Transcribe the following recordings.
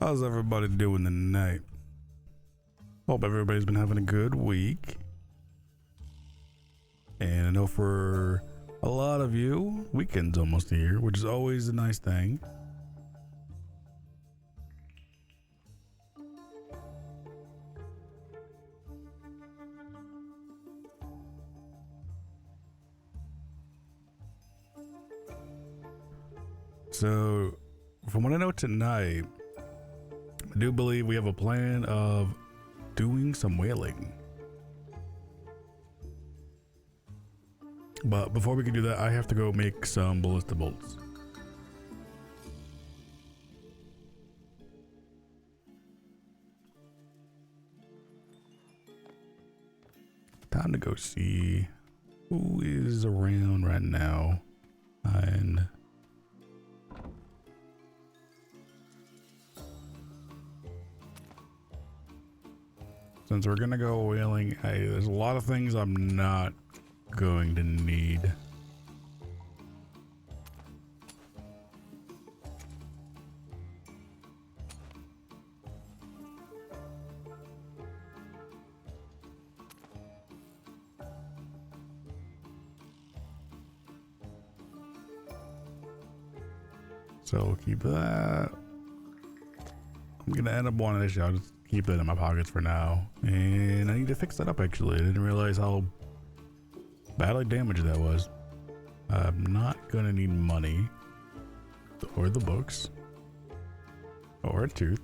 How's everybody doing tonight? Hope everybody's been having a good week. And I know for a lot of you, weekend's almost here, which is always a nice thing. So, from what I know tonight, I do believe we have a plan of doing some whaling. But before we can do that, I have to go make some ballista bolts. Time to go see who is around right now. And since we're gonna go whaling, there's a lot of things I'm not going to need. So we'll keep that. I'm gonna end up wanting this. I'll just keep it in my pockets for now. And I need to fix that up actually. I didn't realize how badly damaged that was. I'm not gonna need money or the books or a tooth.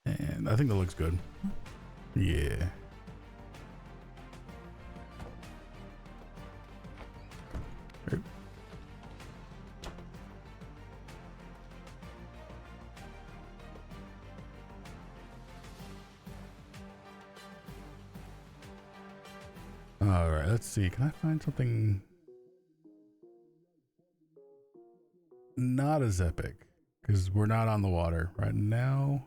And I think that looks good. Yeah. All right, let's see. Can I find something not as epic? Because we're not on the water right now.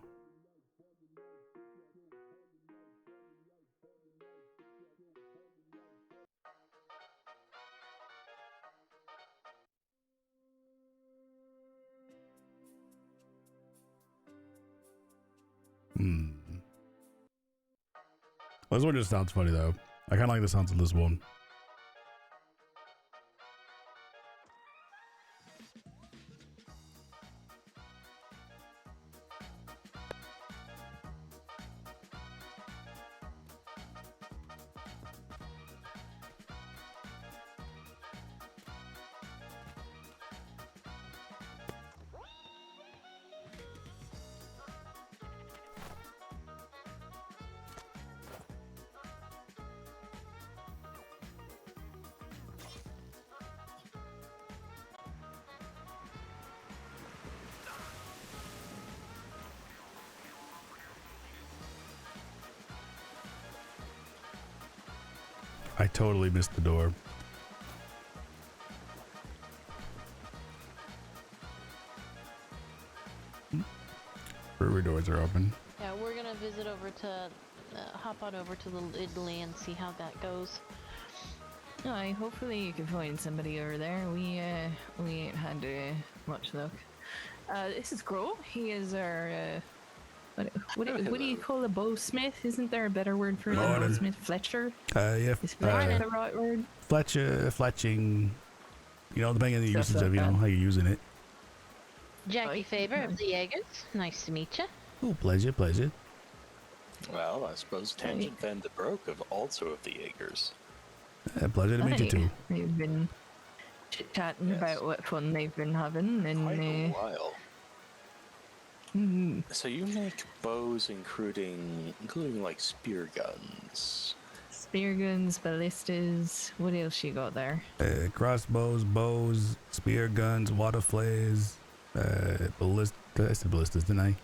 This one just sounds funny though. I kind of like the sounds of this one. I totally missed the door. Brewery doors are open. Yeah, we're gonna visit over to, hop on over to Little Italy and see how that goes. Aye, hopefully you can find somebody over there. We ain't had much luck. This is Gro. He is our what do you call a bowsmith? Isn't there a better word for a bowsmith? Fletcher? Yeah. Is Fletcher the right word? Fletching. You know, depending on the usage of, you know, how you're using it. Jackie Faber of the Jaegers. Nice to meet you. Oh, pleasure. Well, I suppose Tangent Van de Broek of also of the Jaegers. Pleasure to meet you too. They've been chit-chatting about what fun they've been having. And, quite a while. Mm-hmm. So you make bows including like spear guns. Spear guns, ballistas. What else you got there? Crossbows, bows, spear guns, water flares, ballista. I said ballistas, didn't I?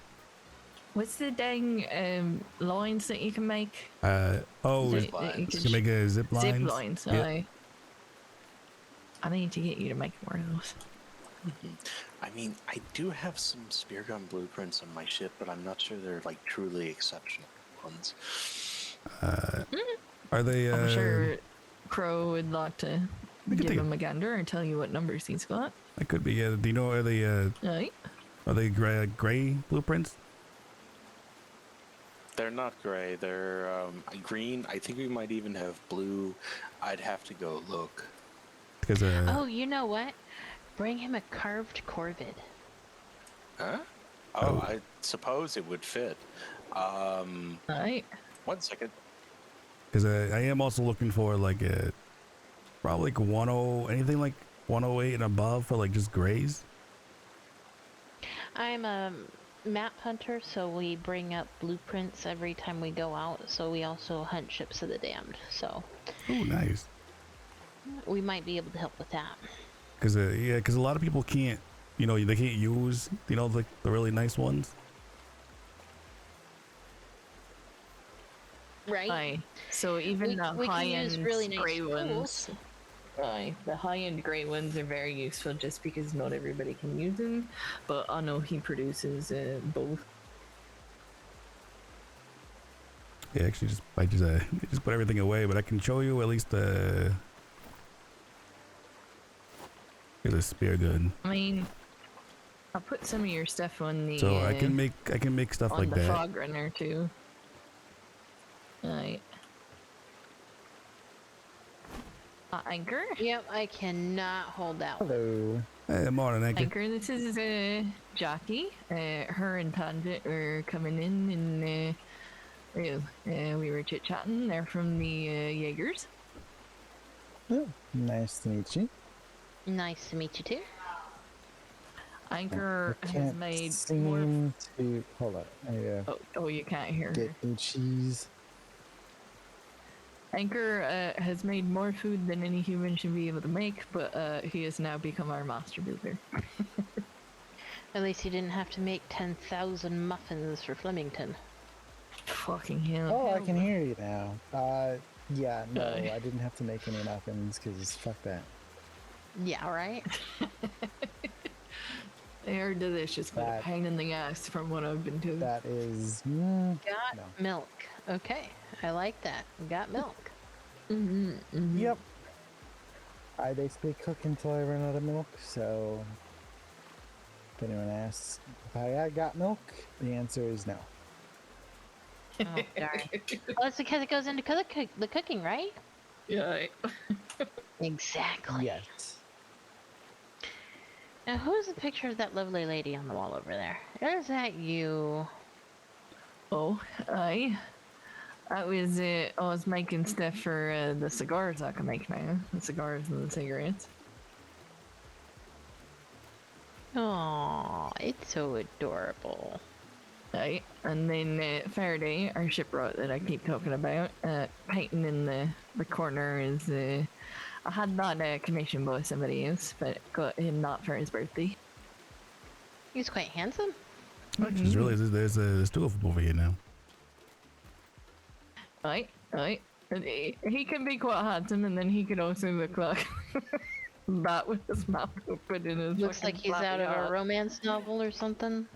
What's the dang lines that you can make? You can make a zip lines. Zip lines, yep. aye. I need to get you to make more of those. I mean, I do have some spear gun blueprints on my ship, but I'm not sure they're like truly exceptional ones. Are they? I'm sure Crow would like to We could give take him a gander and tell you what numbers he's got. That could be. Do you know? Right. Are they gray blueprints? They're not gray. They're green. I think we might even have blue. I'd have to go look. Because Oh, you know what? Bring him a carved Corvid. Huh? Oh. I suppose it would fit. Right. 1 second. Because I am also looking for like probably like anything like 108 and above for like just grays. I'm a map hunter, so we bring up blueprints every time we go out. So we also hunt ships of the damned. So. Oh, nice. We might be able to help with that. Because because a lot of people can't, they can't use, the really nice ones. Right. Aye. So even the we can use high-end really nice grey tools. ones. Aye, the high-end grey ones are very useful just because not everybody can use them. But I know he produces both. Yeah, actually, I just put everything away, but I can show you at least here's a spear gun. I mean, I'll put some of your stuff on the. So I can make stuff on like the that. fog runner too. Right. Anchor. Yep, I cannot hold out. Hello. Hey, morning, Anchor. Anchor, this is Jackie. Her and Pandit were coming in and we were chit chatting. They're from the Jaegers. Oh, nice to meet you. Nice to meet you too. Anchor I has can't made more. seem to hold on. Oh, you can't hear Get her. the cheese. Anchor has made more food than any human should be able to make, but he has now become our master builder. At least you didn't have to make 10,000 muffins for Flemington. Fucking hell. Oh, I hell can no. hear you now. Yeah, no, Aye. I didn't have to make any muffins because fuck that. Yeah, right? They are delicious, but a That- pain in the ass from what I've been told. That is. Got No. milk. Okay, I like that. Got milk. Yep. I basically cook until I run out of milk, so. If anyone asks if I got milk, the answer is no. Oh, darn. Well, that's because it goes into the cooking, right? Yeah. Exactly. Yes. Now, who's the picture of that lovely lady on the wall over there? Is that you? Oh, aye. That was I was making stuff for the cigars I can make now. The cigars and the cigarettes. Oh, it's so adorable. Aye. And then Faraday, our shipwright that I keep talking about, painting in the corner is I had that commissioned by somebody else, but got him that for his birthday. He's quite handsome. Just realized there's two of them over here now. Aye, aye. And he can be quite handsome, and then he can also look like that with his mouth open in his Looks like fucking he's out of flappy a hat. romance novel or something.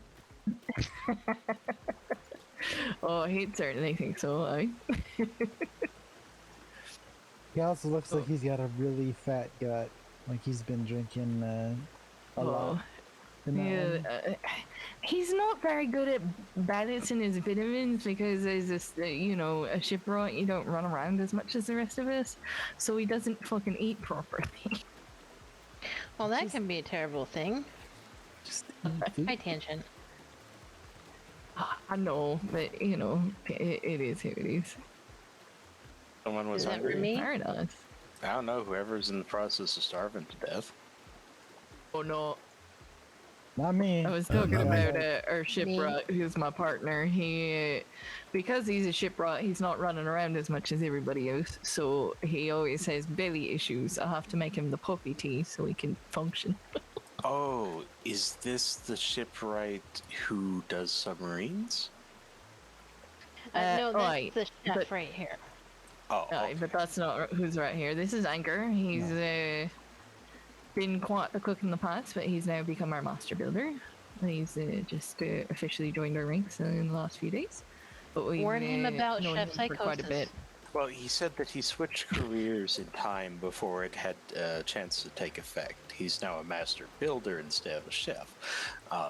Oh, he'd certainly think so, aye. He also looks like he's got a really fat gut. Like he's been drinking a lot. in that Yeah, one. he's not very good at balancing his vitamins because as a shipwright, you don't run around as much as the rest of us, so he doesn't fucking eat properly. Well, that can be a terrible thing. Just eat food. High tangent. I know, but it is who it is. Someone was Is that hungry. for me? Very nice. I don't know. Whoever's in the process of starving to death. Oh no, Not me. I was talking not me. about our shipwright, who's my partner. He, because he's a shipwright, he's not running around as much as everybody else, so he always has belly issues. I have to make him the puppy tea so he can function. Oh, is this the shipwright who does submarines? No, that's right, the chef but- right here. Oh, okay. But that's not who's right here. This is Anchor. He's been quite the cook in the past, but he's now become our master builder. He's just officially joined our ranks in the last few days. But we've Warn him about known chef him for quite a bit. psychosis. Well, he said that he switched careers in time before it had a chance to take effect. He's now a master builder instead of a chef.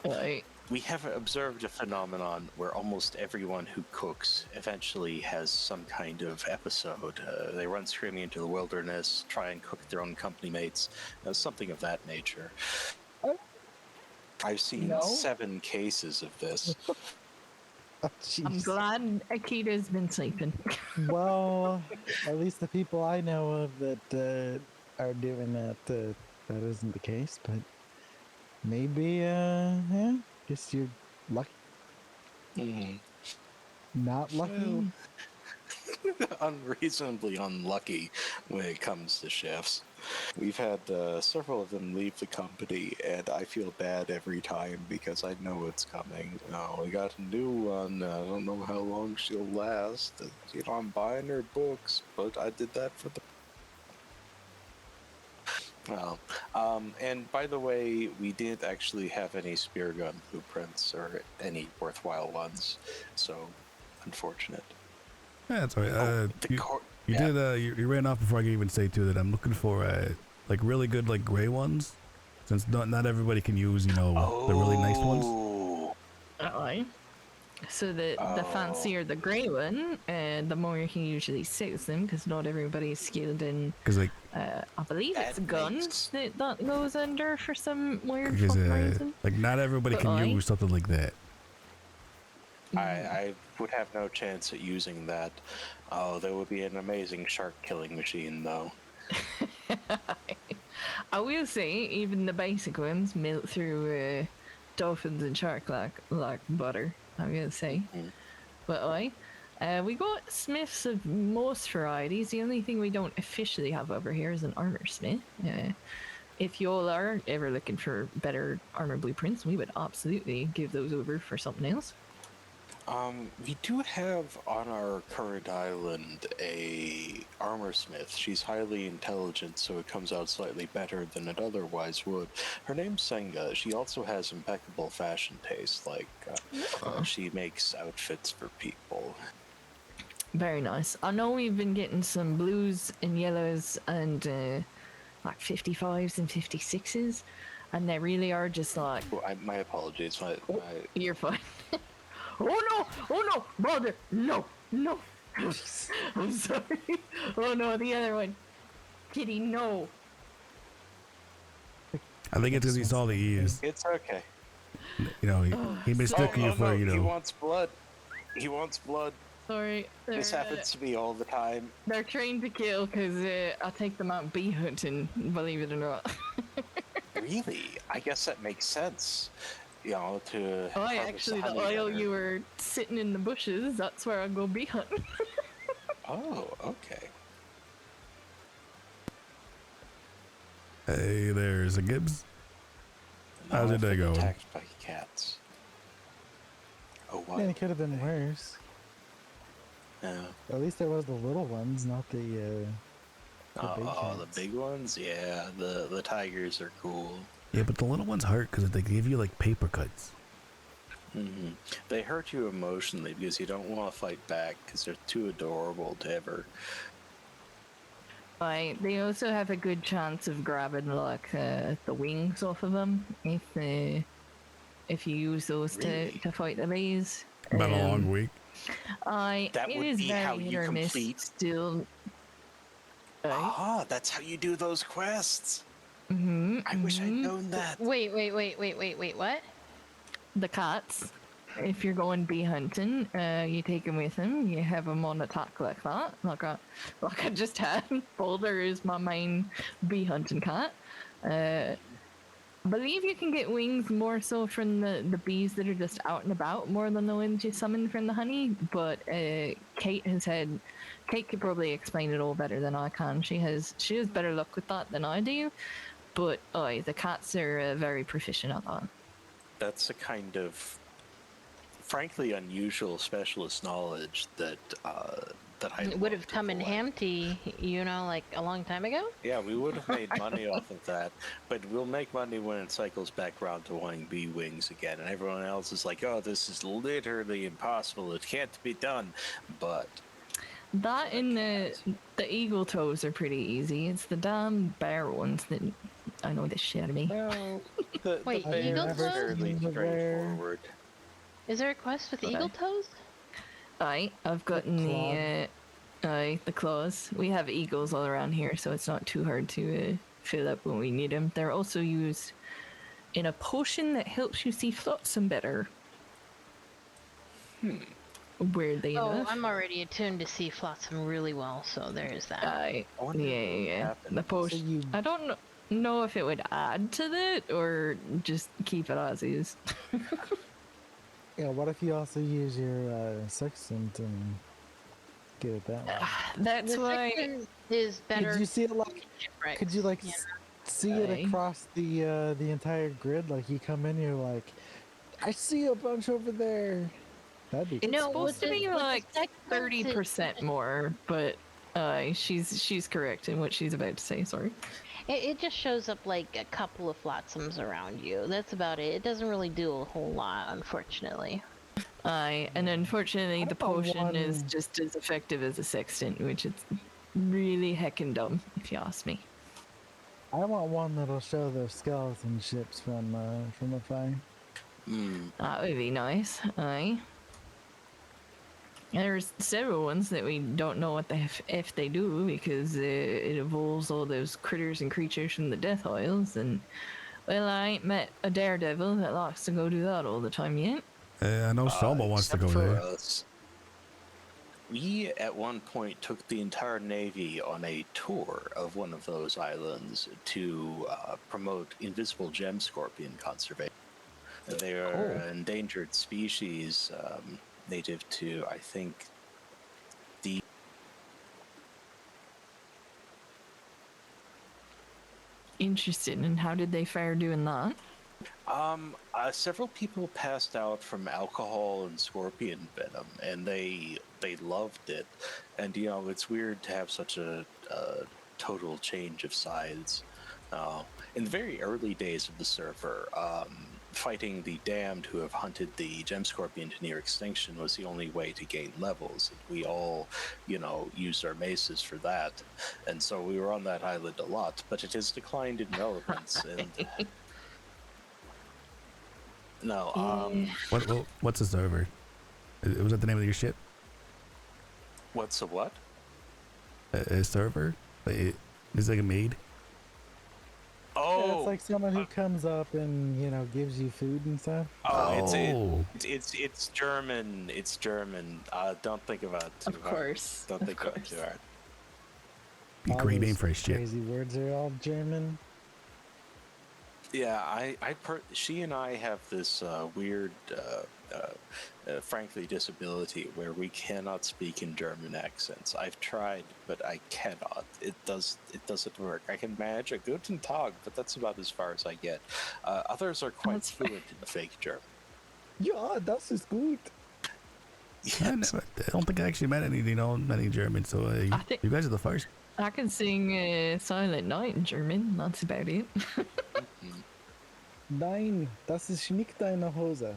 Right. We have observed a phenomenon where almost everyone who cooks eventually has some kind of episode. They run screaming into the wilderness, try and cook their own company mates, something of that nature. I've seen No. 7 cases of this. Oh, I'm jeez. glad Akita's been sleeping. Well, at least the people I know of that are doing that, that isn't the case. But maybe, yeah, guess you're lucky. Mhm. Not lucky. Unreasonably unlucky when it comes to chefs. We've had several of them leave the company, and I feel bad every time because I know it's coming. We got a new one. I don't know how long she'll last. I'm buying her books, but I did that for the. Well, and by the way, we didn't actually have any spear gun blueprints or any worthwhile ones, so unfortunate. Yeah, that's all right. You Yeah. did. You ran off before I could even say too that I'm looking for like really good like gray ones, since not everybody can use the really nice ones. Oh. Alright. So the fancier the grey one, the more you can usually six them, because not everybody's skilled in. Because like I believe That it's guns makes- that goes under for some weird because fucking reason. like not everybody But can I- use something like that. I would have no chance at using that. Oh, there would be an amazing shark killing machine, though. I will say, even the basic ones melt through dolphins and shark like butter. I will say, but we got smiths of most varieties. The only thing we don't officially have over here is an armor smith. If y'all are ever looking for better armor blueprints, we would absolutely give those over for something else. We do have on our current island a armor smith. She's highly intelligent, so it comes out slightly better than it otherwise would. Her name's Senga. She also has impeccable fashion taste. She makes outfits for people. Very nice. I know we've been getting some blues and yellows and like 55s and 56s, and they really are just like. Oh, my apologies. You're fine. Oh no, brother, no. I'm sorry. Oh no, the other one. Kitty, no. I think it's because he saw the ears. It's okay. He mistook you for He wants blood. He wants blood. Sorry. This happens to me all the time. They're trained to kill because I take them out bee hunting, believe it or not. Really? I guess that makes sense. To Oh, harvest actually, the honey aisle better. you were sitting in the bushes, that's where I go bee hunting. Oh, okay. Hey, there's a Gibbs. How's No, your I've day been going? attacked by cats. Oh, what? Yeah, it could have been worse. Yeah. At least there was the little ones, not the big Oh, the cats. big ones? Yeah, the tigers are cool. Yeah, but the little ones hurt because they give you like paper cuts. Mm-hmm. They hurt you emotionally because you don't want to fight back because they're too adorable to ever. They also have a good chance of grabbing like the wings off of them if you use those Really? to fight the bees. About a long week. That It would is be very how hit you or miss complete. still. Ah, that's how you do those quests. Mm-hmm, I wish I'd known that. Wait, what? The cats. If you're going bee hunting, you take them with them. You have them on attack like that, like I just had. Boulder is my main bee hunting cat. I believe you can get wings more so from the bees that are just out and about more than the ones you summon from the honey. But Kate could probably explain it all better than I can. She has better luck with that than I do. But the cats are very proficient at that. That's a kind of, frankly, unusual specialist knowledge that I It would have come in handy, like a long time ago. Yeah, we would have made money off of that, but we'll make money when it cycles back around to wanting bee wings again, and everyone else is like, "Oh, this is literally impossible. It can't be done." But That and the eagle toes are pretty easy. It's the damn bear ones that I know the shit out of me. Well, the Wait, I've eagle bear is toes? fairly seen the bear. straightforward. Is there a quest with Okay. eagle toes? I've gotten claw. the claws. We have eagles all around here, so it's not too hard to fill up when we need them. They're also used in a potion that helps you see flotsam better. Weirdly Oh, enough. I'm already attuned to sea flotsam really well, so there is that. I wonder what would Yeah. happen. The So potion. you, I don't know if it would add to that or just keep it as is. yeah. What if you also use your sextant and get it that way? That's The why. sextant is better. Could you see it like? shipwrecks. Could you like Yeah. see it Aye. across the entire grid? Like you come in, you're like, I see a bunch over there. That'd be. It's No, supposed to with be the like sextant, 30% more, but she's correct in what she's about to say. Sorry. it just shows up like a couple of flotsams around you. That's about it. It doesn't really do a whole lot, unfortunately. And unfortunately, the about potion is one- just as effective as a sextant, which is really heckin' dumb, if you ask me. I want one that'll show those skeleton ships from afar. That would be nice. Aye. There's several ones that we don't know what the if they do because it involves all those critters and creatures from the Death Isles, and well, I ain't met a daredevil that likes to go do that all the time yet. I know Soma wants to Except go for there. us. We at one point took the entire Navy on a tour of one of those islands to promote invisible gem scorpion conservation. They are an endangered species native to, I think, the. Interesting. And how did they fare doing that? Several people passed out from alcohol and scorpion venom, and they loved it. And you know, it's weird to have such a total change of sides. In the very early days of the server, fighting the damned who have hunted the gem scorpion to near extinction was the only way to gain levels. We all, you know, used our maces for that, and so we were on that island a lot. But it has declined in relevance, and no, What's a server? Was that the name of your ship? what's a what? A server? It's like a maid? Yeah, Oh, it's like someone who comes up and gives you food and stuff. It's German. It's German. Don't think about it too Of hard. course. Don't think about it too hard. Be a All great name those for a ship. Crazy words are all German. Yeah, she and I have this weird, frankly, disability where we cannot speak in German accents. I've tried, but I cannot. It doesn't work. I can manage a Guten Tag, but that's about as far as I get. Others are quite That's fluent in the fake German. Ja, das ist gut. I Yes. don't think I actually met any Germans, so I think- you guys are the first. I can sing Silent Night in German. That's about it. Nein, das ist nicht deine Hose.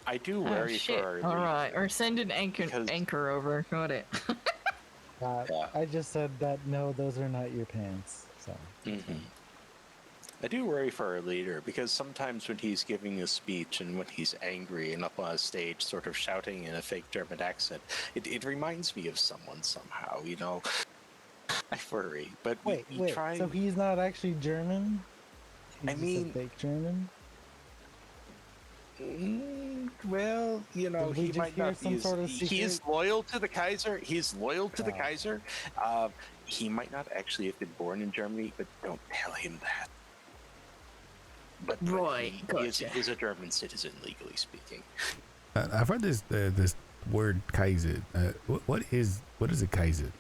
I do Oh, worry shit. for our All right. leader, Or send an because- anchor over. Got it. Yeah. I just said that no, those are not your pants. So I do worry for our leader because sometimes when he's giving a speech and when he's angry and up on a stage sort of shouting in a fake German accent, it reminds me of someone somehow, you know. I worry, but we wait. try. So he's not actually German. He's I just mean- a fake German. Well, you know, Did we he just might hear not some be. sort of He is secret- loyal to the Kaiser. He's loyal to the Oh. Kaiser. He might not actually have been born in Germany, but don't tell him that. But Right, he gotcha. is a German citizen, legally speaking. I've heard this word Kaiser. What is a Kaiser?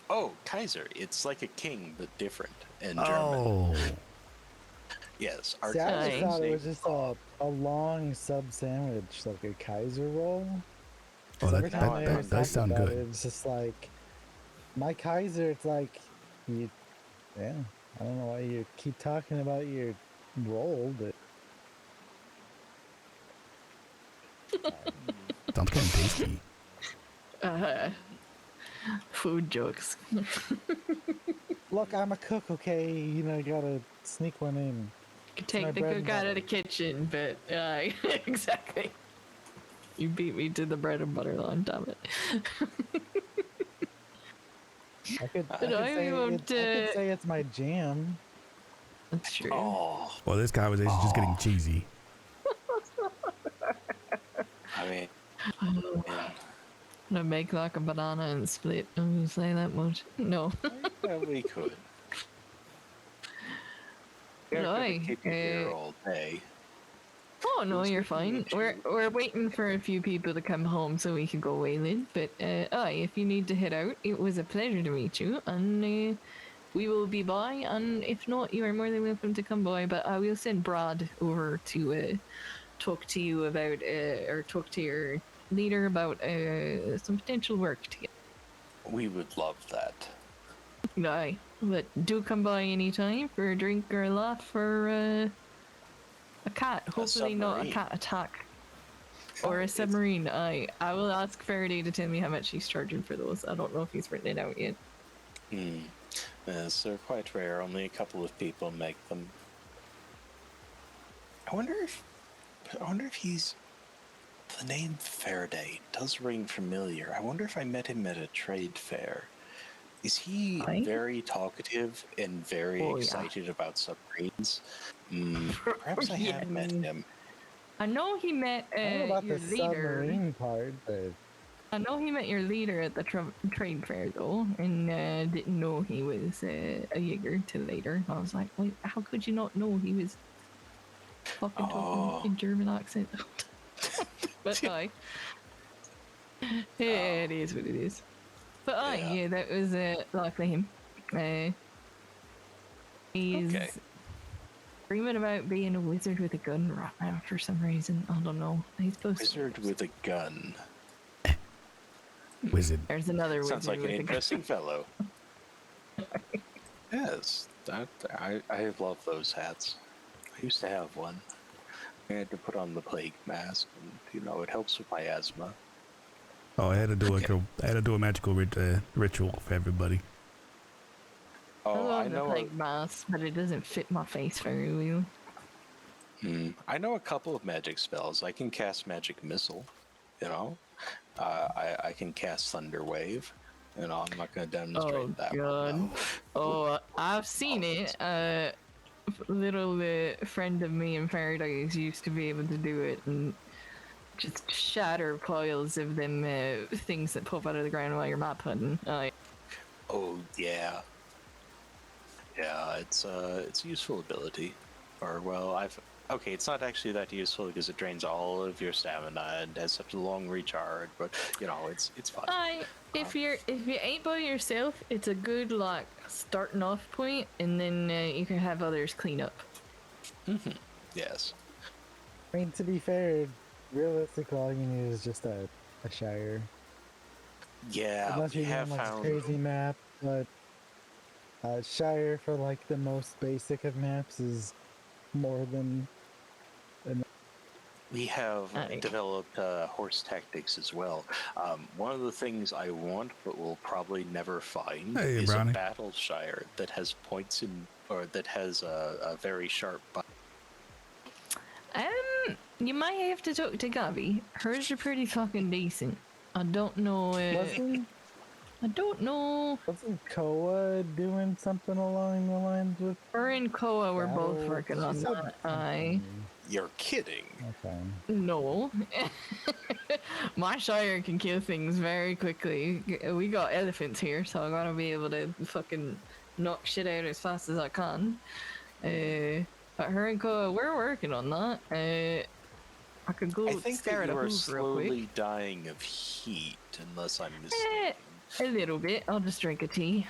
Oh, Kaiser. It's like a king, but different in German. Oh, Yes. Our See, I Kaiser just is thought it name- was just a long sub sandwich, like a Kaiser roll. oh, 'Cause every that time I hear does talk sound about good. It's just like my Kaiser. It's like you, yeah. I don't know why you keep talking about your roll, but Sounds kind of tasty. Uh, food jokes. Look, I'm a cook, okay? You know, you gotta sneak one in. Could It's my take the bread cook and out of the butter. kitchen, but exactly. You beat me to the bread and butter line, damn it. I could, I No, could we say won't. I could say it's my jam. That's true. Oh, Well, this conversation is just getting cheesy. I mean, I'm gonna make like a banana and split. I'm gonna say that much. No. yeah, we could. We're No, gonna keep you here all day. Oh no, Who's you're looking fine. at We're you? we're waiting for a few people to come home so we can go whaling. But if you need to head out, it was a pleasure to meet you, and we will be by. And if not, you are more than welcome to come by. But I will send Brad over to talk to you about or talk to your leader about some potential work together. We would love that. Aye, but do come by anytime for a drink or a laugh or a cat. Hopefully not a submarine. cat attack. Or a It's- submarine. I will ask Faraday to tell me how much he's charging for those. I don't know if he's written it out yet. Yes, they're quite rare. Only a couple of people make them. I wonder if he's. The name Faraday does ring familiar. I wonder if I met him at a trade fair. Is he Aye. very talkative and very Oh, yeah. excited about submarines? Perhaps I Yeah. have met him. I know he met I don't know about your the leader. submarine part, but I know he met your leader at the trade fair though, and didn't know he was a Jaeger till later. I was like, wait, how could you not know he was fucking talking in German accent? But aye. Yeah, it is what it is. But aye, yeah, that was likely him. He's Okay. dreaming about being a wizard with a gun right now for some reason. I don't know. He's supposed Wizard with a gun. Wizard. There's another wizard Sounds like an with a gun. interesting fellow. Yes, I love those hats. I used to have one. I had to put on the plague mask, and it helps with my asthma. Oh, I had to do a magical ritual for everybody. I Oh, love I the know. plague mask, but it doesn't fit my face very well. I know a couple of magic spells. I can cast magic missile. I can cast thunder wave. I'm not going to demonstrate that God. one. No. Oh, I've seen it. Little friend of me and Faraday's used to be able to do it and just shatter piles of them things that pop out of the ground while you're map hunting. Oh yeah, yeah. It's a useful ability. Okay, it's not actually that useful because it drains all of your stamina and has such a long recharge. But it's fun. If you ain't by yourself, it's a good like starting off point, and then you can have others clean up. Yes. I mean, to be fair, realistically, all you need is just a Shire. Yeah, Unless we you're have doing like a found. crazy map, but Shire for like the most basic of maps is more than enough. We have developed horse tactics as well. One of the things I want, but will probably never find, is Brownie. a battle shire that has points or that has a very sharp button. You might have to talk to Gabby. Hers are pretty fucking decent. I don't know. I don't know. Wasn't Koa doing something along the lines with? Her and Koa were both battle? working She on said that. something. You're kidding. Okay. No. My Shire can kill things very quickly. We got elephants here, so I gotta be able to fucking knock shit out as fast as I can. But her and Koa, we're working on that. I could go I think stare that at a you are hoof real quick. slowly dying of heat, unless I'm mistaken. A little bit. I'll just drink a tea.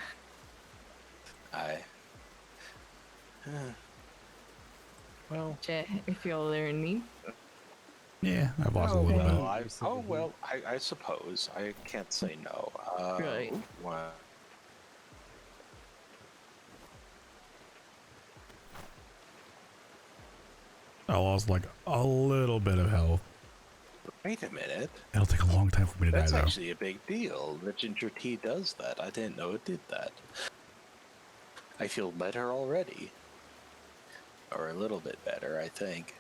Well, If y'all are in need. Yeah, I've lost a little bit. I suppose I can't say no. Right. Well, I lost like a little bit of health. Wait a minute. It'll take a long time for me to die, That's though. actually a big deal. The ginger tea does that. I didn't know it did that. I feel better already. Or a little bit better, I think.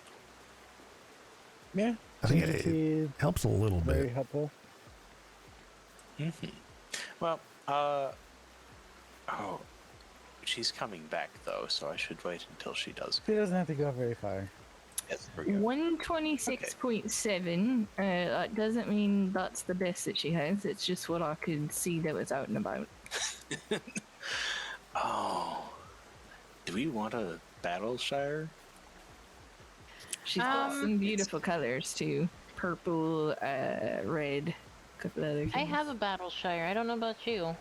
Yeah, I think ginger it tea, helps a little very bit. helpful. Well, oh, she's coming back though, so I should wait until she does. She doesn't have to go very far. Yes, there we go. 126.7. That doesn't mean that's the best that she has. It's just what I could see that was out and about. Oh, do we want a Battleshire? She's got some beautiful colors too. Purple, red, a couple other things. I have a Battleshire. I don't know about you.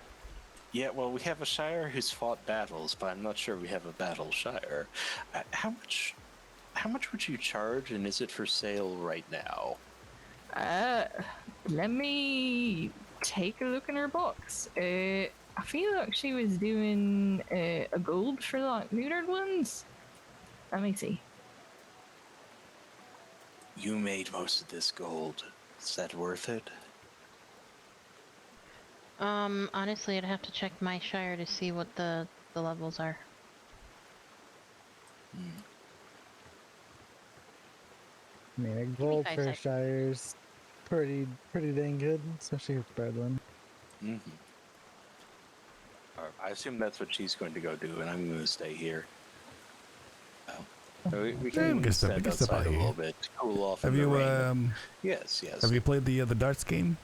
Yeah, well, we have a Shire who's fought battles, but I'm not sure we have a Battleshire. How much would you charge, and is it for sale right now? Let me take a look in her box. I feel like she was doing a gold for like neutered ones. Let me see. You made most of this gold. Is that worth it? Honestly, I'd have to check my Shire to see what the levels are. I mean, a gold 5 for seconds. Shire's pretty dang good, especially with Birdland. I assume that's what she's going to go do, and I'm going to stay here. So we Yeah, we can can step- we stand can step out outside a here. little bit, cool off. Have in the you rain. Yes. have you played the darts game?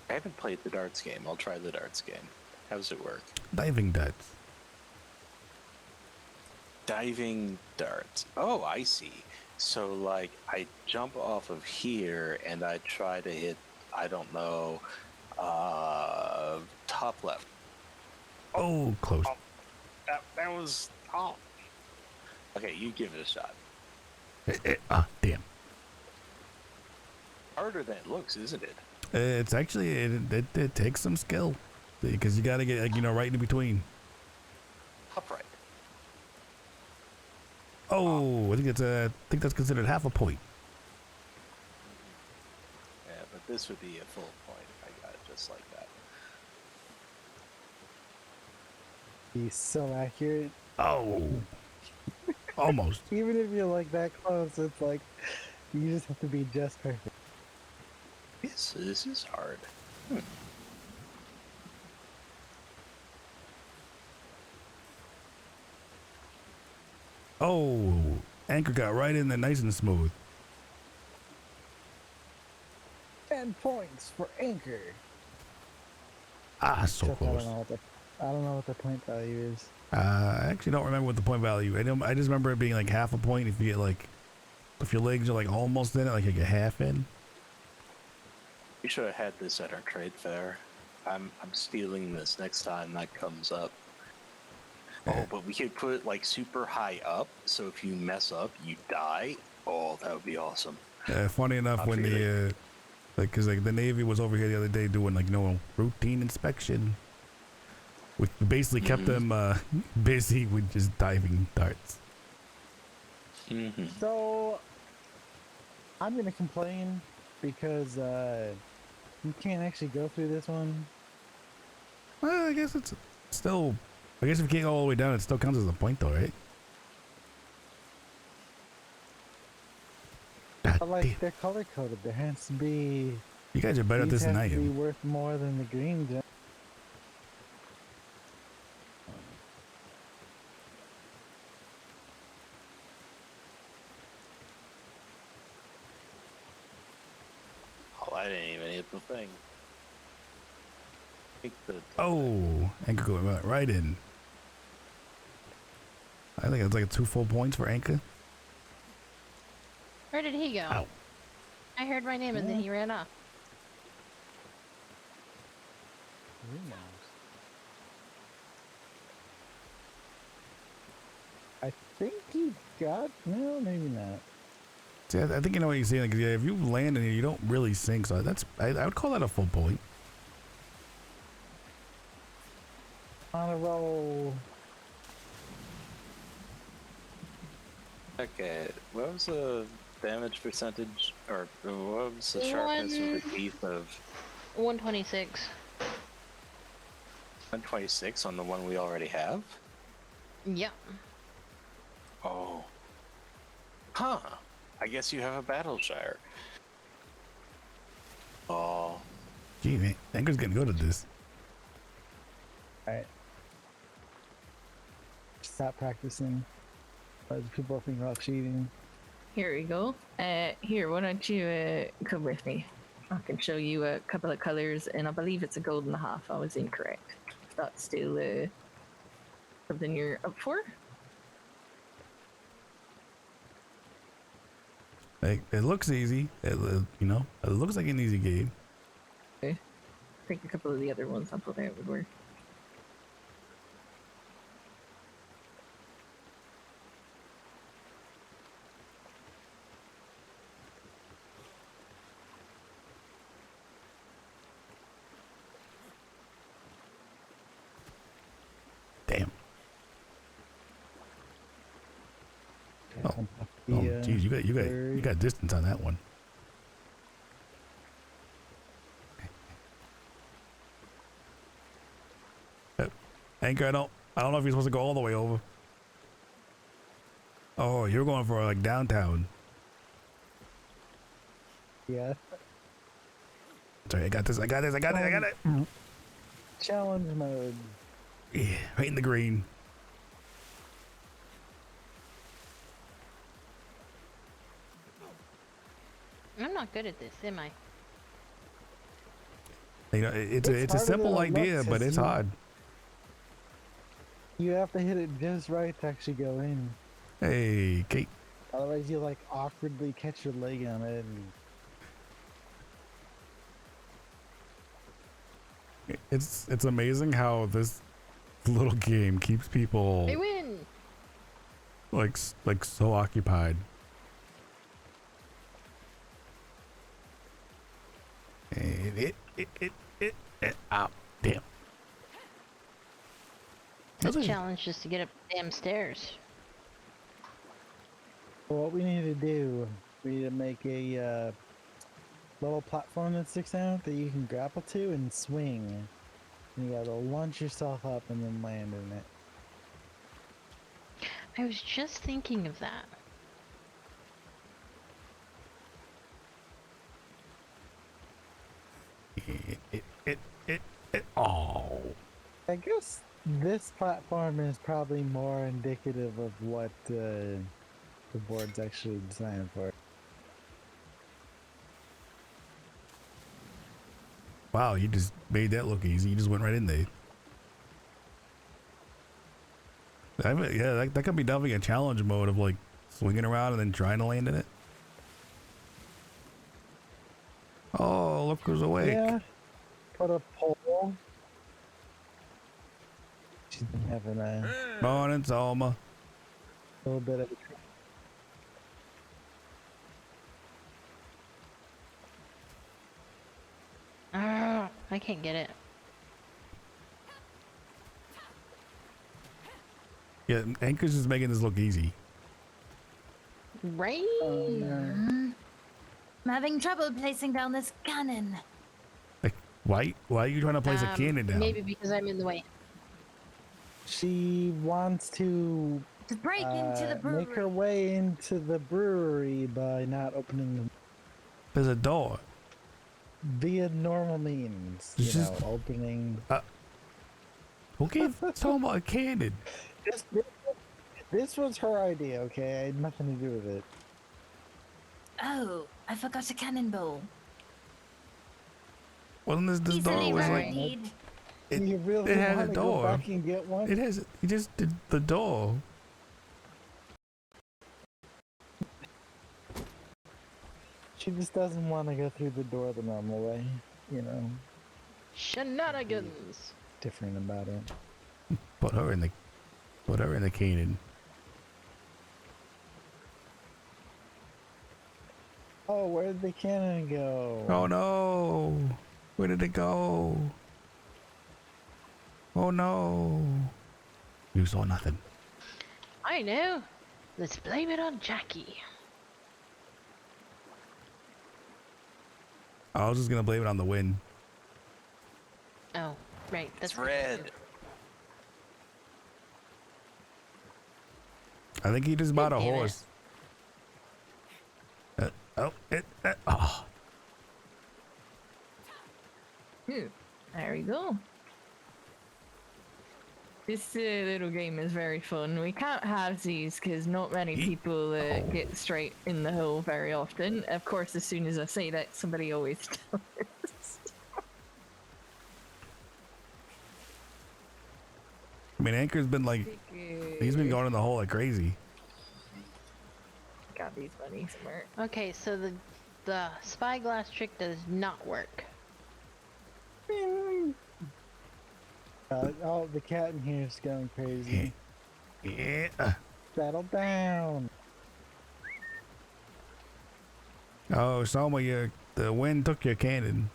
I haven't played the darts game. I'll try the darts game. How does it work? Diving darts. Diving darts. Oh, I see. So, like, I jump off of here and I try to hit, I don't know, top left. Oh, close. That was. Oh. Okay, you give it a shot. Damn. Harder than it looks, isn't it? It's actually it takes some skill because you got to get right in between. Upright. Oh, I think that's considered half a point. Yeah, but this would be a full point if I got it just like that. He's so accurate. Oh, almost. Even if you're like that close, it's like you just have to be just perfect. This is hard. Oh, anchor got right in there, nice and smooth. 10 points for Anchor. So Except close. I don't know what the point value is. I actually don't remember what the point value. I just remember it being like half a point if you get if your legs are like almost in it, like you get half in. We should have had this at our trade fair. I'm stealing this next time that comes up. Oh, but we could put it like super high up, so if you mess up, you die. Oh, that would be awesome. Funny enough, when the because the Navy was over here the other day doing routine inspection, which basically kept them busy with just diving darts. So I'm gonna complain because you can't actually go through this one. Well, I guess it's still. I guess if you can't go all the way down, it still counts as a point, though, right? But like they're color coded. There has to be. You guys are better at this than I These have to be am. worth more than the green gem. Oh, I didn't even hit the thing. I think Oh, Anchor going right in. I think it's like 2 full points for Anchor. Where did he go? Ow. I heard my name and then he ran off. Who knows? I think he got. No, maybe not. See, I think you know what you're saying. Like, yeah, if you land in here, you don't really sink. So I would call that a full point. On a roll. Okay, what was damage percentage, or what was the sharpness of the teeth of 126. 126 on the one we already have? Yep. Oh. Huh. I guess you have a battle shire. Oh. Gee, man, Anchor's getting good at this. Alright. Stop practicing. People think about cheating. Here we go. Here, why don't you come with me? I can show you a couple of colors, and I believe it's a gold and a half. I was incorrect. If that's still something you're up for. Like, it looks easy. It looks like an easy game. Okay. I think a couple of the other ones I put out would work. Damn. Okay, Oh, geez, you got distance on that one. Anchor, I don't know if you're supposed to go all the way over. Oh, you're going for like downtown. Yeah. Sorry, I got this. I got it. Challenge mode. Yeah, right in the green. I'm not good at this, am I? You know, it's a harder simple than it idea, looks, but it's hard. You have to hit it just right to actually go in. Hey, Kate. Otherwise, you like awkwardly catch your leg on it. And It's amazing how this little game keeps people I win! like so occupied. And oh, damn. The challenge is to get up the damn stairs. what we need to do, we need to make a little platform that sticks out that you can grapple to and swing. And you gotta launch yourself up and then land in it. I was just thinking of that. Oh. I guess this platform is probably more indicative of what the board's actually designed for. Wow, you just made that look easy. You just went right in there. Yeah, that could be definitely a challenge mode of like swinging around and then trying to land in it. Oh, look who's awake. Yeah. Put a pole. She's been having a Morning, Selma. little bit of a I can't get it. Yeah, Anchor's just making this look easy. Right? I'm having trouble placing down this cannon. Like, why are you trying to place a cannon down? Maybe because I'm in the way. She wants to To break into the brewery. make her way into the brewery by not opening There's a door. via normal means. It's You just- know, opening. Who gave Selma a cannon? This was her idea, okay? I had nothing to do with it. Oh, I forgot a cannonball. Wasn't this Easily door was like remedied. It- you really it had a want to go door. back and get one? it has. You just did the door. She just doesn't want to go through the door the normal way. You know, Shenanigans! different about it. Put her in the cannon. Oh, where did the cannon go? Oh no! Where did it go? Oh no! You saw nothing. I know. Let's blame it on Jackie. I was just gonna blame it on the wind. Oh, right. That's It's red. I think he just bought a damn it. horse. Oh. There we go. This little game is very fun. We can't have these because not many people get straight in the hole very often. Of course, as soon as I say that, somebody always does. I mean, Anchor's been like, he's been going in the hole like crazy. Got these money somewhere. Okay, so the spyglass trick does not work. Oh, the cat in here is going crazy. Yeah. Settle down. Oh, Soma, the wind took your cannon.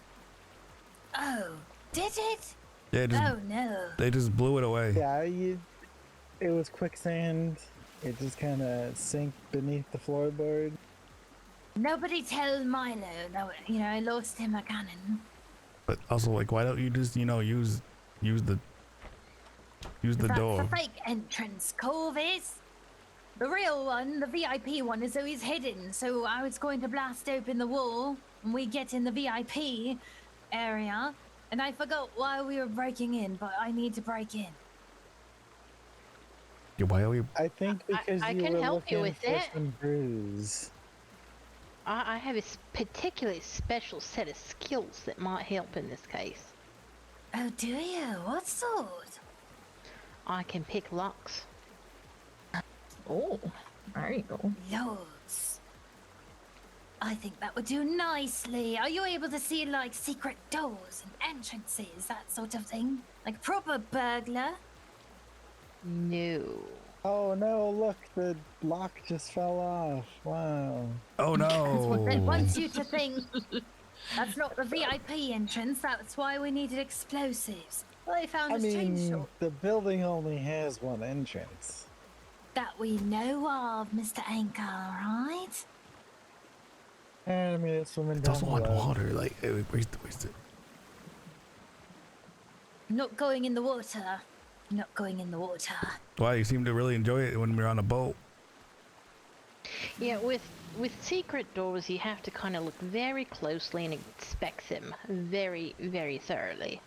Oh, did it? Yeah, Oh no. they just blew it away. Yeah, it was quicksand. It just kind of sank beneath the floorboard. Nobody tell Milo. No, I lost him a cannon. But also, like, why don't you just, use the That's door? the fake entrance, Corvus. The real one, the VIP one, is always hidden. So I was going to blast open the wall, and we get in the VIP area, and I forgot why we were breaking in, but I need to break in. Yeah, why are we? I think because I you can were help you looking with for it. some brews. I have a particularly special set of skills that might help in this case. Oh, do you? What sort? I can pick locks. Oh, there you go. Loads. I think that would do nicely. Are you able to see, like, secret doors and entrances, that sort of thing? Like proper burglar? No. Oh no, look, the lock just fell off. Wow. Oh That's what they no! want you to think. That's not the VIP entrance. That's why we needed explosives. Well, they found I us chain mean, short. the building only has one entrance. That we know of, Mr. Anchor, right? And I mean, it's swimming It's down also below. on water. Like, where's the? Not going in the water. Not going in the water. Why you seem to really enjoy it when we're on a boat? Yeah, with secret doors, you have to kind of look very closely and inspect them very, very thoroughly.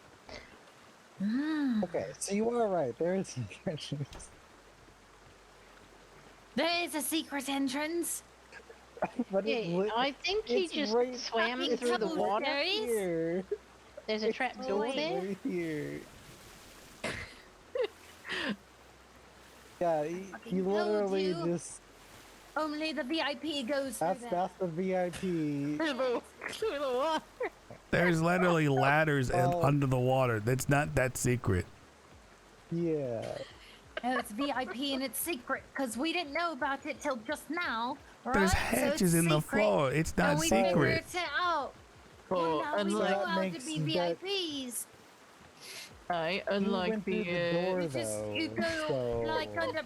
Okay, so you are right. There is an entrance. There is a secret entrance. But Yeah, I think he it's just right- swam it's through the right water. there. here. There's a trap door right there. Right here. Yeah, he Fucking told literally you. just. Only the VIP goes through there. That's the VIP. Through the water. There's literally ladders Oh. under the water. That's not that secret. Yeah. No, it's VIP and it's secret because we didn't know about it till just now. Right? There's So hatches it's in the secret, floor. It's not and we secret. figured it out. Oh, Well, now we know unlike, That how to makes be that- VIPs. I You unlike went through the the door, You just you though, go so- like under.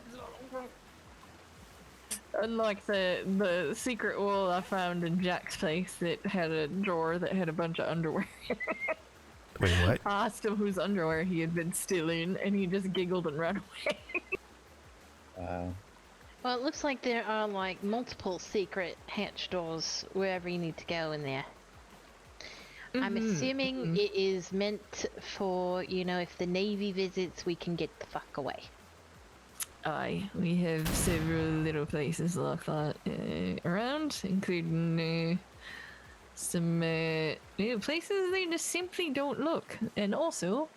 unlike the secret wall I found in Jack's place that had a drawer that had a bunch of underwear. Wait, what? I asked him whose underwear he had been stealing, and he just giggled and ran away. Wow. Well, it looks like there are like multiple secret hatch doors wherever you need to go in there. I'm assuming it is meant for, if the Navy visits, we can get the fuck away. Aye, we have several little places like that around, including some places they just simply don't look. And also,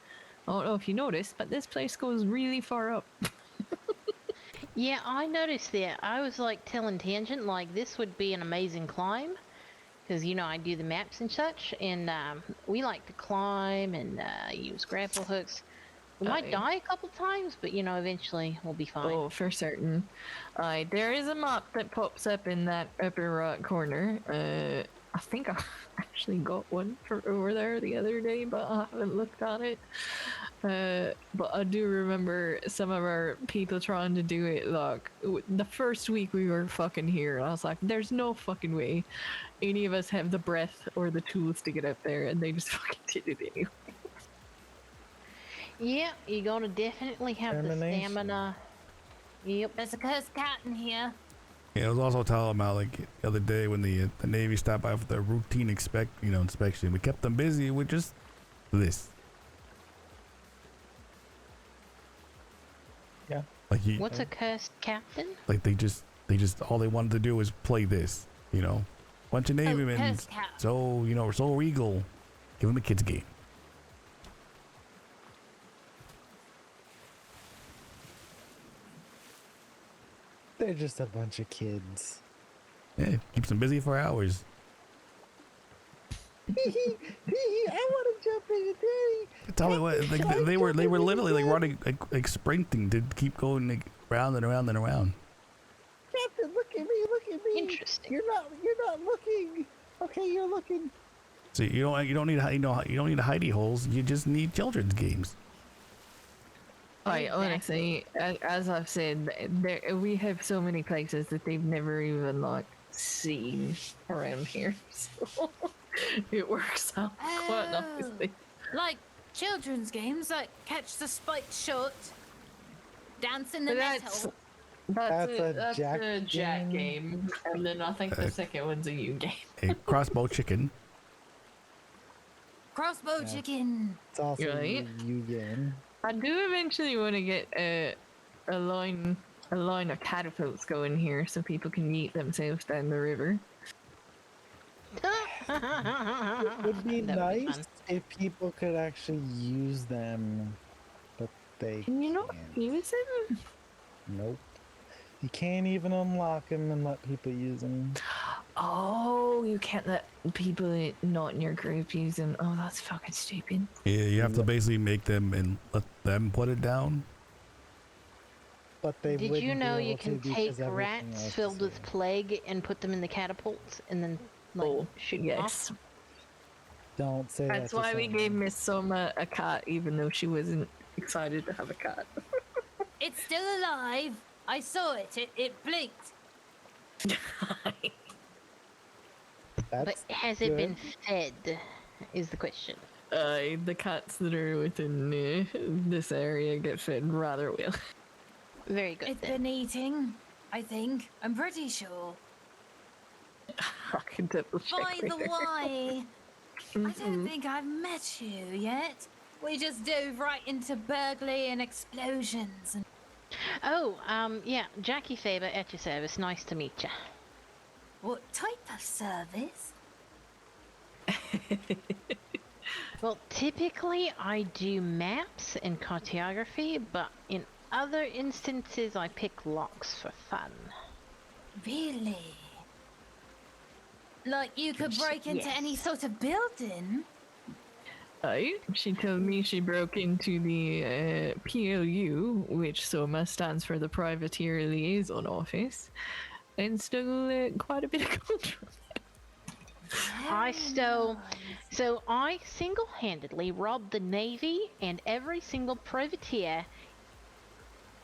I don't know if you noticed, but this place goes really far up. Yeah, I noticed that. I was like telling Tangent, like, this would be an amazing climb. Because, I do the maps and such, and we like to climb and use grapple hooks. We might Aye. die a couple times, but, eventually we'll be fine. Oh, for certain. Aye, there is a map that pops up in that upper right corner. I think I actually got one for over there the other day, but I haven't looked at it. But I do remember some of our people trying to do it. Like the first week we were fucking here, I was like, "There's no fucking way any of us have the breath or the tools to get up there," and they just fucking did it anyway. Yeah, you're gonna definitely have the Determination. stamina. Yep. There's a cursed cat in here. Yeah, I was also telling about like the other day when the Navy stopped by for the routine inspection. We kept them busy with just this. Yeah. Like What's a cursed captain? like they just all they wanted to do was play this. Bunch of Navy men. cursed cat. So so regal. Give them a kids game. They're just a bunch of kids. Yeah, keeps them busy for hours. I want to jump in, Daddy. Tell me what, like they were literally like running like sprinting to keep going like round and around and around. Captain, look at me, look at me. Interesting. You're not looking. Okay, you're looking. So you don't need hidey holes. You just need children's games. I honestly, as I've said, we have so many places that they've never even like seen around here, so it works out quite nicely. Like children's games, like catch the spiked shot, dance in the But metal. That's a Jack a Jack game, and then I think the second one's a U game. A crossbow chicken. Crossbow Yeah. chicken. It's also Right. you game. I do eventually want to get a line of catapults going here so people can yeet themselves down the river. It would be That would be nice fun. if people could actually use them, but they Can you not can't. use them? Nope. You can't even unlock them and let people use them. Oh, you can't let people not in your group use them. Oh, that's fucking stupid. Yeah, you have to basically make them and let them put it down. But they Did wouldn't you be know you able to can because take everything rats else filled is with here. plague and put them in the catapults and then like Oh, shoot them yes. off? Don't say That's that. why we gave Miss Soma a cat, even though she wasn't excited to have a cat. It's still alive. I saw it. It blinked. But has it been fed? Is the question. The cats that are within this area get fed rather well. Very good. It's then. been eating. I think. I'm pretty sure. I can double check By the later. way, I don't think I've met you yet. We just dove right into burglary and explosions. And Oh, yeah, Jackie Faber at your service. Nice to meet you. what type of service? Well, typically I do maps and cartography, but in other instances I pick locks for fun. Really? Like you could break into any Yes. sort of building? She told me she broke into the PLU, which SOMA stands for the Privateer Liaison Office, and stole quite a bit of gold from it. I Very stole. nice. So I single-handedly robbed the Navy and every single privateer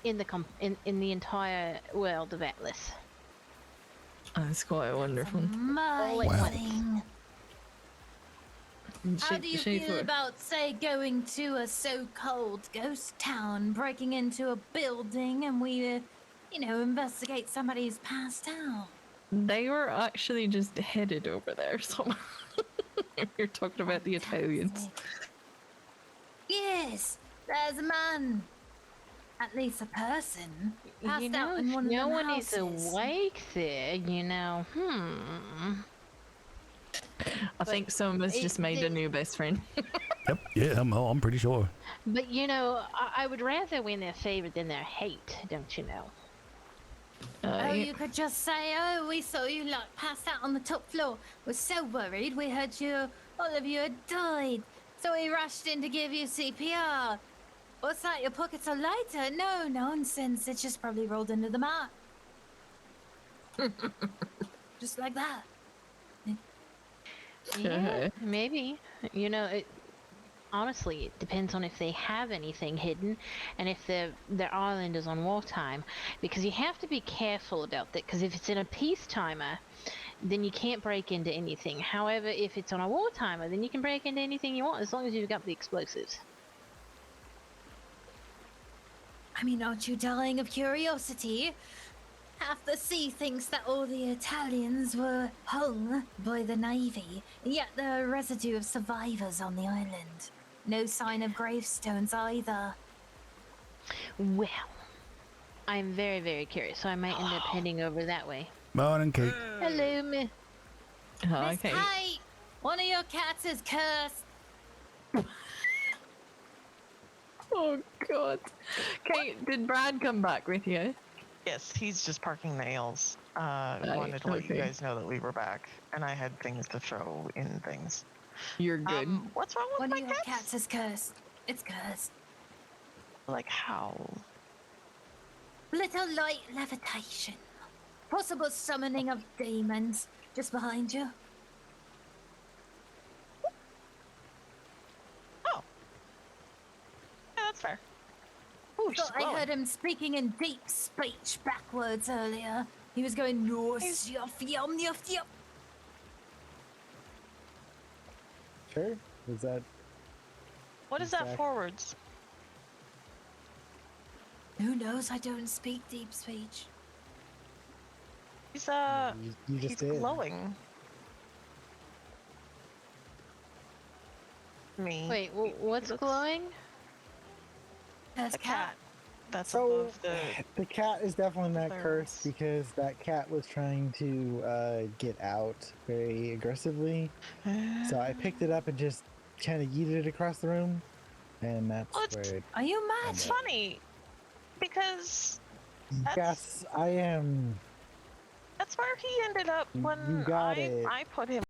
in the entire world of Atlas. That's quite wonderful. Amazing. How She- do you she feel thought- about, say, going to a so-called ghost town, breaking into a building, and we, investigate somebody who's passed out? They were actually just headed over there, so you're talking about the Italians. Fantastic. Yes, there's a man. At least a person. Passed You know, out if in one no of the one is houses. awake there, I think Soma's just made a new best friend. Yep. Yeah, I'm pretty sure. But I would rather win their favor than their hate, don't you know? Oh, you could just say, "Oh, we saw you passed out on the top floor. We're so worried. We heard all of you had died. So we rushed in to give you CPR. What's that? Your pockets are lighter? No nonsense. It's just probably rolled into the mat. Just like that. Yeah, maybe. honestly, it depends on if they have anything hidden, and if their island is on wartime, because you have to be careful about that. Because if it's in a peacetimer, then you can't break into anything. However, if it's on a wartimer, then you can break into anything you want as long as you've got the explosives. I mean, aren't you dying of curiosity? Half the sea thinks that all the Italians were hung by the Navy, and yet there are a residue of survivors on the island. No sign of gravestones either. Well, I'm very, very curious, so I might end up heading over that way. Morning, Kate. Hello, Miss. Miss Okay. Kate, one of your cats is cursed. Oh God. Kate, did Brad come back with you? Yes, he's just parking the ales. Wanted to let you guys know that we were back, and I had things to throw in things. You're good. What's wrong with One my of your cats? cats is cursed. It's cursed. Like how? Little light levitation. Possible summoning of demons. Just behind you. Oh, yeah, that's fair. Ooh, she's Thought I glowing. heard him speaking in deep speech backwards earlier. He was going He's- yuff, yum, yuff, yuff. Sure. Was that What is that Exact- forwards? Who knows? I don't speak deep speech. He's you just he's did? glowing. Me. Wait, what's looks- glowing? There's The cat. That's So above the. the cat is definitely not Thirds. cursed because that cat was trying to get out very aggressively. So I picked it up and just kind of yeeted it across the room, and that's Well, it's- where it. Are you mad? It's funny because that's Yes, I am. that's where he ended up You when got it. I put him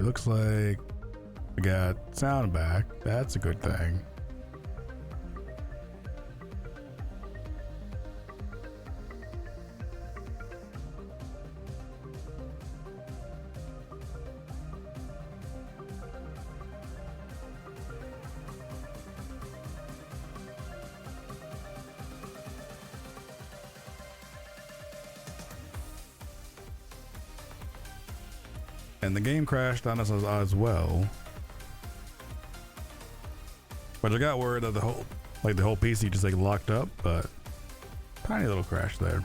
looks like we got sound back. That's a good thing. And the game crashed on us as well. But I got word that the whole PC just like locked up, but tiny little crash there.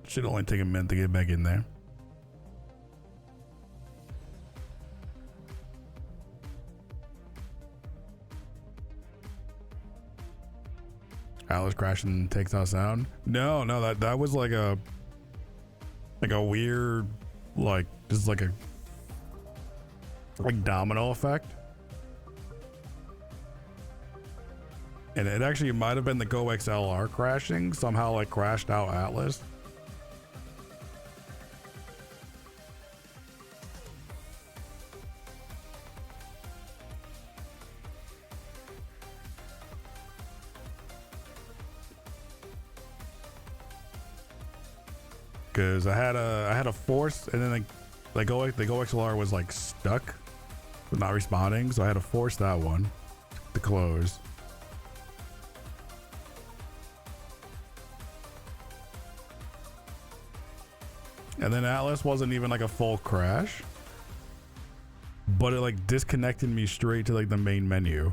Should only take a minute to get back in there. Alice crashing takes us out. No, that was like a weird, like just like a domino effect. And it actually might have been the Go XLR crashing, somehow like crashed out Atlas. Because I had a force, and then the Go XLR was like stuck, but not responding, so I had to force that one to close. And then Atlas wasn't even like a full crash, but it like disconnected me straight to like the main menu.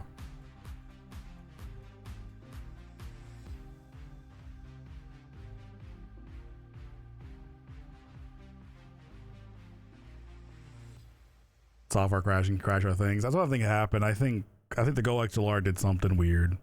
Software crashing, crash our things. That's what I think happened. I think the Go XLR did something weird.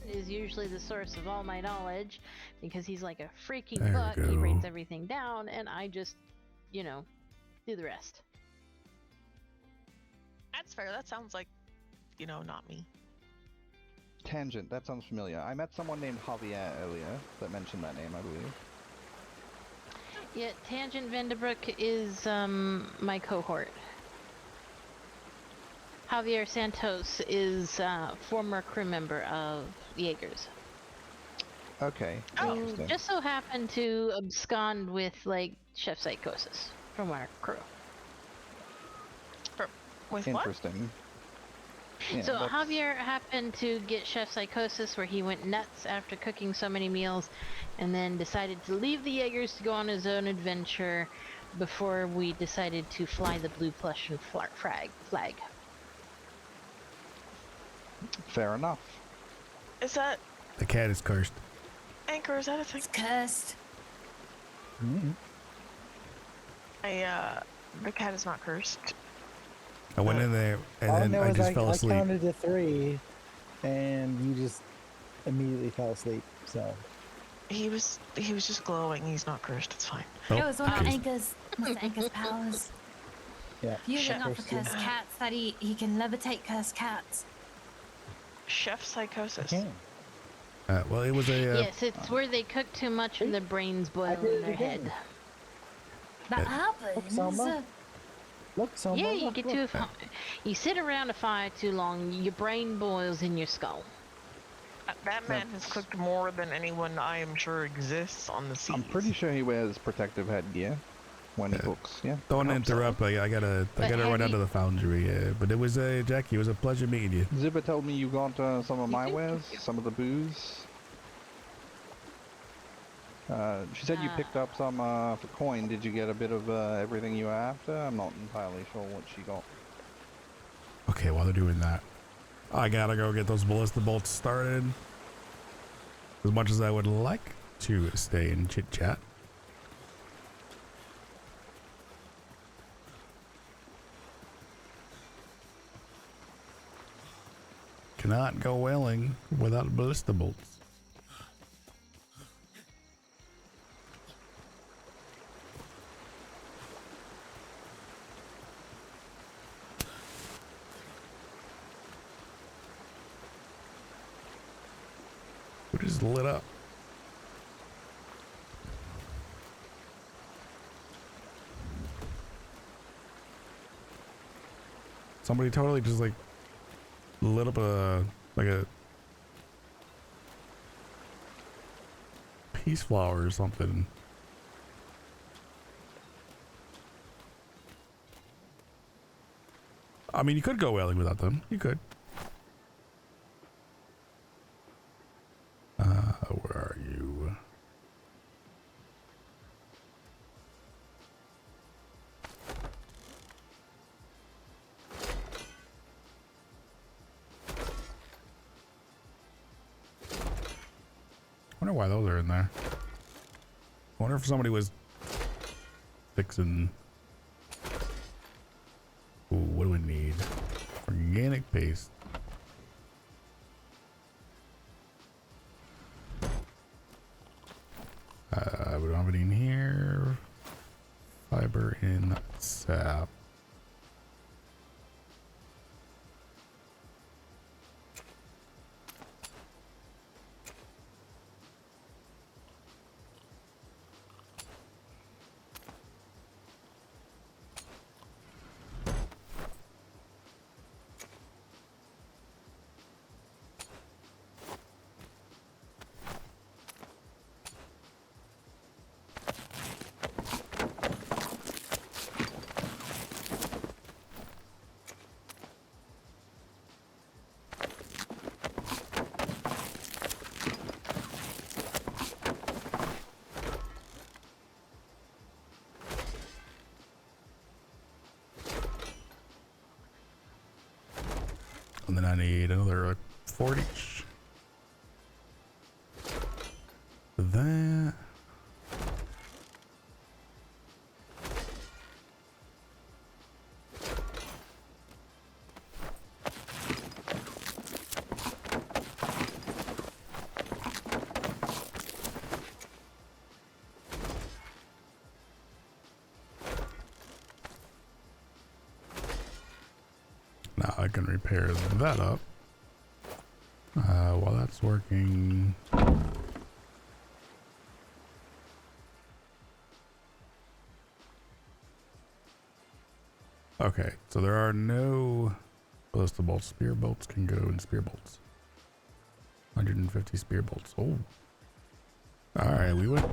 Is usually the source of all my knowledge because he's like a freaking There buck. we He go. writes everything down, and I just, do the rest. That's fair. That sounds like, not me. Tangent, that sounds familiar. I met someone named Javier earlier that mentioned that name, I believe. Yeah, Tangent Vanderbrook is my cohort. Javier Santos is former crew member of Jaegers. Okay, Oh, interesting. Just so happened to abscond with like Chef Psychosis from our crew. With what? Interesting. Yeah, So that's- Javier happened to get Chef Psychosis where he went nuts after cooking so many meals and then decided to leave the Jaegers to go on his own adventure before we decided to fly the blue plush and flag. Fair enough. Is that The cat is cursed. Anchor? Is that a thing? It's cursed. The cat is not cursed. I went in there and All I then know I is just fell I asleep. counted to 3, and you just immediately fell asleep. So He was just glowing. He's not cursed. It's fine. Oh, It was one of okay. Anchor's powers. yeah, Using off of Cursed, yeah. cursed cats that he can levitate cursed cats. Chef I Psychosis. can. Well, it was a Yes, it's where they cook too much and their brains boil I did in it their again. head. That Look, happens. Selma. Look, Selma. Yeah, you look, get look. you sit around a fire too long, your brain boils in your skull. That man has cooked more than anyone I am sure exists on the seas. I'm pretty sure he wears protective headgear when he cooks. Yeah. Don't hope interrupt. so. I gotta But run have out you- of the foundry. But it was Jackie. It was a pleasure meeting you. Ziba told me you got some of You my too. wares, some of the booze. She said you picked up some for coin. Did you get a bit of everything you were after? I'm not entirely sure what she got. Okay, while they're doing that, I gotta go get those ballista bolts started. As much as I would like to stay and chit chat. Cannot go whaling without ballista bolts. It is lit up. Somebody totally just like lit up a peace flower or something. I mean, you could go whaling without them. You could. Where are you? Wonder why those are in there. Wonder if somebody was fixing. Ooh, what do we need? Organic paste. We don't have any in here. Fiber in sap. And then I need another 40 for that. Now I can repair that up. While that's working. Okay, so there are no ballista bolts. Spear bolts can go in spear bolts. 150 spear bolts. Oh. Alright, we went.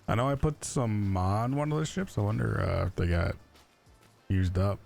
I know I put some on one of the ships. I wonder if they got used up.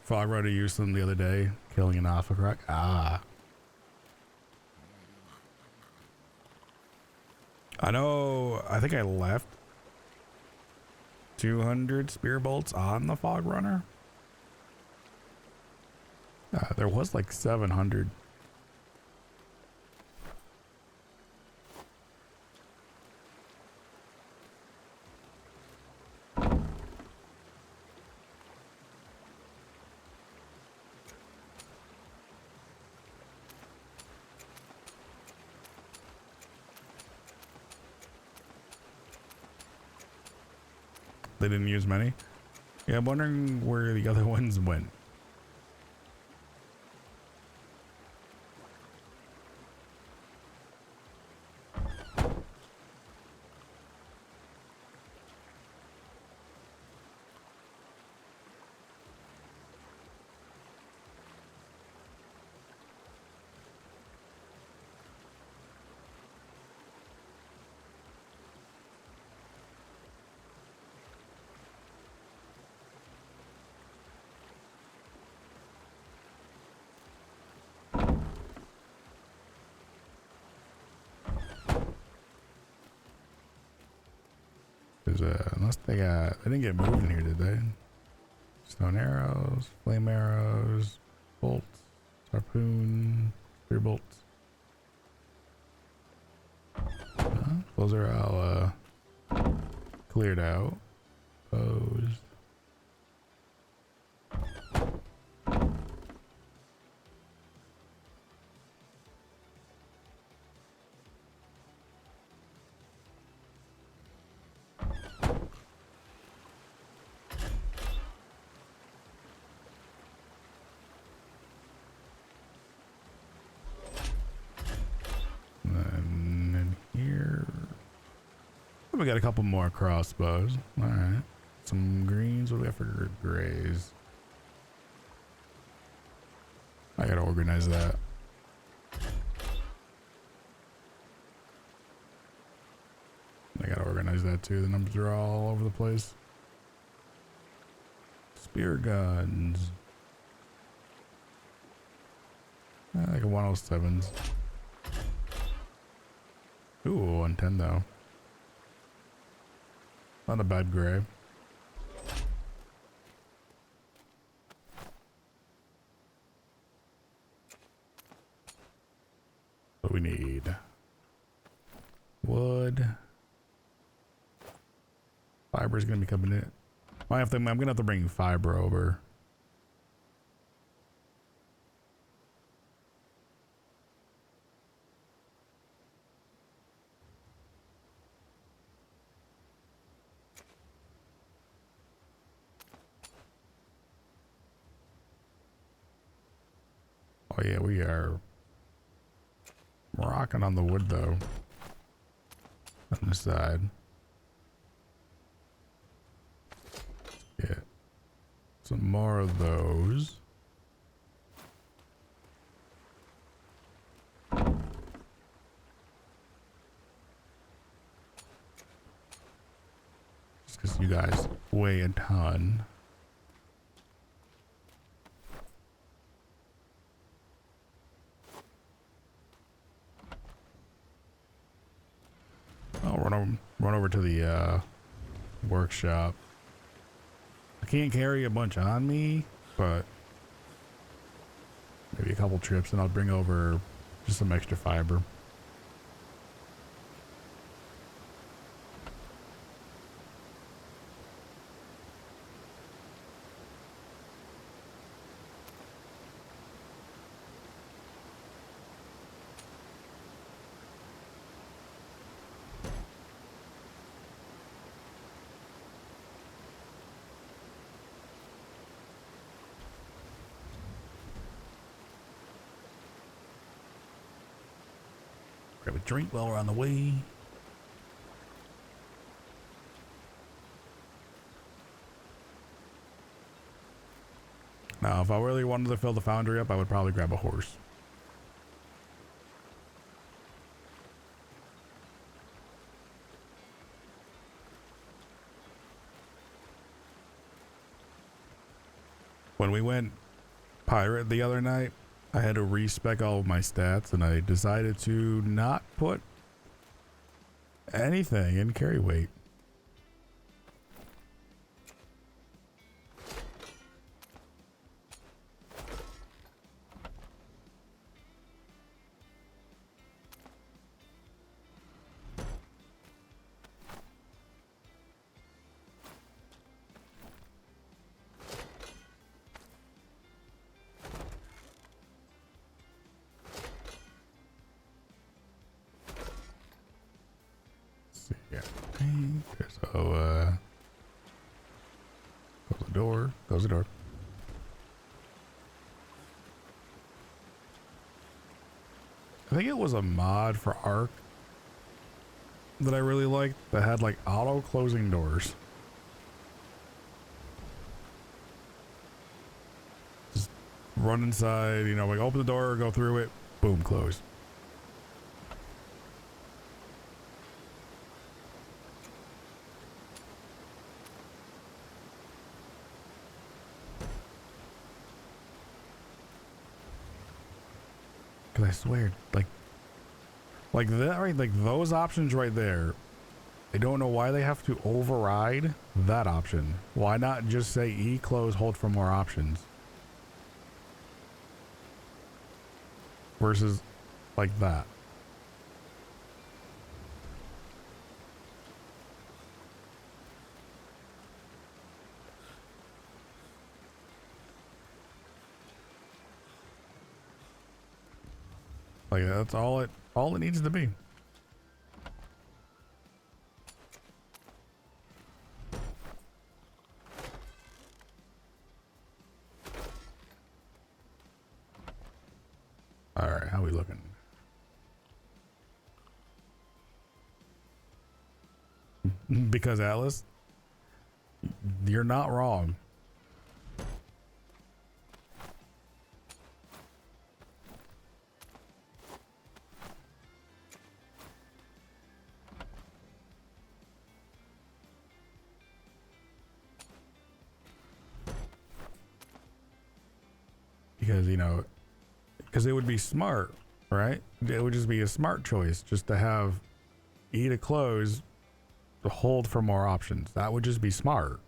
Fog Rider used them the other day, killing an alpha crack. Ah. I know, I think I left 200 spear bolts on the fog runner. There was like 700. They didn't use many. Yeah, I'm wondering where the other ones went. Unless they didn't get moved in here, did they? Stone arrows, flame arrows, bolts, harpoon, spear bolts. Those are all cleared out. Those. We got a couple more crossbows. All right. Some greens. What do we have for grays? I gotta organize that. I gotta organize that too. The numbers are all over the place. Spear guns. Like a 107s. Ooh, 110 though. Not a bad gray. What we need? Wood. Fiber's gonna be coming in. I'm gonna have to bring fiber over. Oh yeah, we are rocking on the wood though. On this side. Yeah. Some more of those. Just because you guys weigh a ton. I'll run over to the workshop. I can't carry a bunch on me, but maybe a couple trips and I'll bring over just some extra fiber. Grab a drink while we're on the way. Now, if I really wanted to fill the foundry up, I would probably grab a horse. When we went pirate the other night, I had to respec all of my stats and I decided to not put anything in carry weight. Yeah. So, close the door. Close the door. I think it was a mod for Ark that I really liked that had like auto closing doors. Just run inside, you know, like open the door, go through it, boom, close. Cause I swear, like that, right? Like those options right there. I don't know why they have to override that option. Why not just say E close, hold for more options? Versus like that. Like that's all it needs to be. All right, how we looking? Because Atlas, you're not wrong. Because, you know, because it would be smart, right? It would just be a smart choice just to have E to close, to hold for more options. That would just be smart.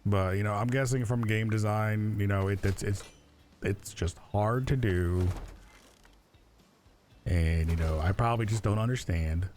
But, you know, I'm guessing from game design, you know, it's just hard to do. And, you know, I probably just don't understand.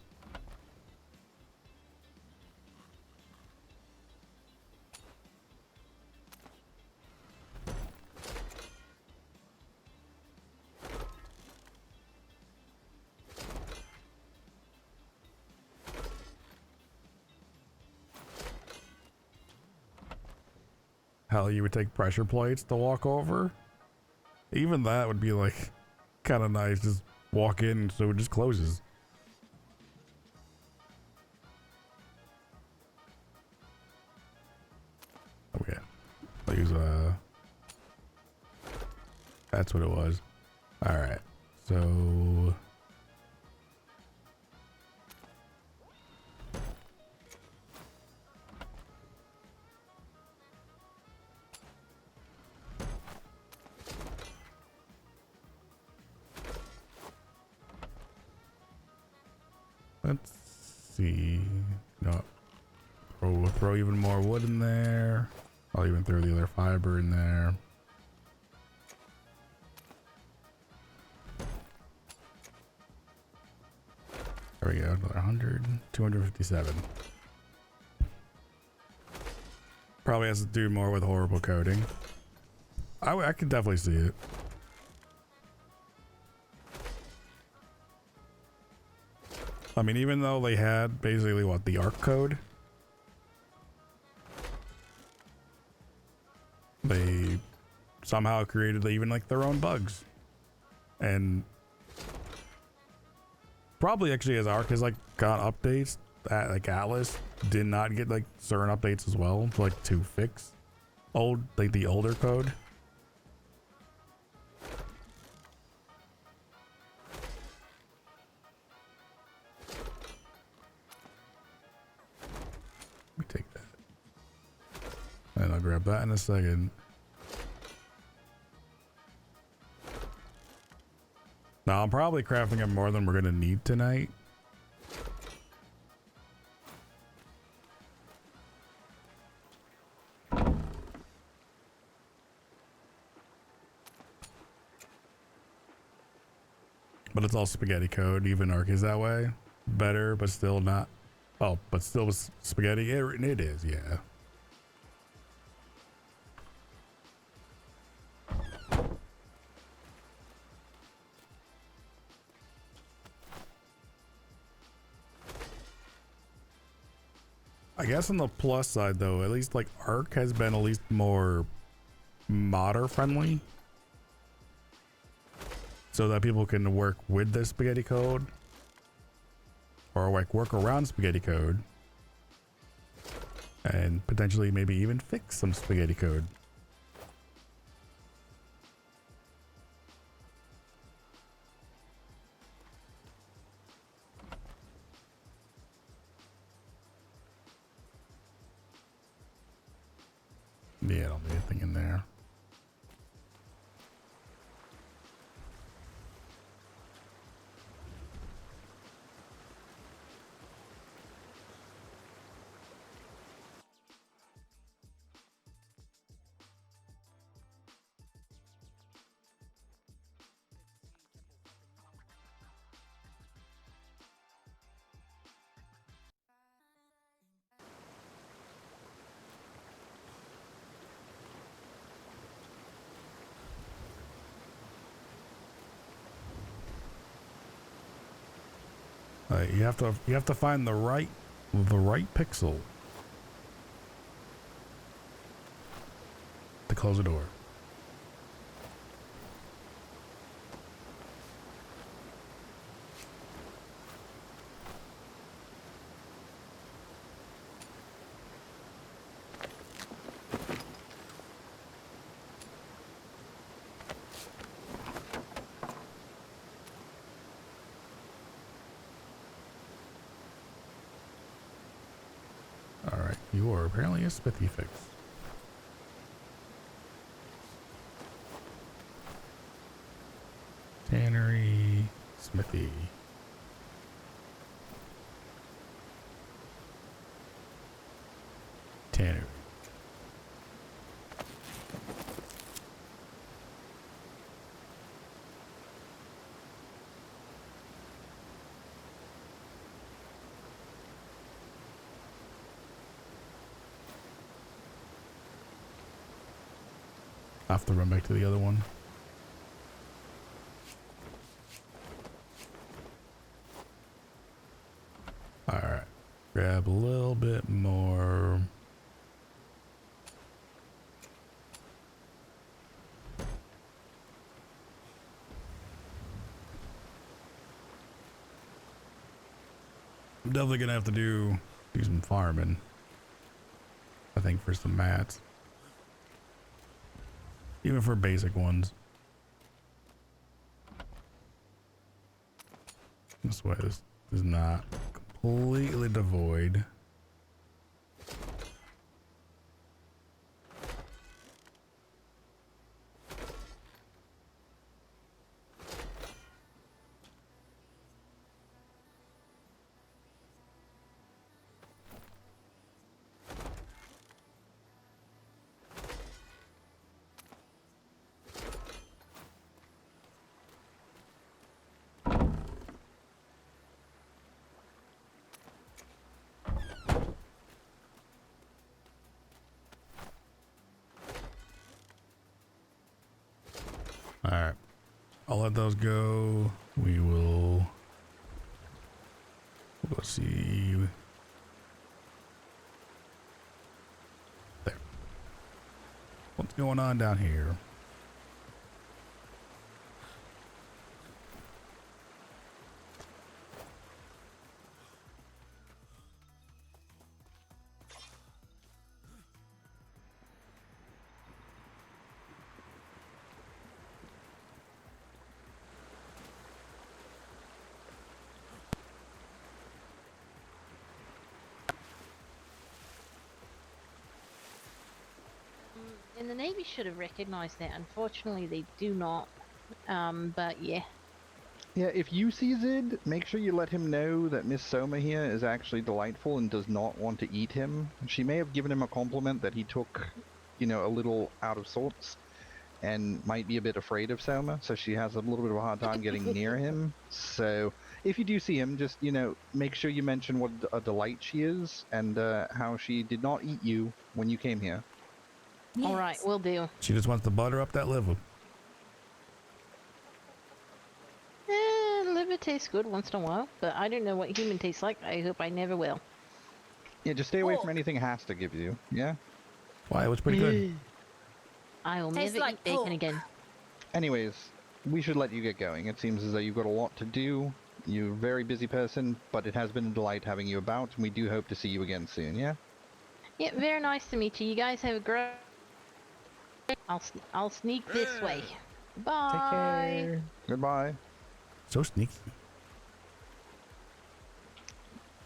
Hell, you would take pressure plates to walk over? Even that would be like kind of nice. Just walk in so it just closes. Okay. I'll use that's what it was. Alright. So let's see. No. We'll throw even more wood in there. I'll even throw the other fiber in there. There we go. Another 100. 257. Probably has to do more with horrible coding. I can definitely see it. I mean, even though they had basically what, the ARC code, they somehow created even like their own bugs. And probably actually as ARC has like got updates, that like Atlas did not get like certain updates as well, like to fix the older code. I'll grab that in a second. Now, I'm probably crafting up more than we're going to need tonight. But it's all spaghetti code. Even Ark is that way. Better, but still not. Oh, but still with spaghetti. It is, yeah. I guess on the plus side, though, at least like Ark has been at least more modder friendly, so that people can work with the spaghetti code or like work around spaghetti code and potentially maybe even fix some spaghetti code. Yeah, don't be anything in there. You have to find the right pixel to close the door. You are apparently a smithy fix. Tannery, smithy. Tannery. I have to run back to the other one. Alright. Grab a little bit more. I'm definitely gonna have to do some farming, I think, for some mats. Even for basic ones. This way, this is not completely devoid. Alright. I'll let those go. We will... We'll see. There. What's going on down here? And the Navy should have recognized that. Unfortunately, they do not. But yeah. Yeah, if you see Zid, make sure you let him know that Miss Soma here is actually delightful and does not want to eat him. She may have given him a compliment that he took, you know, a little out of sorts and might be a bit afraid of Soma, so she has a little bit of a hard time getting near him. So if you do see him, just, you know, make sure you mention what a delight she is and how she did not eat you when you came here. Yes. All right, we'll do. She just wants to butter up that liver. Liver tastes good once in a while, but I don't know what human tastes like. I hope I never will. Yeah, just stay away from anything has to give you, yeah? Why? It was pretty good. I will Tastes never like eat bacon pork. again. Anyways, we should let you get going. It seems as though you've got a lot to do. You're a very busy person, but it has been a delight having you about, and we do hope to see you again soon, yeah? Yeah, very nice to meet you. You guys have a great... I'll sneak this way. Bye. Take care. Goodbye. So sneaky.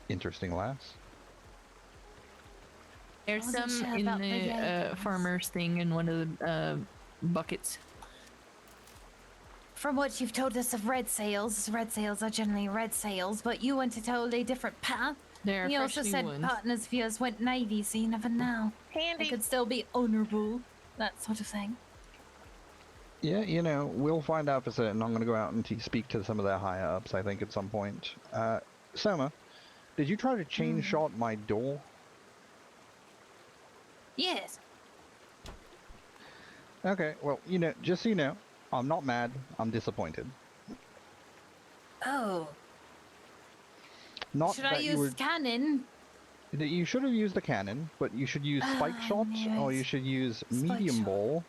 Interesting lass. There's Wasn't some sure in about the the Yankees. farmer's thing in one of the buckets. From what you've told us of red sails are generally red sails, but you went a totally different path. They're You also freshly said ones. partners of yours went Navy, so you never know. They Handy. could still be honorable, that sort of thing. Yeah, you know, we'll find out for certain. I'm going to go out and speak to some of their higher ups, I think, at some point. Soma, did you try to chain shot my door? Yes. Okay, well, you know, just so you know, I'm not mad, I'm disappointed. Oh. Not Should I that you were... use cannon? You should have used the cannon, but you should use spike shot, or you should use medium shot. ball.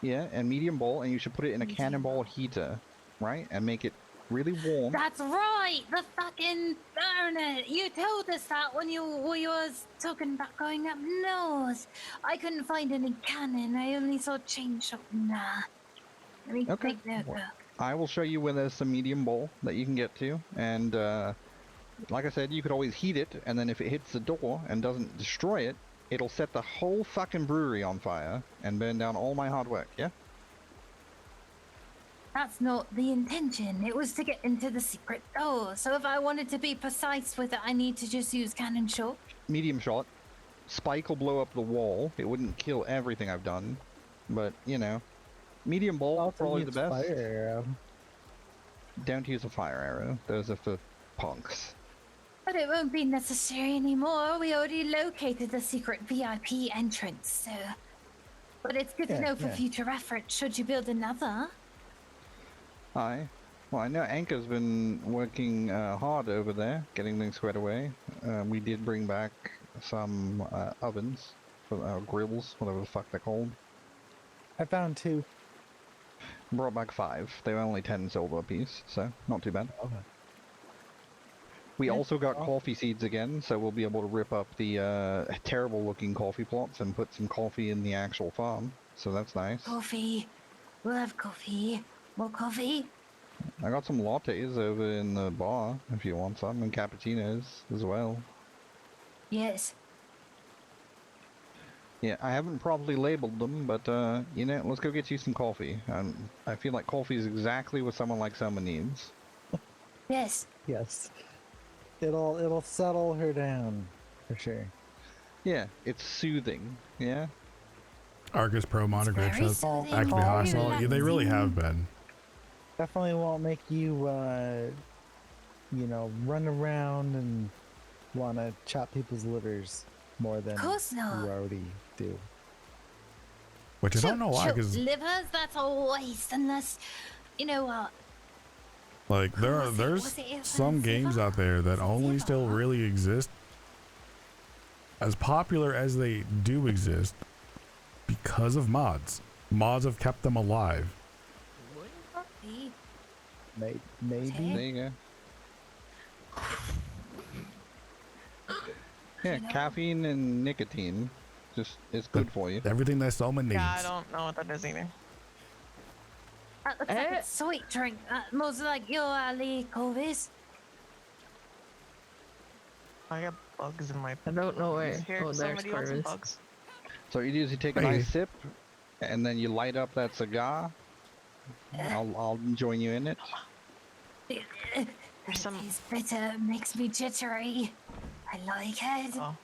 Yeah, and medium ball, and you should put it in a cannonball heater, right? And make it really warm. That's right! The fucking burner! You told us that when you was talking about going up north. I couldn't find any cannon. I only saw chain shot. Nah. Let me Okay. make that Well, work. I will show you where there's some medium ball that you can get to, and like I said, you could always heat it, and then if it hits the door and doesn't destroy it, it'll set the whole fucking brewery on fire and burn down all my hard work, yeah? That's not the intention. It was to get into the secret door. So if I wanted to be precise with it, I need to just use cannon shot. Medium shot. Spike will blow up the wall. It wouldn't kill everything I've done, but, you know. Medium ball, Also probably the use best. Fire arrow. Don't use a fire arrow. Those are for punks. But it won't be necessary anymore. We already located the secret VIP entrance, so... But it's good to Yeah, know for yeah. future reference, should you build another. Aye. Well, I know Anka's been working hard over there, getting things squared away. We did bring back some ovens, for grills, whatever the fuck they're called. I found 2. Brought back 5. They were only 10 silver apiece, so not too bad. Okay. We Yeah, also got well- coffee seeds again, so we'll be able to rip up the terrible looking coffee plots and put some coffee in the actual farm. So that's nice. Coffee. We'll have coffee. More coffee. I got some lattes over in the bar if you want some, and cappuccinos as well. Yes. Yeah, I haven't properly labeled them, but you know, let's go get you some coffee. I feel like coffee is exactly what someone like Selma needs. Yes. Yes. It'll settle her down, for sure. Yeah, it's soothing. Yeah. Argus Pro monograph very says soothing, actually very hostile. Yeah, they really have relaxing. been. Definitely won't make you, you know, run around and want to chop people's livers more than Of course not. you already do. Which I don't know why, Choke because livers, that's a waste unless... You know what? like there's some games out there that only still really exist, as popular as they do exist, because of mods. Mods have kept them alive. See? Maybe. There you go. Yeah, caffeine and nicotine just is good for you. Everything that Soma needs. Yeah, I don't know what that is either. That looks like a sweet drink. That most like your alley, Corvus. I got bugs in my. I don't know where. Here, Oh, there's somebody want some Corvus. bugs. So you do is you take a Hey. nice sip, And then you light up that cigar. I'll join you in it. There's some. It's bitter, makes me jittery. I like it. Oh,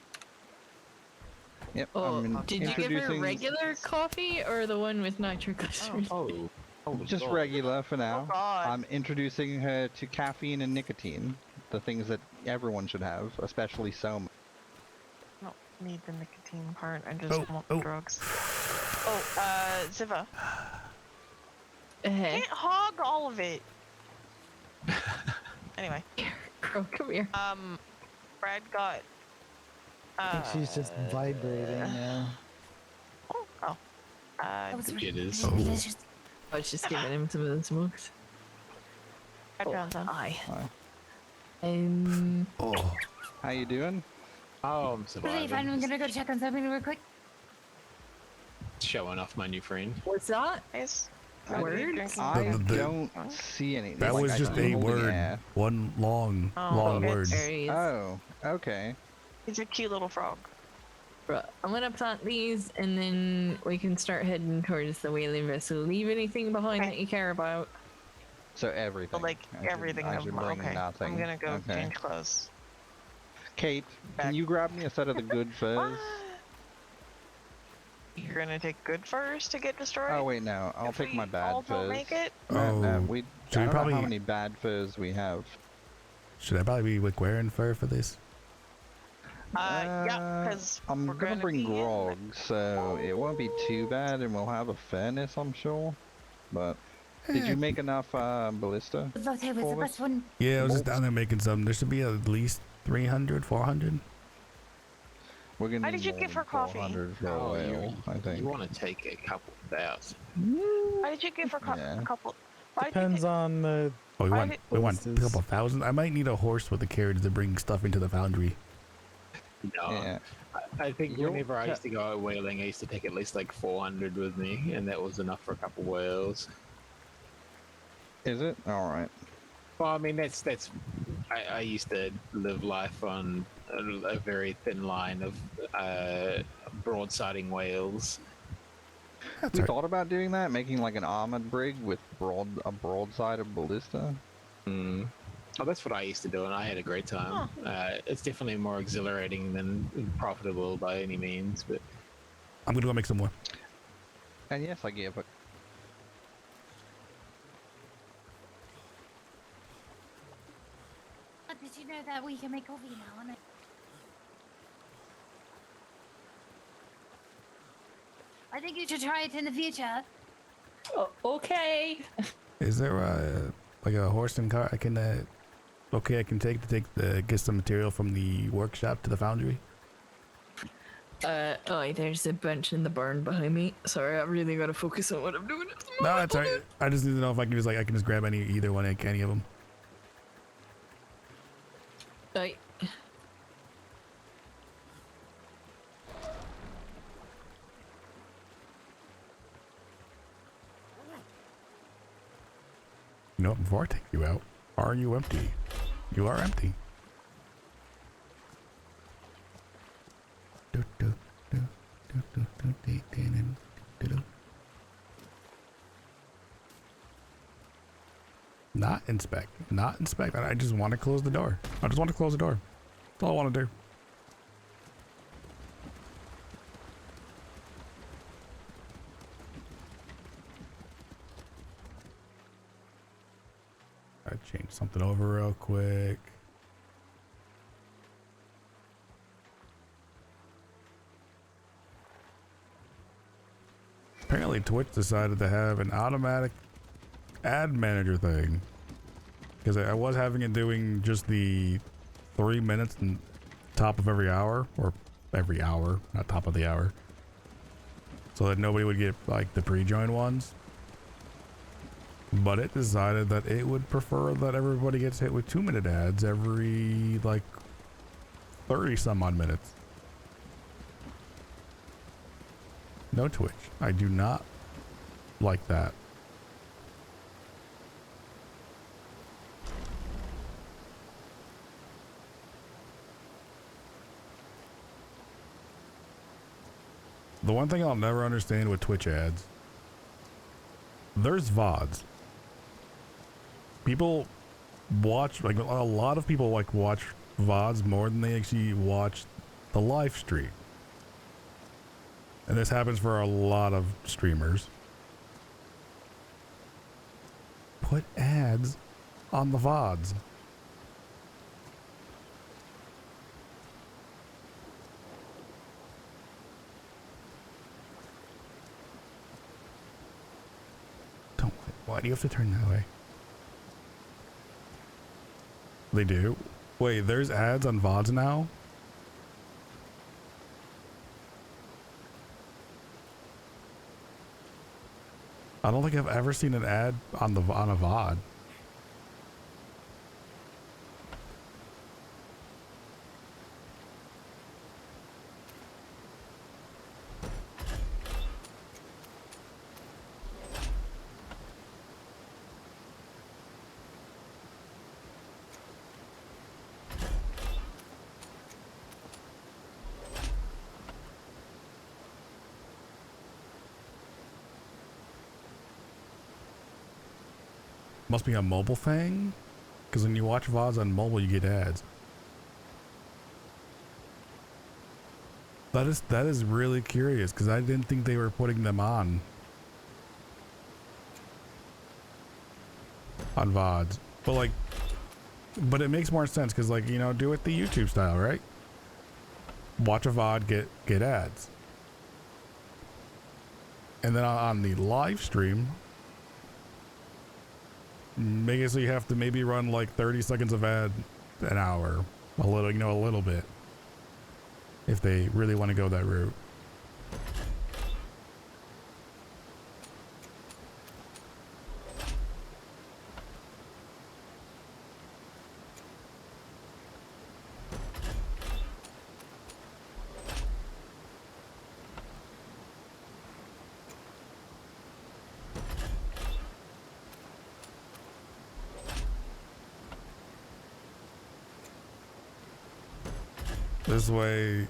Yep. Oh, I'm did you give her introducing regular coffee or the one with nitroglycerin? Oh. just God. regular for now. God. I'm introducing her to caffeine and nicotine, the things that everyone should have, especially Soma. I don't need the nicotine part. I just want the drugs. Oh, Ziva. Hey, Can't hog all of it. Anyway, girl, come here. Brad got. I think she's just vibrating now. Oh. That was It is. delicious. I was just giving him some of the smokes. Brad Brown's on. Hi. Hi. Oh, How you doing? Oh, I'm Really, fine. I'm surviving. gonna go check on something real quick. Showing off my new friend. What's that? Guys, Words? I The- don't see anything. that Like, was I just see a holding word. air. One long okay. word. There he is. Oh, okay. He's a cute little frog. Right, I'm gonna plant these and then we can start heading towards the whaling vessel. Leave anything behind that you care about. So everything. But like I should- everything I of should mine. bring Okay. nothing. I'm gonna go Okay. change clothes. Kate, Back. can you grab me a set of the good furs? You're gonna take good furs to get destroyed? Oh wait, no. I'll If take we my bad all don't furs. make it? No, Oh, we. should I we don't know probably- how many bad furs we have. Should I probably be like wearing fur for this? Yeah, because I'm we're gonna bring be in- grog, so it won't be too bad, and we'll have a furnace, I'm sure. But did you make enough ballista? The vote was the Corvus? best one. Yeah, I was just Bolts. down there making some. There should be at least 300, 400. We're gonna Why need did you more give than her coffee? 400 for a Oh, whale, I think. you want to take a couple thousand. Why did you give her Yeah. a couple? Why did you Depends pick- on the. Oh, we Why want did- we want a ballistas. couple thousand. I might need a horse with a carriage to bring stuff into the foundry. No, Yeah. I think You'll whenever I ca- used to go out whaling, I used to take at least like 400 with me, and that was enough for a couple whales. Is it? Alright. Well, I mean that's I used to live life on a very thin line of broadsiding whales. That's We right. thought about doing that, making like an armored brig with a broadside of ballista. Mm. Oh, that's what I used to do, and I had a great time. It's definitely more exhilarating than profitable by any means, but I'm gonna go make some more. And yes, I gave it. Did you know that we can make coffee now? And I think you should try it in the future. Oh, okay. Is there like a horse and cart I can I can take to get some material from the workshop to the foundry? Oh, there's a bunch in the barn behind me. Sorry, I really gotta focus on what I'm doing. No, that's alright. I just need to know if I can just grab either one, any of them. Right. You know, before I take you out, are you empty? You are empty. Not inspect. Not inspect. I just want to close the door. I just want to close the door. That's all I want to do. I changed something over real quick. Apparently Twitch decided to have an automatic ad manager thing, because I was having it doing just the 3 minutes and top of every hour, or every hour, not top of the hour, so that nobody would get like the pre-join ones. But it decided that it would prefer that everybody gets hit with 2-minute ads every like 30 some odd minutes. No Twitch. I do not like that. The one thing I'll never understand with Twitch ads, there's VODs. People watch, like a lot of people like watch VODs more than they actually watch the live stream. And this happens for a lot of streamers. Put ads on the VODs. Don't. Why do you have to turn that way? They do? Wait, there's ads on VODs now? I don't think I've ever seen an ad on a VOD. Must be a mobile thing, because when you watch VODs on mobile, you get ads. That is really curious, because I didn't think they were putting them on VODs. But it makes more sense, because like, you know, do it the YouTube style, right? Watch a VOD, get ads. And then on the live stream, make it so you have to maybe run like 30 seconds of ad an hour, a little bit, if they really want to go that route. This way,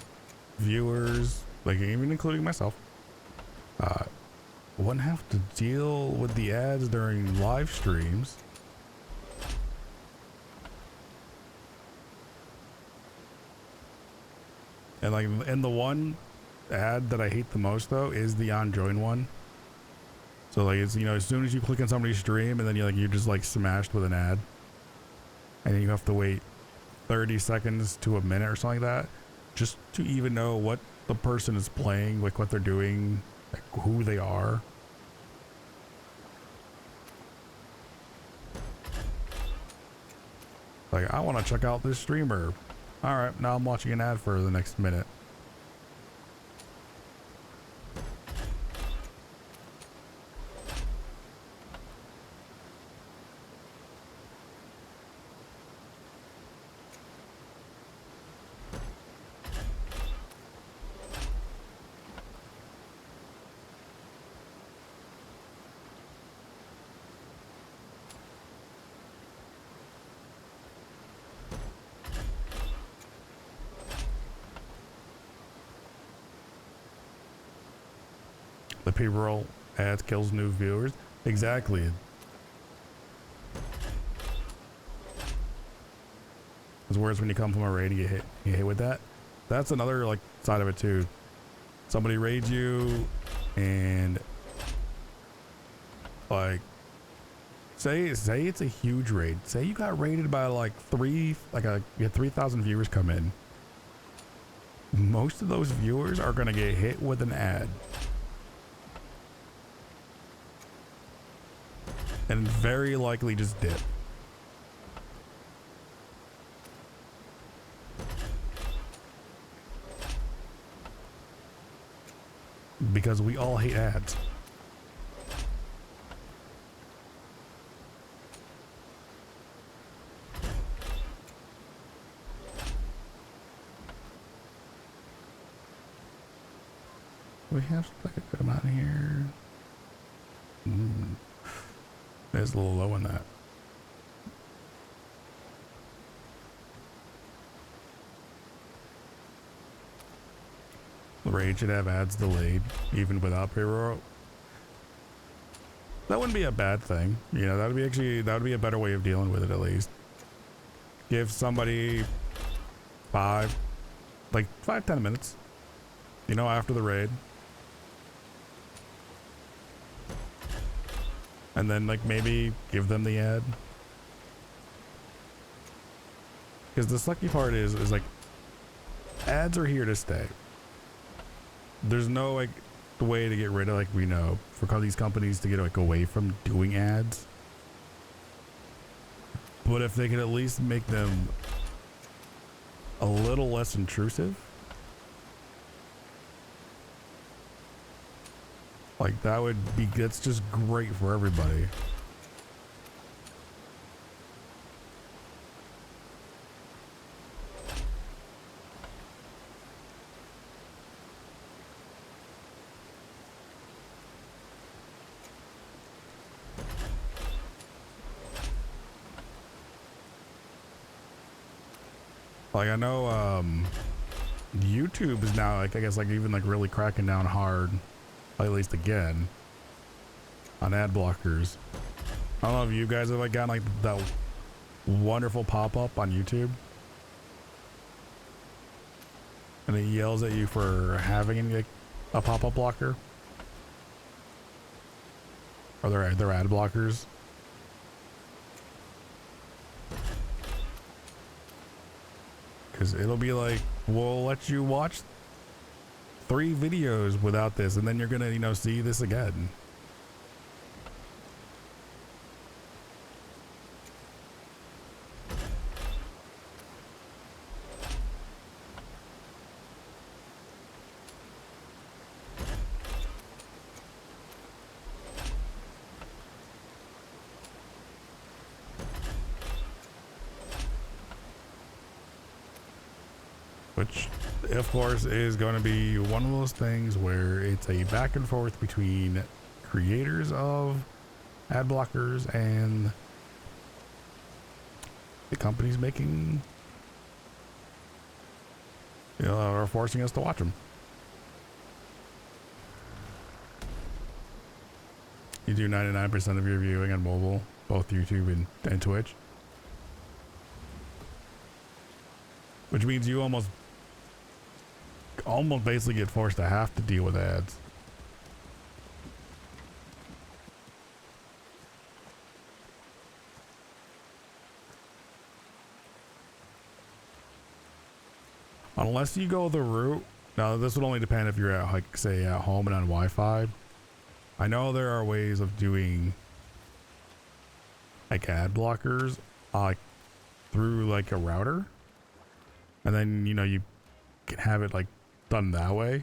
viewers, like even including myself, wouldn't have to deal with the ads during live streams. And the one ad that I hate the most though is the on join one. So like, it's, you know, as soon as you click on somebody's stream and then you're just like smashed with an ad, and then you have to wait 30 seconds to a minute or something like that just to even know what the person is playing, like what they're doing, like who they are. Like, I want to check out this streamer. All right, now I'm watching an ad for the next minute. The pre-roll ads kills new viewers. Exactly. It's worse when you come from a raid and get hit with that. That's another like side of it too. Somebody raids you and like say it's a huge raid. Say you got raided by like you had 3,000 viewers come in. Most of those viewers are gonna get hit with an ad. And very likely just dip. Because we all hate ads. We have like a good amount here. It's a little low on that. The raid should have ads delayed, even without pre-roll. That wouldn't be a bad thing. You know, that would be a better way of dealing with it at least. Give somebody 5, 10 minutes, you know, after the raid. And then like maybe give them the ad. Because the sucky part is like ads are here to stay. There's no like way to get rid of, like, we know, for these companies to get like away from doing ads. But if they could at least make them a little less intrusive, like that would be, that's just great for everybody. Like I know YouTube is now like, I guess, like even like really cracking down hard, at least again, on ad blockers. I don't know if you guys have like gotten like that wonderful pop-up on YouTube and it yells at you for having like a pop-up blocker, or their ad blockers. Because it'll be like, we'll let you watch 3 videos without this, and then you're gonna, you know, see this again. Which, of course, is going to be one of those things where it's a back and forth between creators of ad blockers and the companies making, you know, are forcing us to watch them. You do 99% of your viewing on mobile, both YouTube and Twitch. Which means you almost basically get forced to have to deal with ads. Unless you go the route, now this would only depend if you're at, like, say, at home and on Wi-Fi. I know there are ways of doing like ad blockers through like a router, and then, you know, you can have it like done that way.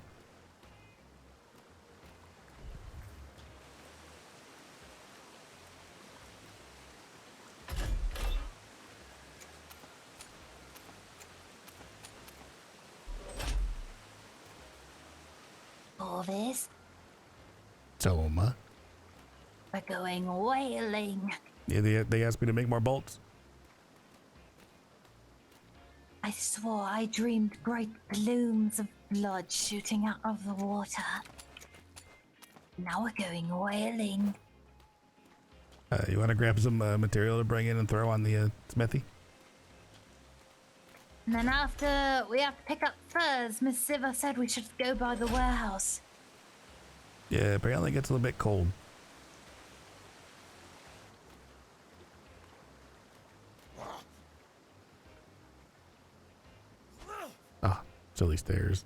Corvus, Soma. we're going whaling. Yeah, they asked me to make more bolts. I swore I dreamed great plumes of blood shooting out of the water. Now we're going whaling. You want to grab some material to bring in and throw on the smithy? And then after we have to pick up furs, Miss Siva said we should go by the warehouse. Yeah, apparently it gets a little bit cold. Ah, silly stairs.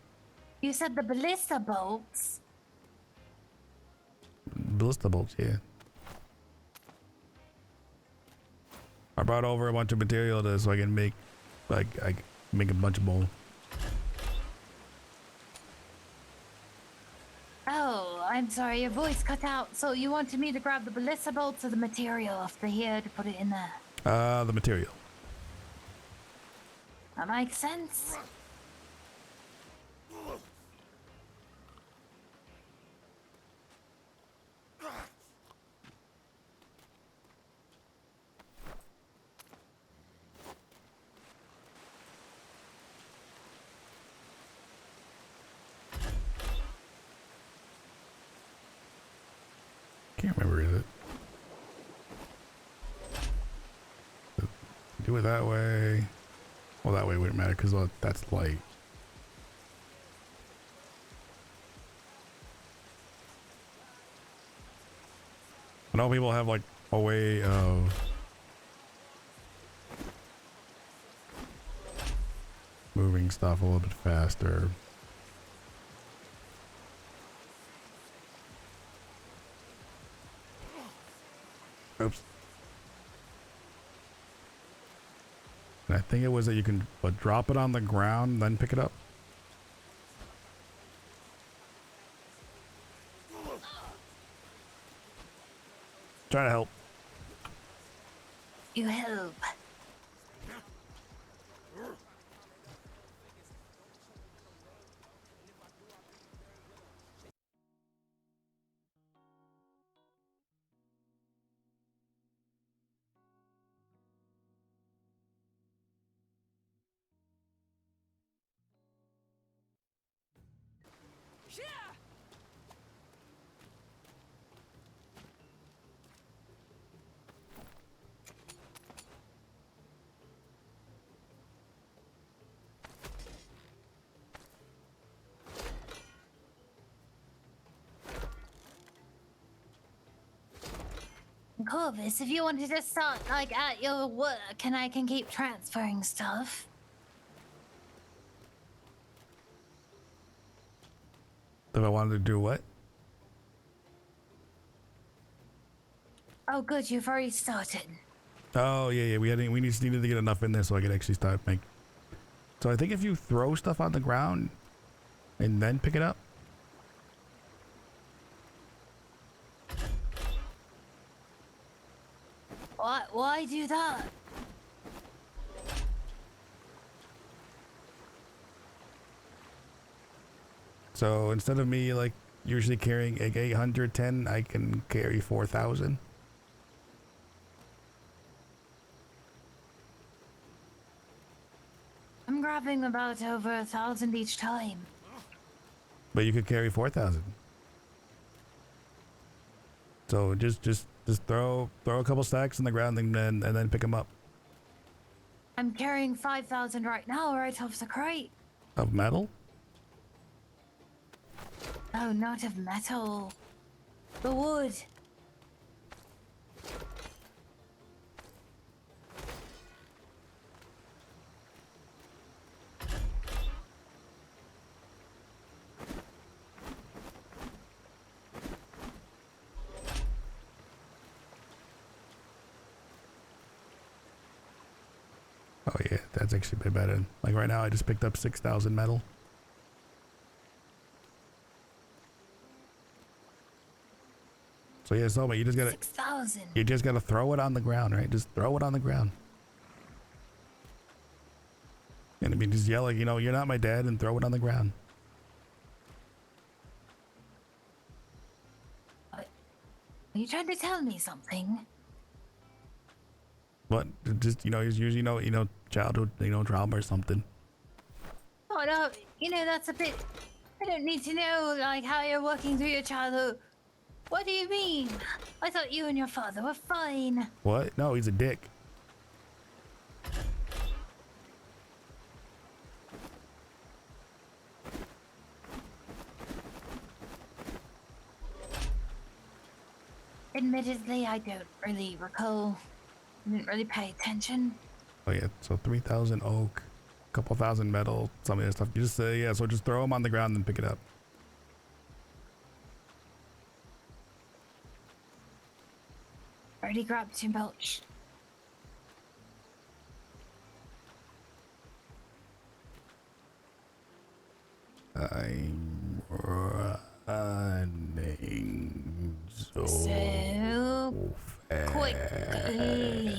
You said the ballista bolts. Ballista bolts, yeah. I brought over a bunch of material so I can make, like, I make a bunch of bolts. Oh, I'm sorry, your voice cut out. So you wanted me to grab the ballista bolts or the material off the here to put it in there? The material. That makes sense. Can't remember, is it? Do it that way. Well, that way wouldn't matter because that's light. I know people have like a way of moving stuff a little bit faster. Oops. And I think it was that you can drop it on the ground, then pick it up. Try to help. You help. Corvus, if you wanted to start like at your work and I can keep transferring stuff. If I wanted to do what? Oh good, you've already started. Oh yeah, we just needed to get enough in there so I could actually start making. So I think if you throw stuff on the ground and then pick it up. Why do that? So instead of me like usually carrying 810, I can carry 4,000. I'm grabbing about over 1,000 each time. But you could carry 4,000. So just throw a couple stacks on the ground and then pick them up. I'm carrying 5,000 right now, right off the crate. Of metal? Oh, not of metal. The wood. Oh yeah, that's actually a bit better. Like right now I just picked up 6,000 metal. So yeah, so you just gotta 6,000. You just gotta throw it on the ground, right? Just throw it on the ground. And I mean just yell like, you know, you're not my dad, and throw it on the ground. Are you trying to tell me something? But just, you know, it's usually childhood, trauma or something. Oh no, that's a bit. I don't need to know like how you're working through your childhood. What do you mean? I thought you and your father were fine. What? No, he's a dick. Admittedly, I don't really recall. I didn't really pay attention. Oh yeah, so 3,000 oak, a couple thousand metal, some of that stuff. You just say, yeah, so just throw them on the ground and pick it up. Already grabbed too much. I'm running so fast. Quickly.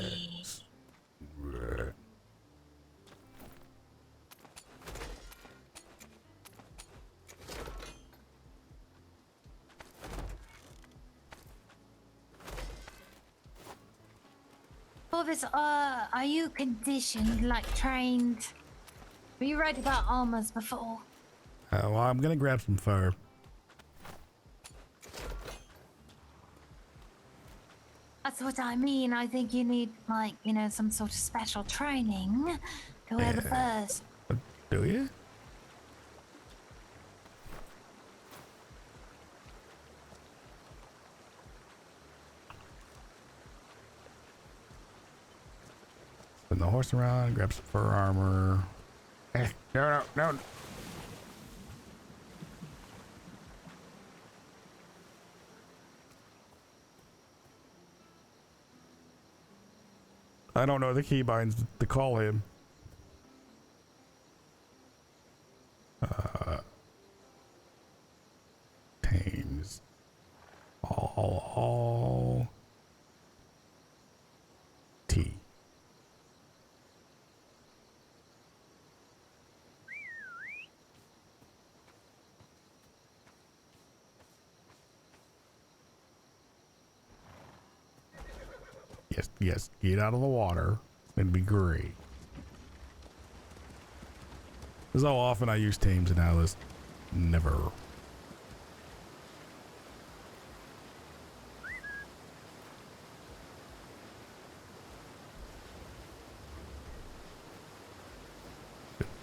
Corvus, are you conditioned, like trained? Have you read about armors before? Well, I'm gonna grab some fur. That's what I mean. I think you need, like, you know, some sort of special training to wear the furs. Do you? Spin the horse around, grab some fur armor. No. I don't know the keybinds to call him. Tames. All. T. Yes, get out of the water. It'd be great. This is how often I use tames in Alice. Never.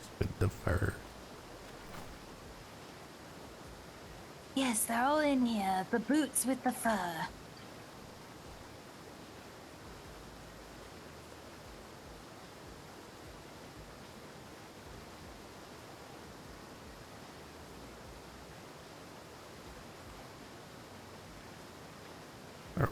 Spin the fur. Yes, they're all in here. The boots with the fur. Oh.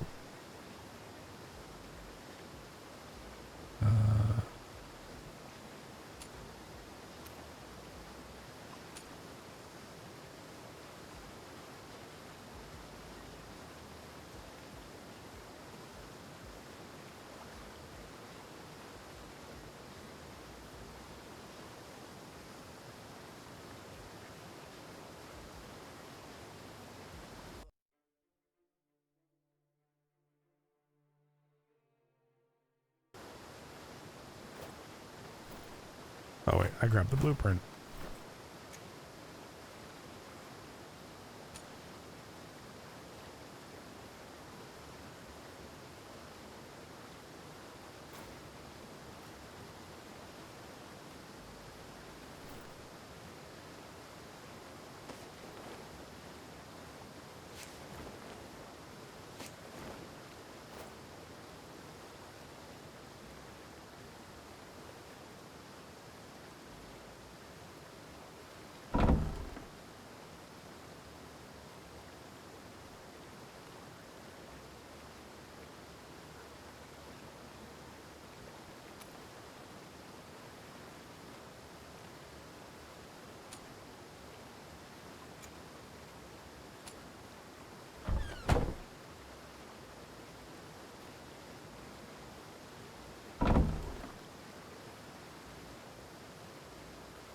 Oh wait, I grabbed the blueprint.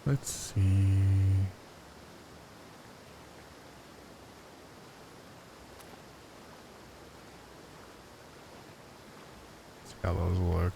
Let's see. Let's see how those look.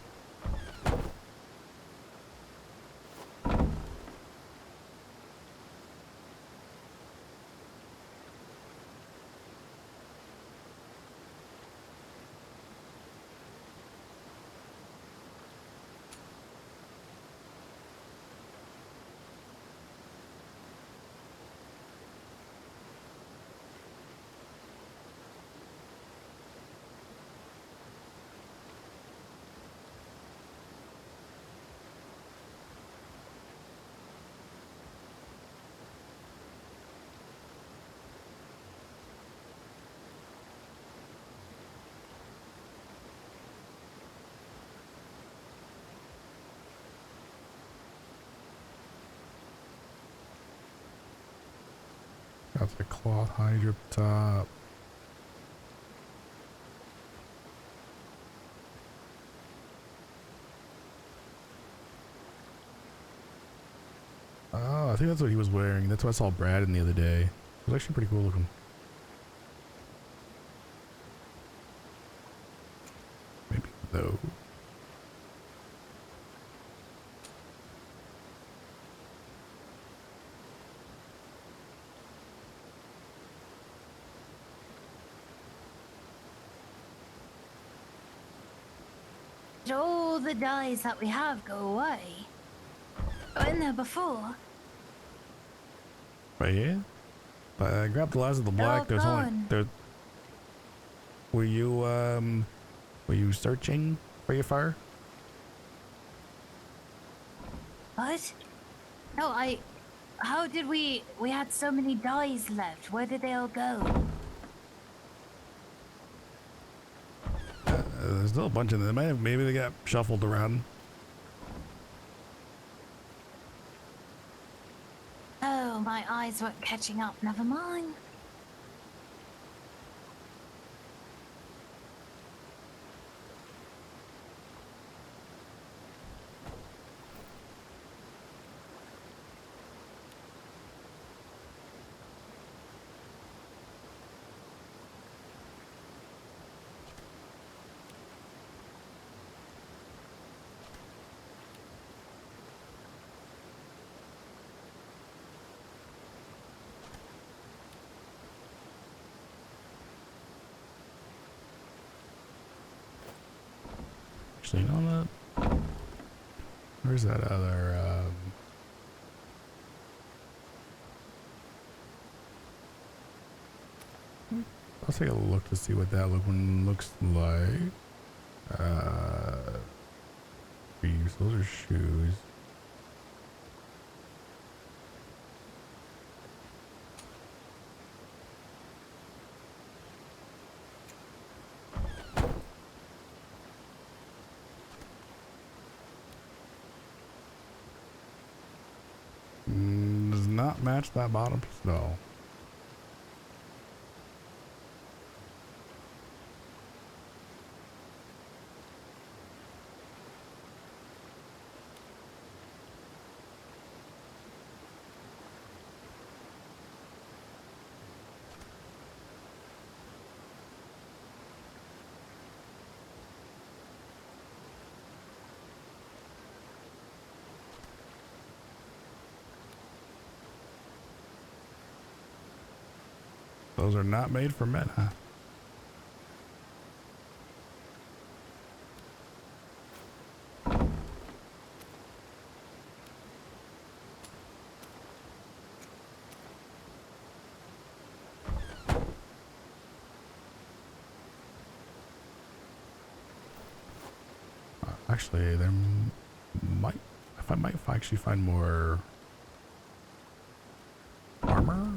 Got the cloth hydro top. Oh, I think that's what he was wearing. That's what I saw Brad in the other day. It was actually pretty cool looking. Maybe though. all the dyes that we have go away. Were in there before. Right here? But I grabbed the last of the They're all black. There's only gone. there. Were you searching for your fire? What? No, how did we had so many dyes left. Where did they all go? There's still a bunch of them. Maybe they got shuffled around. Oh, my eyes weren't catching up. Never mind. Actually, you know that. Where's that other? I'll take a look to see what that one looks like. Those are shoes. Does not match that bottom piece at all. Those are not made for men, huh? Actually, there might, if I might actually find more armor.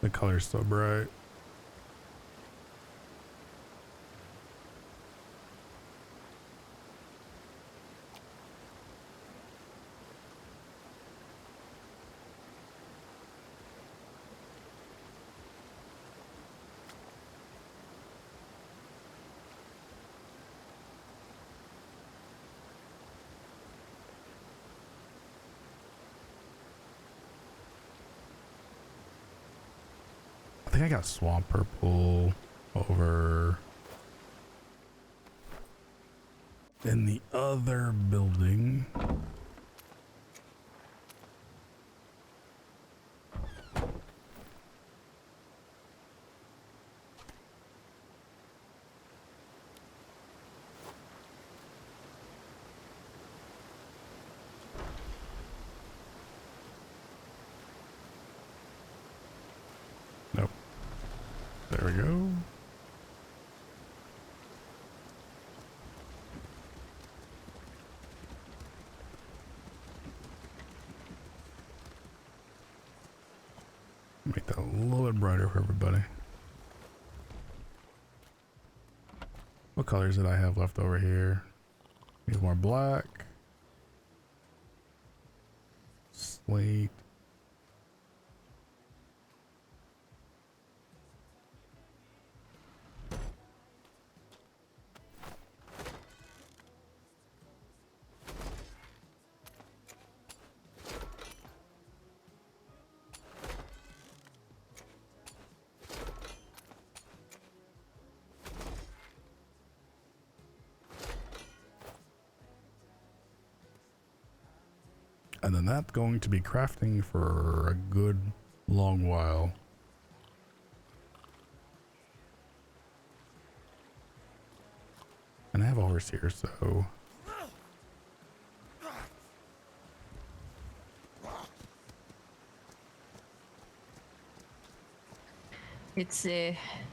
The color's so bright. I think I got swamp purple over in the other building. Nope. There we go. Make that a little bit brighter for everybody. What colors did I have left over here? Need more black. Slate. And then that's going to be crafting for a good long while. And I have a horse here, so... It's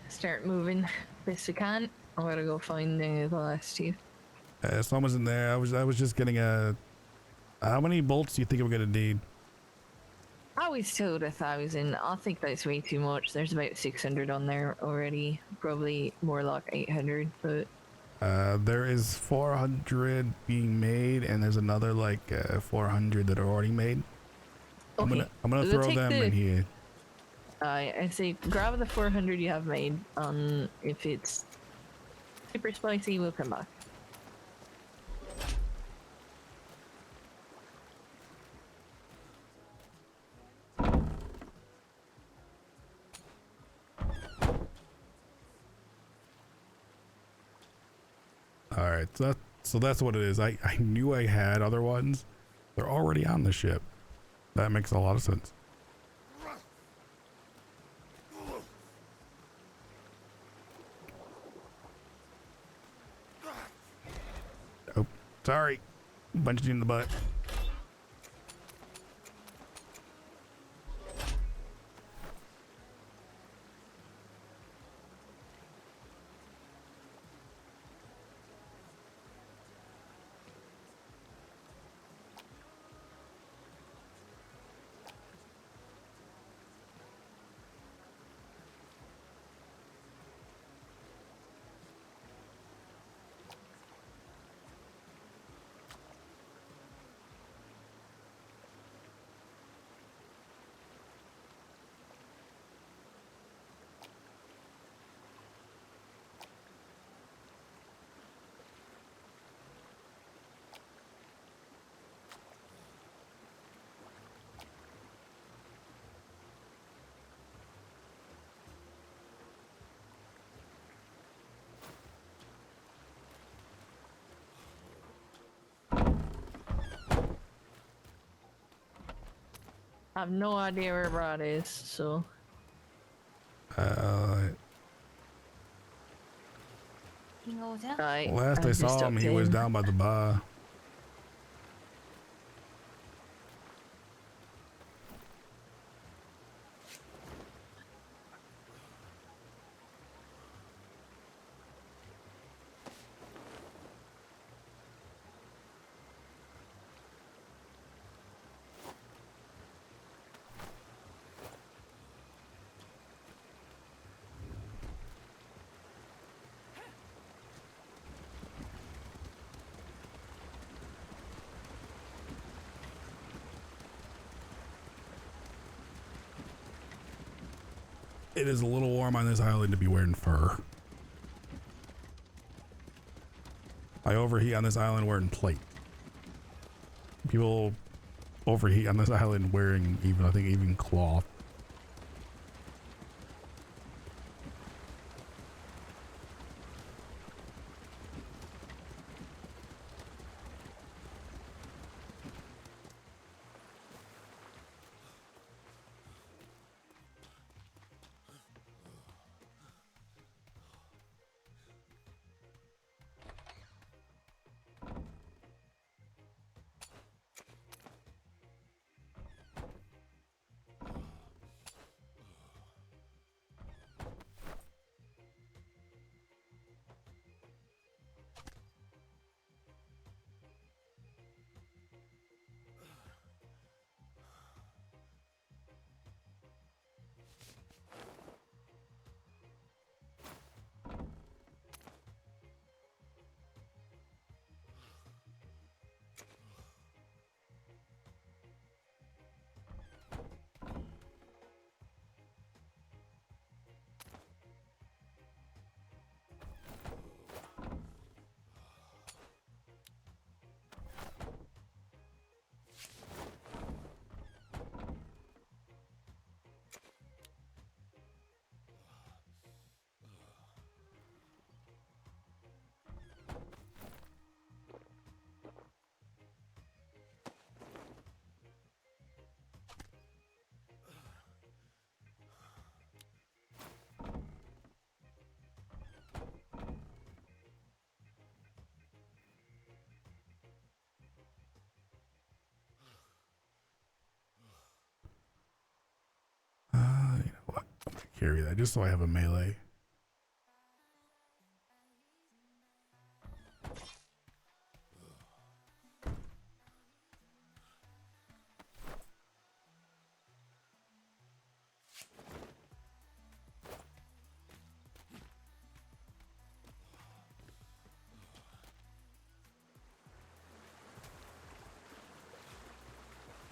start moving best we can. I gotta go find the last two. Someone's in there. I was just getting a... How many bolts do you think I'm gonna need? I was told 1,000. I think that's way too much. There's about 600 on there already. Probably more like 800, but... There is 400 being made, and there's another like 400 that are already made. Okay. I'm gonna We'll throw take them in here. I say grab the 400 you have made. If it's super spicy, we'll come back. All right, so that's what it is. I knew I had other ones. They're already on the ship. That makes a lot of sense. Oh, sorry. Punched you in the butt. I have no idea where Brad is, so... In order. Last I saw him, he was down by the bar. It is a little warm on this island to be wearing fur. I overheat on this island wearing plate. People overheat on this island wearing even cloth. carry that just so I have a melee.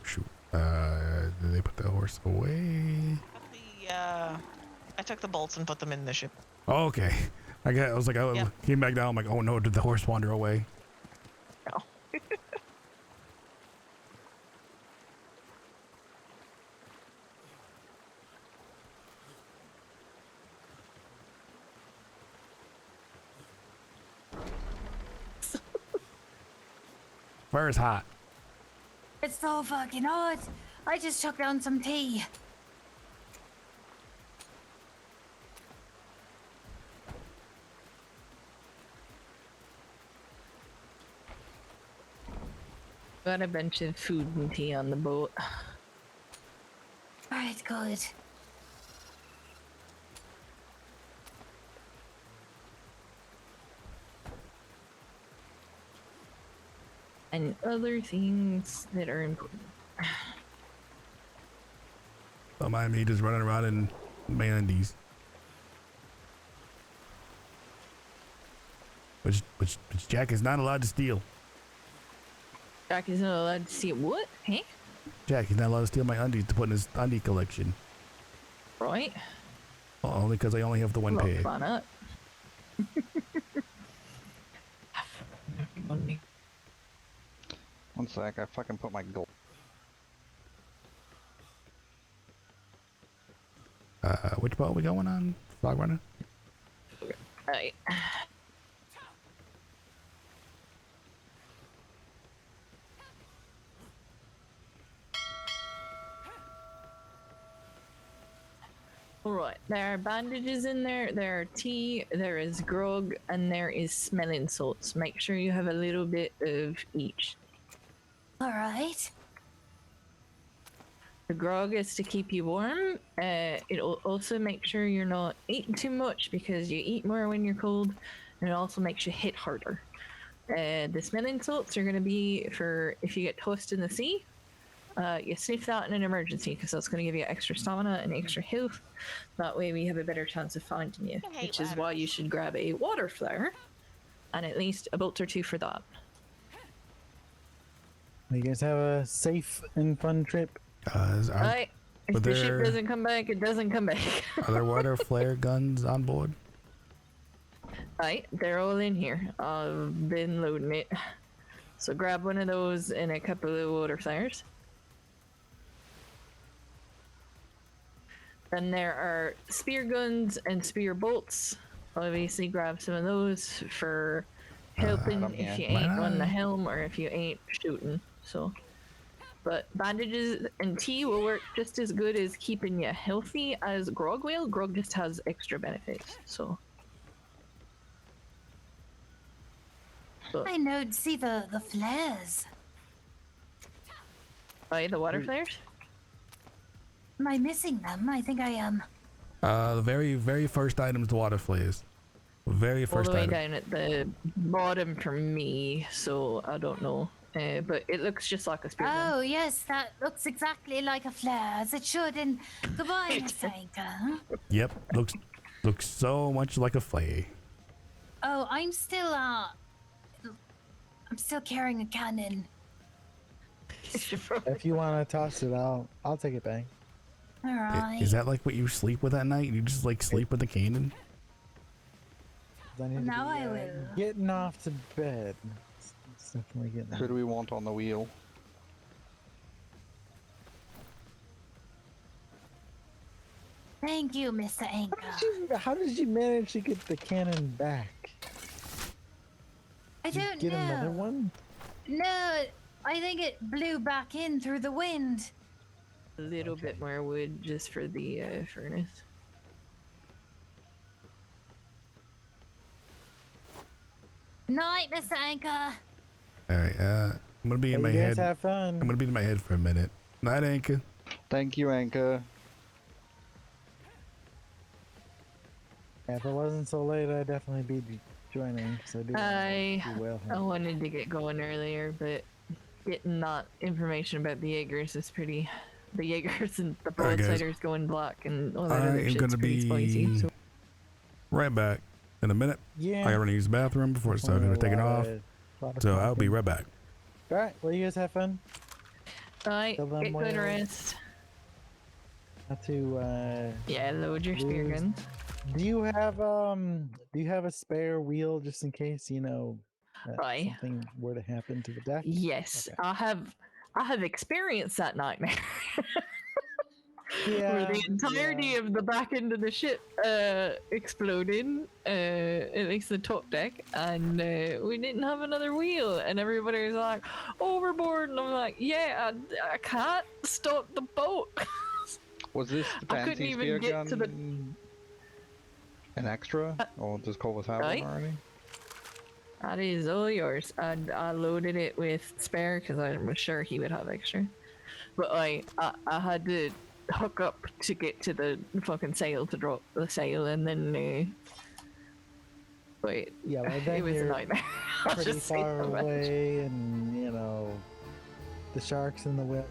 Shoot. Did they put the horse away? I took the bolts and put them in the ship. Oh, okay. I was like, I Yep. came back down. I'm like, oh no, did the horse wander away? No. Fire is hot. It's so fucking hot. I just took down some tea. Got a bunch of food and tea on the boat. Alright, good. And other things that are important. Don't mind me just running around in my undies. Which Jack is not allowed to steal. Jack is not allowed to see what? Hey? Jack is not allowed to steal my undies to put in his undie collection. Right? Well, only because I only have the one Well, pair. why not? One sec, I fucking put my gold. Which boat are we going on? Fog runner? Right. Alright, there are bandages in there, there are tea, there is grog, and there is smelling salts. Make sure you have a little bit of each. Alright. The grog is to keep you warm. It'll also make sure you're not eating too much because you eat more when you're cold, and it also makes you hit harder. The smelling salts are going to be for if you get tossed in the sea. You sniff that in an emergency because that's going to give you extra stamina and extra health. That way we have a better chance of finding you, which is why you should grab a water flare and at least a bolt or two for that. You guys have a safe and fun trip. Right. If but the ship there- doesn't come back, it doesn't come back. Are there water flare guns on board? Right, they're all in here. I've been loading it. So grab one of those and a couple of water flares. Then there are spear guns and spear bolts. Obviously grab some of those for helping if you ain't on the helm or if you ain't shooting. So, but bandages and tea will work just as good as keeping you healthy as grog will. Grog just has extra benefits. So. I know. See the flares. Oh, the water flares? Am I missing them? I think I am. The very first item is the water flares. Very All first the way item. down at the bottom for me, so I don't know. But it looks just like a spear gun. Oh yes, that looks exactly like a flare, as it should. And goodbye, Miss Anchor. Yep, looks so much like a flare. Oh, I'm still carrying a cannon. If you want to toss it, I'll take it back. All right. Is that like what you sleep with at night? You just like sleep with a cannon? I need to Now be, I will. Getting off to bed. It's definitely getting. Who do we want on the wheel? Thank you, Mr. Anchor. How did you manage to get the cannon back? I Did you don't get know. another one? No, I think it blew back in through the wind. A little bit more wood just for the furnace. Night, Mr. Anchor. Alright, I'm gonna be in my you guys head. have fun. I'm gonna be in my head for a minute. Night, Anchor. Thank you, Anchor. If it wasn't so late, I'd definitely be joining. So I do I do well. wanted to get going earlier, but getting that information about the Jaegers is pretty. The Jaegers and the All right, guys. Broadsiders going black and all that I other am shit's gonna pretty spicy. be So right back in a minute. Yeah. I gotta run to use the bathroom before it starts taking off. So I'll be right back. All right. Well, you guys have fun. alright, Till then, get good well, rest. Not to Yeah, load your spear lose- gun. Do you have a spare wheel just in case Right. something were to happen to the deck? Yes, Okay. I have experienced that nightmare. Yeah. Where the entirety of the back end of the ship exploded, at least the top deck, and we didn't have another wheel, and everybody was like, overboard, and I'm like, yeah, I can't stop the boat. Was this the I couldn't fancy even spear get gun to the- an extra, or does Corvus have Right. one already? That is all yours. And I loaded it with spare because I was sure he would have extra. But I had to hook up to get to the fucking sail to drop the sail, and then wait, Yeah, well, then it was a you're nightmare. I'll pretty just say far that much. away, and the sharks in the whale.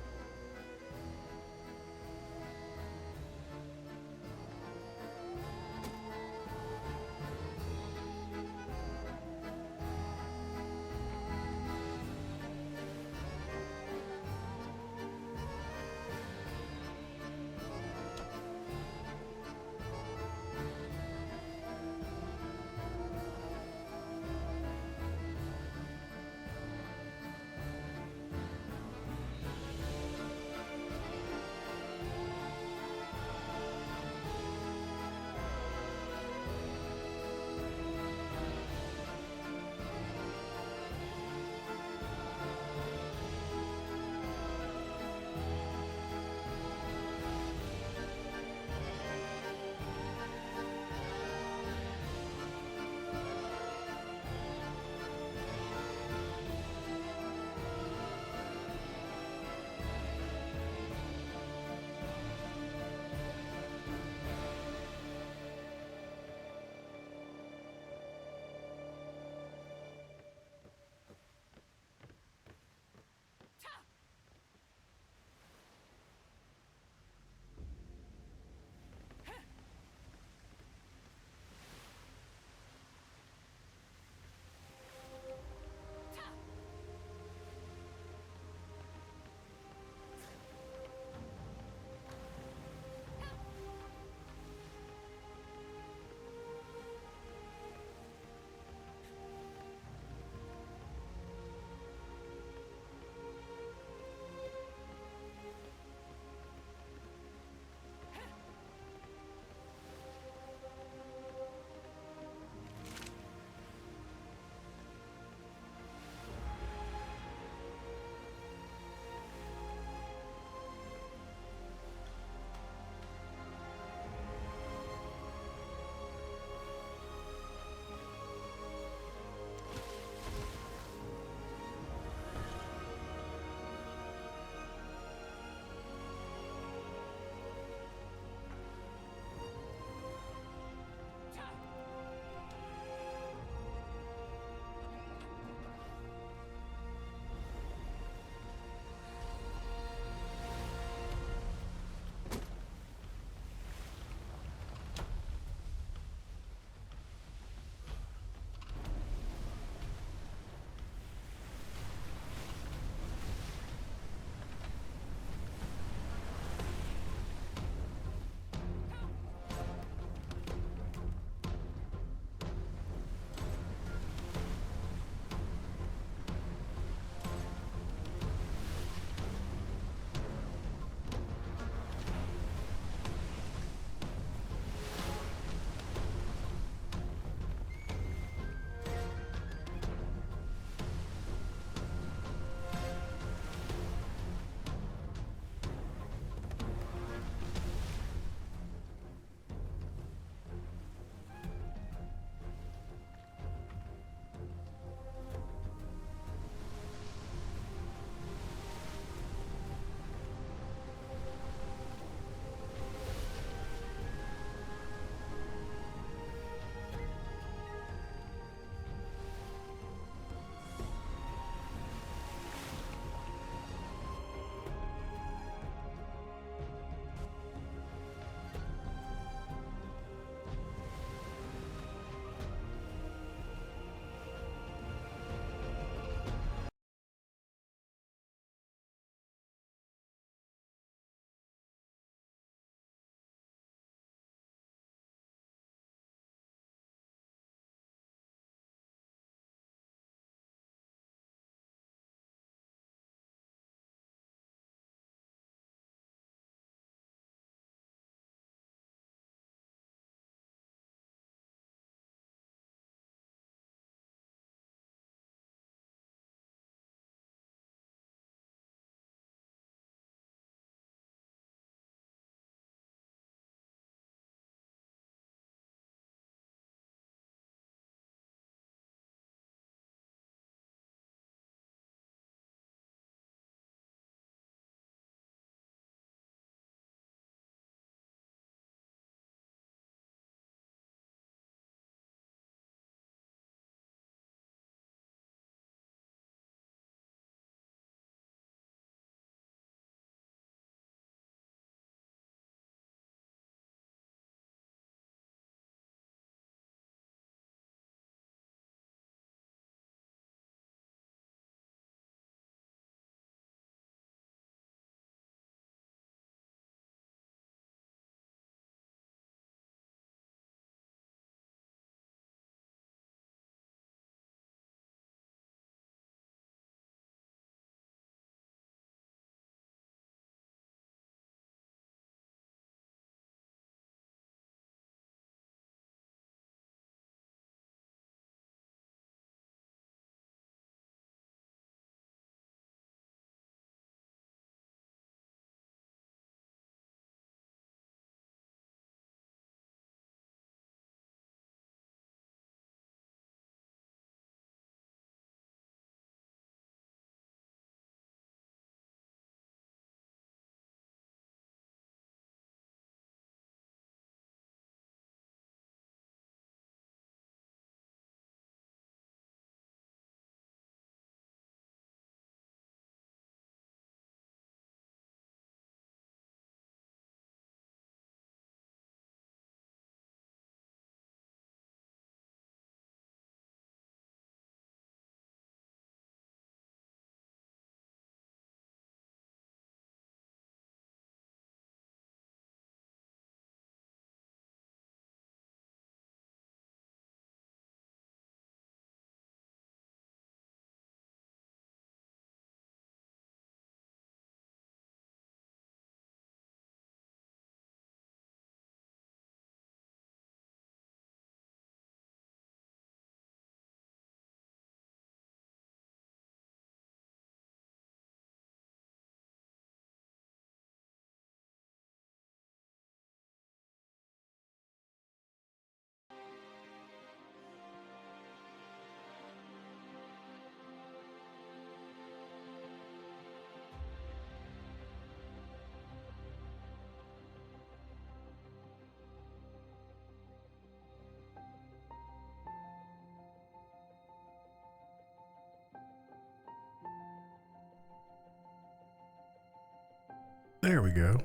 There we go.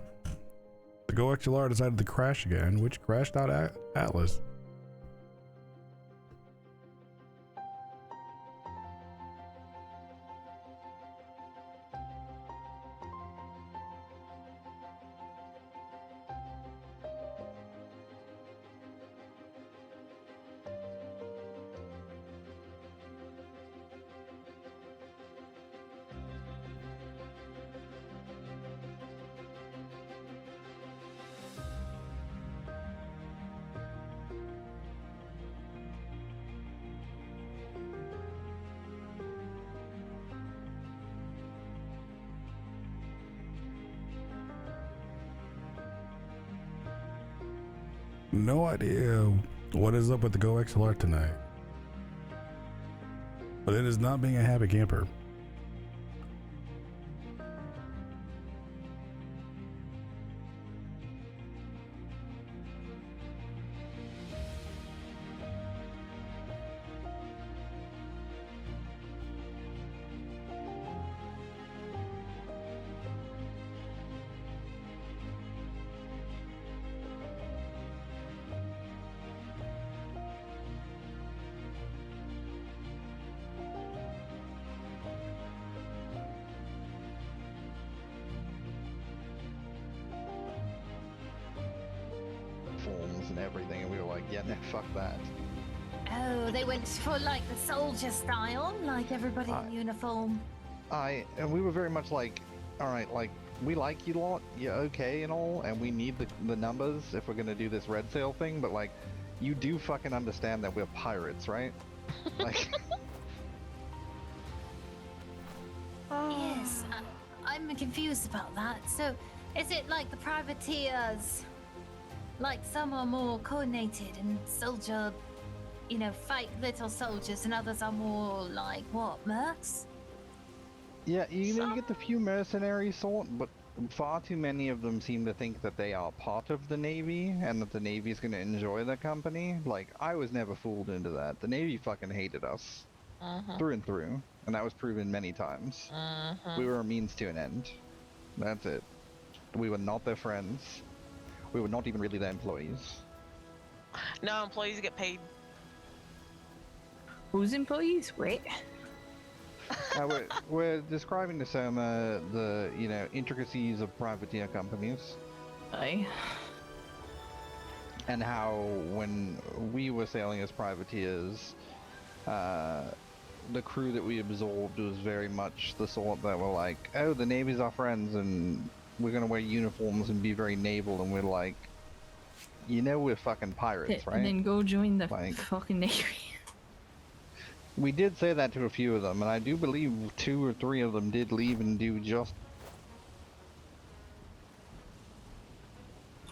The Go XLR decided to crash again, which crashed out Atlas. No idea what is up with the Go XLR tonight, but it is not being a happy camper. Forms and everything, and we were like, yeah, no, fuck that. Oh, they went for like the soldier style, like everybody in uniform. And we were very much like, all right, like, we like you lot, you're okay and all, and we need the numbers if we're gonna do this red sail thing, but like, you do fucking understand that we're pirates, right? Like, Yes, I'm confused about that. So, is it like the privateers? Like some are more coordinated and soldier, you know, fake little soldiers, and others are more like what, mercs? yeah, you know, you get the few mercenary sort, but far too many of them seem to think that they are part of the Navy and that the Navy's gonna enjoy their company. Like, I was never fooled into that. The Navy fucking hated us. Through and through, and that was proven many times. We were a means to an end. That's it. We were not their friends. We were not even really their employees. No, employees get paid. Who's employees? Wait. We're describing to Soma the, you know, intricacies of privateer companies. Aye. And how when we were sailing as privateers, the crew that we absorbed was very much the sort that were like, oh, the Navy's our friends and we're gonna wear uniforms and be very naval, and we're like, you know, we're fucking pirates, right? And then go join the Like- fucking Navy. We did say that to a few of them, and I do believe 2 or 3 of them did leave and do just.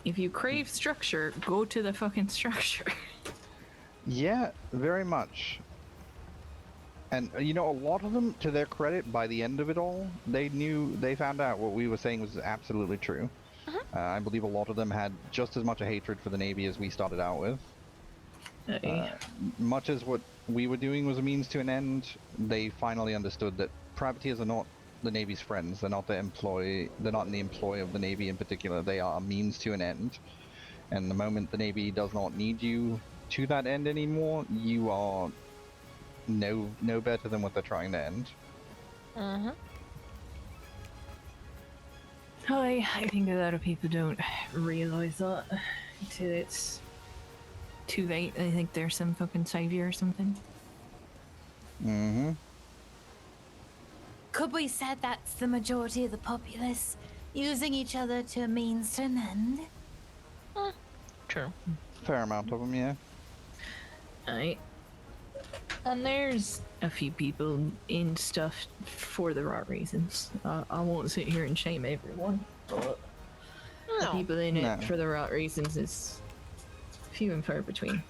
If you crave structure, go to the fucking structure. Yeah, very much. And you know, a lot of them, to their credit, by the end of it all, they found out what we were saying was absolutely true. I believe a lot of them had just as much a hatred for the Navy as we started out with. Much as what we were doing was a means to an end, they finally understood that privateers are not the Navy's friends. They're not their employee. They're not in the employ of the Navy in particular. They are a means to an end. And the moment the Navy does not need you to that end anymore, you are no better than what they're trying to end. I think a lot of people don't realize that until it's too late. They think they're some fucking savior or something. Could we say that's the majority of the populace using each other to a means to an end? True. Fair amount of them, yeah. Aye. And there's a few people in stuff for the right reasons. I won't sit here and shame everyone, but the people in it for the right reasons is few and far between.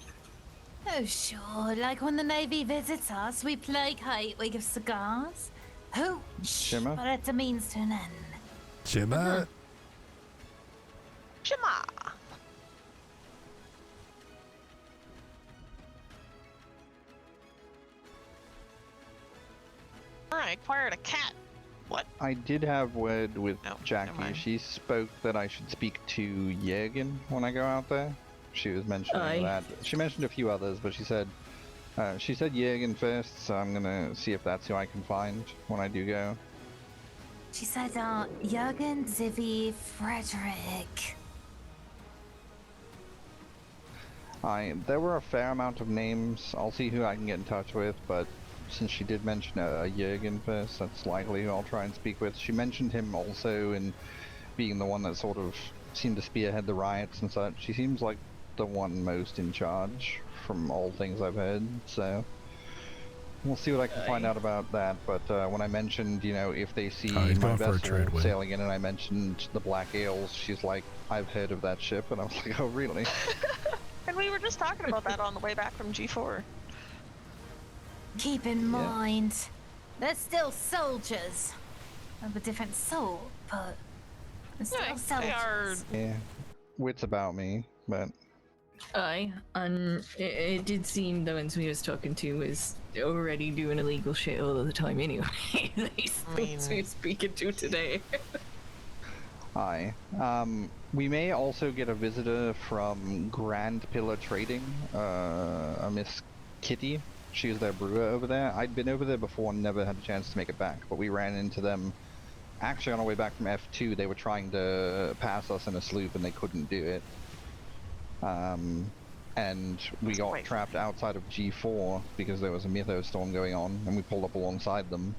Oh, sure. Like when the Navy visits us, we play kite, we give cigars. Oh, Shimmer? but it's a means to an end. Shimmer. Shema. I acquired a cat. What? I did have word with No, never Jackie. mind. She spoke that I should speak to Jürgen when I go out there. She was mentioning Aye. that. She mentioned a few others, but she said Jürgen first, so I'm gonna see if that's who I can find when I do go. She said, Jürgen, Zivy, Frederick. There were a fair amount of names. I'll see who I can get in touch with, but since she did mention a Jürgen first, that's likely who I'll try and speak with. She mentioned him also in being the one that sort of seemed to spearhead the riots and such. He seems like the one most in charge from all things I've heard, so we'll see what I can find out about that. But when I mentioned, you know, if they see he's my going for a vessel trade win. sailing in and I mentioned the Black Ales, she's like, I've heard of that ship, and I was like, oh really? And we were just talking about that on the way back from G4. Keep in mind, they're still soldiers of a different sort, but they're still Yeah, soldiers. they are. Yeah, wits about me, but Aye, and it did seem the ones we was talking to was already doing illegal shit all of the time anyway. These things we were speaking to today. Aye. We may also get a visitor from Grand Pillar Trading, a Miss Kitty. She's their brewer over there. I'd been over there before and never had a chance to make it back, but we ran into them actually on our way back from F2. They were trying to pass us in a sloop and they couldn't do it. And we got trapped outside of G4 because there was a mythos storm going on, and we pulled up alongside them,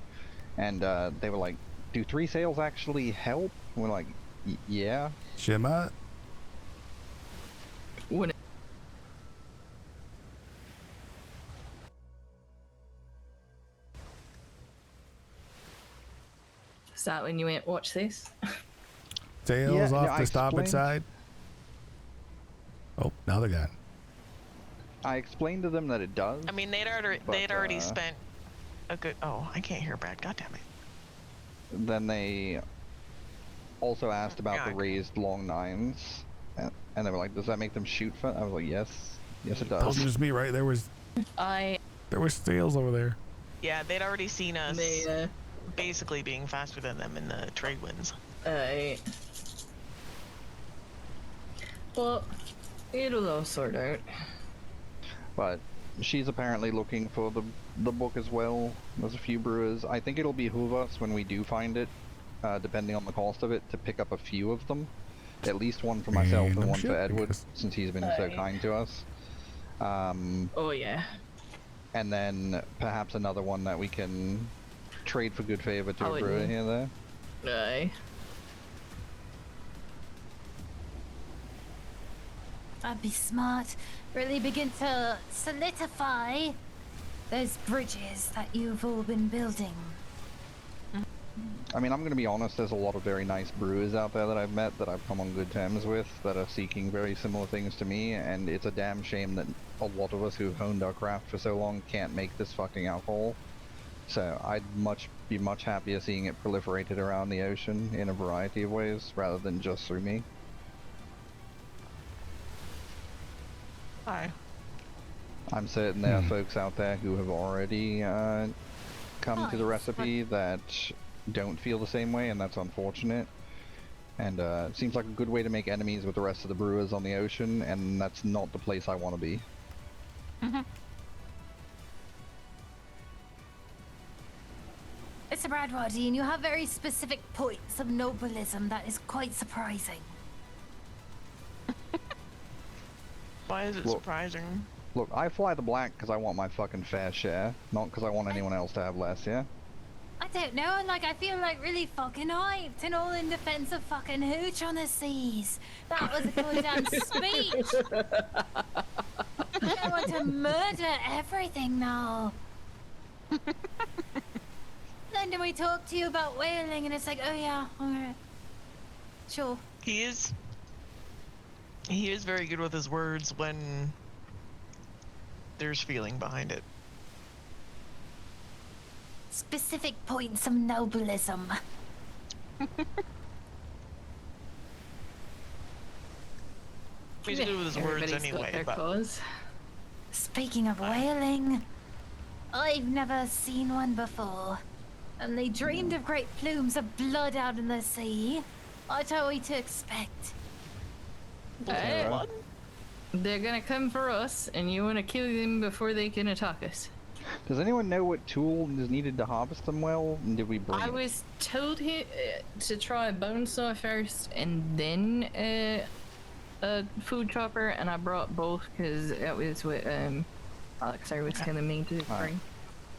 and they were like, do 3 sails actually help? And we're like, yeah. Shima? When is that when you went, watch this? Sails Yeah, off no, I the starboard explained- side. Oh, now they're gone. I explained to them that it does. I mean, they'd already spent a good. Oh, I can't hear Brad. God damn it. Then they also asked about the God. raised long nines, and they were like, does that make them shoot for? I was like, yes, it That was does. just me, right? There was sails over there. Yeah, they'd already seen us They, basically being faster than them in the trade winds. But it'll all sort out. But she's apparently looking for the book as well. There's a few brewers. I think it'll behoove us when we do find it, depending on the cost of it, to pick up a few of them. At least one for myself and Random one for ship, I Edward, guess. since he's been so kind to us. Oh yeah. And then perhaps another one that we can trade for good favor to Oh, a brewer yeah. here there. Aye. That'd be smart. Really begin to solidify those bridges that you've all been building. I mean, I'm going to be honest, there's a lot of very nice brewers out there that I've met that I've come on good terms with that are seeking very similar things to me, and it's a damn shame that a lot of us who've honed our craft for so long can't make this fucking alcohol. So I'd be much happier seeing it proliferated around the ocean in a variety of ways rather than just through me. Hi. I'm certain there are folks out there who have already come to the recipe that don't feel the same way, and that's unfortunate. And it seems like a good way to make enemies with the rest of the brewers on the ocean, and that's not the place I want to be. Mr. Bradwardine, you have very specific points of nobilism that is quite surprising. Why is it Well- surprising? Look, I fly the black because I want my fucking fair share, not because I want anyone else to have less, yeah? I don't know, like I feel like really fucking hyped and all in defense of fucking hooch on the seas. That was a goddamn speech. I want to murder everything now. Then we talk to you about whaling and it's like, oh yeah, alright. Sure. He is very good with his words when there's feeling behind it. Specific points of nobilism. He's good with his words Everybody's got anyway, their but cause. Speaking of whaling, I've never seen one before. and they dreamed of great plumes of blood out in the sea. What are we to expect? What? They're gonna come for us, and you want to kill them before they can attack us. Does anyone know what tool is needed to harvest them well? And did we bring I it? was told to try a bone saw first, and then a food chopper, and I brought both because that was what Alex was telling me to bring.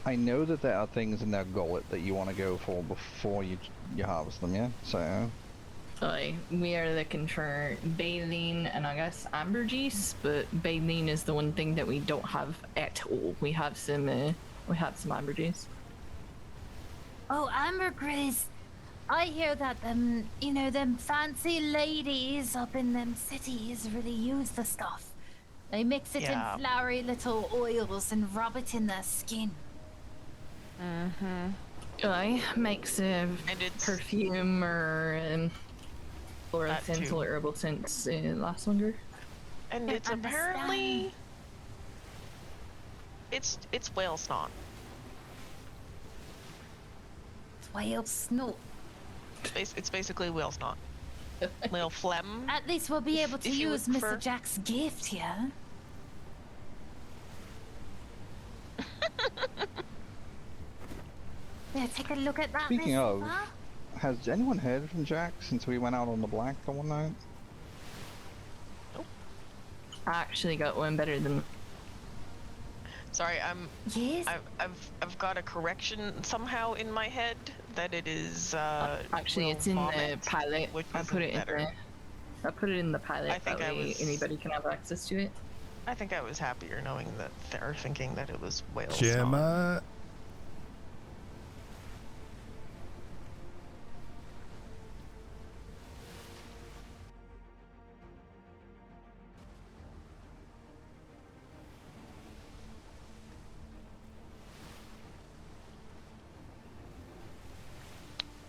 I know that there are things in their gullet that you want to go for before you harvest them, yeah? So... we are looking for baleen and I guess ambergris, but baleen is the one thing that we don't have at all. We have some ambergris. Oh, ambergris. I hear that them, them fancy ladies up in them cities really use the stuff. They mix it in flowery little oils and rub it in their skin. Makes a perfume or essential herbal scents last longer. And it's apparently it's whale snot. It's whale snot. It's basically whale snot. Whale phlegm. At least we'll be able to use Mr. Jack's gift here. Yeah, take a look at that. Speaking of, has anyone heard from Jack since we went out on the black the one night? Nope. I actually got one better than. Sorry, Yes. I've got a correction somehow in my head that it is. Actually, it's in the pilot. I put it in the pilot. I think anybody can have access to it. I think I was happier knowing that they're thinking that it was whale snot. Gemma.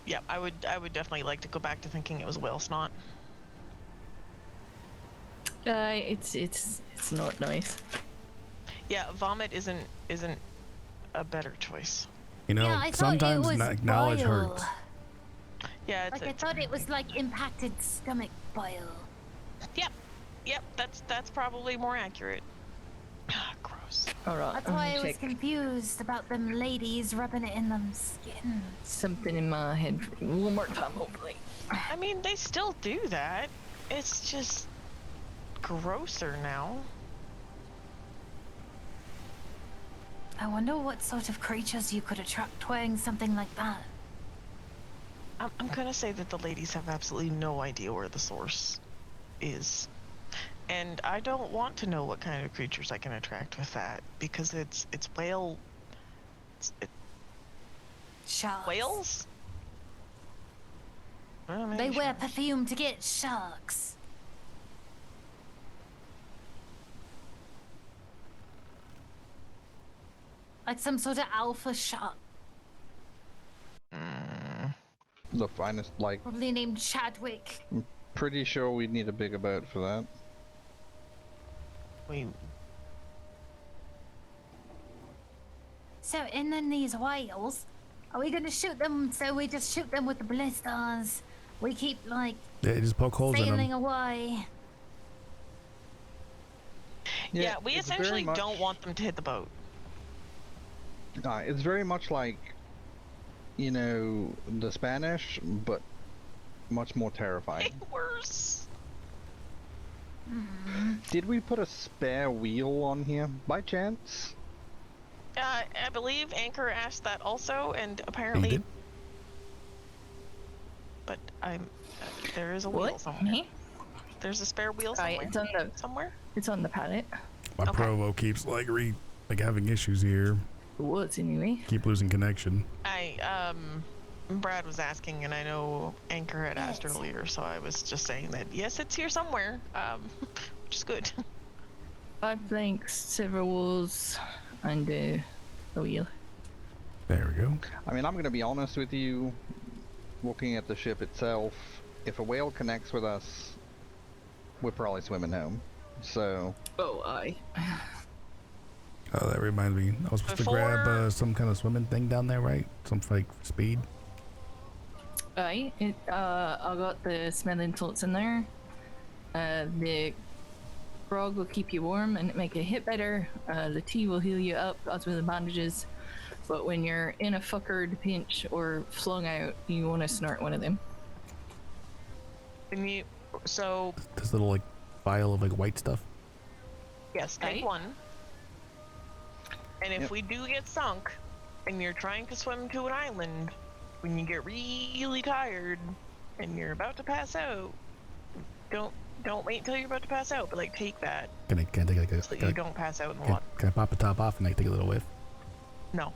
Yeah, I would definitely like to go back to thinking it was whale snot. It's not nice. Yeah, vomit isn't a better choice. You know, yeah, I sometimes thought it was knowledge bile. hurts. Yeah, I thought it was like impacted stomach bile. Yep, that's probably more accurate. Gross. Alright, That's why I was confused about them ladies rubbing it in them skin. Something in my head one more time, hopefully. I mean, they still do that. It's just grosser now. I wonder what sort of creatures you could attract wearing something like that. I'm gonna say that the ladies have absolutely no idea where the source is. And I don't want to know what kind of creatures I can attract with that, because it's whale... Sharks. Whales? Well, They wear perfume to get sharks. Like some sort of alpha shark. The finest, like... Probably named Chadwick. I'm pretty sure we'd need a bigger boat for that. So, and then these whales, are we gonna shoot them? So we just shoot them with the ballistas. We keep like just poke holes in sailing them. away. Yeah, we essentially don't want them to hit the boat. It's very much like, you know, the Spanish, but much more terrifying. Worse. Did we put a spare wheel on here by chance? I believe Anchor asked that also, and apparently. He did? But there is a wheel somewhere. Me? There's a spare wheel somewhere. It's on the somewhere. It's on the pallet. My Provo keeps like having issues here. What's anyway? Keep losing connection. Brad was asking, and I know Anchor had asked earlier, so I was just saying that yes, it's here somewhere, which is good. 5 planks, several walls, and a wheel. There we go. I mean, I'm gonna be honest with you. Looking at the ship itself, if a whale connects with us, we're probably swimming home. So. Oh, aye. Oh, that reminds me. I was supposed to grab some kind of swimming thing down there, right? Some like speed. Aye, I got the smelling salts in there. The grog will keep you warm and make you hit better. The tea will heal you up, as will the bandages. But when you're in a fuckered pinch or flung out, you want to snort one of them. And so This little like vial of like white stuff. yes, take Aye. one. And if we do get sunk, and you're trying to swim to an island, when you get really tired and you're about to pass out, don't wait until you're about to pass out, but like take that Can I take like a? so that you don't pass out in the Can, water. can I pop the top off and I take a little whiff? No,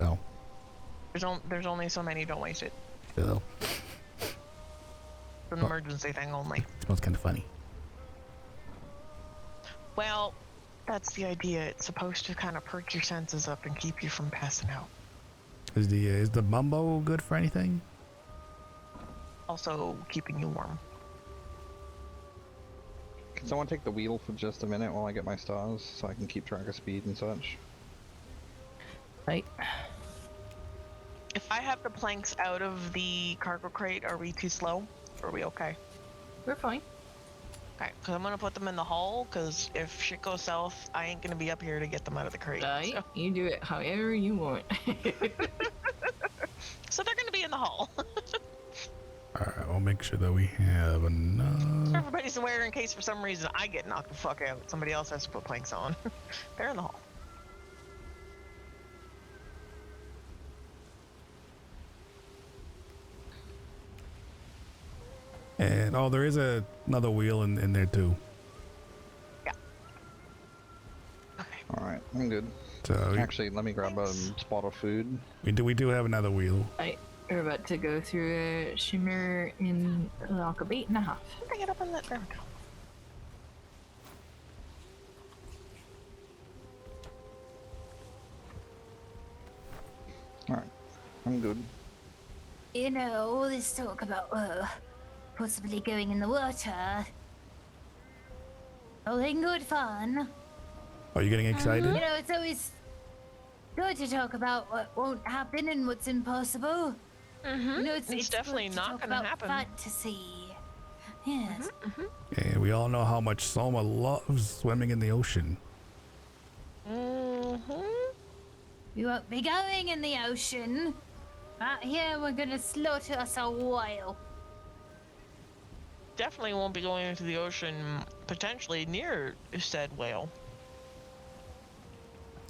No. there's only so many. Don't waste it. Still. It's an emergency thing only. It smells kind of funny. Well, that's the idea. It's supposed to kind of perk your senses up and keep you from passing out. Is the mumbo good for anything? Also keeping you warm. Can someone take the wheel for just a minute while I get my stars so I can keep track of speed and such? Right. If I have the planks out of the cargo crate, are we too slow? Or are we okay? We're fine. Okay, because I'm gonna put them in the hull, because if shit goes south, I ain't gonna be up here to get them out of the crate. Aye, So, you do it however you want. so they're gonna be in the hull. Alright, we'll make sure that we have enough. Everybody's aware in case for some reason I get knocked the fuck out. Somebody else has to put planks on. They're in the hull. And oh, there is another wheel in there too. Yeah. Okay. Alright, I'm good. So Actually, let me grab a spot of food. we do have another wheel. Right, we're about to go through a shimmer in like a beat and a half. Bring it up on that. There we go. Alright, I'm good. You know, all this talk about possibly going in the water. All in good fun. Are you getting excited? You know, it's always good to talk about what won't happen and what's impossible. You know, It's definitely good to not talk gonna about happen. Fantasy. Yes. And we all know how much Soma loves swimming in the ocean. We won't be going in the ocean. Out here, we're gonna slaughter us a whale. Definitely won't be going into the ocean, potentially near said whale.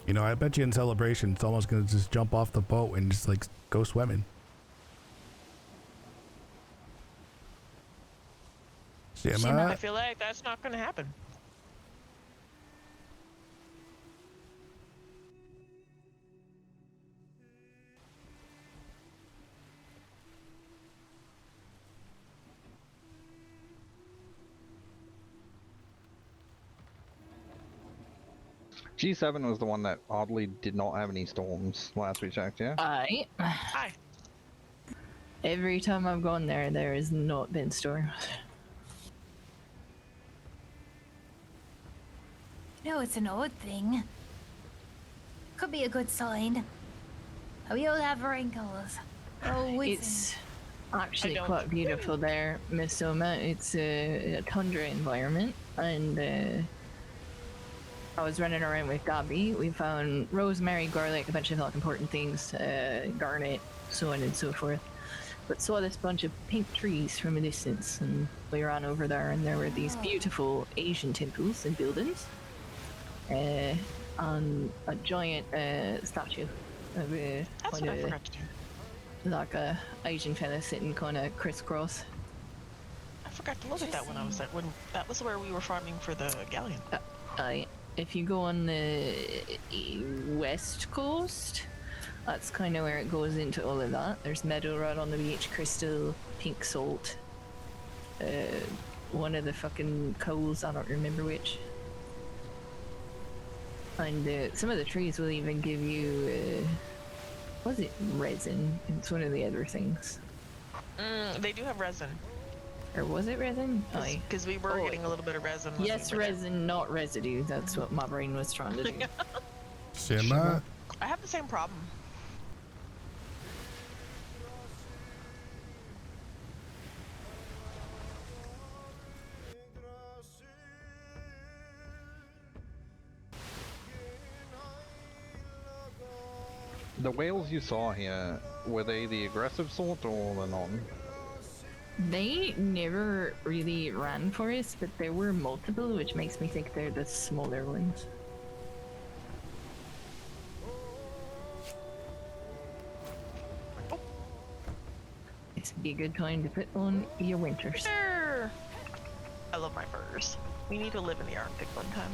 You know, I bet you in Celebration, Soma's gonna just jump off the boat and just like go swimming. Shima, I feel like that's not gonna happen. G7 was the one that oddly did not have any storms last we checked, yeah? Aye. Hi. Every time I've gone there, there has not been storms. You know, it's an odd thing. Could be a good sign. We all have wrinkles. Oh, It's actually don't- quite beautiful there, Miss Soma. It's a tundra environment, and I was running around with Gabby. We found rosemary, garlic, a bunch of like important things, garnet, so on and so forth. But saw this bunch of pink trees from a distance, and we ran over there, and there were these beautiful Asian temples and buildings, and a giant statue of a That's what I forgot to do. like a Asian fella sitting kind of crisscross. I forgot to look at that when I was there. When that was where we were farming for the galleon. If you go on the west coast, that's kind of where it goes into all of that. There's meadow right on the beach, crystal, pink salt, one of the fucking coals, I don't remember which. And some of the trees will even give you, resin? It's one of the other things. They do have resin. Or was it resin? Aye. Because we were Oh, getting a little bit of resin. wasn't Yes, we? resin, not residue. That's what my brain was trying to do. Shimmer. I have the same problem. The whales you saw here, were they the aggressive sort or the non? They never really ran for us, but there were multiple, which makes me think they're the smaller ones. This would be a good time to put on your winters. Sure. I love my furs. We need to live in the Arctic one time.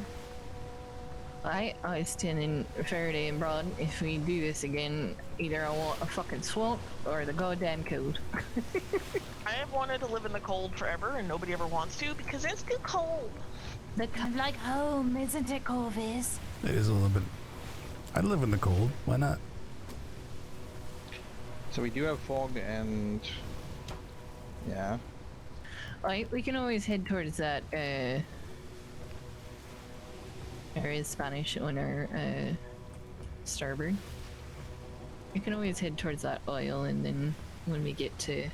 I was telling Faraday and Broad, if we do this again, either I want a fucking swamp or the goddamn cold. I have wanted to live in the cold forever, and nobody ever wants to because it's too cold. Kind of like home, isn't it, Corvus? It is a little bit. I'd live in the cold. Why not? So we do have fog and... yeah. Right, we can always head towards that, there is Spanish on our, starboard. We can always head towards that oil, and then when we get to...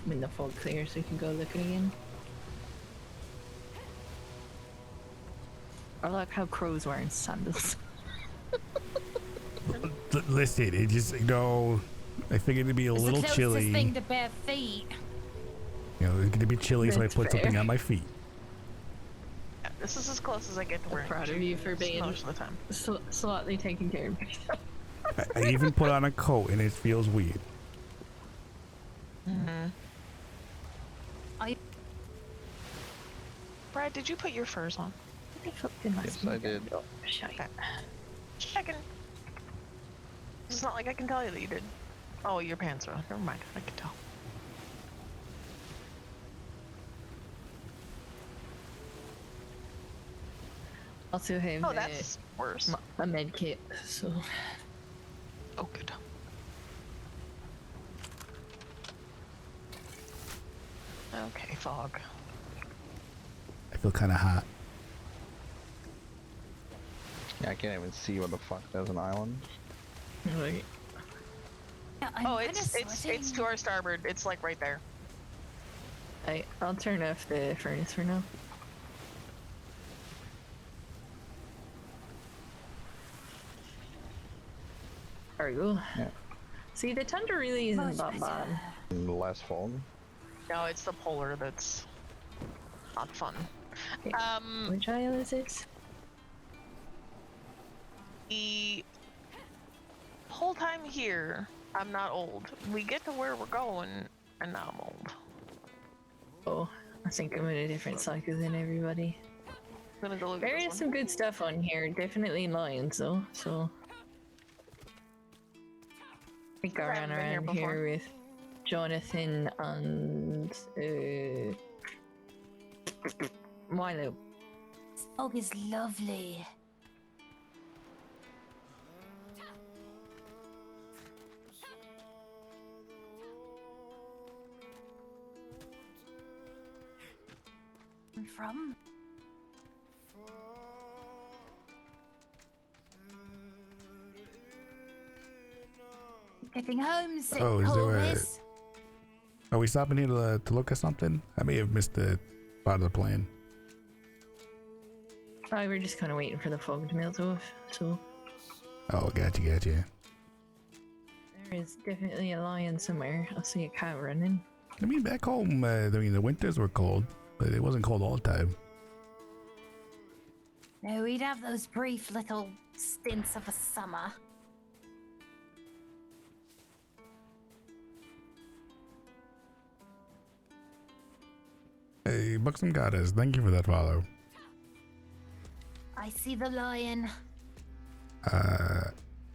when the fog clears, we can go look at it again. I like how Crow's wearing sandals. Listen, it just, you know, I figured it'd be a It's little the closest chilly. thing to bare feet. You know, it's gonna be chilly, so I That's put something fair. on my feet. Yeah, this is as close as I get to wearing Proud of you for shoes being most of the time. slightly taking care of yourself. I even put on a coat, and it feels weird. Brad, did you put your furs on? Yes, I did. Oh, shite. Okay. Checking. It's not like I can tell you that you did. Oh, your pants are on. Never mind. I can tell. Also have Oh, that's worse. a med kit, so Oh, good. Okay, fog. I feel kind of hot. Yeah, I can't even see what the fuck there's an island. right. Yeah, I'm Oh, kinda it's sweating. to our starboard. It's like right there. I'll turn off the furnace for now. There we go. Yeah. See, the tundra really isn't Much that bad. better. Less fog. No, it's the polar that's not fun. Okay. Which isle is this? The whole time here, I'm not old. We get to where we're going, and now I'm old. Oh, I think I'm in a different cycle than everybody. I'm gonna go look There at is this some one. good stuff on here, definitely lions though, so... We go I haven't been here around before. here with Jonathan and... Milo. Fog is lovely. From? Getting homesick, Oh, is there a- Corvus. Are we stopping here to look at something? I may have missed the part of the plan. Oh, we're just kind of waiting for the fog to melt off, so... Oh, gotcha. There is definitely a lion somewhere. I see a cow running. I mean, back home, the winters were cold, but it wasn't cold all the time. No, we'd have those brief little stints of a summer. Hey, Buxom Goddess, thank you for that follow. I see the lion.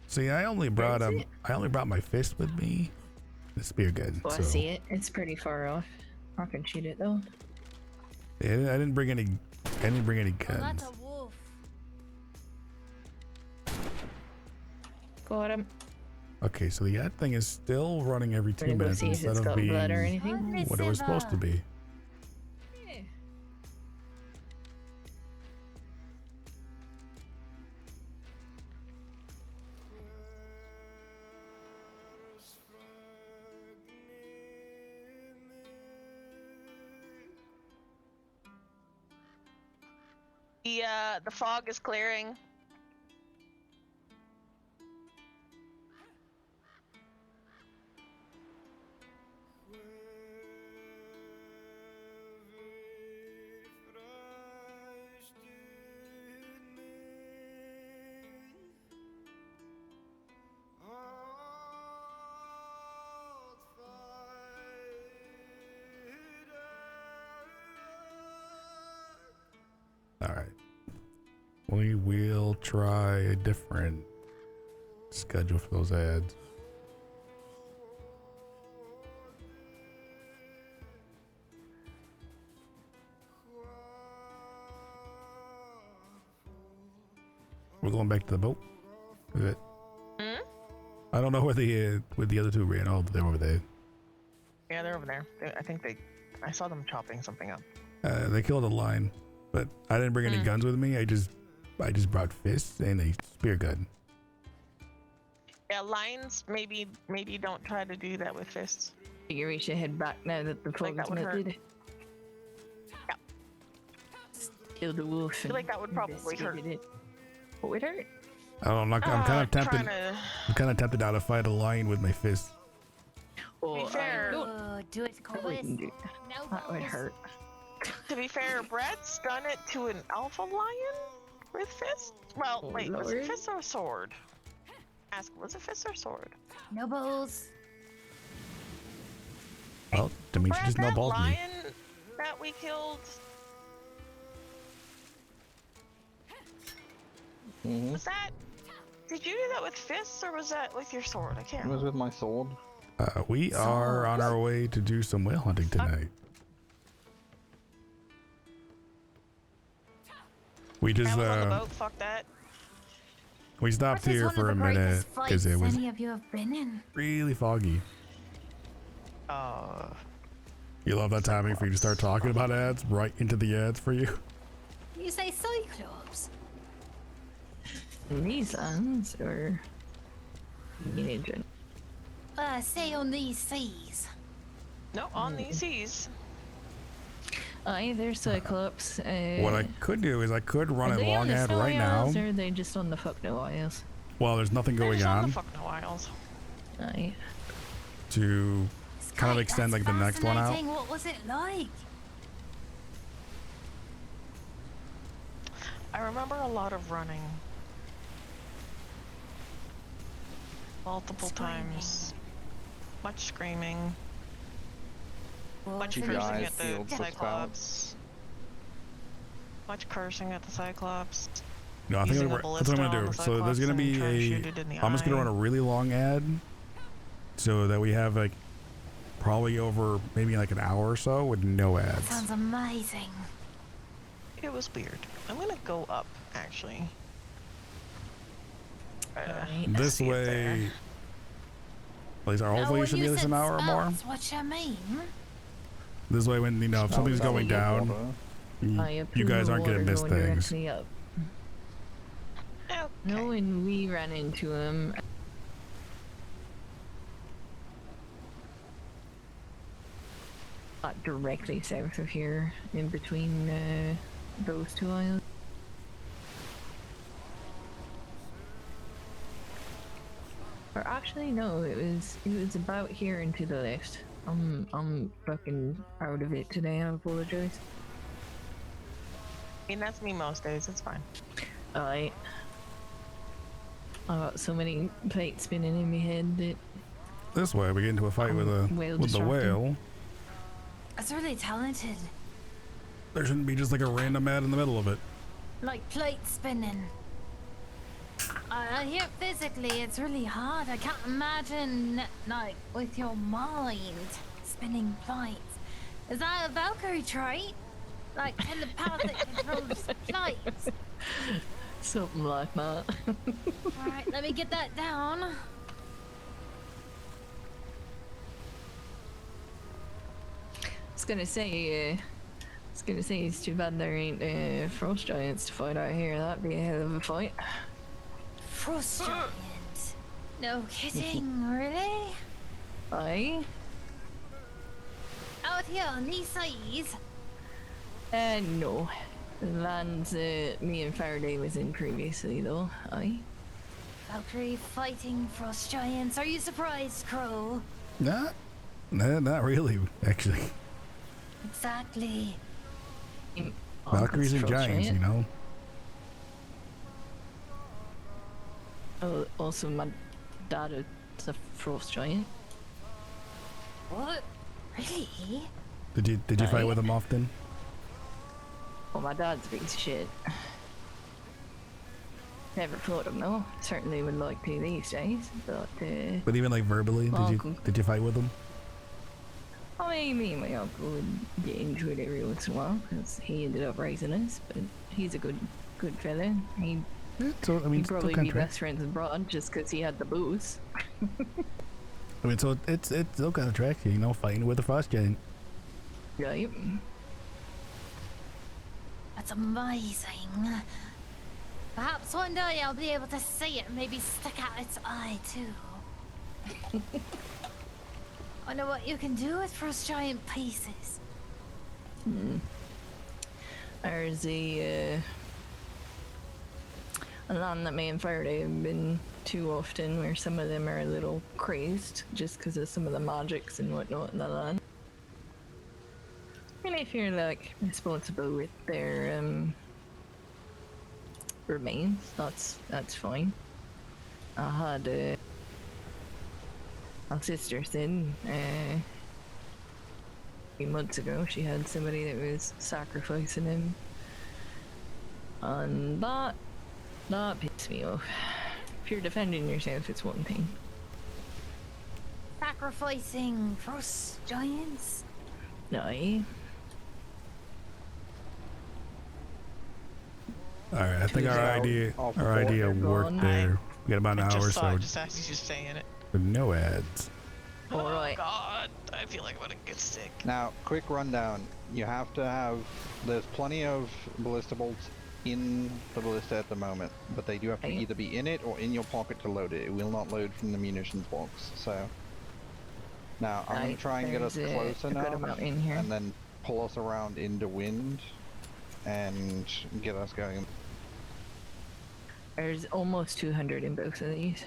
See, I only brought That's it. I only brought my fist with me, the spear gun. Oh, so. I see it. It's pretty far off. I can shoot it though. Yeah, I didn't bring any. I didn't bring any Oh, guns. that's a wolf. Got him. Okay, so the ad thing is still running every 2 Gonna go minutes see if instead it's of got being blood or anything. what it was supposed to be. Yeah. The fog is clearing. Alright. We will try a different schedule for those ads. We're going back to the boat. Is it? Hmm? I don't know where the other two ran. Oh, they're over there. Yeah, they're over there. I think I saw them chopping something up. They killed a lion, but I didn't bring any guns with me. I just brought fists and a spear gun. Yeah, lions, maybe don't try to do that with fists. Figure we should head back now that the fog that is would hurt. melted. Yeah. Kill the wolf. I feel like that would probably hurt. It. What would hurt? I don't know. I'm kind of tempted. To... I'm kind of tempted now to fight a lion with my fists. Oh, fair. Do it, I wouldn't do that. No That would balls. hurt. To be fair, Brett's done it to an alpha lion with fists. Well, Oh, wait, was Lord. it fist or sword? Ask, was it fist or sword? No balls. Well, to me, she Brett, just no that balls me. lion that we killed, was that? Did you do that with fists or was that with your sword? I can't It was remember. with my sword. We are on our way to do some whale hunting tonight. We I just was on the boat. Fuck that. we stopped What is here one for a of the minute greatest because fights it was any of you have been in? really foggy. You love that timing for you to start talking about ads right into the ads for you. You say Cyclops? Reasons or agent? Say on these seas. No, on these seas. Aye, there's Cyclops. What I could do is I could run are a they on long the ad Snowy right now. Isles, or are they just on the fuck no isles? Well, there's nothing They're going just on on the fuck no isles. Aye. to kind of Skype, extend that's like the next one out. fascinating. What was it like? I remember a lot of running. Multiple Screaming. times. Much screaming. Much You cursing guys at the field for Cyclops. Much cursing at the Cyclops. No, I think Using a that's what ballista I'm gonna on do. the So there's gonna Cyclops be and try to a. shoot it in the I'm just gonna eye. run a really long ad, so that we have like probably over maybe like an hour or so with no ads. Sounds amazing. It was weird. I'm gonna go up, actually. Alright. Let's This see it there. way, at least hopefully you should be this an hour or more. What you mean? This way, when if something's going down, you guys aren't gonna miss things. Up. Okay. No, when we ran into him. Directly south of here, in between those two islands. Or actually, no, it was about here and to the left. I'm fucking out of it today. I apologize. I mean, that's me most days. It's fine. I got so many plates spinning in my head that This way, we get into a fight with a Whale with the distracted. whale. That's really talented. There shouldn't be just like a random ad in the middle of it. Like plate spinning. I hear physically it's really hard. I can't imagine, like, with your mind spinning plates. Is that a Valkyrie trait? Like telepathic controls plates? something like that. Alright, let me get that down. it's too bad there ain't frost giants to fight out here. That'd be a hell of a fight. Frost giant. No kidding, really? Aye. Out here on these sides? No. The lands me and Faraday was in previously, though. Aye. Valkyrie fighting frost giants. Are you surprised, Crow? Nah, not really, actually. Exactly. Valkyries and Frost giants, giant. you know. Oh, also my dad is a frost giant. What? Really? Did you fight with him often? Well, my dad's a piece of shit. Never fought him though. Certainly would like to these days, but But even like verbally, did you fight with him? I mean, me and my uncle would get into it every once in a while because he ended up raising us. But he's a good fella. He'd probably be best friends abroad just because he had the booze. I mean, so it's still kind of tracky, you know, fighting with a frost giant. Right. That's amazing. Perhaps one day I'll be able to see it and maybe stick out its eye too. I know what you can do with frost giant pieces. There's a land that me and Faraday have been too often where some of them are a little crazed just because of some of the magics and whatnot in the land. And if you're like responsible with their remains, that's fine. I had my sister said a few months ago she had somebody that was sacrificing him, and that pissed me off. If you're defending yourself, it's one thing. Sacrificing frost giants? No. Alright, I think our idea worked there. We got about an hour or so. Just as he's just saying it. With no ads. Alright. Oh god, I feel like I'm gonna get sick. Now, quick rundown. You have to have... There's plenty of ballista bolts in the ballista at the moment, but they do have to either be in it or in your pocket to load it. It will not load from the munitions box, so... Now, I'm going to try and get us close enough in here. and then pull us around into wind and get us going. There's almost 200 in both of these.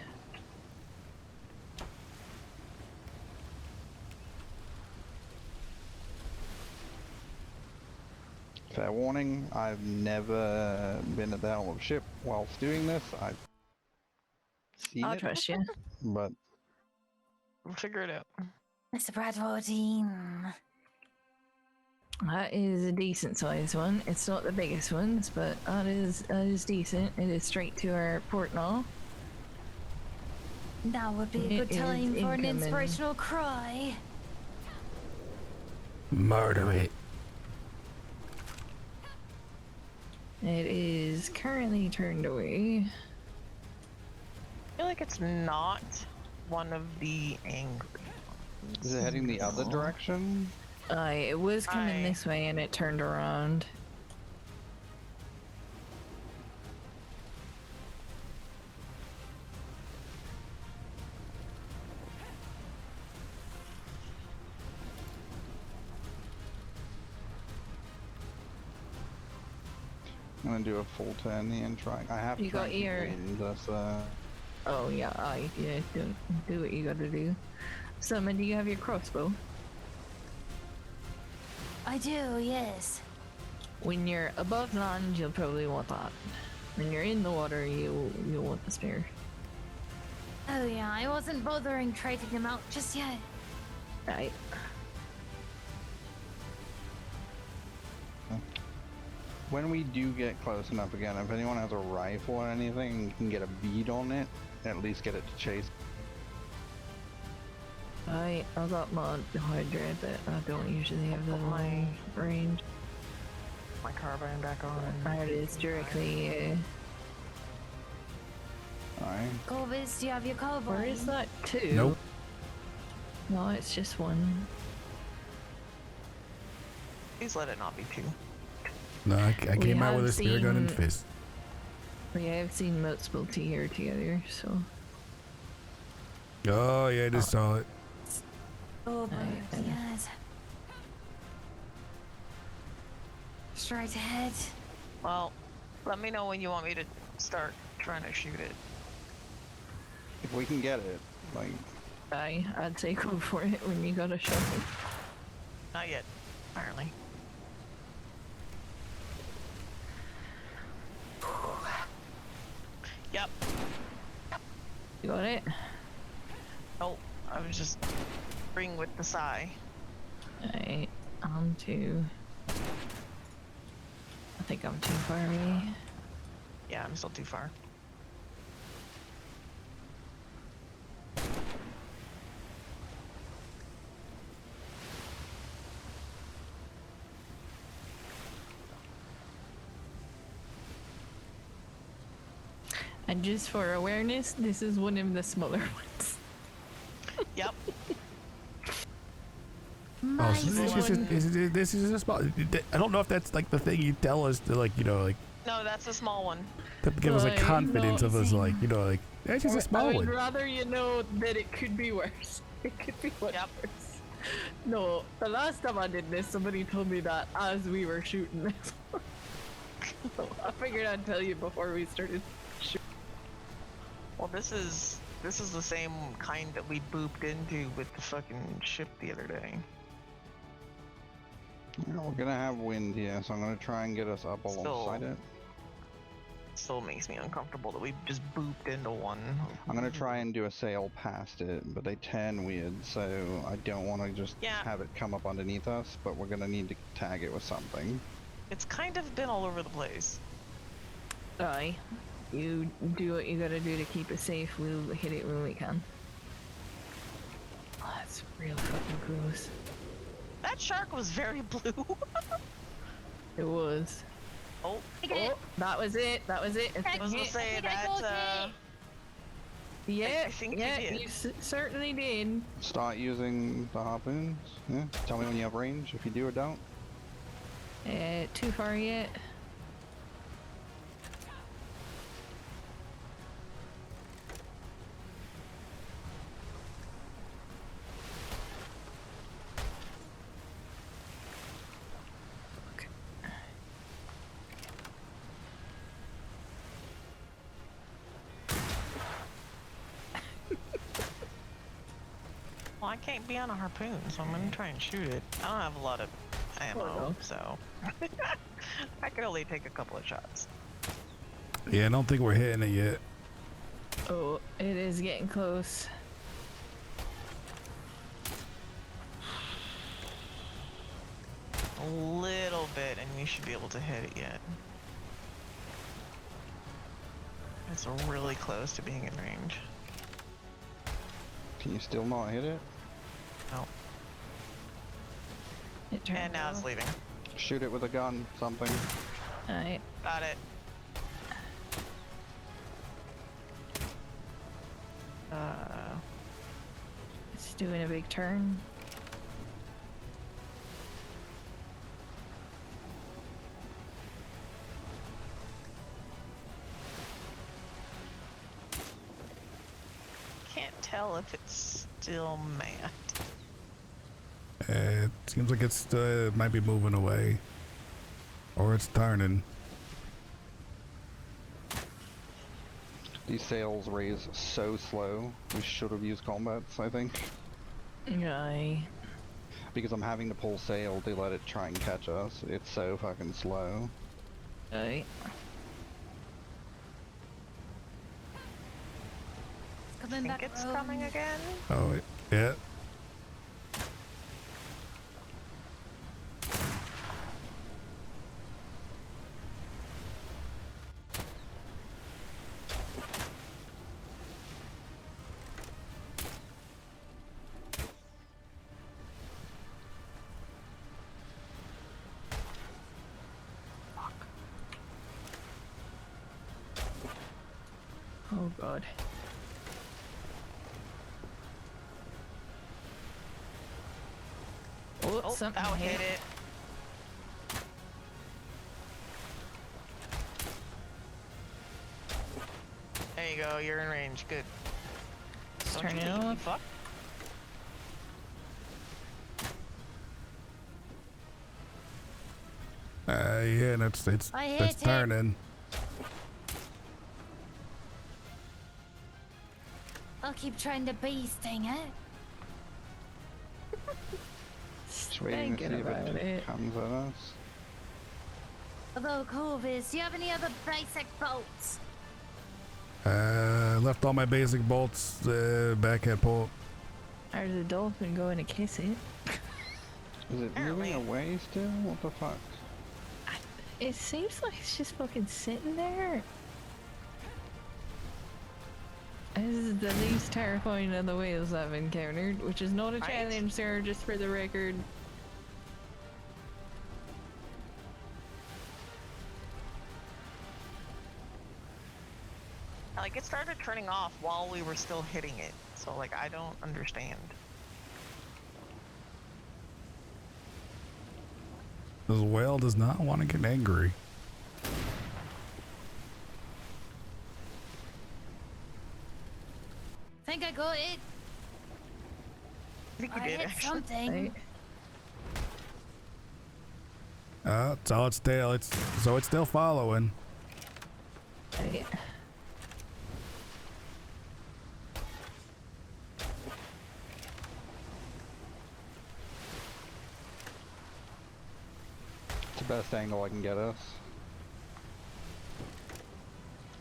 Fair warning, I've never been at the helm of a ship whilst doing this. I've seen I'll it, trust you. but We'll figure it out. Mr. Bradwardine. That is a decent sized one. It's not the biggest ones, but that is decent. It is straight to our port now. Now would be a It good time is for an incoming. inspirational cry. Murder it. It is currently turned away. I feel like it's not one of the angry ones. is it heading the other direction? It was coming this way and it turned around. I'm gonna do a full turn here and try. I have You to try got and keep your- wind, that's, Oh yeah, do what you gotta do. Summon, do you have your crossbow? I do, yes. When you're above land, you'll probably want that. When you're in the water, you'll want the spear. Oh yeah, I wasn't bothering trading them out just yet. Right. when we do get close enough again, if anyone has a rifle or anything, you can get a bead on it, at least get it to chase. I got my Hydra, but I don't usually have the long range. My carbine back on. There it is directly. Alright. Corvus, do you have your cowboy? Where is that? Two? Nope. No, it's just one. Please let it not be two. No, I We came out with a have spear gun and seen- fist. We have seen multiple here together, so. Oh yeah, I just saw it. Oh, birds, yes. Straight ahead. Well, let me know when you want me to start trying to shoot it. If we can get it, like, I'd say go for it when you got a shovel. Not yet, apparently. Yep. You got it? Oh, I was just bring with the sigh. Alright, on to. I think I'm too far away. Yeah, I'm still too far. And just for awareness, this is one of the smaller ones. Yep. Oh, so this is a small. I don't know if that's like the thing you tell us to, like, you know, like No, that's a small one. to give us a Like, confidence no, of us, like, you know, like that's just a small I one. would rather you know that it could be worse. It could be much Yep. worse. No, the last time I did this, somebody told me that as we were shooting this. So I figured I'd tell you before we started shooting. Well, this is the same kind that we booped into with the fucking ship the other day. yeah, we're gonna have wind here, so I'm gonna try and get us up alongside it. Still makes me uncomfortable that we just booped into one. I'm gonna try and do a sail past it, but they turn weird, so I don't want to just Yeah. have it come up underneath us, but we're gonna need to tag it with something. It's kind of been all over the place. Aye. You do what you gotta do to keep it safe. We'll hit it when we can. Oh, that's real fucking gross. That shark was very blue. It was. Oh, Oh, that was it. That was it. It's I was been gonna hit. say think I that. got it. Yeah, I think you yeah, did. you certainly did. Start using the harpoons. Yeah. Tell me when you have range, if you do or don't. Too far yet. well, I can't be on a harpoon, so I'm gonna try and shoot it. I don't have a lot of ammo, no. so I can only take a couple of shots. Yeah, I don't think we're hitting it yet. Oh, it is getting close. A little bit, and we should be able to hit it yet. It's really close to being in range. Can you still not hit it? No. It turned And now it's off. leaving. Shoot it with a gun, something. Alright. Got it. It's doing a big turn. Can't tell if it's still mad. It seems like it's might be moving away, or it's turning. These sails raise so slow. We should have used combats, I think. Aye. Because I'm having to pull sail to let it try and catch us. It's so fucking slow. Aye. Coming Think back it's round. coming again? Oh yeah. Oh god. Oh, Oh, something that hit. hit it. There you go. You're in range. Good. Don't Turn you it think, you off. fuck? Yeah, it's I hit it. turning. I'll keep trying to bee sting it. Just waiting to see Thinking if about it it. comes at us. Although, Corvus, do you have any other basic bolts? Left all my basic bolts back at port. There's a dolphin going to kiss it. Is it Apparently. moving away still? What the fuck? It seems like it's just fucking sitting there. This is the least terrifying of the whales I've encountered, which is not a Right. challenge, sir, just for the record. Like, it started turning off while we were still hitting it. So, like, I don't understand. This whale does not want to get angry. Think I got it. I think you I did, hit actually. something. Right? So it's still following. Right. It's the best angle I can get us.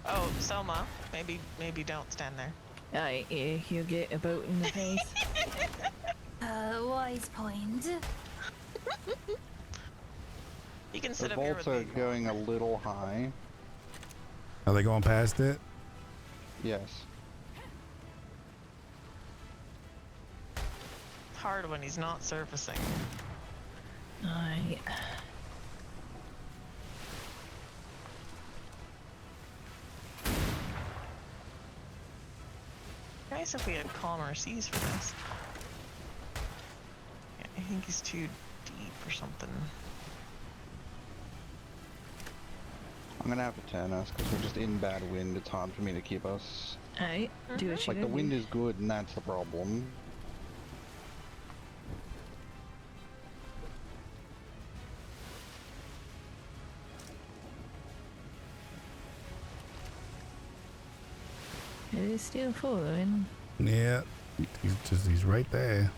Oh, Selma, maybe don't stand there. Aye, yeah, you'll get a boat in the face. Wise point. You can The sit up here bolts with are me. going a little high. Are they going past it? Yes. It's hard when he's not surfacing. Aye. Nice if we had calmer seas for this. Yeah, I think he's too deep or something. I'm gonna have to turn us because we're just in bad wind. It's hard for me to keep us. Aye, do what you Like the gotta wind do. is good and that's the problem. It is still following. Yeah, he's right there.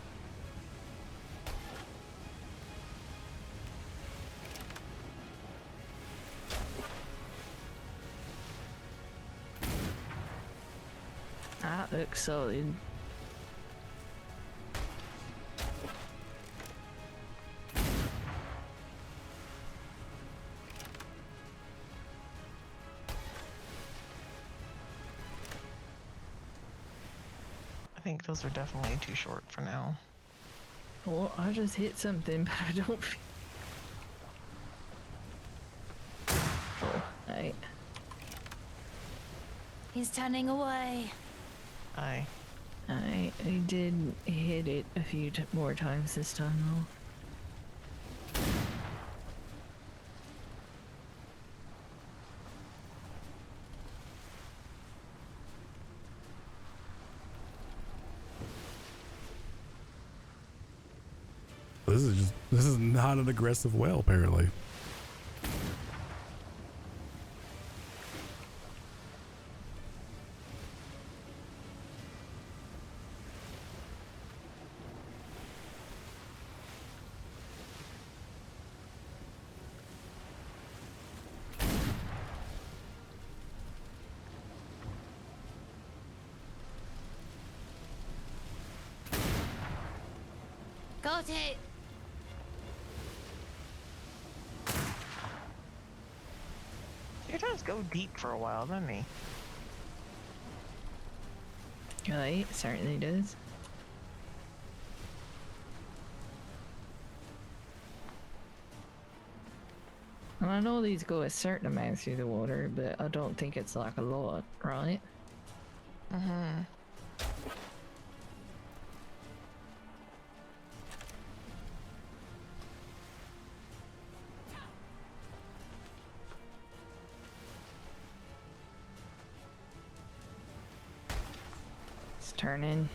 That looks solid. I think those are definitely too short for now. Oh, I just hit something, but I don't feel... Oh, aye. He's turning away. Aye. I did hit it a few more times this time though. This is not an aggressive whale apparently. Got it. He does go deep for a while, doesn't he? Right, certainly does. And I know these go a certain amount through the water, but I don't think it's like a lot, right? Mm-hmm. turn in.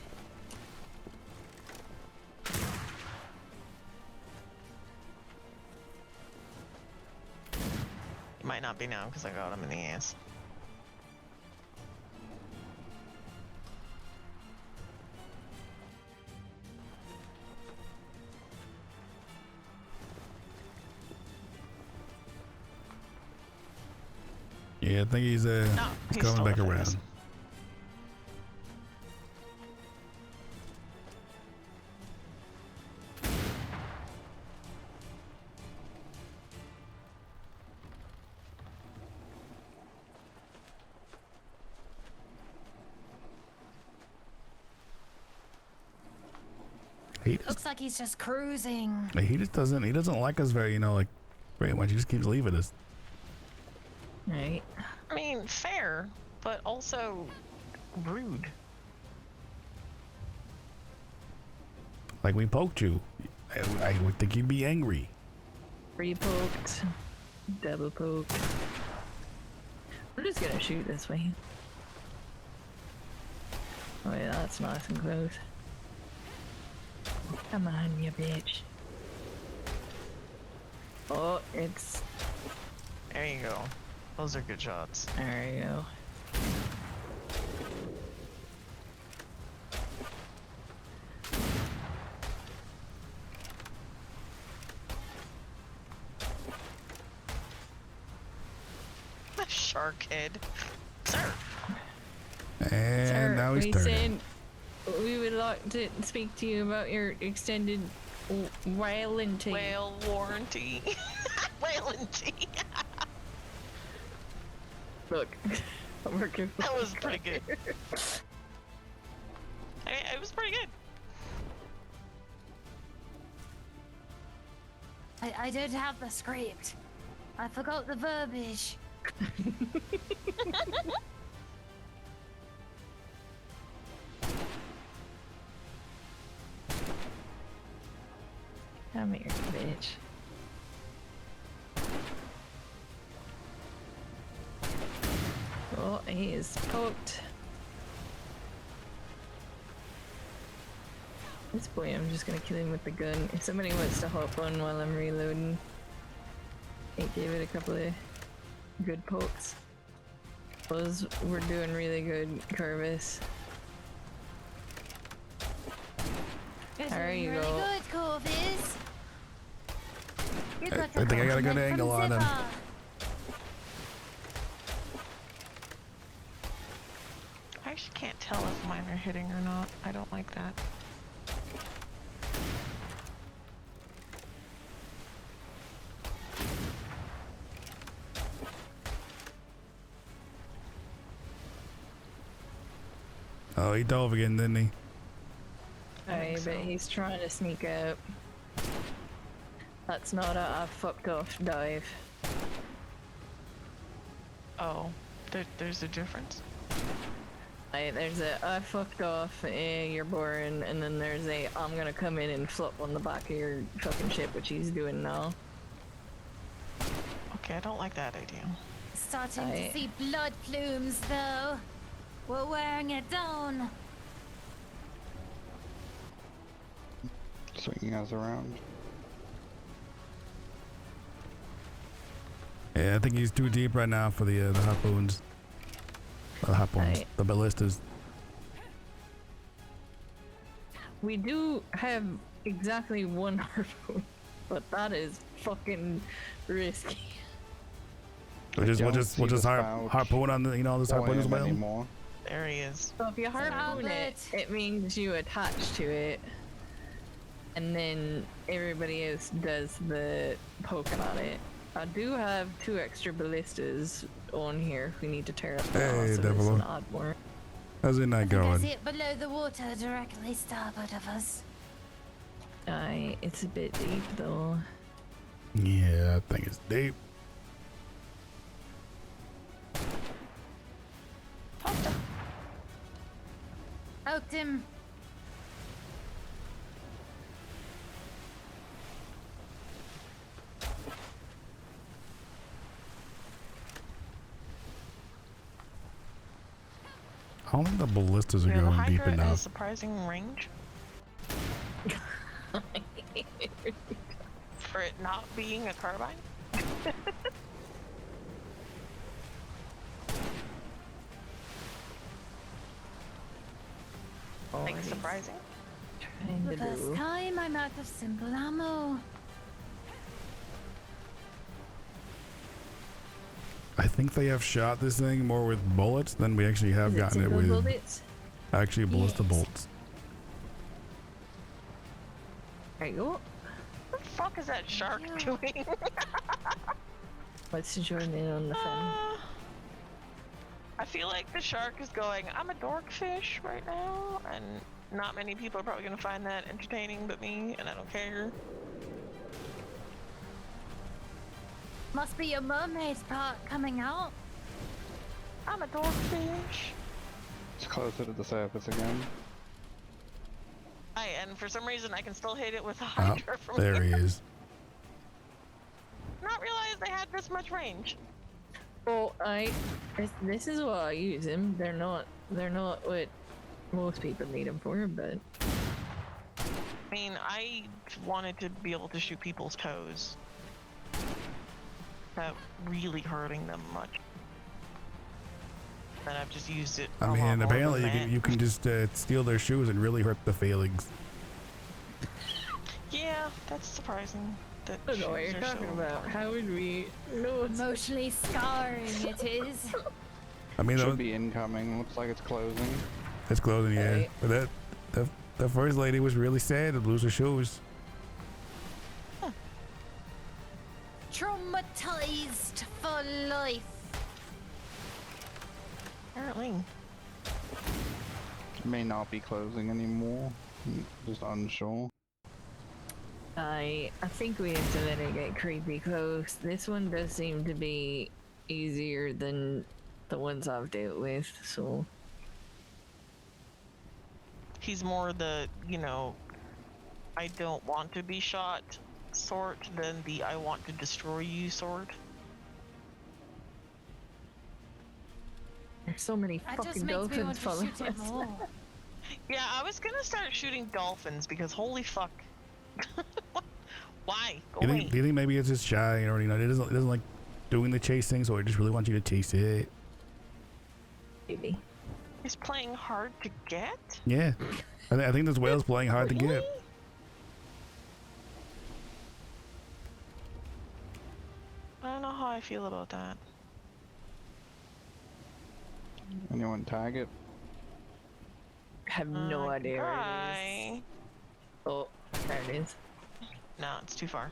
It might not be now because I got him in the ass. Yeah, I think he's No, he's he's coming still back with us. around. He just, Looks like he's just cruising. he doesn't like us very, like, very much. He just keeps leaving us. Right. I mean, fair, but also rude. Like, we poked you. I would think you'd be angry. Free poked. Double poked. We're just gonna shoot this way. Oh yeah, that's nice and close. Come on, you bitch. Oh, it's... There you go. Those are good shots. There you go. Shark head. Sir. And Sir, now he's we turning. said we would like to speak to you about your extended warranty. Whale warranty. Warranty. Look, I'm working for That was pretty good. It was pretty good. I don't have the script. I forgot the verbiage. Come here, bitch. Oh, he is poked. This boy, I'm just gonna kill him with the gun. If somebody wants to hop on while I'm reloading, I gave it a couple of good pokes. We're doing really good, Corvus. You're There doing you really go. good, Corvus. You'd I like a think I got a good compliment angle from on him. Zipper. I actually can't tell if mine are hitting or not. I don't like that. Oh, he dove again, didn't he? I bet he's trying to sneak out. That's not a fucked off dive. Oh, there's a difference? There's a I fucked off, you're boring, and then there's a I'm gonna come in and flip on the back of your fucking ship, which he's doing now. Okay, I don't like that idea. Starting to see blood plumes, though. We're wearing it down. Swinging us around. Yeah, I think he's too deep right now for the harpoons. The harpoons, Right. the ballistas. We do have exactly one harpoon, but that is fucking risky. We'll just harpoon on the this harpoon as well. Anymore. There he is. So if you harpoon it, it means you attach to it, and then everybody else does the poking on it. I do have 2 extra ballistas on here if we need to tear up the Hey, so Devil. it's not more. How's it not I going? see it below the water, directly starboard of us. It's a bit deep though. Yeah, I think it's deep. Poked him. I don't think the ballistas are Yeah, the going deep Hydra has enough. surprising range for it not being a carbine. Like surprising. The first time I'm out of simple ammo. I think they have shot this thing more with bullets than we actually have gotten it with actually ballista Yes. bolts. There you go. What the fuck is that shark doing? Let's join in on the fun. I feel like the shark is going, I'm a dorkfish right now, and not many people are probably gonna find that entertaining but me, and I don't care. Must be your mermaid part coming out. I'm a dorkfish. It's closer to the surface again. And for some reason I can still hit it with a Oh, Hydra from there here. he is. Not realize they had this much range. Well, this is what I use them. They're not what most people need them for, but I mean, I wanted to be able to shoot people's toes without really hurting them much. And I've just used it. I a lot mean, more apparently than you can just steal their shoes and really hurt the feelings. Yeah, that's surprising. That I don't know what shoes you're are talking so- about. How would we know? Emotionally scarring it is. I mean, Should be incoming. Looks like it's closing. it's closing, yeah. Right. But the first lady was really sad to lose her shoes. Traumatized for life. Apparently. May not be closing anymore. Just unsure. I think we have to let it get creepy close. This one does seem to be easier than the ones I've dealt with, so He's more the, you know, I don't want to be shot sort than the I want to destroy you sort. there's so many That just fucking makes me want dolphins to following shoot it us. more. Yeah, I was gonna start shooting dolphins because holy fuck. Why? Go Do away. you think maybe it's just shy, or it doesn't like doing the chase thing, so it just really wants you to chase it? Maybe. He's playing hard to get? Yeah, I think this whale's playing hard to get. Really? I don't know how I feel about that. Anyone tag it? Have no idea where it is. Hi. Oh, there it is. No, it's too far.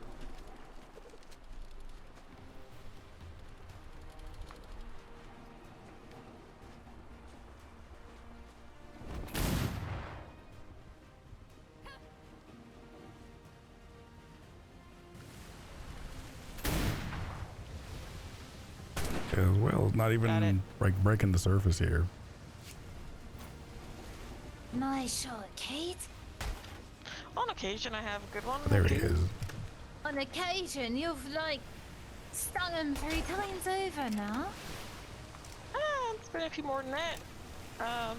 As well, not Got it. even like breaking the surface here. Nice shot, Kate. On occasion, I have a good one. There or he two. is. On occasion, you've like stung him 3 times over now. It's been a few more than that.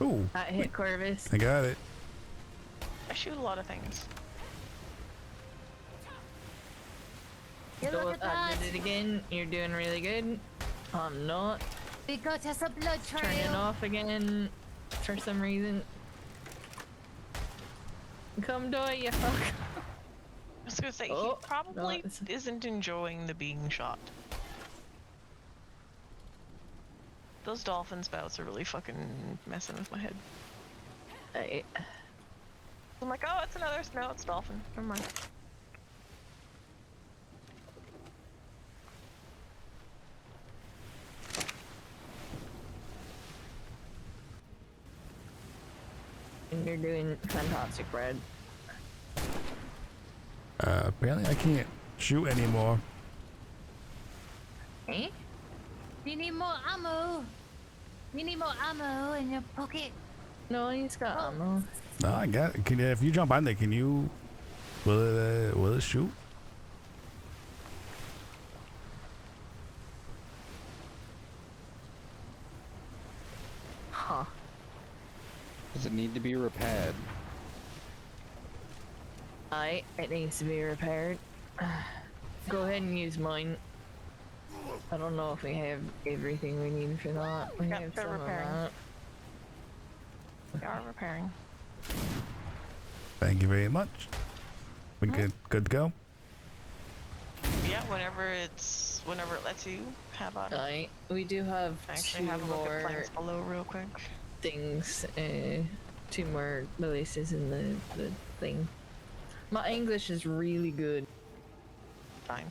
Ooh, That hit Corvus. I got it. I shoot a lot of things. You look at I that. did it again. You're doing really good. I'm not. We got us a blood Turning trail. off again for some reason. Come die, you fuck. I was gonna say, Oh, he probably no, it's- isn't enjoying the being shot. Those dolphin spouts are really fucking messing with my head. Hey, I'm like, oh, it's another no, it's dolphin. Never mind. and you're doing fantastic, Brad. Apparently I can't shoot anymore. Eh? You need more ammo. You need more ammo in your pocket. No, he's got Oh. ammo. No, I got it. If you jump on there, can you? Will it shoot? Huh. Does it need to be repaired? It needs to be repaired. Go ahead and use mine. I don't know if we have everything we need for that. We Yep, have they're some repairing. of that. We are repairing. Thank you very much. We good to go? Yeah, whenever it lets you have a. We do have Actually, two have a look at more plans below real quick. things. 2 more releases in the thing. My English is really good. Fine.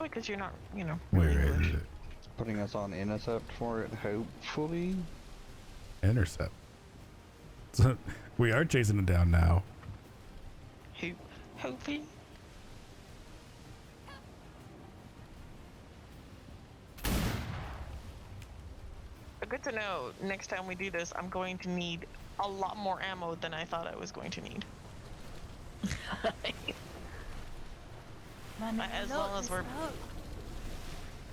Because you're not, Where English. is it? Putting us on intercept for it, hopefully. Intercept. So, we are chasing it down now. Hopefully. But good to know, next time we do this, I'm going to need a lot more ammo than I thought I was going to need.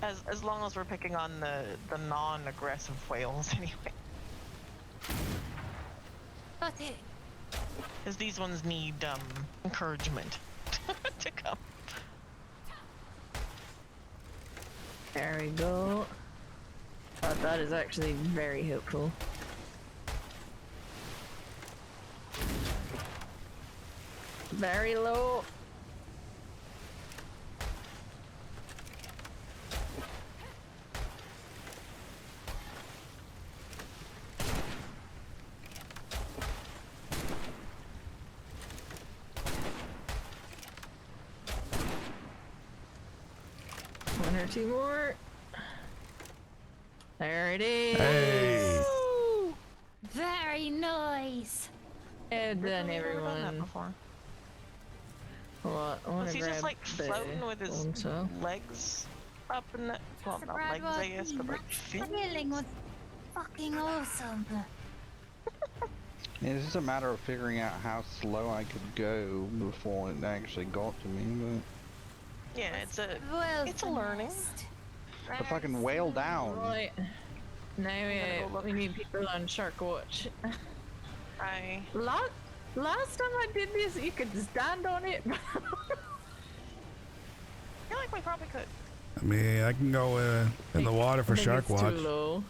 As long as we're picking on the non-aggressive whales anyway. Okay. Because these ones need encouragement to come. There we go. That is actually very helpful. Very low. One or two more. There it is. Hey. Woo! Very nice. Well done, We've never done that everyone. before. What? I want Was to he grab just like the floating with his console. legs up in the well, not legs, I guess, but like feet? Feeling was fucking awesome. It's just a matter of figuring out how slow I could go before it actually got to me, Yeah, it's a Well learning. finessed. but the fucking whale down. Right. Now Gotta go look. we need people on Shark Watch. I Last time I did this, you could stand on it. feel like we probably could. I mean, I can go in the water for I think Shark it's Watch. Too low.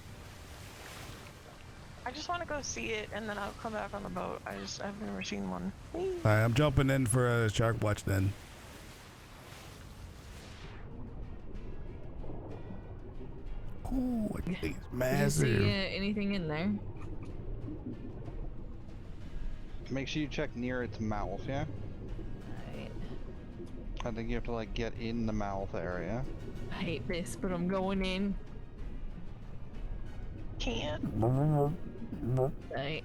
I just want to go see it, and then I'll come back on the boat. I've never seen one. Alright, I'm jumping in for a Shark Watch then. Oh, it's Did you massive. see anything in there? Make sure you check near its mouth, yeah? Right. I think you have to like get in the mouth area. I hate this, but I'm going in. Can't. Right.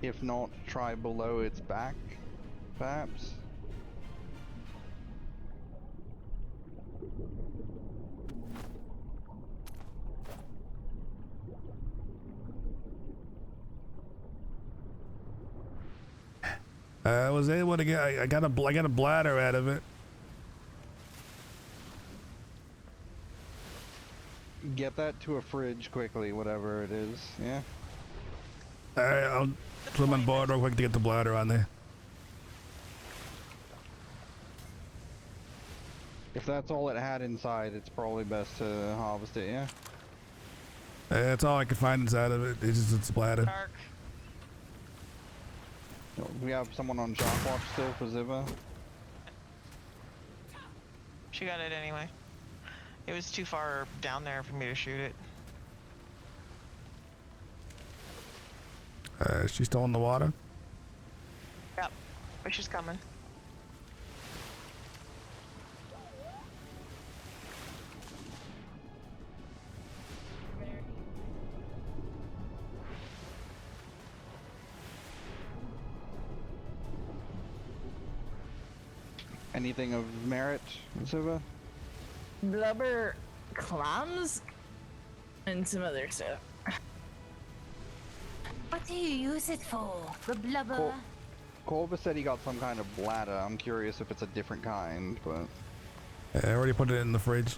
If not, try below its back, perhaps. I was able to get. I got a bladder out of it. Get that to a fridge quickly, whatever it is. Yeah. Alright, I'll swim on board real quick to get the bladder on there. If that's all it had inside, it's probably best to harvest it, yeah? That's all I could find inside of it. It's just its bladder. Dark. We have someone on Shark Watch still for Ziva. She got it anyway. It was too far down there for me to shoot it. She's still in the water. Yep, but she's coming. Anything of merit, Ziva? Blubber clams and some other stuff. What do you use it for? The blubber? Corvus said he got some kind of bladder. I'm curious if it's a different kind, but... I already put it in the fridge.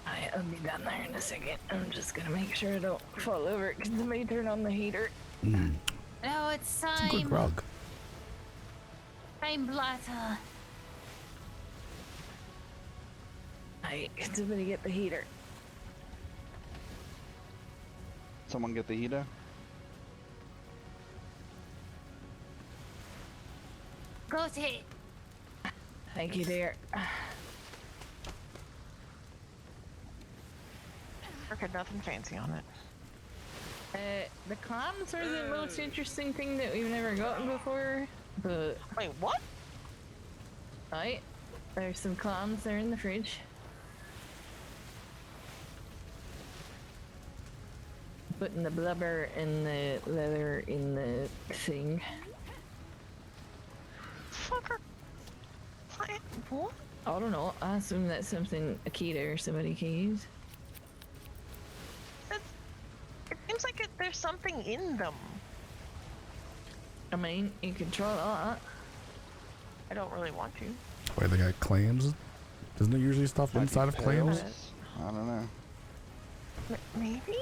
I Alright, I'll be down there in a second. I'm just gonna make sure I don't fall over because I may turn on the heater. Mm, No, it's it's a good time. grog. Time blatter. Alright, can somebody get the heater? Someone get the heater. Got it. Thank you, dear. Okay, nothing fancy on it. The clams are the most interesting thing that we've never gotten before, but... Wait, what? Right, there's some clams there in the fridge. Putting the blubber and the leather in the thing. Fucker. What? I don't know, I assume that's something Akita or somebody can use. It seems like there's something in them. I mean, you could try that. I don't really want to. Wait, they got clams? Isn't there usually stuff inside of clams? I don't know. Maybe?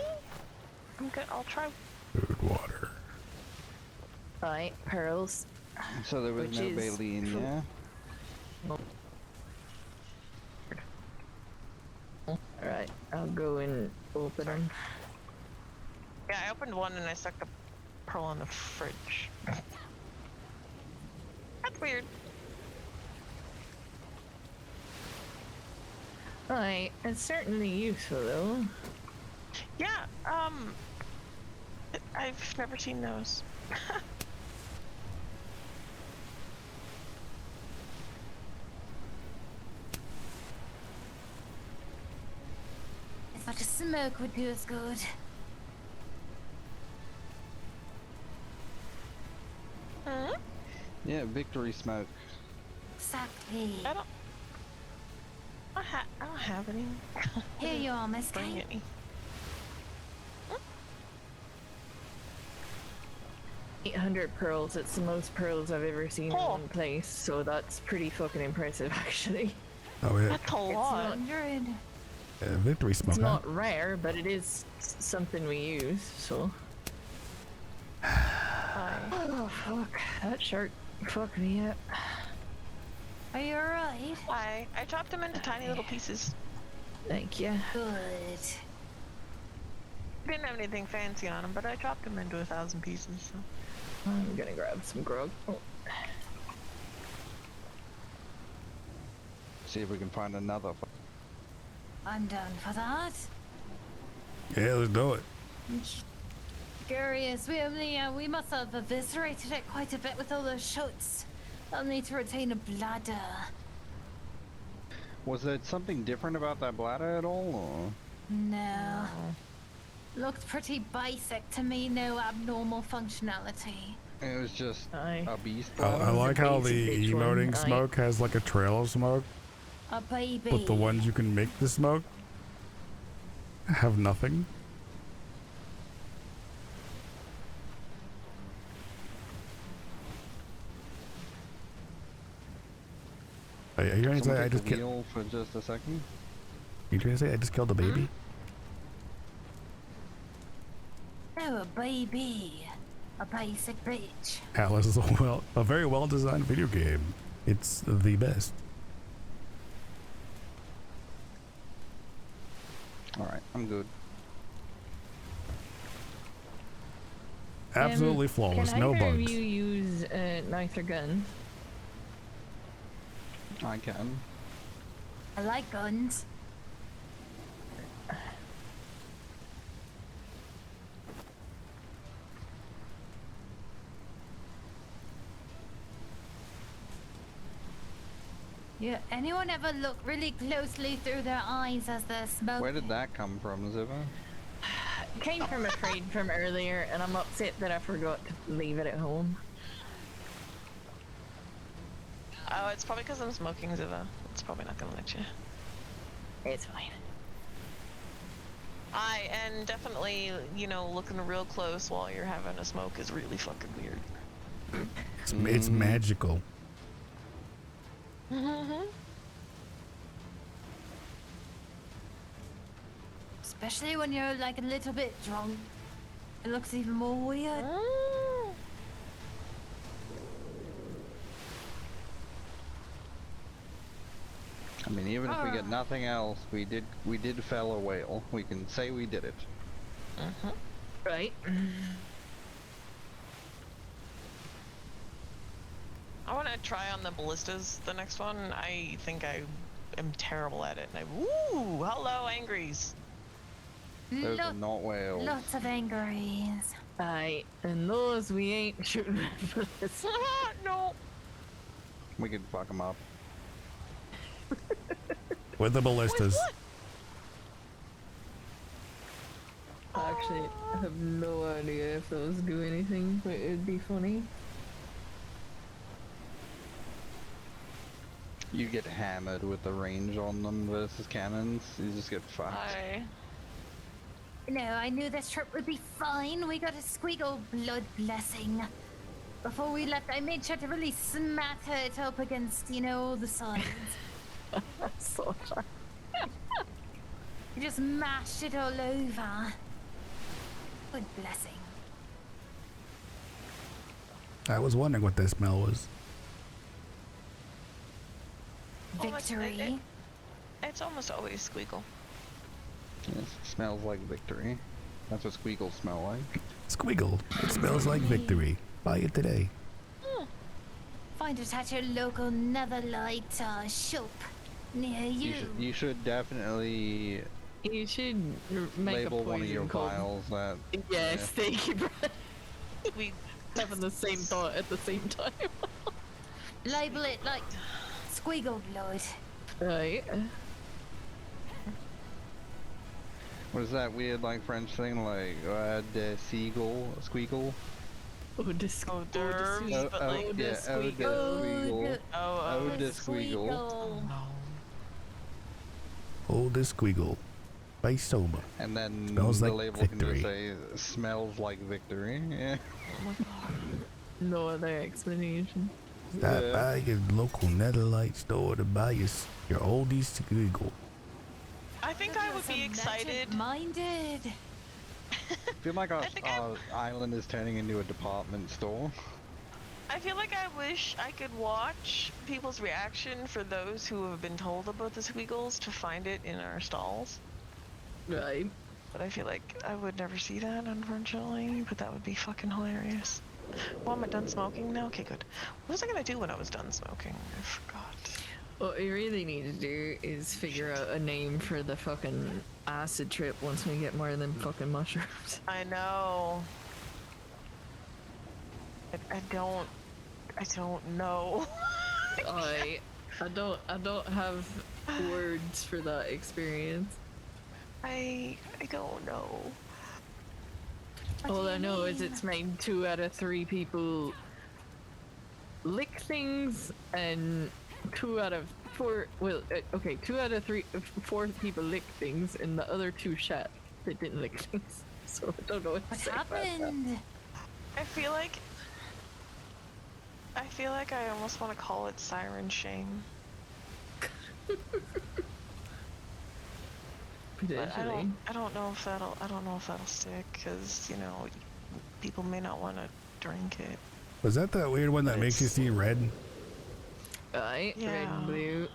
I'm good. I'll try. Food, water. Right, pearls. So there was Which no is baleen, yeah? Alright, I'll go and open them. Yeah, I opened one and I stuck the pearl in the fridge. That's weird. Right, it's certainly useful though. Yeah, I've never seen those. I thought a smoke would do us good. Hmm? Yeah, victory smoke. Exactly. I don't have any. Here you are, Miss Bring Kate. any. 800 pearls, it's the most pearls I've ever seen in one place, so that's pretty fucking impressive actually. Oh, yeah. That's a It's lot. not, Victory smoke. it's Huh? not rare, but it is something we use, so. Oh fuck, that shark fucked me up. Are you alright? I chopped them into tiny little pieces. Thank you. Good. Didn't have anything fancy on them, but I chopped them into 1,000 pieces. So. I'm gonna grab some grog. Oh. See if we can find another. I'm down for that. Yeah, let's do it. Curious, we must have eviscerated it quite a bit with all those shots. I'll need to retain a bladder. Was there something different about that bladder at all, or? No. Looked pretty basic to me, no abnormal functionality. It was just Aye. a beast I bladder? like how basic the bitch one, emoting aye. smoke has like a trail of smoke, A baby. but the ones you can make the smoke have nothing. Are you trying to say Someone I take just the killed? wheel for just a second? You trying to say I just killed a baby? No, a baby. A basic bitch. Atlas is a very well designed video game. It's the best. Alright, I'm good. Absolutely flawless, Can no either bugs. of you use knife or gun? I can. I like guns. Yeah, anyone ever look really closely through their eyes as they're smoking? Where did that come from, Ziva? It came from a trade from earlier, and I'm upset that I forgot to leave it at home. Oh, it's probably because I'm smoking, Ziva. It's probably not gonna let you. It's fine. And definitely, you know, looking real close while you're having a smoke is really fucking weird. It's magical. Mm-hmm. Especially when you're like a little bit drunk. It looks even more weird. I mean, even if we get nothing else, we did fell a whale. We can say we did it. Right. I want to try on the ballistas, the next one. I think I am terrible at it. And woo! Hello, angries. Those are not whales. Lots of angries. Aye, and those we ain't shooting at. No. We can fuck them up. With the ballistas. Actually, I have no idea if those do anything, but it'd be funny. You get hammered with the range on them versus cannons. You just get fucked. Hi. No, I knew this trip would be fine. We got a squiggle blood blessing. Before we left, I made sure to really smatter it up against, you know, the sides. So sorry. You just mashed it all over. Good blessing. I was wondering what that smell was. Victory. It's almost always squeakle. Yes, it smells like victory. That's what squeakles smell like. Squiggle. It smells like victory. Buy it today. Find it at your local netherlight shop near you. You should definitely You should make label a one of your poison called. vials that. Yes, thank you, Brad. We Having the same thought at the same time. Label it like squiggle blood. Right. What is that weird like French thing like de seagull squeakle? Oh, this Oh, derms, but like yeah, squeakle. de squeakle. oh, de squeakle. no. Hold the squiggle. By Soma. And then Smells the like label victory. can just say smells like victory. Yeah. No other explanation. Stop by your local netherlight store to buy your oldie squiggle. I think I would be excited. Minded. I feel like our island is turning into a department store. I feel like I wish I could watch people's reaction for those who have been told about the squiggles to find it in our stalls. Right. But I feel like I would never see that, unfortunately. But that would be fucking hilarious. Well, am I done smoking now? Okay, good. What was I gonna do when I was done smoking? I forgot. What we really need to do is figure out a name for the fucking acid trip once we get more than fucking mushrooms. I know. I don't know. I don't have words for that experience. I don't know. All I know is it's made 2 out of 3 people lick things, and 2 out of 4. Well, okay, 2 out of 4 people lick things, and the other 2 shat. They didn't lick things, so I don't know what to What say about that. happened? I feel like I almost want to call it siren shame. But Potentially. I don't know if that'll stick, because you know people may not want to drink it. Was that weird one that makes you see red? Right, red Yeah. and blue.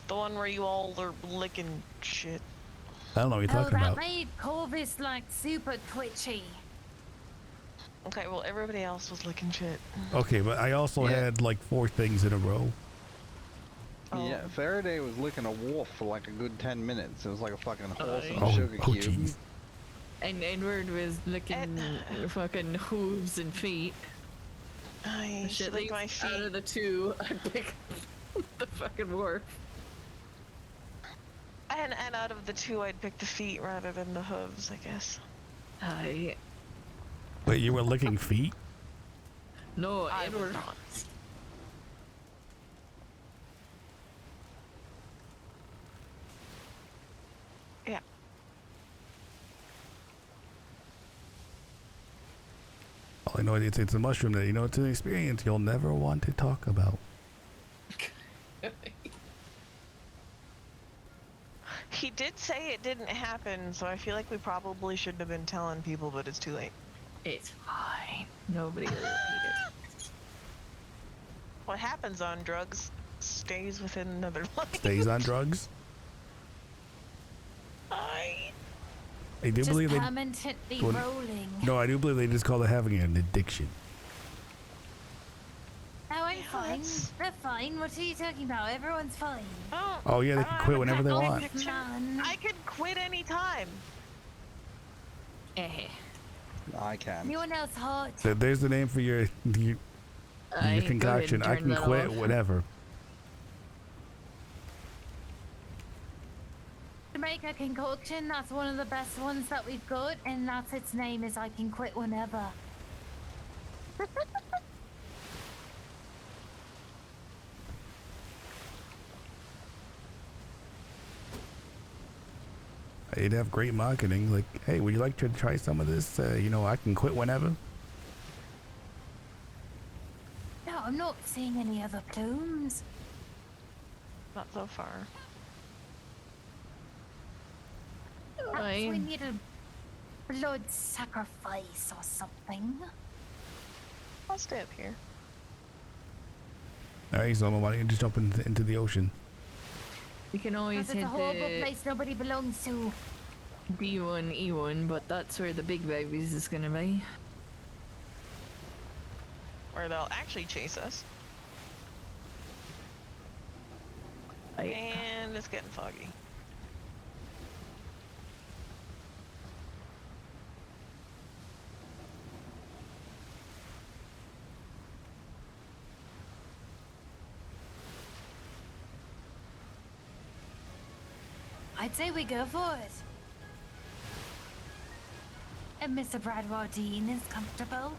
The one where you all are licking shit. I don't know what you're Oh, talking that about. made Corvus like super twitchy. Okay, well everybody else was licking shit. Okay, but I also Yeah. had like 4 things in a row. Oh. Yeah, Faraday was licking a wolf for like a good 10 minutes. It was like a fucking horse in Oh, a sugar cube. jeez. And Edward was licking fucking hooves and feet. I Shit, lick my out feet. of the 2, I'd pick the fucking wolf. And out of the 2, I'd pick the feet rather than the hooves, I guess. Aye. Wait, you were licking feet? No, I would Edward. not. Yeah. All I know is it's a mushroom that, it's an experience you'll never want to talk about. He did say it didn't happen, so I feel like we probably shouldn't have been telling people, but it's too late. It's fine. Nobody will read it. What happens on drugs stays within netherlights. Stays on drugs. I I do Just believe they. permanently Well, rolling. No, I do believe they just call it having an addiction. Oh, I'm Yeah, fine. that's- They're fine. What are you talking about? Everyone's fine. don't. Oh yeah, they I can don't quit have a whenever they control want. picture. Man. I could quit anytime. Eh. I can. Anyone else hot? There's the name for your Aye, go ahead concoction. and I turn can that quit off. whenever. To make a concoction, that's one of the best ones that we've got, and that's its name is I Can Quit Whenever. It'd have great marketing. Like, hey, would you like to try some of this? You know, I can quit whenever. No, I'm not seeing any other plumes. Not so far. Perhaps Aye. we need a blood sacrifice or something. I'll stay up here. All right, so why don't you just jump into the ocean? You can always Because it's hit a horrible the place nobody belongs to. D1, E1, but that's where the big babies is gonna be. Where they'll actually chase us. Aye. And it's getting foggy. I'd say we go for it. And Mr. Bradwardine is comfortable.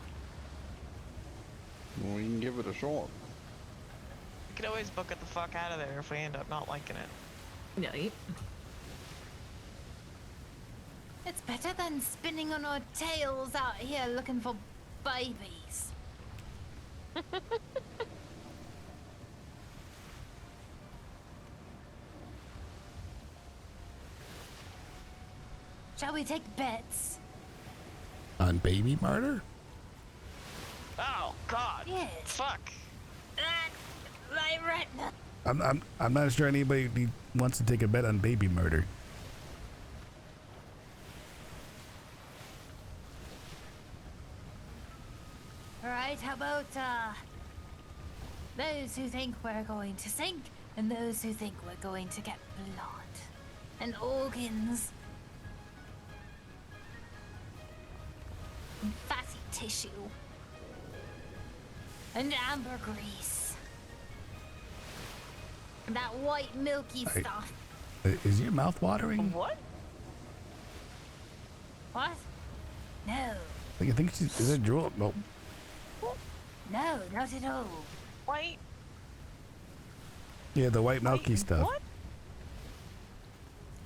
Well, we can give it a shot. We could always book it the fuck out of there if we end up not liking it. Right. It's better than spinning on our tails out here looking for babies. Shall we take bets? On baby murder? Oh God. Yes. Fuck. My retina. I'm not sure anybody wants to take a bet on baby murder. Alright, how about those who think we're going to sink and those who think we're going to get blood and organs and fatty tissue and ambergris and that white milky Hey. stuff. Is your mouth watering? What? What? No, Like, I think she's. Is it drool? No. no, not at all. White? Yeah, the white milky Wait, stuff. What?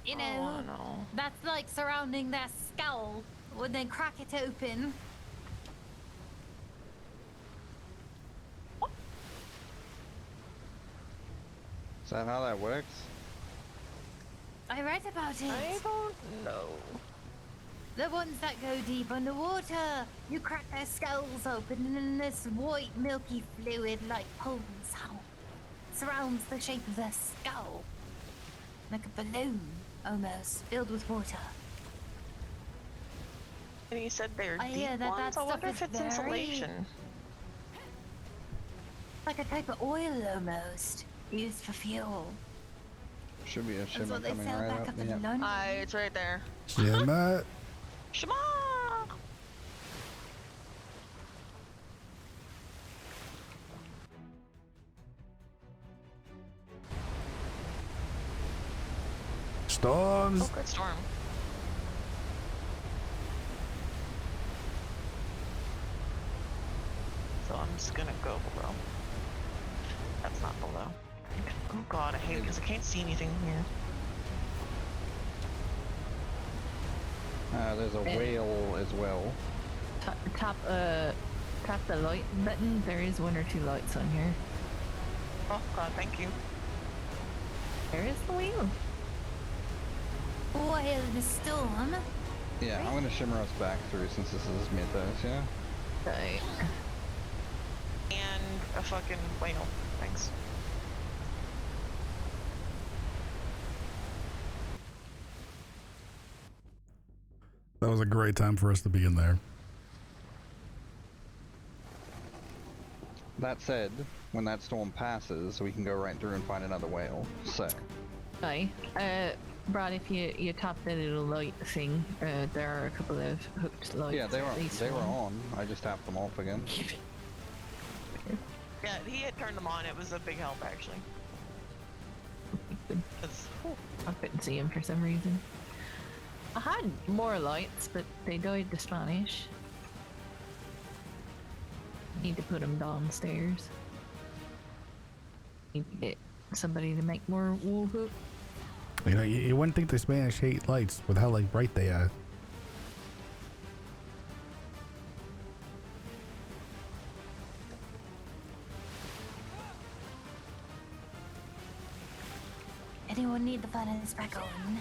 You know, Oh no. that's like surrounding their skull when they crack it open. Is that how that works? I read about it. I don't know. The ones that go deep underwater, you crack their skulls open and then this white milky fluid like pulls out. Surrounds the shape of their skull. Like a balloon, almost, filled with water. And he said they're I deep hear that ones. that I wonder stuff if is it's very- insulation. Like a type of oil almost, used for fuel. Should be a That's shimmer what they coming sell right back up. up in Yeah. London. It's right there. Shimmer. Shema! Storms. Oh, good storm. So I'm just gonna go below. That's not below. Oh God, I hate it because I can't see anything here. There's a whale as well. Tap the light button. There is one or two lights on here. Oh God, thank you. There is the wheel. Foil the storm. Yeah, I'm gonna shimmer us back through since this is Mythos, yeah? Right. And a fucking whale. Thanks. That was a great time for us to be in there. That said, when that storm passes, we can go right through and find another whale. So, Aye. Brad, if you tap the little light thing, there are a couple of hooked lights. yeah, they at least were one. on. I just tapped them off again. Yeah, he had turned them on. It was a big help, actually. 'Cause- I couldn't see him for some reason. I had more lights, but they died to Spanish. Need to put them downstairs. Need to get somebody to make more wool hook. You know, you wouldn't think the Spanish hate lights with how like bright they are. Anyone need the furnace back on?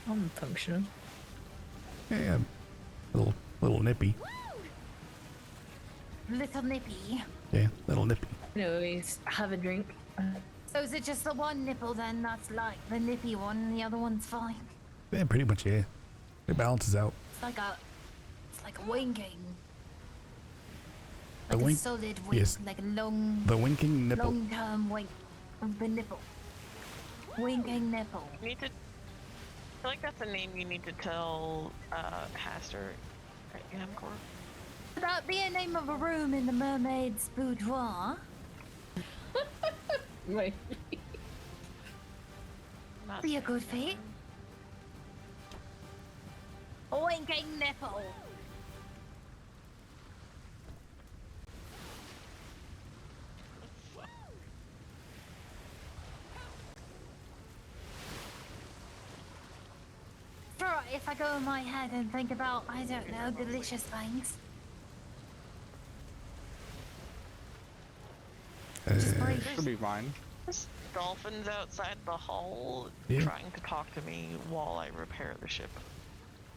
I'm functional. Yeah, little nippy. Little nippy. Yeah, little nippy. Anyways, have a drink. So is it just the one nipple then that's like the nippy one and the other one's fine? Yeah, pretty much. Yeah, it balances out. It's like a winking. The Like a wink- solid wink, yes. like a long, The winking nipple. long-term wink of the nipple. Winking nipple. You need to. I feel like that's a name you need to tell Haster. Right, you have Cor? Would that be a name of a room in the mermaid's boudoir? Right. Not Be a good fit. A winking nipple. It's alright if I go in my head and think about, I don't know, delicious things. Just breathe. Should be fine. There's dolphins outside the hull Yeah. trying to talk to me while I repair the ship.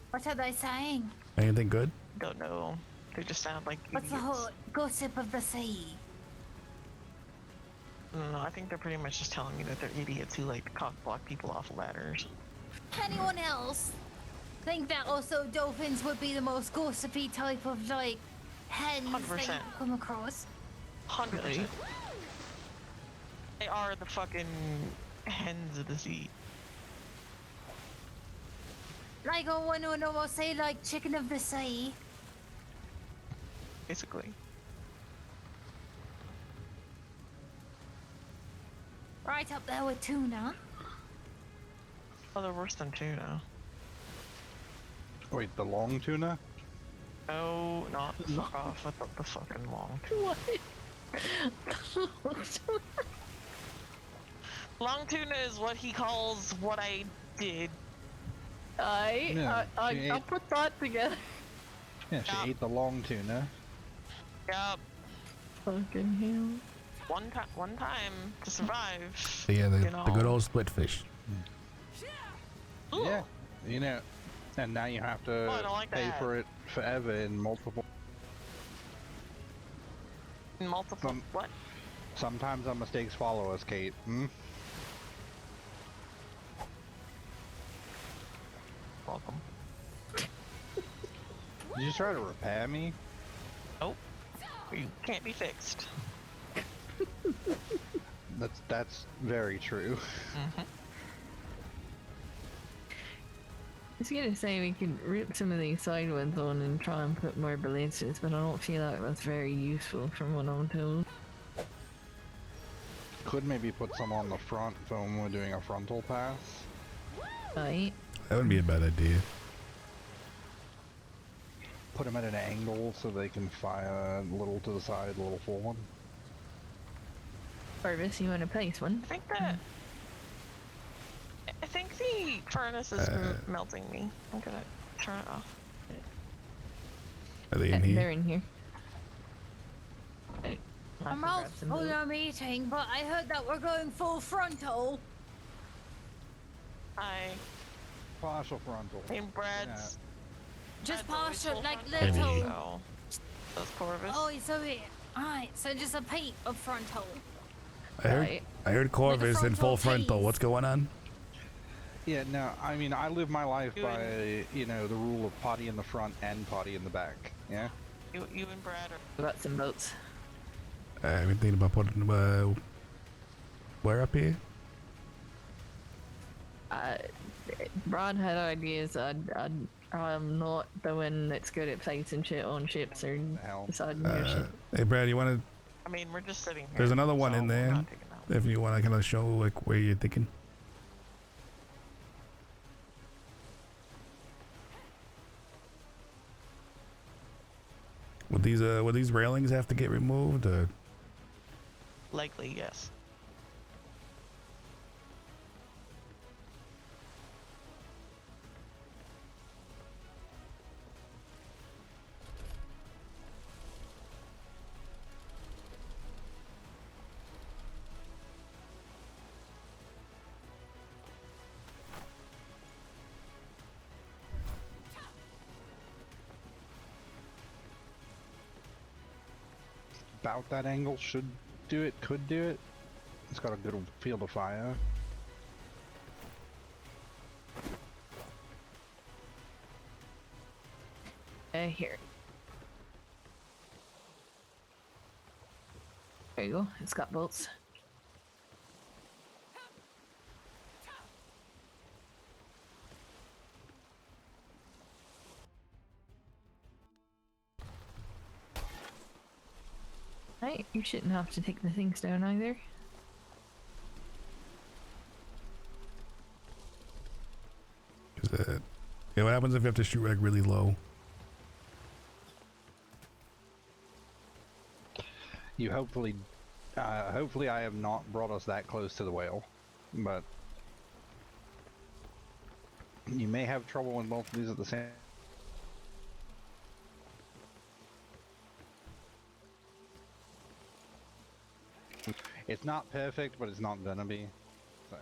What are they saying? Anything good? Don't know. They just sound like What's the idiots. whole gossip of the sea? No, I think they're pretty much just telling me that they're idiots who like to cock block people off of ladders. Anyone else think that also dolphins would be the most gossipy type of like hens that 100%. you come across? 100%. They are the fucking hens of the sea. Like I want to almost say like chicken of the sea. Basically. Right up there with tuna. Oh, they're worse than tuna. Wait, the long tuna? No, not fuck off with the fucking long tuna. What? Long tuna is what he calls what I did. Yeah, she I'll ate- put that together. Yeah, she Yeah. ate the long tuna. Yup. Fucking hell. One time to survive. Yeah, the you know. good old split fish. Ooh. Yeah, you know, and now you have to Oh, I don't like pay that. for it forever in multiple. Multiple. Some- What? Sometimes our mistakes follow us, Kate. Hmm? Welcome. Did you try to repair me? Nope. You can't be fixed. That's very true. Mm-hmm. I was gonna say we could rip some of these side ones on and try and put more ballistas, but I don't feel like that's very useful from what I'm told. Could maybe put some on the front for when we're doing a frontal pass. Right? That would be a bad idea. Put them at an angle so they can fire a little to the side, a little forward. Corvus, you wanna place one? I think the furnace is melting me. I'm gonna turn it off. Are they in They're here? in here. I I'm can all grab some full milk. of meeting, but I heard that we're going full frontal. Partial frontal. I mean, Brad's Just Brad's always partial, full like frontal, little. So that's Corvus. Oh, so it. Alright, so just a peep of frontal. I heard Corvus in full frontal. What's going on? Yeah, no, I mean, I live my life You by, you know, the rule of potty in the front and potty in the back, yeah? You and Brad are. We got some boats. I've been thinking about putting where up here? Brad had ideas. I'm not the one that's good at placing shit on ships or deciding your shit. Hey Brad, you want to? I mean, we're just sitting here. There's another one so in we're there. not taking that. If you want to kind of show like where you're thinking. Would these railings have to get removed? Likely, yes. About that angle should do it, could do it. It's got a good field of fire. Here. There you go. It's got bolts. Right, you shouldn't have to take the things down either. Yeah, what happens if you have to shoot like really low? You hopefully I have not brought us that close to the whale, but you may have trouble when both of these at the same. It's not perfect, but it's not gonna be. So.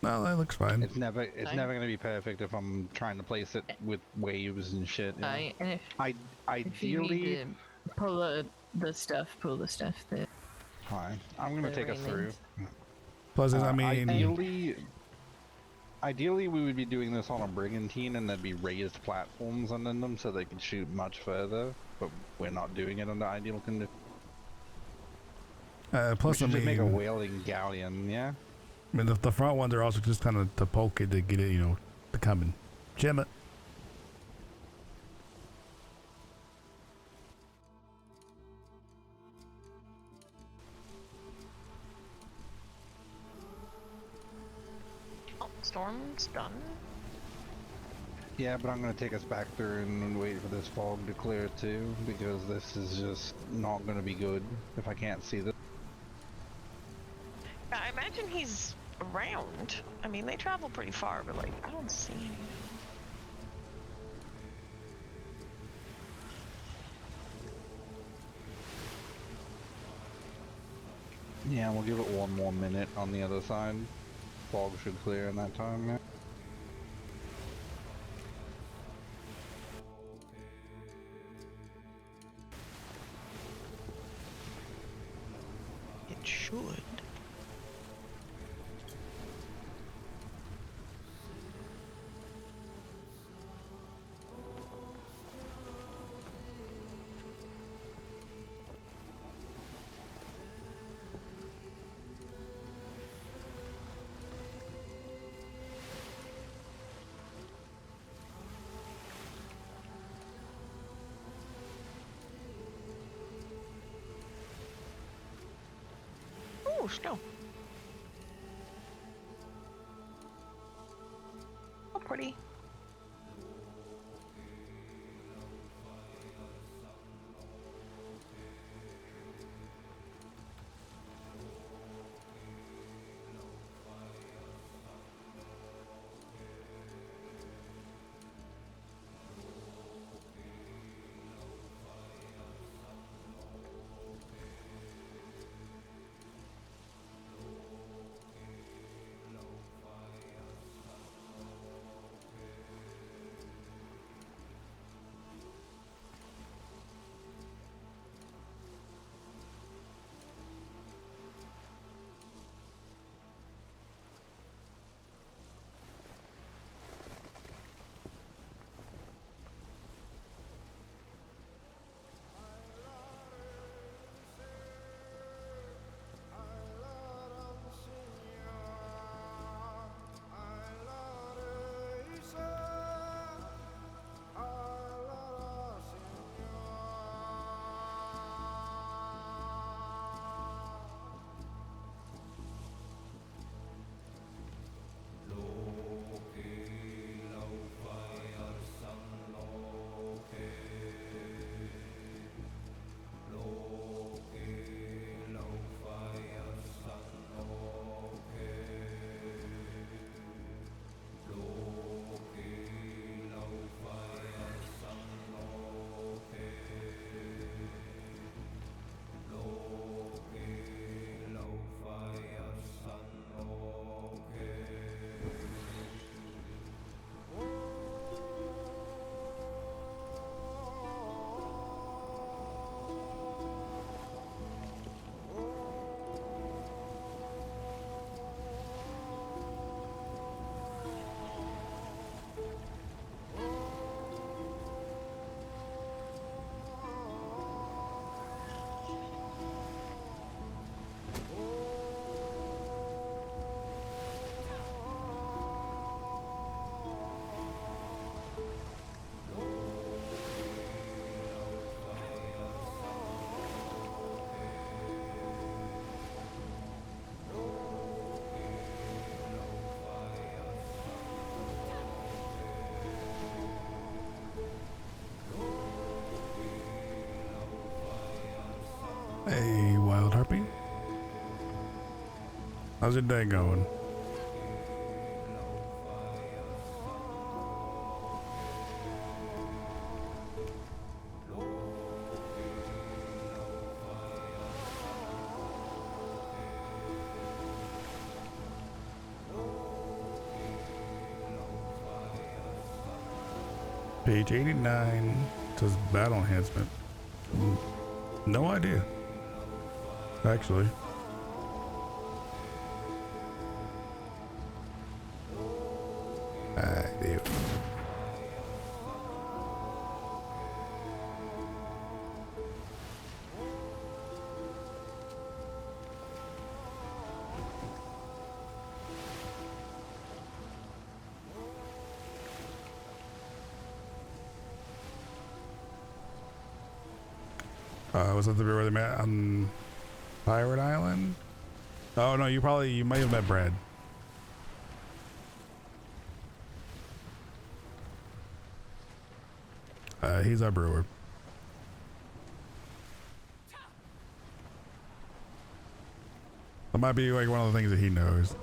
No, that looks fine. It's never gonna be perfect if I'm trying to place it with waves and shit. You know? And if you Ideally, need to pull the stuff. fine. I'm gonna the take us through. railings. Plus, I mean, ideally we would be doing this on a brigantine and there'd be raised platforms under them so they could shoot much further, but we're not doing it under ideal conditions. plus, we I should just make a mean, whaling galleon, yeah? I mean, the front ones are also just kind of to poke it to get it, you know, to come and jam it. Oh, storm's done. Yeah, but I'm gonna take us back through and wait for this fog to clear too, because this is just not gonna be good if I can't see this. I imagine he's around. I mean, they travel pretty far, but like, I don't see him. Yeah, we'll give it one more minute on the other side. Fog should clear in that time, yeah. It should. Oh, snow. Oh, pretty. Hey, Wild Harpy. How's your day going? Page 89 says battle enhancement. No idea. Actually. I do. Was that the where they met on Pirate Island? Oh no, you might have met Brad. He's our brewer. That might be like one of the things that he knows.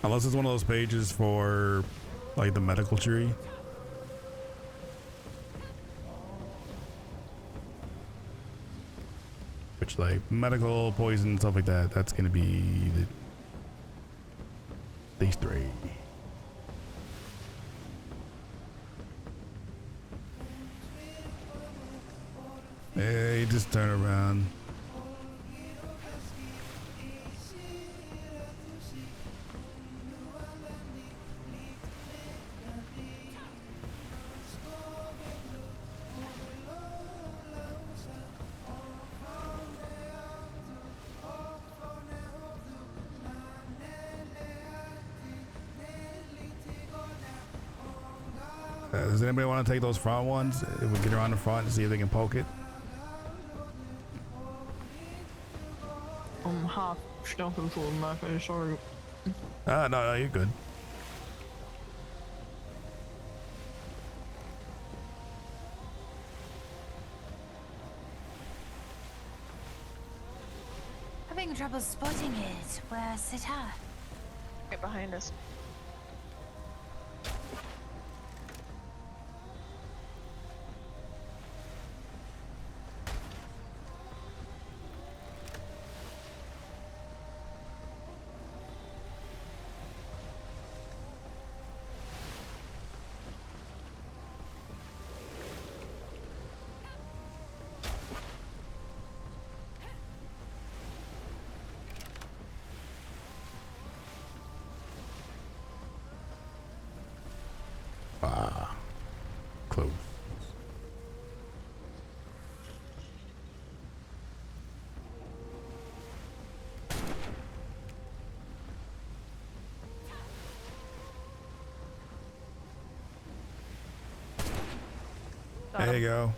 Unless it's one of those pages for like the medical tree. Which like medical, poison, stuff like that, that's gonna be these three. Hey, just turn around. Does anybody want to take those front ones? If we get around the front and see if they can poke it. I'm half stopping for Marco, sorry. No, you're good. Having trouble spotting it. Where's it at? Right behind us. Close. There you go.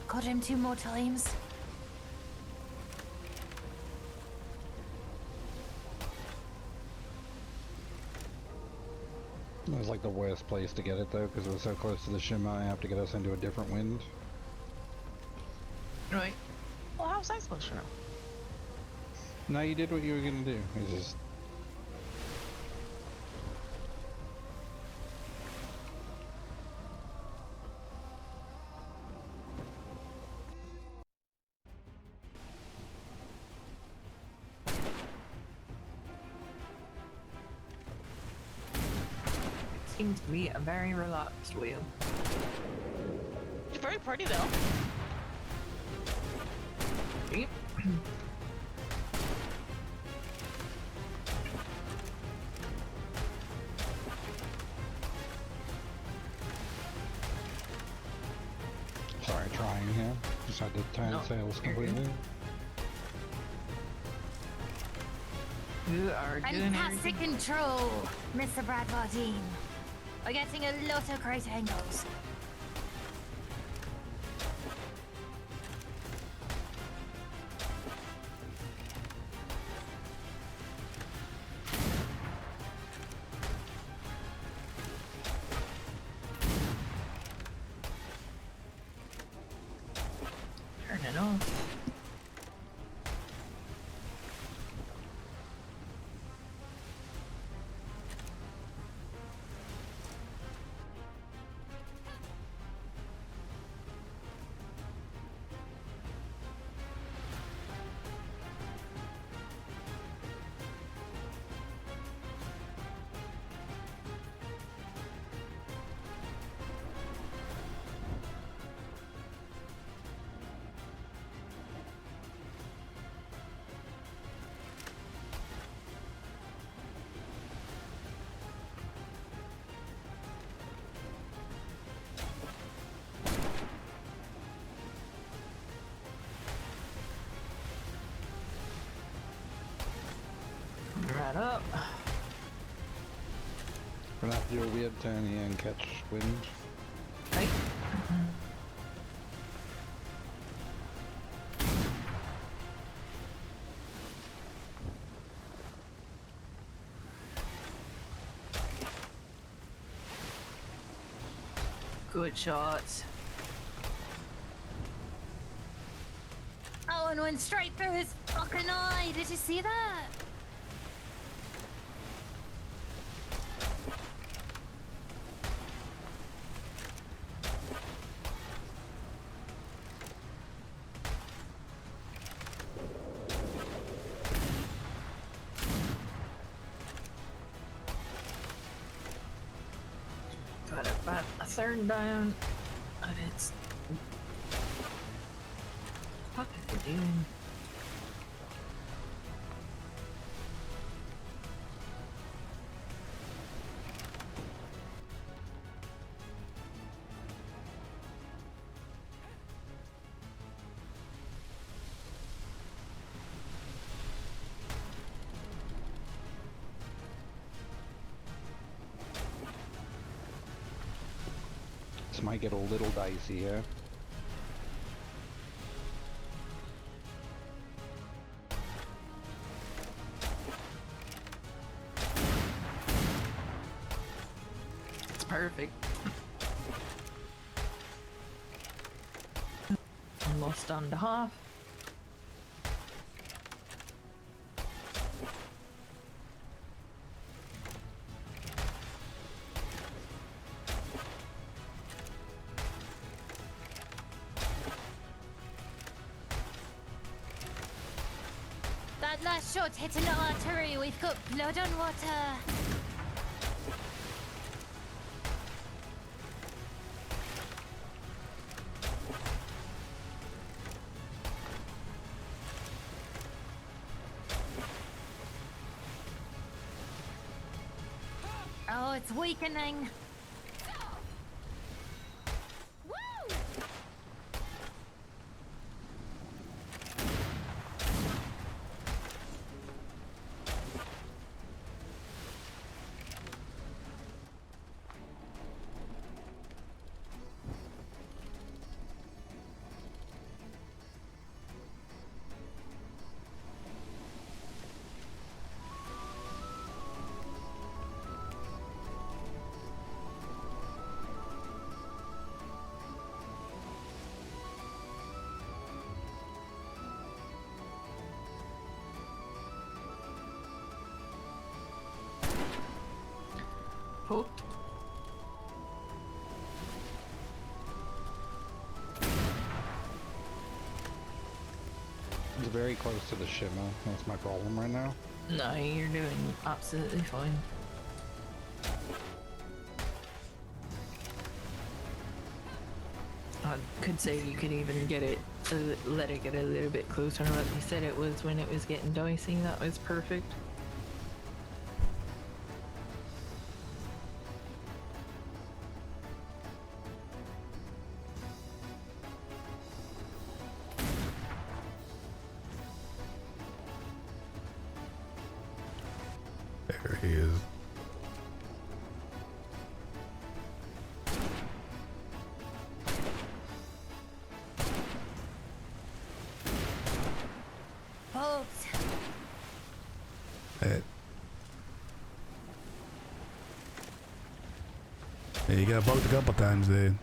Got him 2 more times. It was like the worst place to get it though, because it was so close to the shimmer. I have to get us into a different wind. Right. Well, how's I supposed to know? No, you did what you were gonna do. It's just Seems to be a very relaxed wheel. It's very pretty though. Yep. sorry, trying here. Just had to turn No, sails you're good. completely. You are doing Fantastic everything. control, Mr. Bradfordine. We're getting a lot of great angles. Turn it off. Right up. We're gonna have to do a weird turn here and catch wind. Right. Good shots. Oh, and went straight through his fucking eye. Did you see that? Got about a third down of its. What is it doing? This might get a little dicey here. It's perfect. Almost on to half. That last shot hit an artery. We've got blood on water. Oh, it's weakening. Hooked. It's very close to the shimmer. That's my problem right now. No, you're doing absolutely fine. I could say you could even get it, let it get a little bit closer. Like you said, it was when it was getting dicey. That was perfect. There he is. Folks, Hey. Yeah, you got poked a couple times there.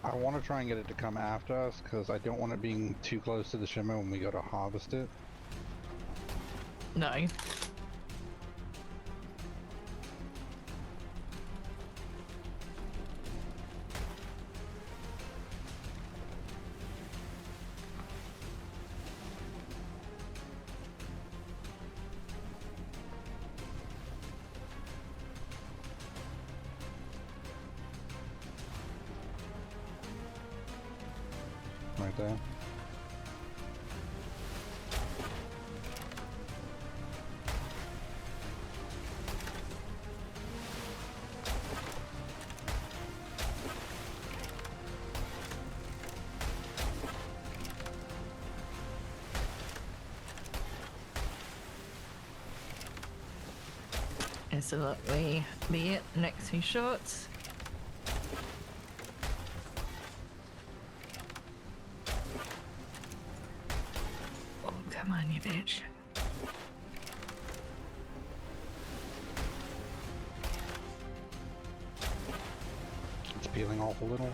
I want to try and get it to come after us because I don't want it being too close to the shimmer when we go to harvest it. No. Right there. And so that way be it. Next few shots. Oh, come on, you bitch. It's peeling off a little.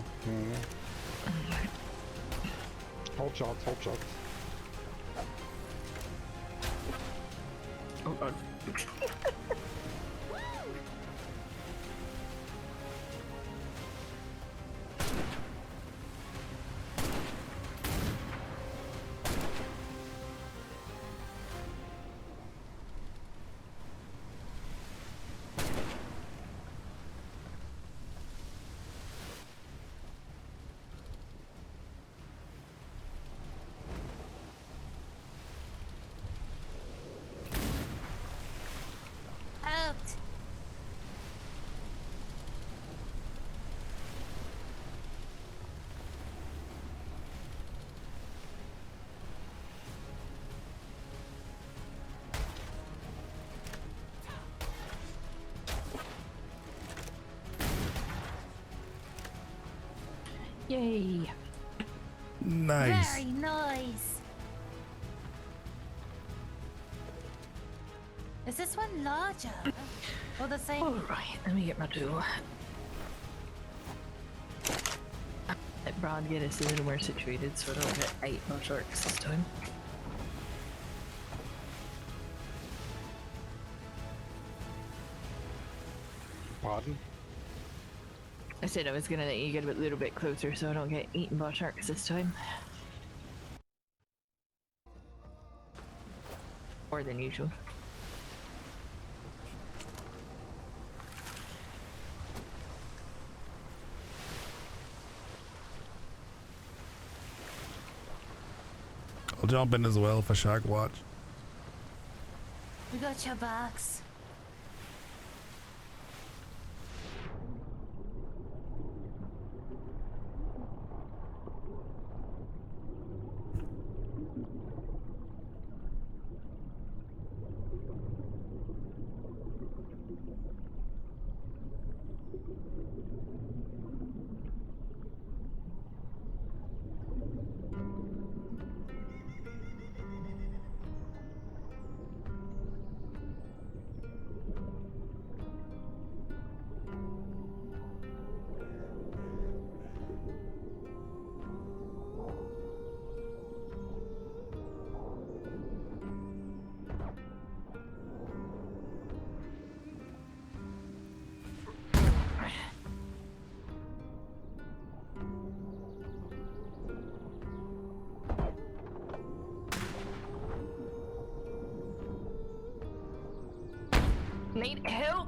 Hold shots, hold shots. Oh god. out. Yay. Nice. Very nice. Is this one larger? Or the same? Alright, let me get my tool. Let Brad get us a little more situated so I don't get 8 more sharks this time. Pardon? I said I was gonna let you get a little bit closer so I don't get eaten by sharks this time. More than usual. I'll jump in as well for Shark Watch. We got your backs. Need help?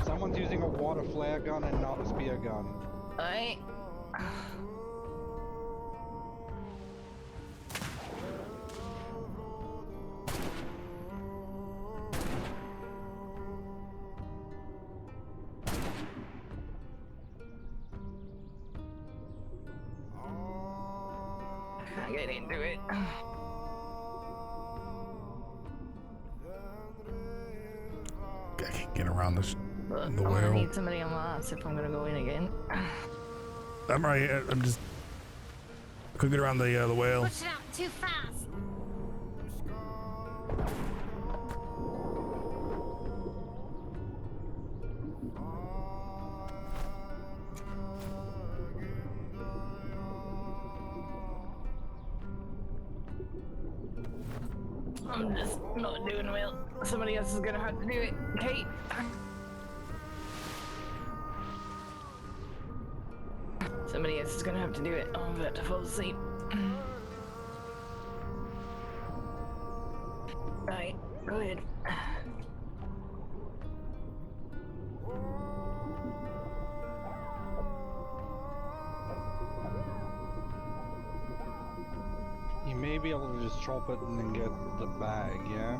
Someone's using a water flare gun and not a spear gun. I. can't get into it. I can't get around this. But The I'm gonna whale. need somebody on my ass if I'm gonna go in again. I'm right. I'm just. I couldn't get around the whale. Push it out too fast. I'm just not doing well. Somebody else is gonna have to do it. Kate. Somebody else is gonna have to do it. I'm about to fall asleep. Right, go ahead. You may be able to just drop it and then get the bag, yeah?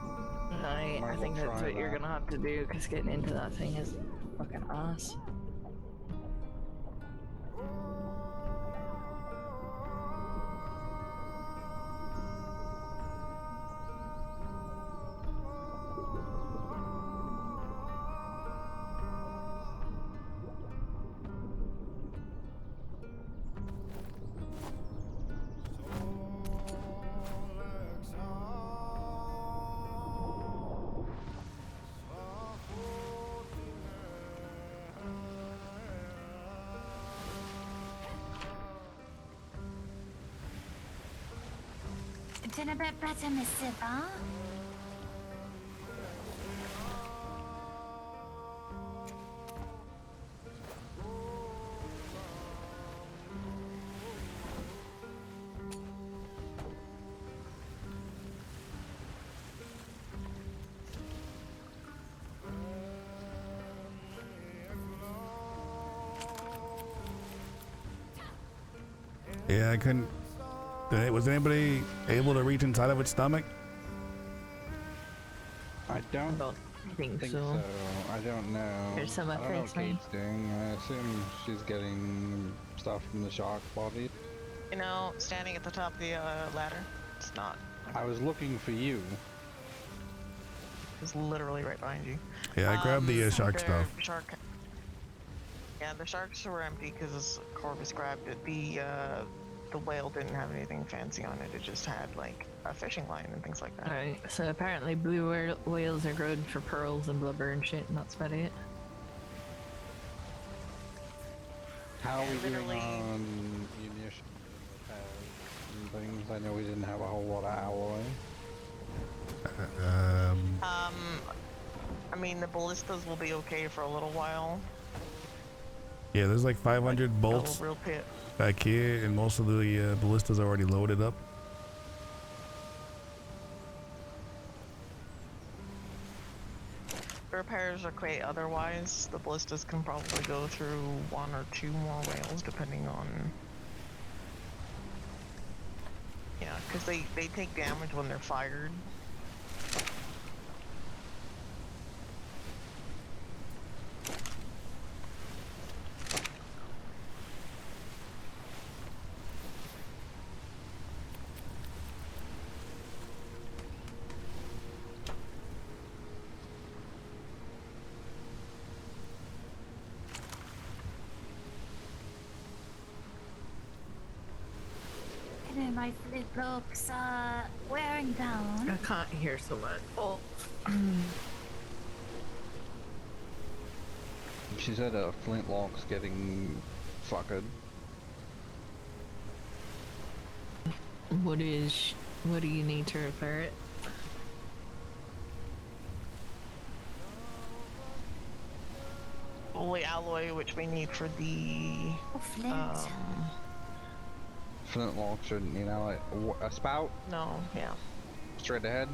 I Might think well that's try what you're that. gonna have to do, because getting into that thing is fucking ass. Doing a bit better, Miss Siva. Yeah, I couldn't. Was anybody able to reach inside of its stomach? I don't think think so. so. I don't know. There's some I don't know face what Kate's doing. I assume she's getting stuff from the shark body. You know, standing at the top of the ladder. It's not. I was looking for you. It's literally right behind you. Yeah, I grabbed the shark the stuff. Shark. Yeah, the sharks were empty because Corvus grabbed it. The whale didn't have anything fancy on it. It just had like a fishing line and things like that. Alright, so apparently blue whales are good for pearls and blubber and shit, and that's about it. How are we doing Literally- on munitions and things? I know we didn't have a whole lot of alloy. I mean, the ballistas will be okay for a little while. Yeah, there's like 500 bolts Real pit. back here, and most of the ballistas are already loaded up. The repairs are quite otherwise. The ballistas can probably go through one or two more whales, depending on. Yeah, because they take damage when they're fired. You know, my flip locks are wearing down. I can't hear so much. Oh. She said a flintlock's getting fucked. What do you need to repair it? Only alloy, which we need for the Oh, flint. Flintlock shouldn't, you know, like a spout no, yeah. straight ahead.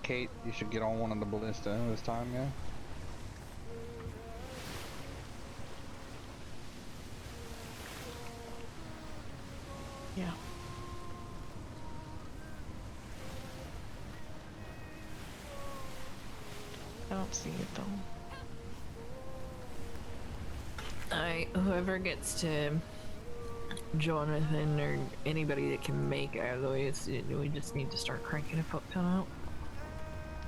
Kate, you should get on one of the ballista this time, yeah? Yeah. I don't see it though. Alright, whoever gets to Jonathan or anybody that can make alloys. We just need to start cranking a fuck ton out.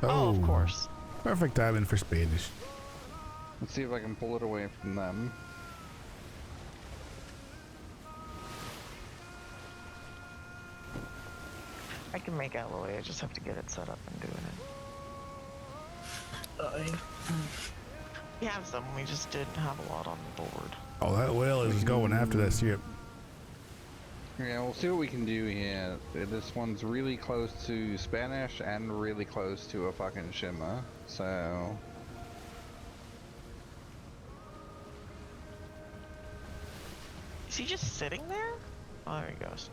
Oh, of course. Perfect timing for Spanish. Let's see if I can pull it away from them. I can make alloy, I just have to get it set up and doing it. We have some, we just didn't have a lot on the board. Oh, that whale is going after that ship. Yeah, we'll see what we can do here. This one's really close to Spanish and really close to a fucking shimmer, so... Is he just sitting there? Oh, there he goes.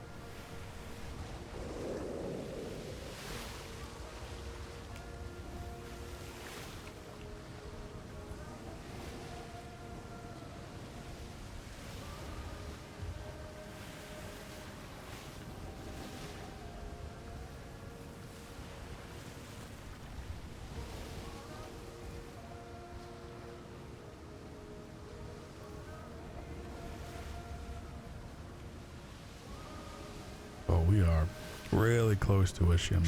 Oh, we are really close to a shimmer.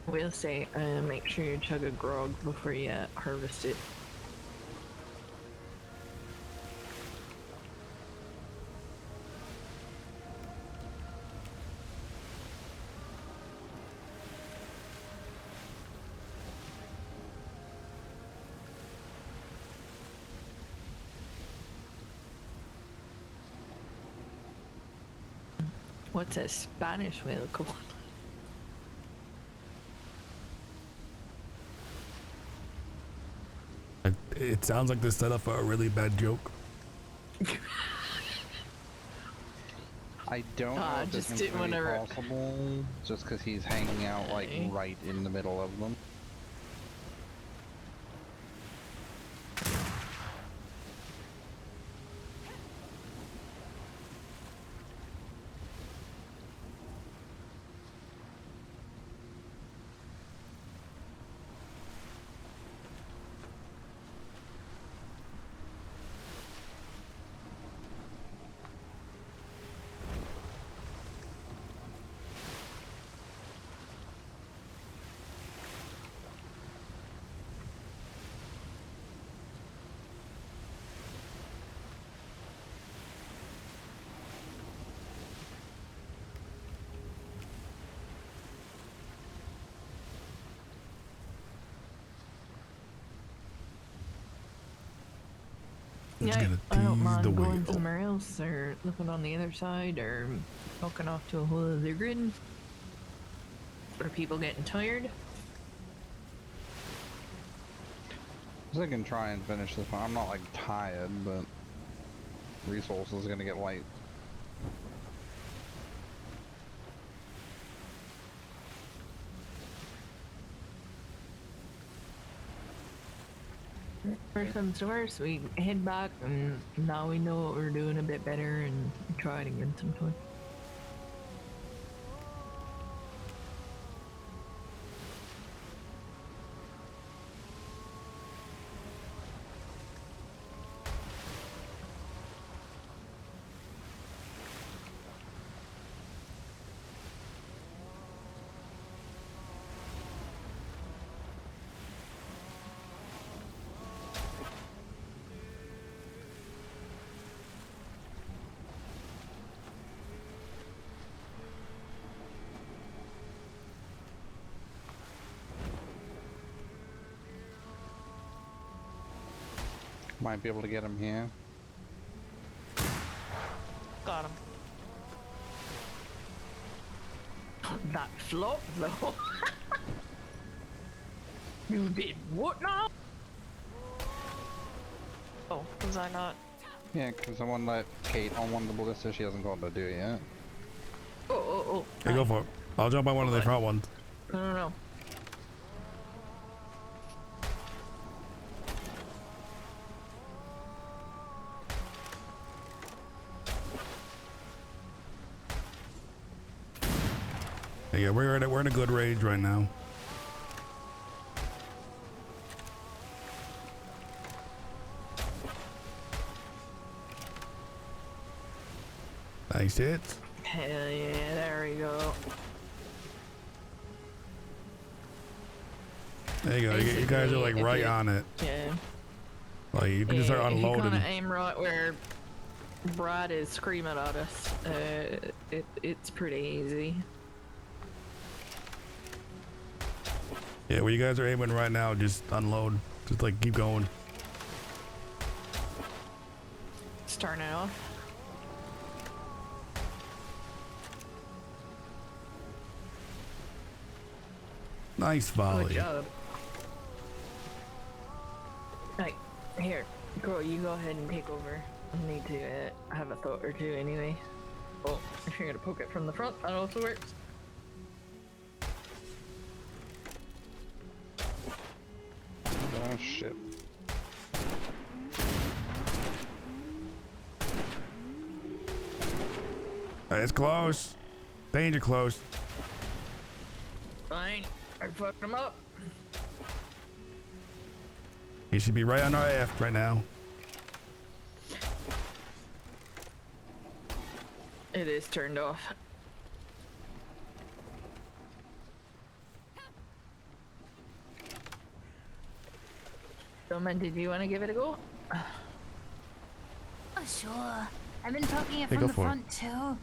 We'll say, make sure you chug a grog before you harvest it. What's a Spanish whale called? It sounds like this set up for a really bad joke. I don't know if this just is didn't really wanna possible, just because he's hanging out, like, right in the middle of them. Let's Yeah, get I don't tease mind the going whale. somewhere else or looking on the other side or hooking off to a whole other grid. Are people getting tired? I can try and finish this one. I'm not, like, tired, but resources are gonna get light. First comes to worst, we head back and now we know what we're doing a bit better and try it again sometime. Might be able to get him here. Got him. That flop though. You did what now? Oh, was I not? Yeah, because someone let Kate on one of the ballistas, she hasn't got to do it yet. Oh. Hey, go for it. I'll jump on one of the front ones. No. Yeah, we're in a good range right now. Nice hits. Hell yeah, there we go. There you go. You guys are like right on it. Yeah. Like you can just start If you unloading. kind of aim right where Brad is screaming at us, it's pretty easy. Yeah, where you guys are aiming right now, just unload. Just like keep going. Starting it off. Nice volley. Good job. Right, here, girl, you go ahead and take over. I need to have a thought or two anyway. Oh, if you're gonna poke it from the front, that also works. Oh shit. It's close. Danger close. Fine, I fucked him up. He should be right on our aft right now. It is turned off. Gentlemen, did you want to give it a go? Oh, sure. I've been poking it Hey, from go the for it. front too.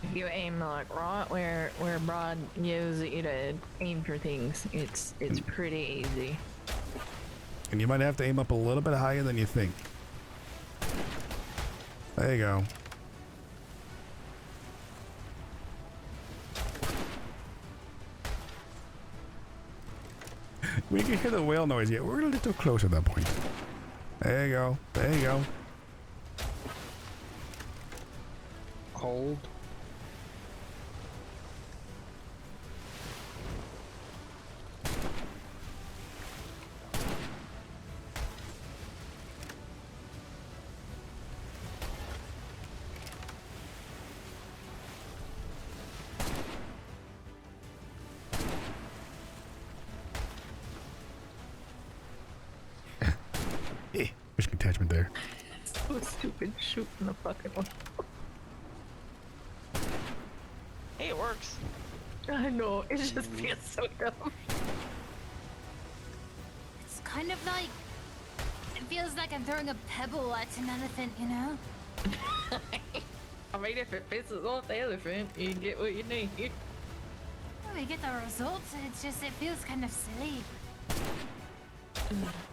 If you aim like right where Brad uses you to aim for things, it's pretty easy. And you might have to aim up a little bit higher than you think. There you go. We can hear the whale noise yet. We're a little close at that point. There you go. There you go. Hold. Push attachment there. So stupid shooting the fucking one. Hey, it works. I know, it just feels so dumb. It's kind of like. It feels like I'm throwing a pebble at an elephant, you know? I mean, if it pisses off the elephant, you get what you need. Well, we get the results, it's just, it feels kind of silly.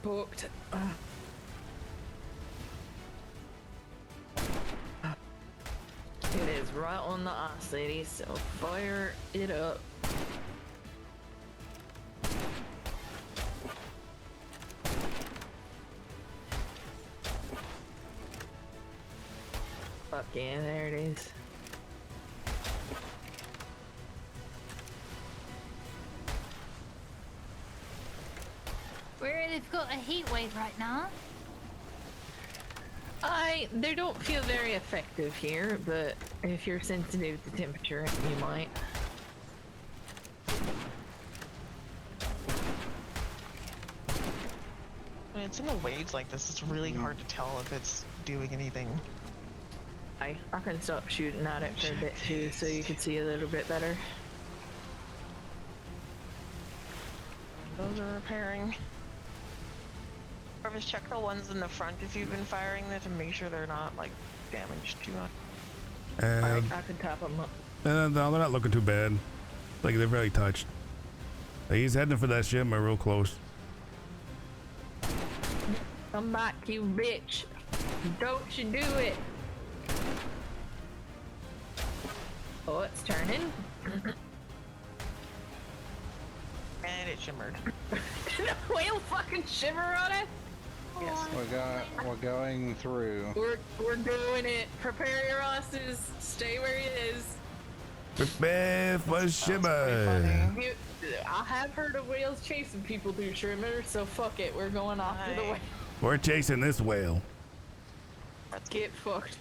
Poked. It is right on the ice, lady, so fire it up. Fuck yeah, there it is. They've got a heat wave right now. They don't feel very effective here, but if you're sensitive to temperature, you might. When it's in the waves like this, it's really hard to tell if it's doing anything. I can stop shooting at it for a bit too, so you can see a little bit better. Those are repairing. Corvus, check the ones in the front if you've been firing them to make sure they're not like damaged too much. And I can tap them up. no, they're not looking too bad. Like they're very touched. Like, he's heading for that shimmer real close. Come back, you bitch! Don't you do it! Oh, it's turning. And it shimmered. Did the whale fucking shimmer on it? Yes. We're going through. We're doing it. Prepare your asses. Stay where he is. Prepare for pretty shimmer. funny. I have heard of whales chasing people through shimmer, so fuck it. We're going after the Aye. whale. We're chasing this whale. Let's get fucked.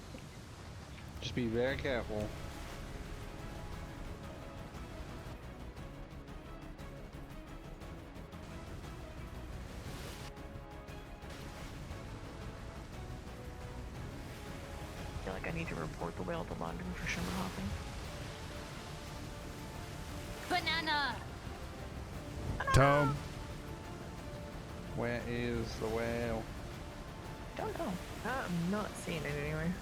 Just be very careful. transport the whale to London for shimmer hopping. Banana! Tom. Where is the whale? Don't know. I'm not seeing it anywhere.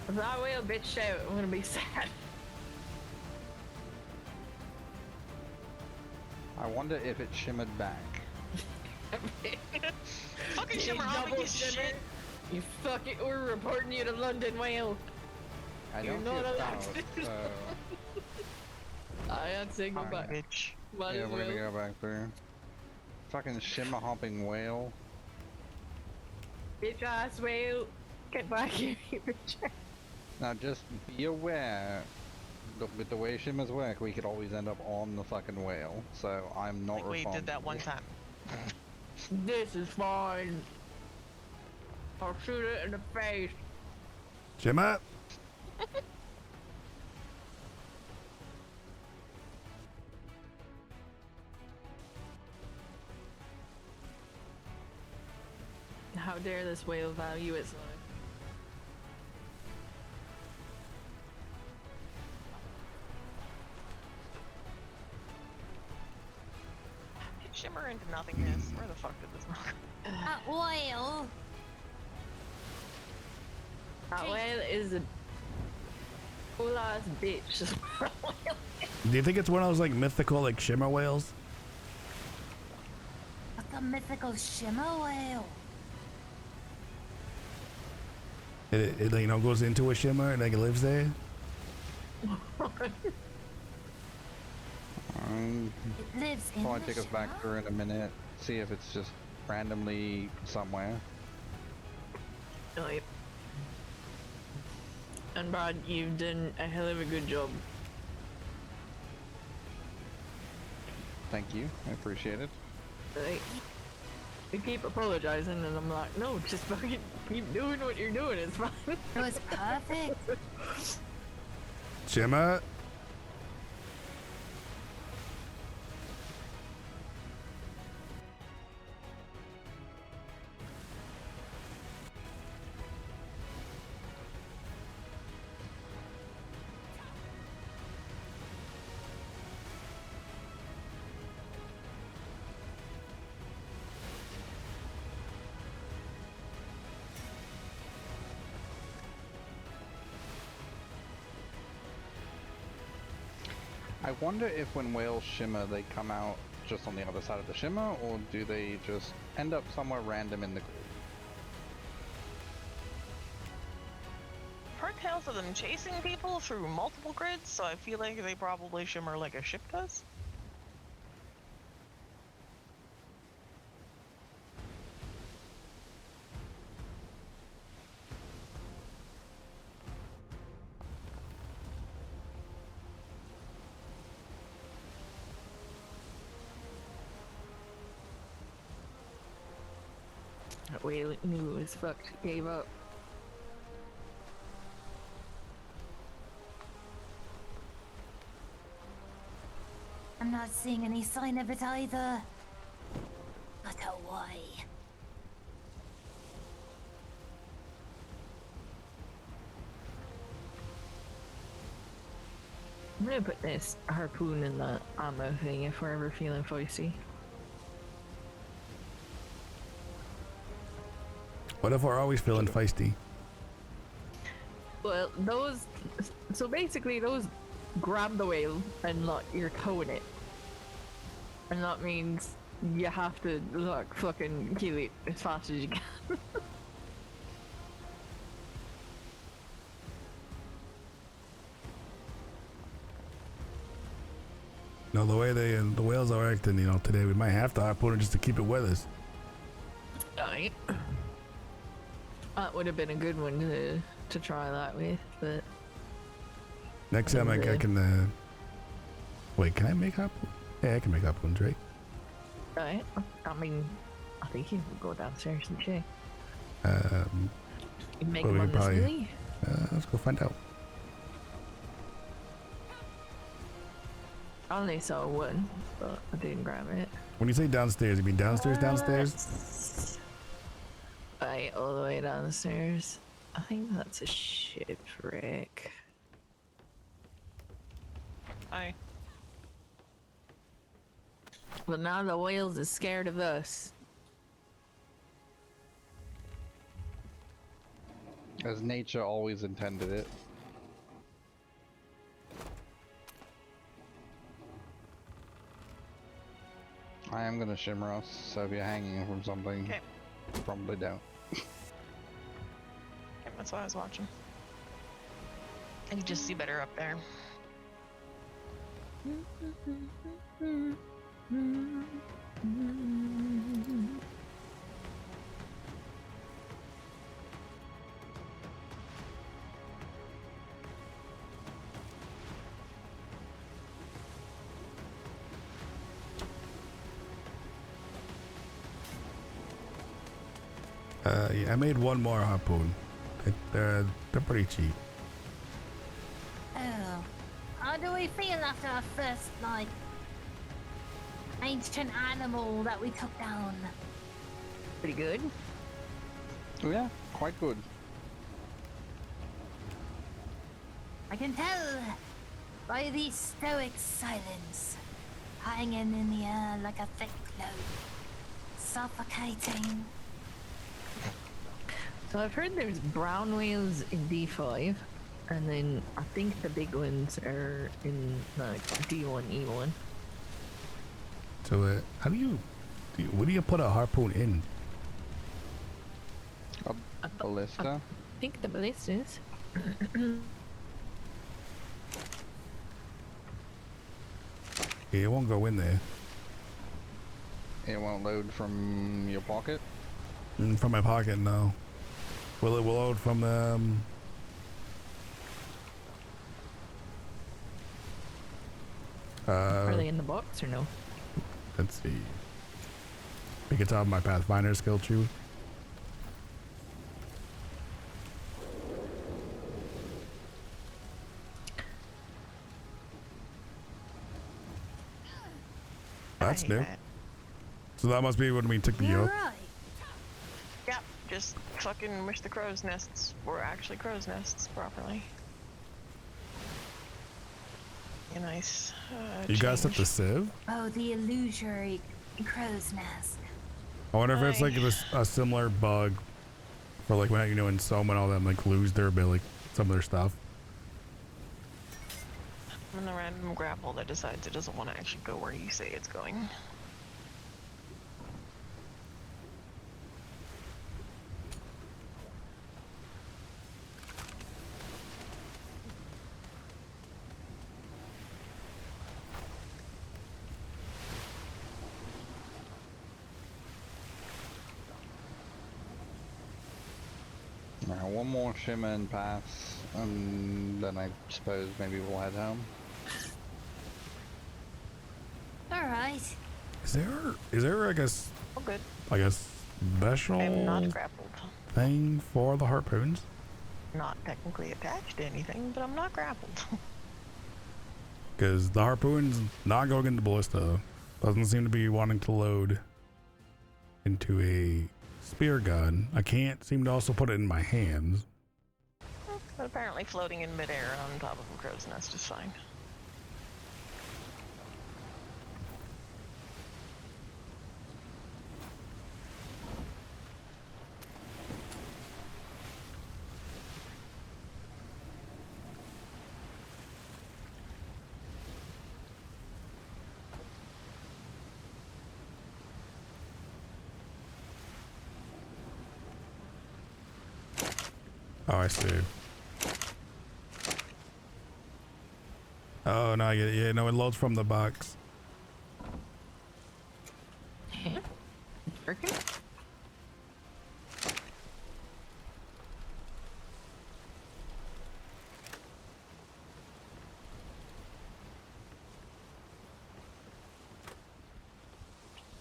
If that whale bitched out, I'm gonna be sad. I wonder if it shimmered back. Fucking shimmer hopping is shit. You fucking, we're reporting you to London, whale. I You're don't not see a allowed spout, to do so I had to go back. Bitch. Might yeah, as we're gonna well. go back there. Fucking shimmer hopping whale. Bitch ass whale. Get back here, you bitch. Now just be aware, with the way shimmers work, we could always end up on the fucking whale. So I'm not Like we did that one time. This is fine. I'll shoot it in the face. Shimmer. How dare this whale value its life? Did shimmer into nothingness. Where the fuck did this rock? Whale! That whale is a cool ass bitch. Do you think it's one of those like mythical like shimmer whales? What's a mythical shimmer whale? It you know goes into a shimmer and like it lives there. It lives in Probably the take us back shimmer? through in a minute. See if it's just randomly somewhere. Right. And Brad, you've done a hell of a good job. Thank you. I appreciate it. Like, you keep apologizing, and I'm like, no, just fucking keep doing what you're doing. It's fine. It was perfect. Shimmer. I wonder if when whales shimmer, they come out just on the other side of the shimmer, or do they just end up somewhere random in the grid? Heard tales of them chasing people through multiple grids, so I feel like they probably shimmer like a ship does. That whale knew it was fucked, gave up. I'm not seeing any sign of it either. Not away. I'm gonna put this harpoon in the ammo thing if we're ever feeling feisty. What if we're always feeling feisty? Well, those. So basically, those grab the whale and like you're towing it, and that means you have to like fucking kill it as fast as you can. No, the way the whales are acting, you know, today we might have to harpoon it just to keep it with us. Right. That would have been a good one to try that with, but Next time I can. Wait, can I make harpoon? Yeah, I can make harpoons, right? right. I mean, I think you can go downstairs and check. You make well, them we on could the probably- smithy. Let's go find out. I only saw one, but I didn't grab it. When you say downstairs, you mean downstairs, downstairs? Right, all the way down the stairs. I think that's a shipwreck. Hi. But now the whales is scared of us. As nature always intended it. I am gonna shimmer us, so if you're hanging from something, Okay. probably don't. Okay, that's what I was watching. I can just see better up there. Yeah, I made one more harpoon. They're pretty cheap. Oh, how do we feel after our first, like, ancient animal that we took down? Pretty good. Oh yeah, quite good. I can tell by the stoic silence hanging in the air like a thick cloak, suffocating. So I've heard there's brown whales in D5, and then I think the big ones are in like D1, E1. So how do you what do you put a harpoon in? A ballista. I think the ballistas. Yeah, it won't go in there. It won't load from your pocket. From my pocket, no. Will it load from the Are they in the box or no? let's see. We can tell my Pathfinder skill tree. That's new. So that must be when we took the You're yoke. right. Yep, just fucking wish the crow's nests were actually crow's nests properly. A nice You guys have change. the sieve? Oh, the illusory crow's nest. I wonder if it's Aye. like a similar bug for like when, you know, when Soma and all them like lose their ability, like some of their stuff. And the random grapple that decides it doesn't want to actually go where you say it's going. Now one more shimmer and pass, and then I suppose maybe we'll head home. All right. Is there like Oh, good. like a special I'm not grappled. thing for the harpoons? Not technically attached to anything, but I'm not grappled. Because the harpoon's not going into ballista. Doesn't seem to be wanting to load into a spear gun. I can't seem to also put it in my hands. But apparently floating in midair on top of a crow's nest is fine. Oh, I see. Oh, no, I get it. Yeah, no, it loads from the box. Working?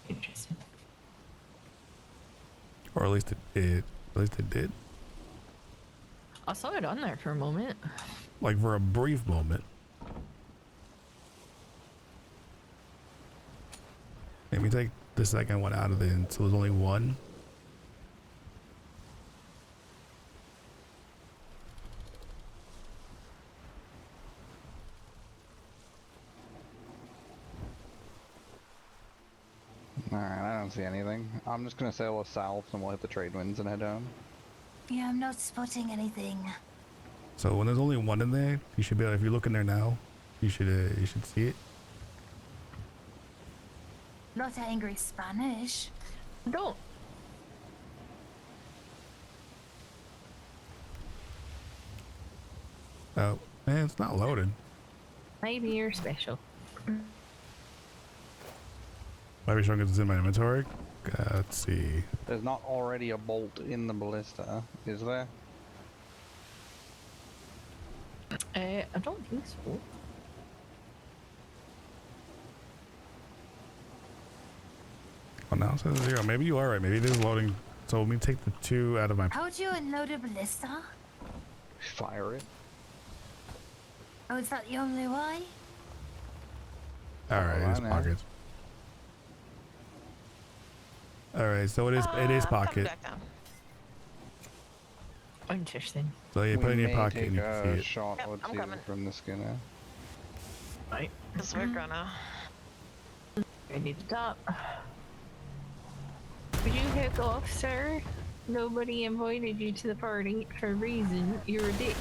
Interesting. Or at least it did. I saw it on there for a moment. Like for a brief moment. Let me take the second one out of it, so there's only one. Alright, I don't see anything. I'm just gonna sail us south and we'll hit the trade winds and head home. Yeah, I'm not spotting anything. So when there's only one in there, you should be able, if you look in there now, you should see it. Not angry Spanish. Don't. Oh, man, it's not loaded. Maybe you're special. Might be showing it's in my inventory. Let's see. There's not already a bolt in the ballista, is there? I don't think so. Oh, now it says 0. Maybe you are right. Maybe it is loading. So let me take the 2 out of my... How'd you unload a ballista? Fire it. Oh, is that the only way? Alright, Oh, it is I know. pockets. Alright, so it is Coming pocket. back down. Interesting. So you put it in your may pocket take and you can see a it. shot Yep, or I'm two coming. from the skinner. Right. Because we're gonna. I need to stop. Would you heck off, sir? Nobody invited you to the party for a reason. You're a dick.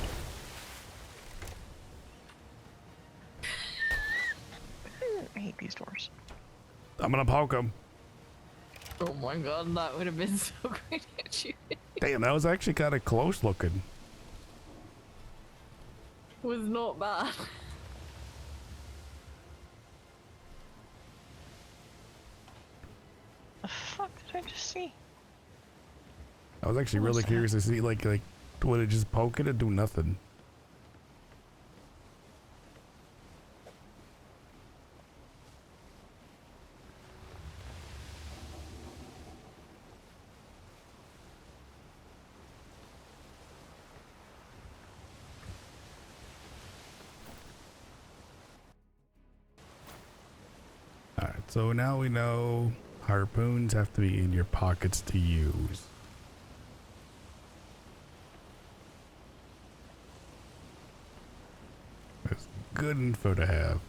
I hate these doors. I'm gonna poke him. Oh my god, that would have been so great at you. Damn, that was actually kind of close looking. Was not bad. The fuck did I just see? I was actually What was really that? curious to see, like, would it just poke it and do nothing? Alright, so now we know harpoons have to be in your pockets to use. That's good info to have.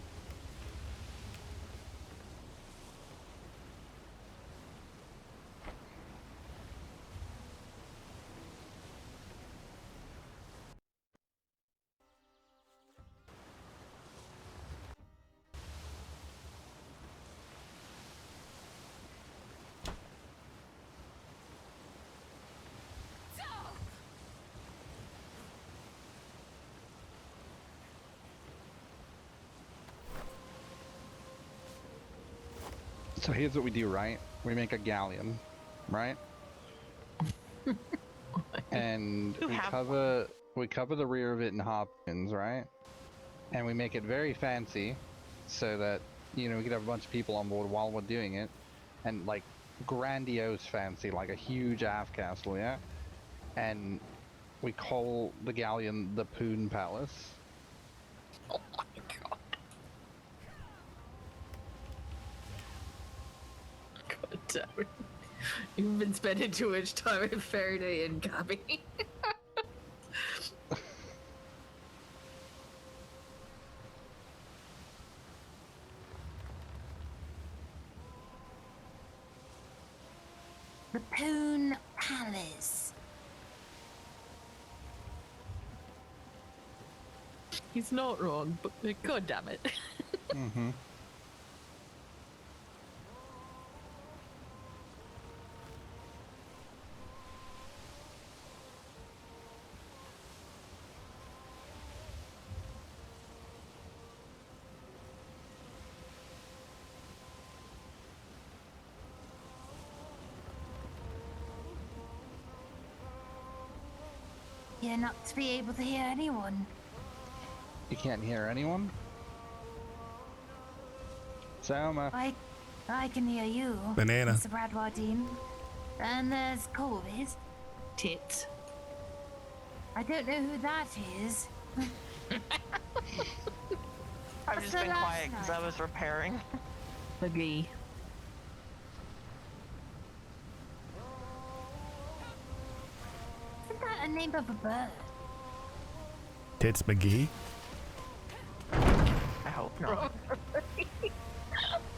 So here's what we do, right? We make a galleon, right? And You we have cover the rear of it in harpoons, right? And we make it very fancy so that, you know, we could have a bunch of people on board while we're doing it. And like grandiose fancy, like a huge aft castle, yeah? And we call the galleon the Poon Palace. Oh my god. God damn it. You've been spending too much time with Faraday and Gabby. The Poon Palace. He's not wrong, but god damn it. Mm-hmm. You're not to be able to hear anyone. You can't hear anyone? Selma. I can hear you, Banana. Mr. Bradwardine. And there's Corvus. Tits. I don't know who that is. I've What's just the been last quiet because I name? was repairing. McGee. Isn't that a name of a bird? Tits McGee. I hope not.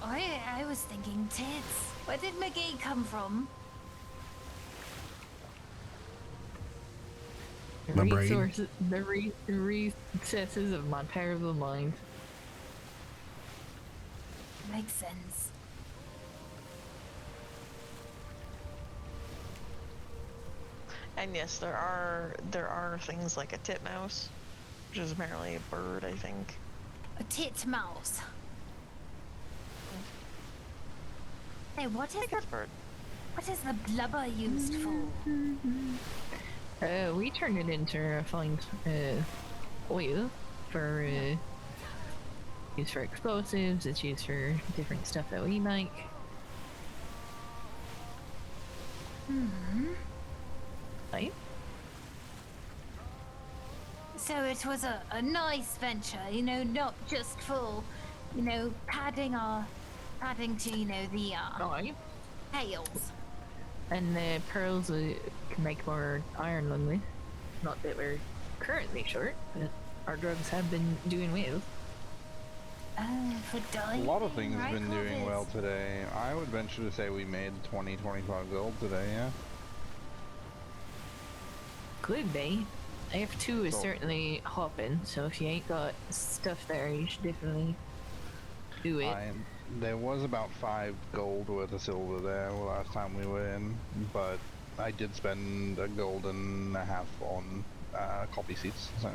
I was thinking tits. Where did McGee come from? My brain. Resources, the recesses of my terrible mind. Makes sense. And yes, there are things like a titmouse, which is apparently a bird, I think. A titmouse. Hey, what is It's a bird. what is the blubber used for? We turned it into refined oil for used for explosives. It's used for different stuff that we make. Right? So it was a nice venture, you know, not just for, you know, padding to, you know, the Right. tails. And the pearls can make more iron lung. Not that we're currently short, but our drugs have been doing well. Oh, for A diving. lot of things have right, been doing well Corvus? today. I would venture to say we made 20-25 gold today, yeah? Could be. F2 is So- certainly hopping, so if you ain't got stuff there, you should definitely do it. There was about 5 gold worth of silver there the last time we were in, but I did spend a gold and a half on copy seats, so.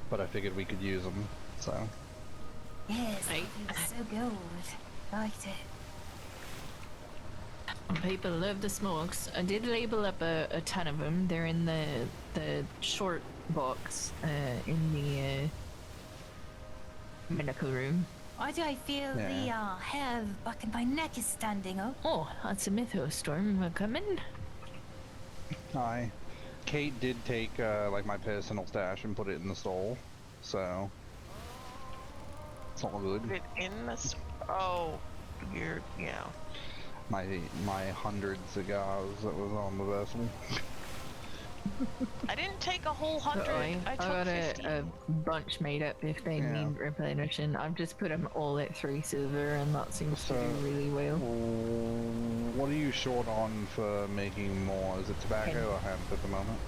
But I figured we could use them, so. Yes, Right. it was so good. Liked it. People love the smokes. I did label up a ton of them. They're in the short box in the medical room. Why do I feel the hair back in my neck is standing up? Oh, that's a mythos storm coming. Hi. Kate did take like my personal stash and put it in the stall, so it's all good. Put it in this. Oh, yeah. My 100 cigars that was on the vessel. I didn't take a whole 100. I took got 50. a bunch made up if they Yeah. need replenishing. I've just put them all at 3 silver, and that seems to do really well. What are you short on for making more? Is it tobacco or hemp at the moment?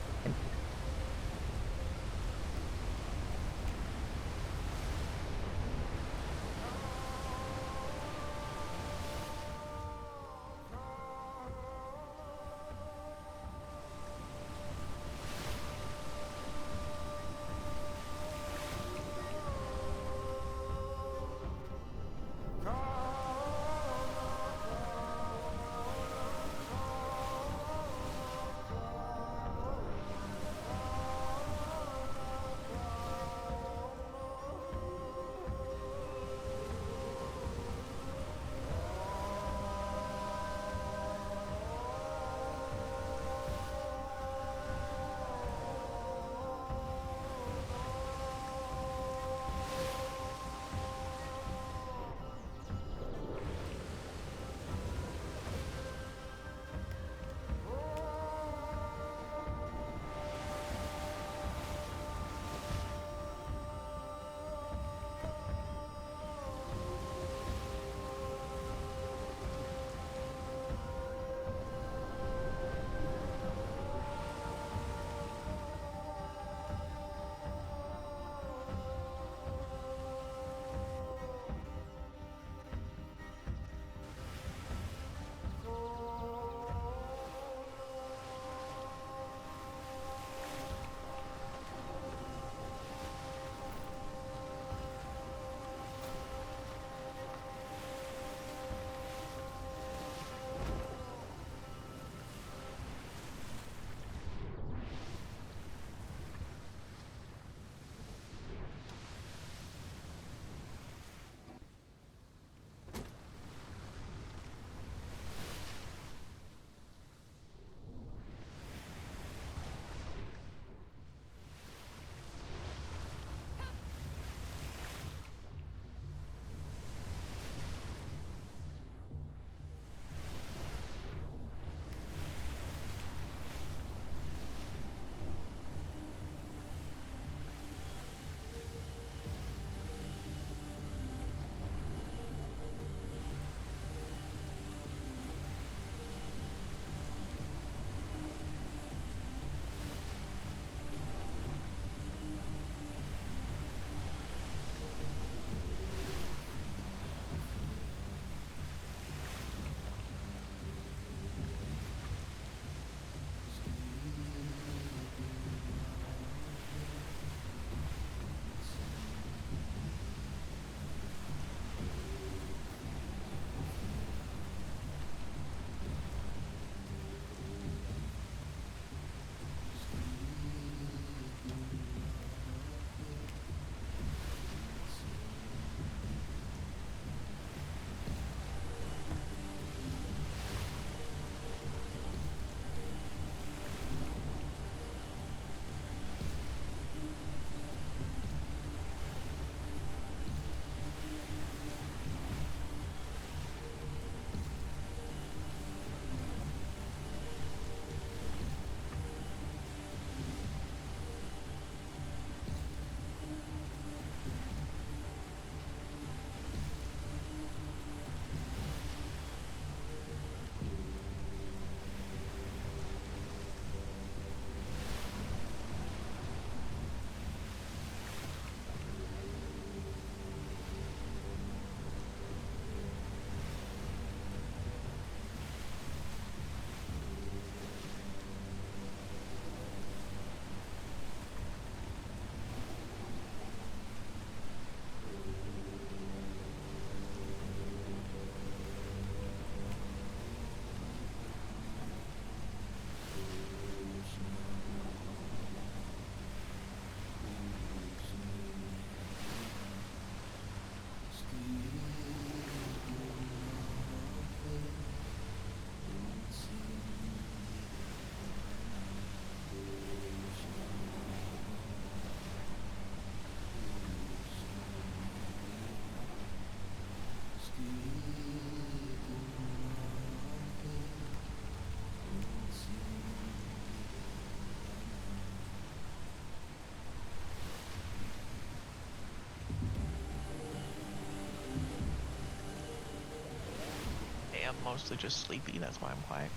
mostly just sleepy. That's why I'm quiet.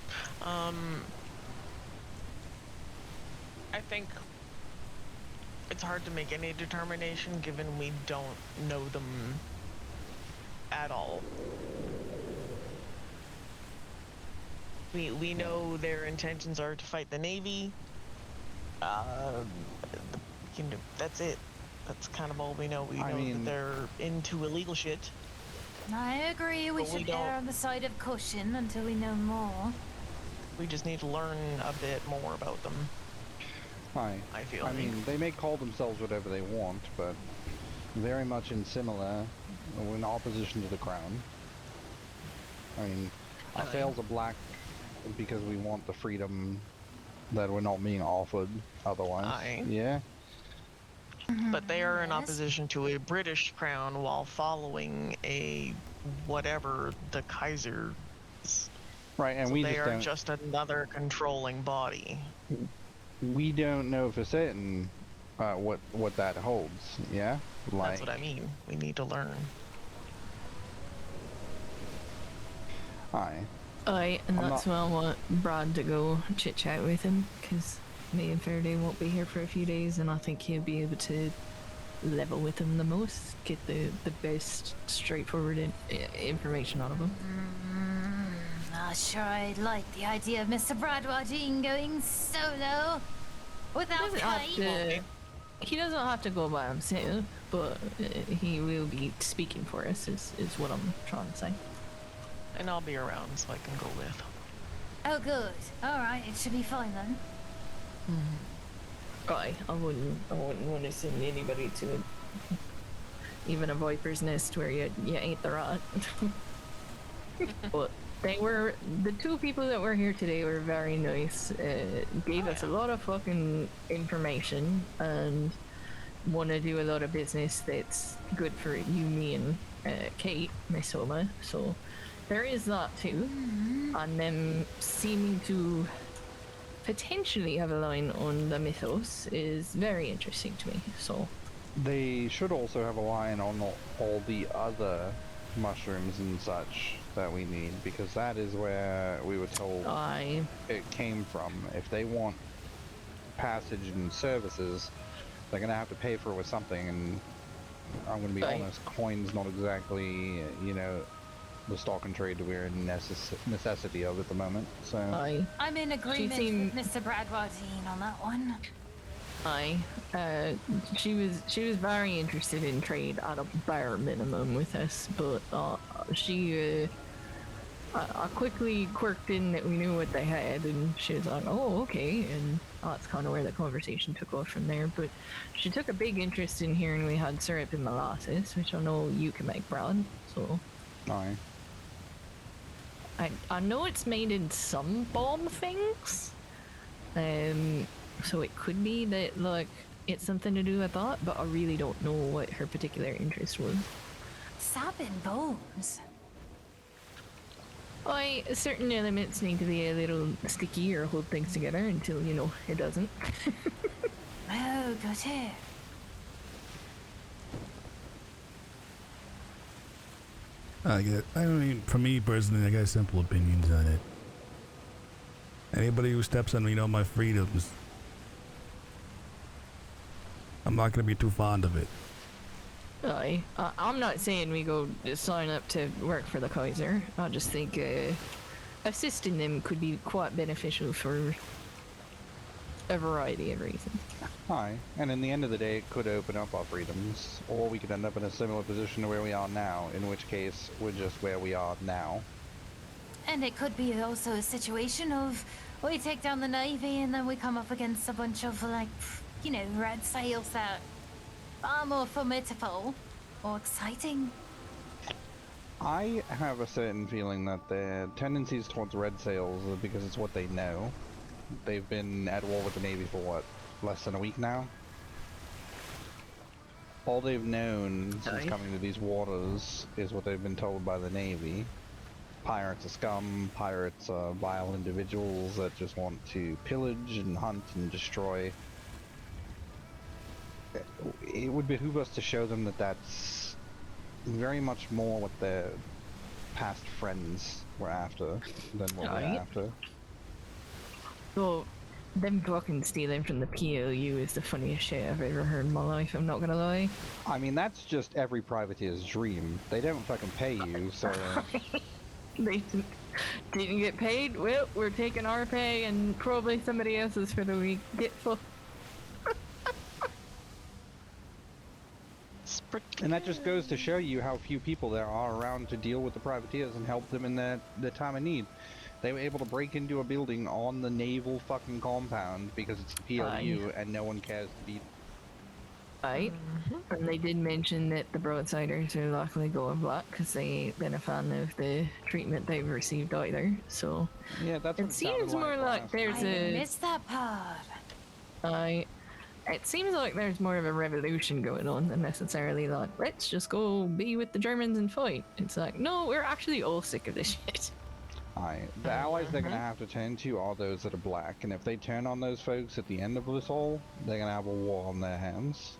I think it's hard to make any determination given we don't know them at all. We know their intentions are to fight the Navy. That's it. That's kind of all we know. We know that they're into illegal shit. I agree. We should err on the side of caution until we know more. We just need to learn a bit more about them. I feel. they may call themselves whatever they want, but very much in opposition to the crown. Our sails are black because we want the freedom that we're not being offered otherwise. Yeah. But they are in opposition to a British crown while following a whatever the Kaiser is. Right, and so we they just are just another controlling body. We don't know for certain what that holds. Yeah, that's what I mean. We need to learn. And that's why I want Brad to go chit chat with him, because me and Faraday won't be here for a few days, and I think he'll be able to level with him the most, get the best straightforward information out of him. Sure, I'd like the idea of Mr. Bradwardine going solo without Kate. He doesn't have to go by himself, but he will be speaking for us, is what I'm trying to say. And I'll be around so I can go with. Oh, good. All right, it should be fine then. I wouldn't want to send anybody to even a viper's nest where you ain't the rat. But the two people that were here today were very nice. Gave us a lot of fucking information and want to do a lot of business that's good for you, me, and Kate, Miss Soma. So there is that too. And them seeming to potentially have a line on the mythos is very interesting to me. So they should also have a line on all the other mushrooms and such that we need, because that is where we were told it came from. If they want passage and services, they're gonna have to pay for it with something, and I'm gonna be honest, coin's not exactly, the stock and trade that we're in necessity of at the moment. So I'm in agreement with Mr. Bradwardine on that one. She was very interested in trade at a bare minimum with us, but I quickly quirked in that we knew what they had, and she was like, oh, okay, and that's kind of where the conversation took off from there. But she took a big interest in hearing we had syrup and molasses, which I know you can make, Brad, so... I know it's made in some bomb things, so it could be that, like, it's something to do with that, but I really don't know what her particular interest was. Sap and bones? Certain elements need to be a little sticky or hold things together until, it doesn't. Oh, got it. I get it. I mean, for me personally, I got simple opinions on it. Anybody who steps on, my freedoms, I'm not gonna be too fond of it. I'm not saying we go sign up to work for the Kaiser. I just think assisting them could be quite beneficial for a variety of reasons. And in the end of the day, it could open up our freedoms, or we could end up in a similar position to where we are now, in which case we're just where we are now. And it could be also a situation of we take down the Navy and then we come up against a bunch of, red sails that are more formidable or exciting. I have a certain feeling that their tendencies towards red sails are because it's what they know. They've been at war with the Navy for less than a week now? All they've known since coming to these waters is what they've been told by the Navy. Pirates are scum, pirates are vile individuals that just want to pillage and hunt and destroy. It would behoove us to show them that that's very much more what past friends were after than what we're Right. after. So, them fucking stealing from the PLU is the funniest shit I've ever heard in my life, I'm not gonna lie. I mean, that's just every privateer's dream. They don't fucking pay you, so... They didn't get paid? Well, we're taking our pay and probably somebody else's for the week. Get fucked. And that just goes to show you how few people there are around to deal with the privateers and help them in their time of need. They were able to break into a building on the naval fucking compound because it's the PLU and no one cares to be... Right. And they did mention that the Broadsiders are likely going black because they ain't been a fan of the treatment they've received either, so... Yeah, that's what it seems more like there's I missed that part. It seems like there's more of a revolution going on than necessarily like, let's just go be with the Germans and fight. It's like, no, we're actually all sick of this shit. The allies they're gonna have to turn to are those that are black, and if they turn on those folks at the end of this all, they're gonna have a war on their hands.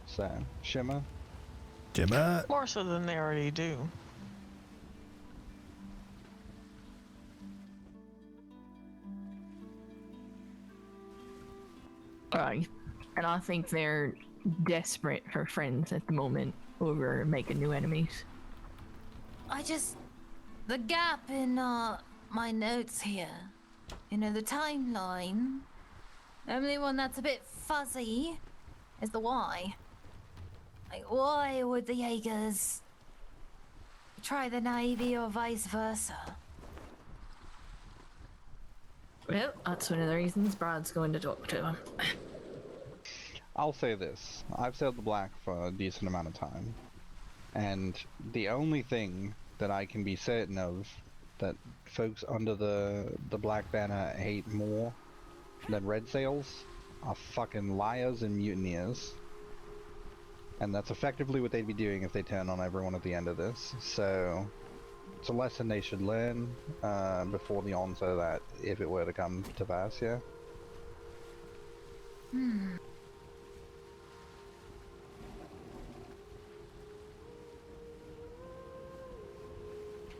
So, Shimmer? Jimmer! More so than they already do. Right. And I think they're desperate for friends at the moment over making new enemies. The gap in my notes here, you know, the timeline, the only one that's a bit fuzzy is the why. Like, why would the Jaegers try the Navy or vice versa? Well, that's one of the reasons Brad's going to talk to him. I'll say this. I've sailed the Black for a decent amount of time, and the only thing that I can be certain of that folks under the Black Banner hate more than Red Sails are fucking liars and mutineers. And that's effectively what they'd be doing if they turn on everyone at the end of this. So it's a lesson they should learn before the onset of that, if it were to come to pass, yeah?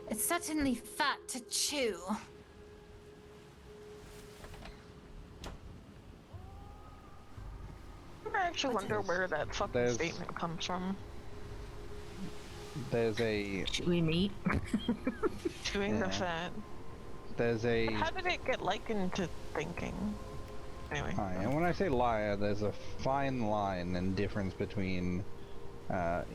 It's certainly fat to chew. I actually wonder where that fucking statement comes from. There's a... Should we meet? Chewing the fat. There's a... How did it get likened to thinking? Anyway. And when I say liar, there's a fine line and difference between,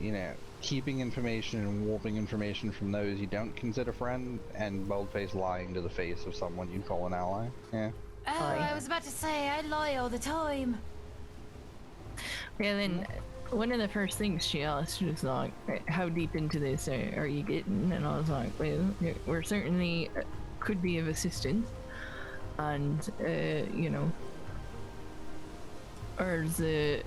you know, keeping information and warping information from those you don't consider friend, and bold-faced lying to the face of someone you'd call an ally. Yeah. Oh, I was about to say, I lie all the time. Well, then, one of the first things she asked was like, how deep into this are you getting? And I was like, well, we're certainly could be of assistance. And, you know, there's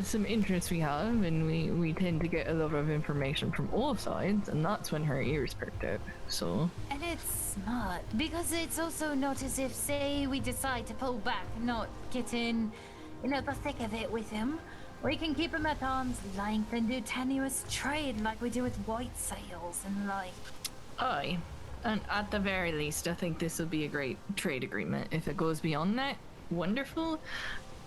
some interest we have, and we tend to get a lot of information from all sides, and that's when her ears perked up, so... And it's smart, because it's also not as if, say, we decide to pull back and not get in, you know, the thick of it with him. We can keep him at arm's length and do tenuous trade like we do with white sails and like... Aye. And at the very least, I think this will be a great trade agreement. If it goes beyond that, wonderful.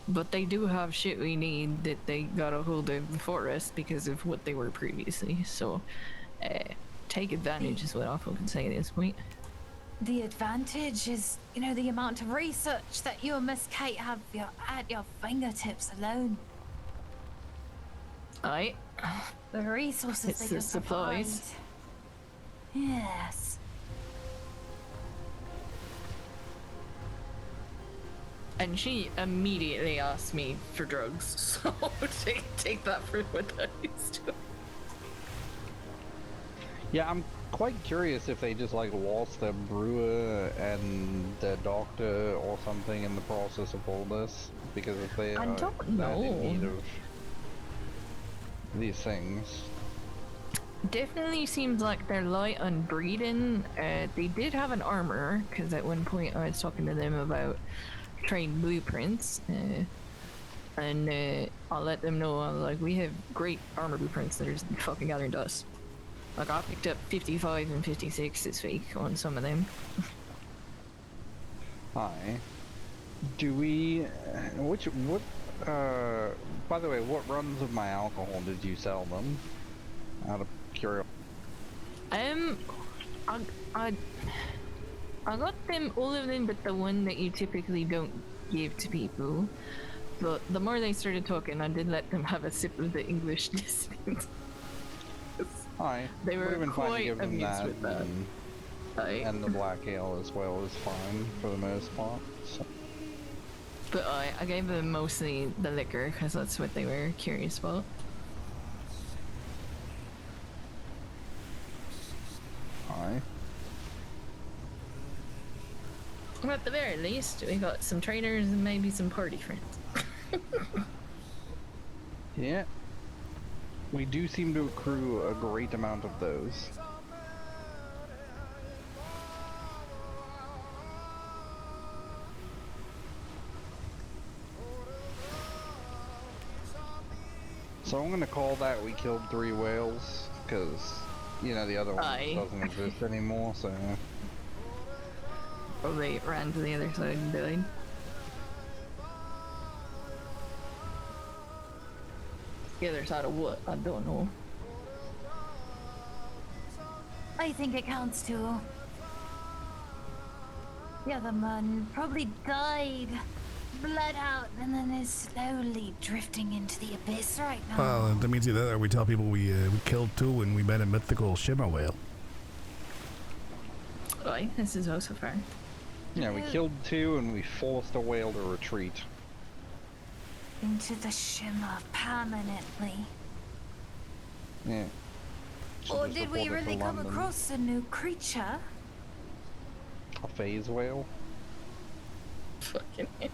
But they do have shit we need that they got a hold of before us because of what they were previously. So, take advantage is what I can say at this point. The advantage is, you know, the amount of research that you and Miss Kate have at your fingertips alone. Aye. The resources It's they the can supplies. provide. Yes. And she immediately asked me for drugs, so take that for what that is to. Yeah, I'm quite curious if they just like lost their brewer and their doctor or something in the process of all this, because if they I are don't know. in need of these things. Definitely seems like they're light on breeding. They did have an armor, because at one point I was talking to them about train blueprints, and I'll let them know, like, we have great armor blueprints that are just fucking gathering dust. Like I picked up 55 and 56 this week on some of them. Hi. Do we... what... by the way, what runs of my alcohol did you sell them? Out of curiosity. I got them, all of them, but the one that you typically don't give to people. But the more they started talking, I did let them have a sip of the English distilled. Hi. They were Would've been fine to quite give them amused that with that. and the black ale as well is fine for the most part. So. But I gave them mostly the liquor because that's what they were curious about. Hi. Well, at the very least, we got some trainers and maybe some party friends. Yeah. We do seem to accrue a great amount of those. So I'm gonna call that we killed 3 whales, because, you know, the other one doesn't exist anymore, so... Probably ran to the other side and died. The other side of what? I don't know. I think it counts too. The other man probably died, bled out, and then is slowly drifting into the abyss right now. Well, that means either we tell people we killed 2 and we met a mythical shimmer whale. Right, this is also fair. Yeah, we killed 2 and we forced a whale to retreat. Into the shimmer permanently. Yeah. Or did we really come across a new creature? A phase whale? Fucking hell.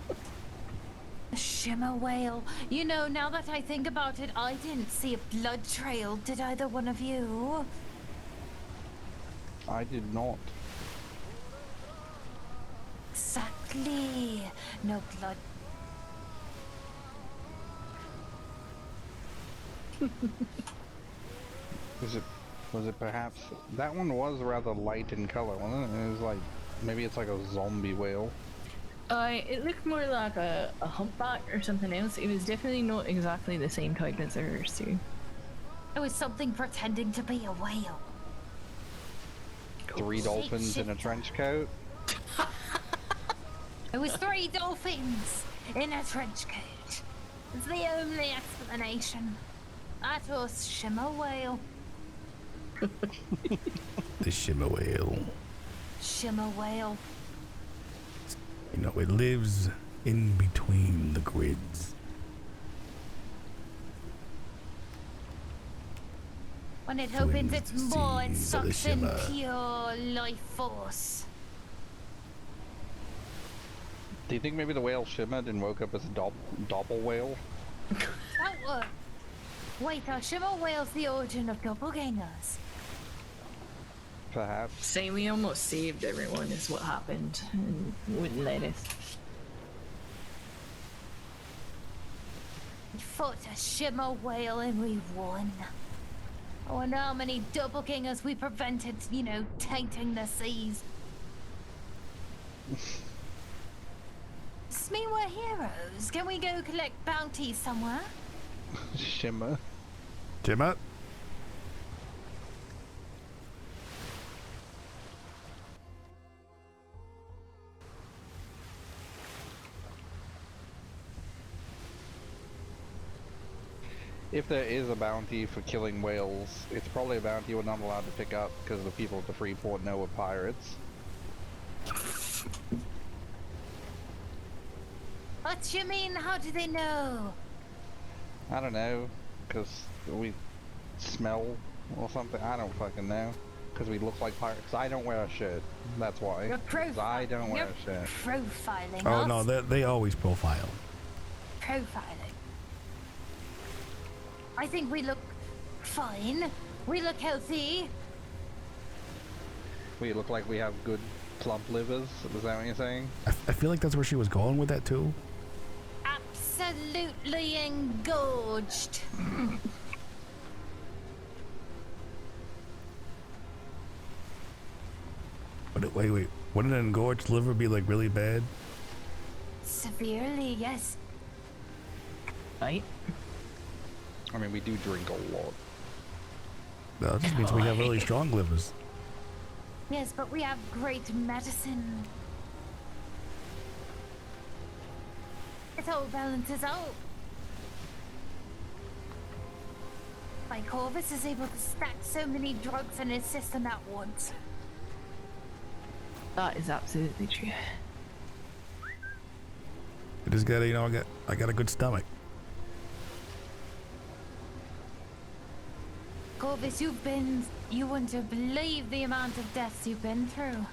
A shimmer whale. You know, now that I think about it, I didn't see a blood trail, did either one of you? I did not. Exactly. No blood. Was it perhaps... That one was rather light in color, wasn't it? It was like... Maybe it's like a zombie whale. It looked more like a humpback or something else. It was definitely not exactly the same type as the first 2. It was something pretending to be a whale. 3 dolphins in a trench coat? It was 3 dolphins in a trench coat. It's the only explanation. That was shimmer whale. The shimmer whale. Shimmer whale. You know, it lives in between the grids. When it So opens in its maw, it seas of the sucks in shimmer. pure life force. Do you think maybe the whale shimmered and woke up as a doppel whale? That worked. Wait, are shimmer whales the origin of doppelgangers? Perhaps. Say we almost saved everyone is what happened and wouldn't let us. We fought a shimmer whale and we won. I wonder how many doppelgangers we prevented, you know, tainting the seas. Does this mean we're heroes? Can we go collect bounties somewhere? Shimmer. Shimmer? If there is a bounty for killing whales, it's probably a bounty we're not allowed to pick up because the people at the Freeport know we're pirates. What do you mean? How do they know? I don't know, because we smell or something. I don't fucking know. Because we look like pirates. I don't wear a shirt. That's why. You're 'Cause I don't wear a shirt. profiling Oh us. no, they always profile. Profiling. I think we look fine. We look healthy. We look like we have good plump livers. Is that what you're saying? I feel like that's where she was going with that too. Absolutely engorged. Wait. Wouldn't an engorged liver be like really bad? Severely, yes. Right? I mean, we do drink a lot. No, it just means we have really strong livers. Yes, but we have great medicine. It all balances out. My Corvus is able to stack so many drugs in his system at once. That is absolutely true. I just gotta, you know, I got a good stomach. Corvus, you wouldn't have believed the amount of deaths you've been through.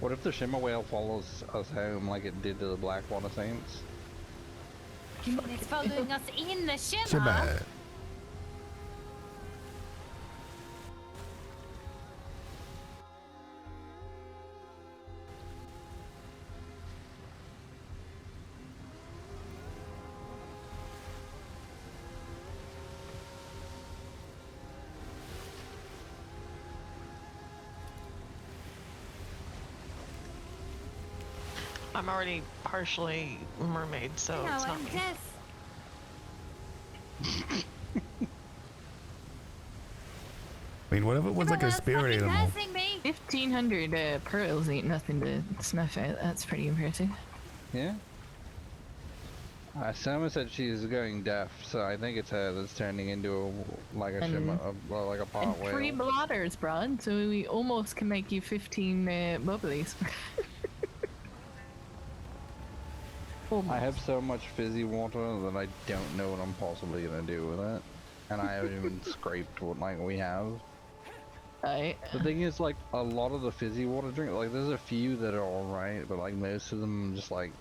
What if the Shimmer Whale follows us home like it did to the Blackwater Saints? You mean it's following us in the shimmer? Shimmer. I'm already partially mermaid, so No, it's not I'm me. deaf. I mean, what if it was like a spirit animal? 1,500 pearls ain't nothing to snuff at. That's pretty impressive. Yeah. Soma said she's going deaf, so I think it's her that's turning into like a shimmer, well, like a pot And whale. 3 bladders, Brad, so we almost can make you 15 bubblies. I have so much fizzy water that I don't know what I'm possibly gonna do with it, and I haven't even scraped what like we have. Right. The thing is, like, a lot of the fizzy water drink, like, there's a few that are alright, but like most of them, just like,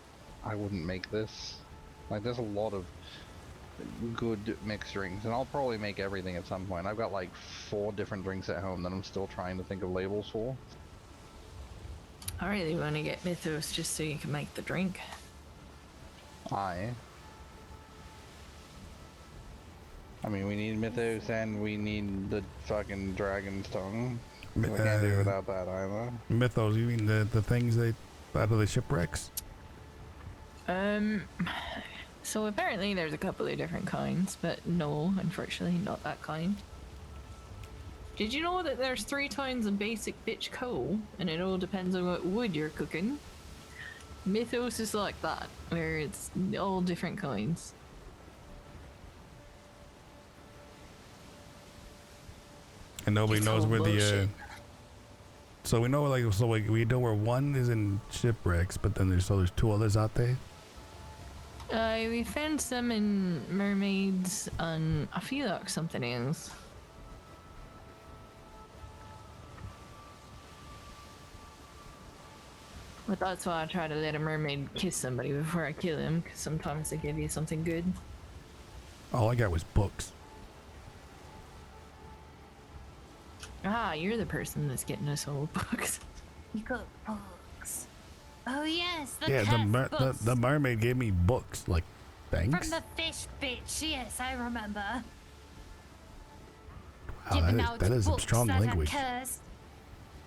I wouldn't make this. Like, there's a lot of good mixed drinks, and I'll probably make everything at some point. I've got like 4 different drinks at home that I'm still trying to think of labels for. I really want to get Mythos just so you can make the drink. I mean, we need Mythos and we need the fucking dragon's tongue. We can't do without that either. Mythos, you mean the things out of the shipwrecks? So apparently there's a couple of different kinds, but no, unfortunately not that kind. Did you know that there's 3 kinds of basic bitch coal, and it all depends on what wood you're cooking? Mythos is like that, where it's all different kinds. And nobody It's knows all where bullshit. so we know like we know where one is in shipwrecks, but then there's 2 others out there. We found some in mermaids, and I feel like something else. But that's why I try to let a mermaid kiss somebody before I kill him, because sometimes they give you something good. All I got was books. Ah, you're the person that's getting us all books. You got books. Oh yes, the Yeah, books. the mermaid gave me books. Like, thanks. From the fish bitch, yes, I remember. Wow, Giving that out is some books strong that are language. cursed.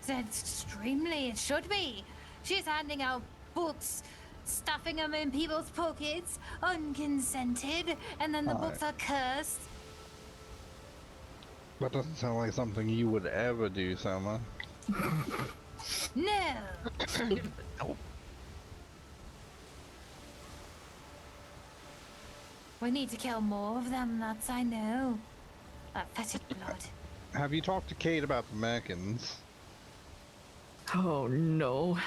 That's extremely, it should be. She's handing out books, stuffing them in people's pockets, unconsented, and then the books are cursed. That doesn't sound like something you would ever do, Soma. No. We need to kill more of them, that's I know. That fetid blood. Have you talked to Kate about the Merkins? Oh no.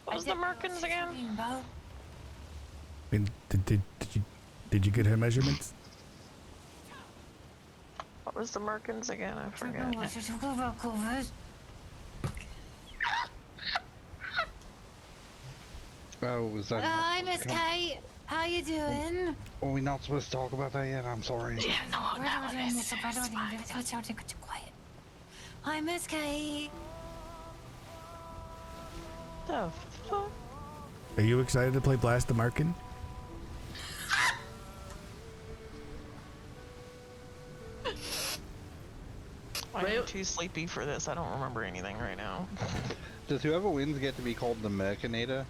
What was the Merkins again? I mean, did you get her measurements? What was the Merkins again? I forget. What you talking about, Corvus? Oh, was that? Hi, Miss Kate. How you doing? Are we not supposed to talk about that yet? I'm sorry. Yeah, no, Quiet. Hi, Miss Kate. The fuck? Are you excited to play Blast the Markin? I'm too sleepy for this. I don't remember anything right now. Does whoever wins get to be called the Mercinator?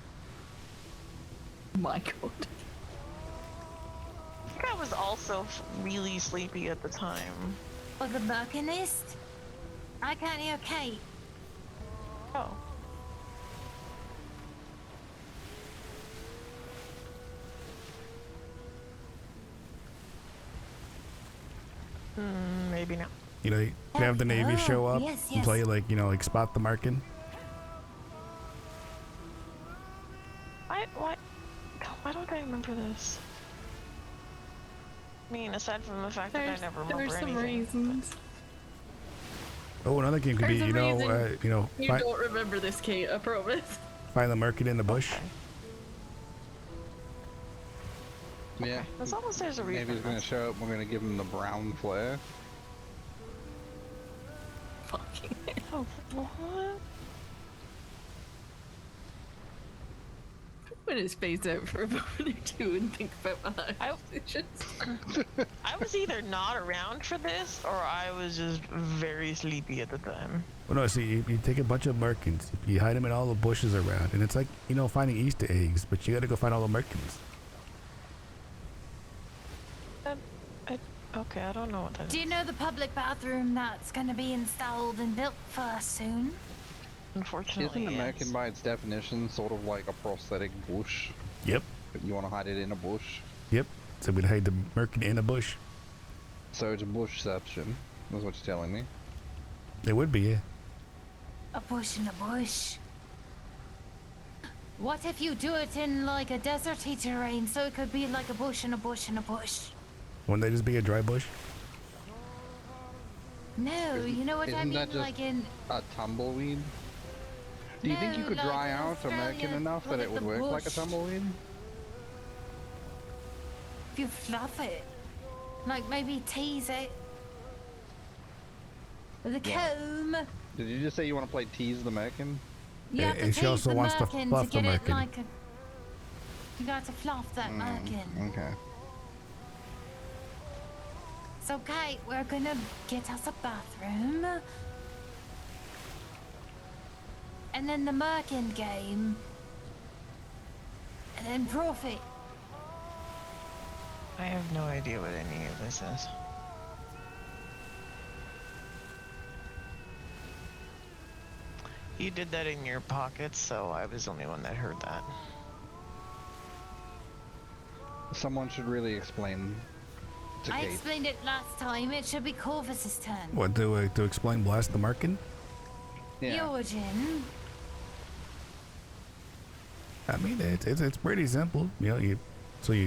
My god. I think I was also really sleepy at the time. Or the Mercanist? I can't hear Kate. Oh. Maybe not. You know, you have the Navy show up yes, and yes. play like, you know, like spot the marking. Why don't I remember this? I mean, aside from the fact that I never remember There's some anything. reasons. Oh, another game could be, There's a reason you know, You don't remember this, Kate, I promise. find the marking in the bush. Okay. Yeah. As long as there's a reason. Maybe he's gonna show up. We're gonna give him the brown flare. Fucking Oh, what? I'm gonna space out for a moment or two and think about my life decisions. I was either not around for this, or I was just very sleepy at the time. Well, no, see, you take a bunch of markings, you hide them in all the bushes around, and it's like, you know, finding Easter eggs, but you gotta go find all the markings. Okay, I don't know what that is. Do you know the public bathroom that's going to be installed and built for us soon? Unfortunately, Isn't a yes. merkin by its definition sort of like a prosthetic bush? Yep, But you want to hide it in a bush? yep. So we'd hide the merkin in a bush. So it's bushception. That's what you're telling me. It would be, yeah. A bush in a bush. What if you do it in like a deserty terrain so it could be like a bush and a bush and a bush? Wouldn't they just be a dry bush? No, you know what I Isn't mean? that just Like in. a tumbleweed? Do you think you No, could like dry in out a merkin Australia, enough call that it it would the work like a bush. tumbleweed? If you fluff it. Like maybe tease it. With a Yeah. comb. Did you just say you want to play tease the merkin? You have to And she tease also the wants to merkin fluff the get it merkin. like a. You got to fluff that merkin. Okay. So, Kate, we're gonna get us a bathroom. And then the merkin game. And then profit. I have no idea what any of this is. You did that in your pockets, so I was the only one that heard that. Someone should really explain to I Kate. explained it last time. It should be Corvus's turn. What, to explain blast the marking? The Yeah. origin. I mean, it's pretty simple. You know,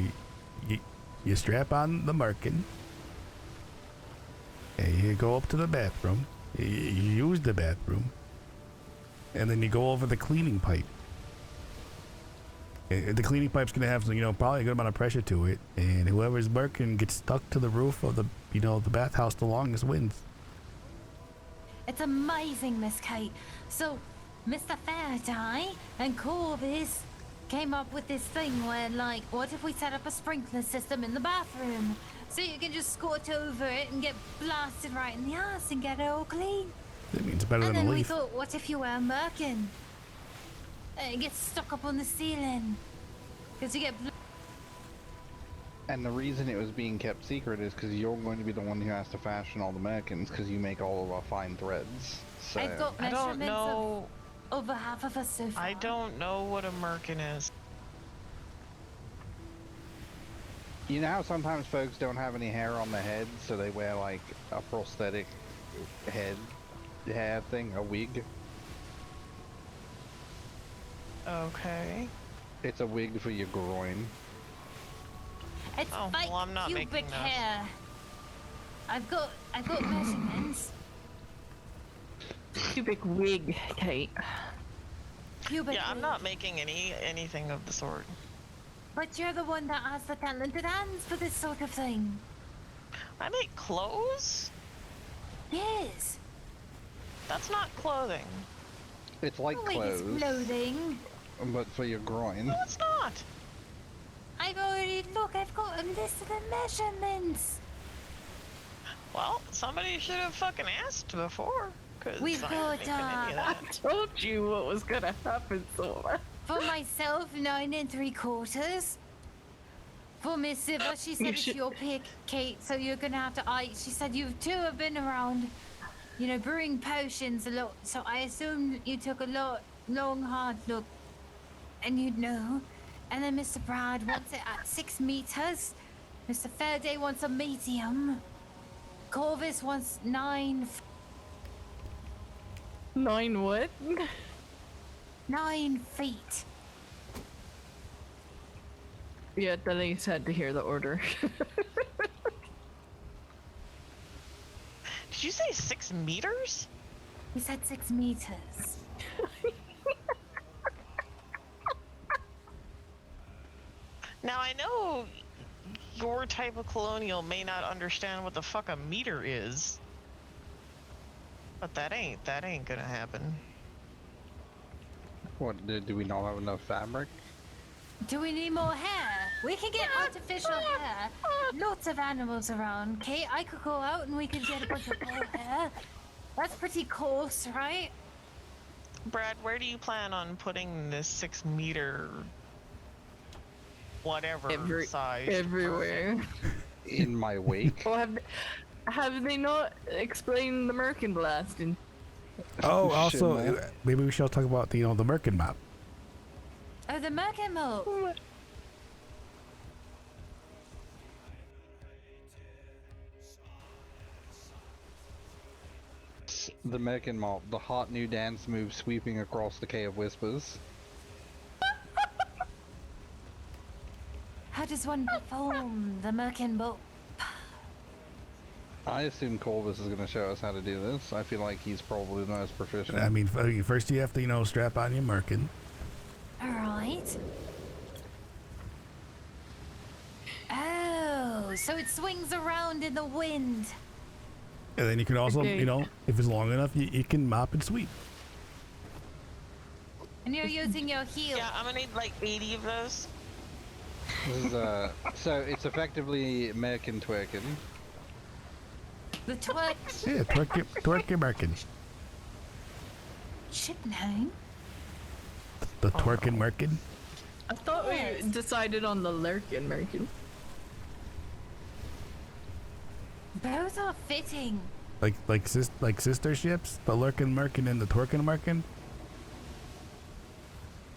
you strap on the marking, and you go up to the bathroom. You use the bathroom, and then you go over the cleaning pipe. And the cleaning pipe's gonna have, you know, probably a good amount of pressure to it, and whoever's marking gets stuck to the roof of the, you know, the bathhouse the longest wins. It's amazing, Miss Kate. So, Mr. Faraday and Corvus came up with this thing where, like, what if we set up a sprinkler system in the bathroom? So you can just scorch over it and get blasted right in the ass and get it all clean. That means better And than a then we leaf. thought, what if you wear a merkin? It gets stuck up on the ceiling. Because you get And the reason it was being kept secret is because you're going to be the one who has to fashion all the merkins because you make all of our fine threads. So I've got I don't measurements know. of over half of us so far. I don't know what a merkin is. you know how sometimes folks don't have any hair on their head, so they wear like a prosthetic hair thing, a wig. Okay. It's a wig for your groin. It's Oh, fake well, I'm not pubic making that. hair. I've got measurements. Cubic wig, Kate. Pubic Yeah, I'm wig. not making anything of the sort. But you're the one that has the talented hands for this sort of thing. I make clothes? Yes. That's not clothing. It's like Oh, wait, it's clothes, clothing. but for your groin. No, it's not. I've got a list of the measurements. Well, somebody should have fucking asked before. Cause We've I ain't got, making any of I that. told you what was gonna happen, Sora. for myself, 9 3/4. For Miss Siva, she said You it's should- your pick, Kate, so you're gonna have to. She said you two have been around, brewing potions a lot, so I assumed you took a long, hard look, and you'd know. And then Mr. Brad wants it at 6 meters. Mr. Fairday wants a medium. Corvus wants 9. 9 what? 9 feet. Yeah, Denise had to hear the order. Did you say 6 meters? He said 6 meters. Now I know your type of colonial may not understand what the fuck a meter is. But that ain't gonna happen. What, do we not have enough fabric? Do we need more hair? We can get artificial hair. Lots of animals around. Kate, I could go out and we could get a bunch of more hair. That's pretty coarse, right? Brad, where do you plan on putting this 6 meter whatever size? Everywhere. In my wake? Well, have they not explained the Merkin blasting? Oh, Shit, also, man. maybe we should talk about the Merkin map. Oh, the Merkin malt. The Mecha Mop, the hot new dance move sweeping across the Cave of Whispers. How does one perform the Merkin malt? I assume Corvus is going to show us how to do this. I feel like he's probably the most proficient. I mean, first you have to, strap on your Merkin. Alright. Oh, so it swings around in the wind. And then you can also, Okay. if it's long enough, you can mop and sweep. And you're using your heel. Yeah, I'm gonna need like 80 of those. This is, so it's effectively Merkin twerking. The twerk Yeah, twerk your Merkin. ship name. The twerking Merkin. I thought Yes. we decided on the Lurkin Merkin. Both are fitting. Like sister ships, the lurking Merkin and the twerking Merkin.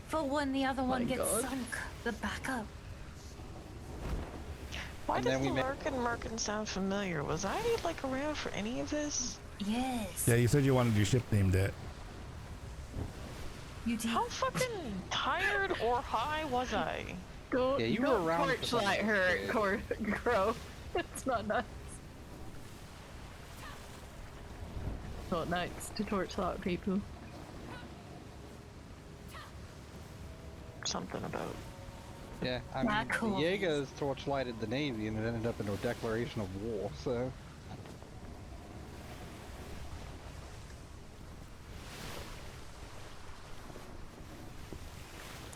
For one, the other one My gets God. sunk. The backup. Why And does then the we Merkin sound familiar? Was I like around for any of this? Yes. Yeah, you said you wanted your ship named that. You did. How fucking tired or high was I? Don't, Yeah, you were don't around for torchlight something. her at Crow. It's not nice. Not nice to torchlight people. Something about. Yeah, I Not mean, cool. the Jaegers torchlighted the Navy and it ended up in a declaration of war, so...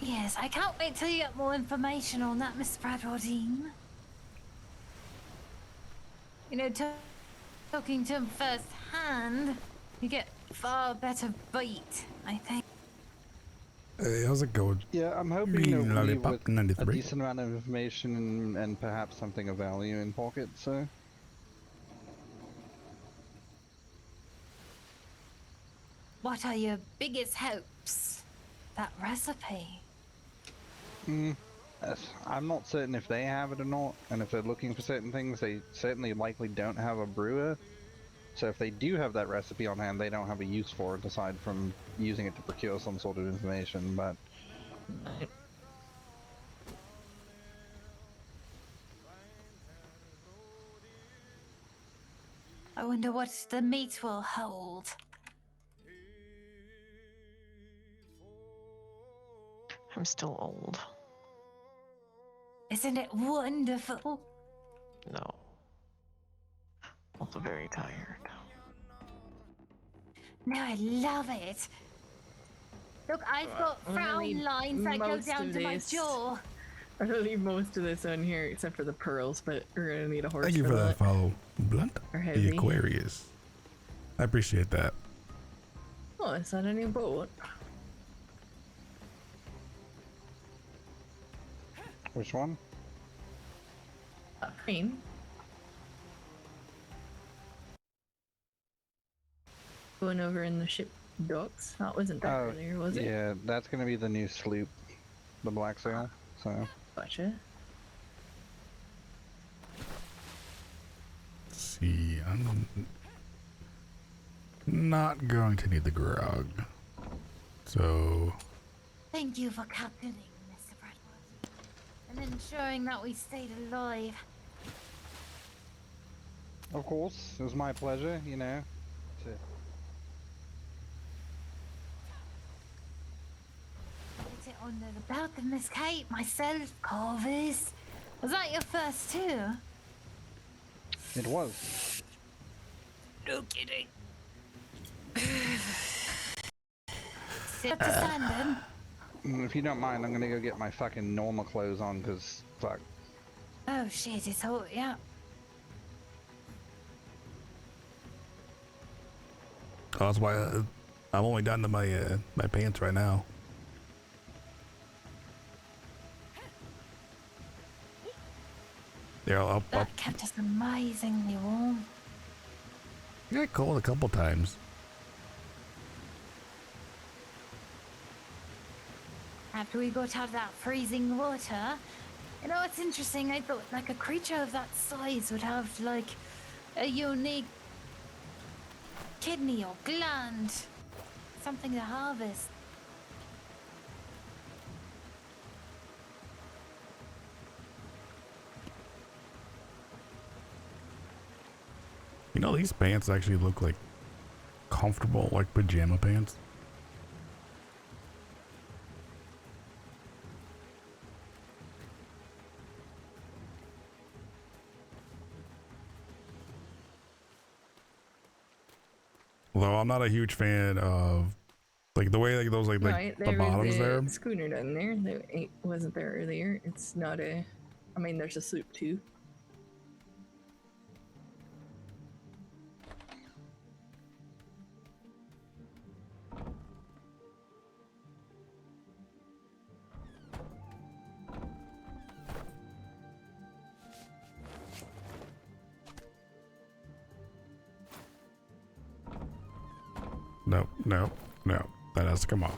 Yes, I can't wait till you get more information on that, Mr. Bradwardine. Talking to him firsthand, you get far better beat, I think. Hey, how's it going? Yeah, I'm hoping Green to leave lollipop with a 93. decent amount of information and perhaps something of value in pocket, so... What are your biggest hopes? That recipe. I'm not certain if they have it or not, and if they're looking for certain things, they certainly likely don't have a brewer. So if they do have that recipe on hand, they don't have a use for it aside from using it to procure some sort of information, but... I wonder what the meat will hold. I'm still old. Isn't it wonderful? No. Also very tired. No, I love it. Look, I've got I'm gonna frown need lines that go most down of to my this. jaw. I'm gonna leave most of this on here except for the pearls, but we're gonna need a horse. Thank you for that follow, Blunt. Or The heavy. Aquarius. I appreciate that. Oh, is that a new boat? Which one? Crane. Going over in the ship docks. That wasn't there earlier, was it? Yeah, that's gonna be the new sloop, the Black Sail. So. Gotcha. Let's see, I'm not going to need the grog. So, Thank you for captaining, Mr. Bradford, and ensuring that we stayed alive. Of course, it was my pleasure, you know. To... Get it under the belt of Miss Kate, myself, Corvus. Was that your first too? It was. No kidding. Sit up to standing. If you don't mind, I'm gonna go get my fucking normal clothes on, cause fuck. Oh shit, it's hot, yeah. oh, that's why I'm only down to my my pants right now. There, I'll That kept us amazingly warm. got cold a couple times. After we got out of that freezing water, you know what's interesting? I thought like a creature of that size would have like a unique kidney or gland, something to harvest. You know, these pants actually look like comfortable, like pajama pants. Although I'm not a huge fan of like the way like those like Right, the there bottoms was a there. schooner down there that wasn't there earlier. It's not a... I mean, there's a sloop too. No, no, no. That has to come off.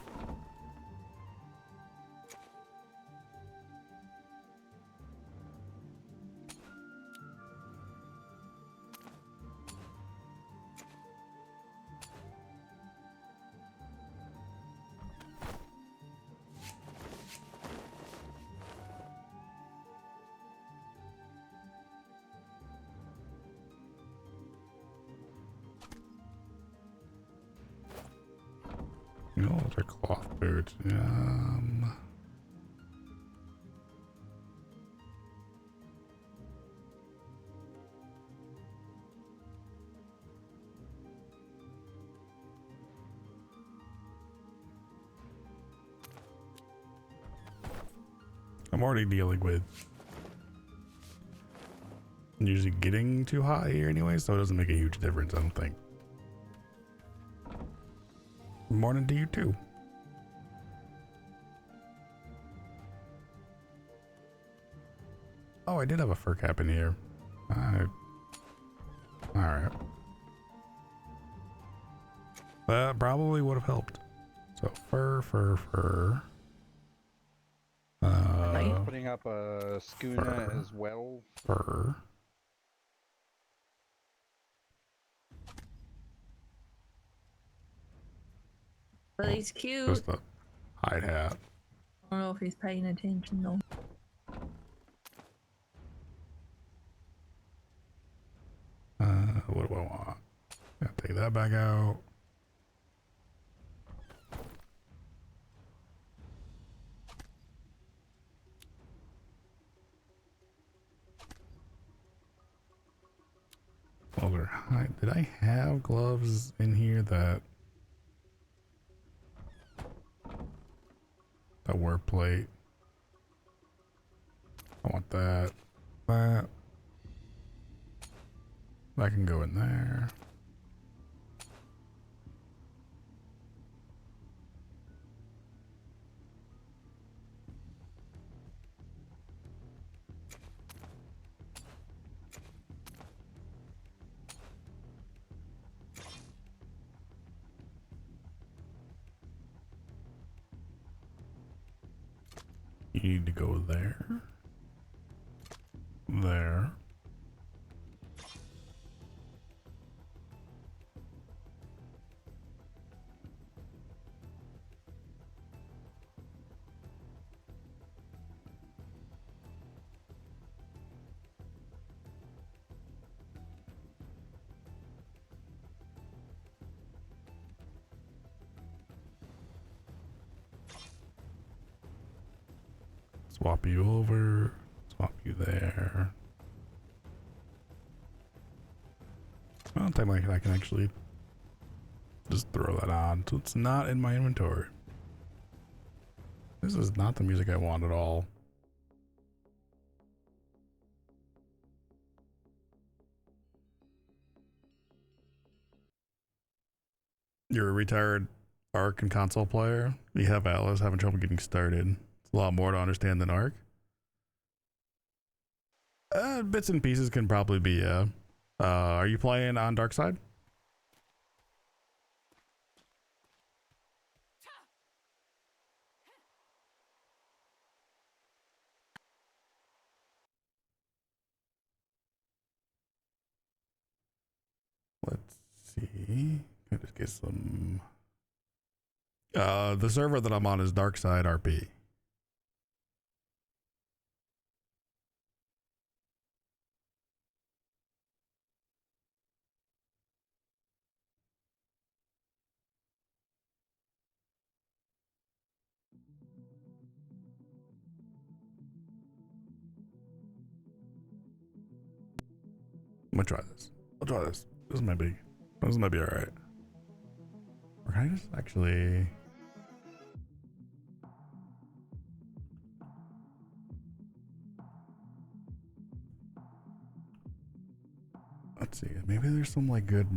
No, those are cloth boots. I'm already dealing with usually getting too hot here anyway, so it doesn't make a huge difference, I don't think. Morning to you too. Oh, I did have a fur cap in here. Alright. That probably would have helped. So fur. Putting up a schooner as well. Fur. But he's cute. Just the hide hat. I don't know if he's paying attention though. What do I want? Gotta take that back out. Did I have gloves in here that were plate? I want that. That. That can go in there. You need to go there. There. Swap you over. Swap you there. Well, technically I can actually just throw that on, so it's not in my inventory. This is not the music I want at all. You're a retired Arc and console player. You have Atlas having trouble getting started. It's a lot more to understand than Arc. Bits and pieces can probably be, yeah. Are you playing on Darkside? Let's see. I just get some. The server that I'm on is DarksideRP. I'm gonna try this. I'll try this. This might be alright. Or can I just actually? Let's see. Maybe there's some like good.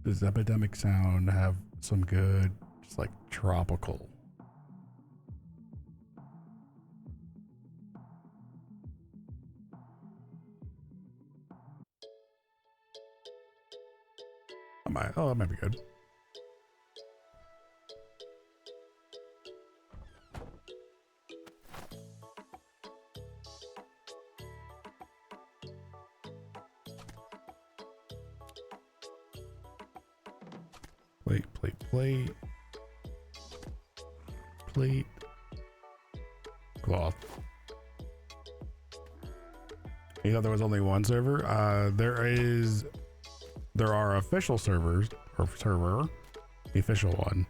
Does Epidemic Sound have some good, just like tropical? Oh, that might be good. Plate. Cloth. You know, there was only one server. There are official servers, or server, the official one.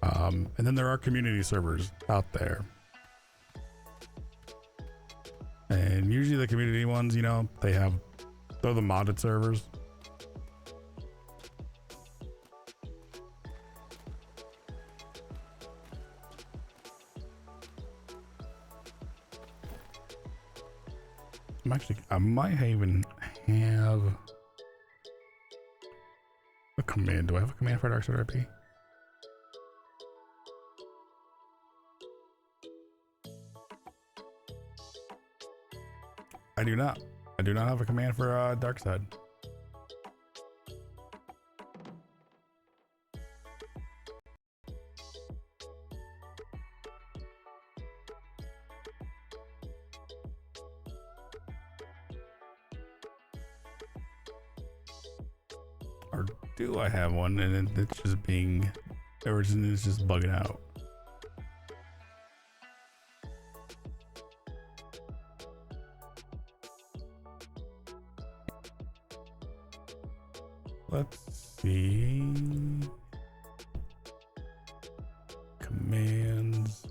And then there are community servers out there. And usually the community ones, you know, they're the modded servers. I might even have a command. Do I have a command for DarksideRP? I do not. I do not have a command for Darkside. Or do I have one and it's just being, or it's just bugging out? Let's see. Commands.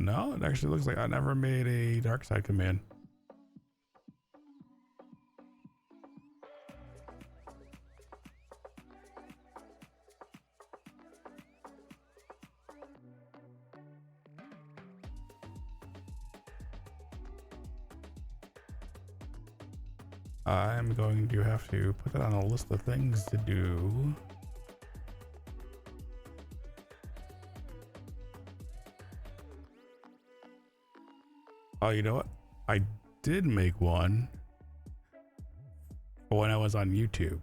No, it actually looks like I never made a dark side command. I'm going to have to put that on a list of things to do. Oh, you know what? I did make one for when I was on YouTube.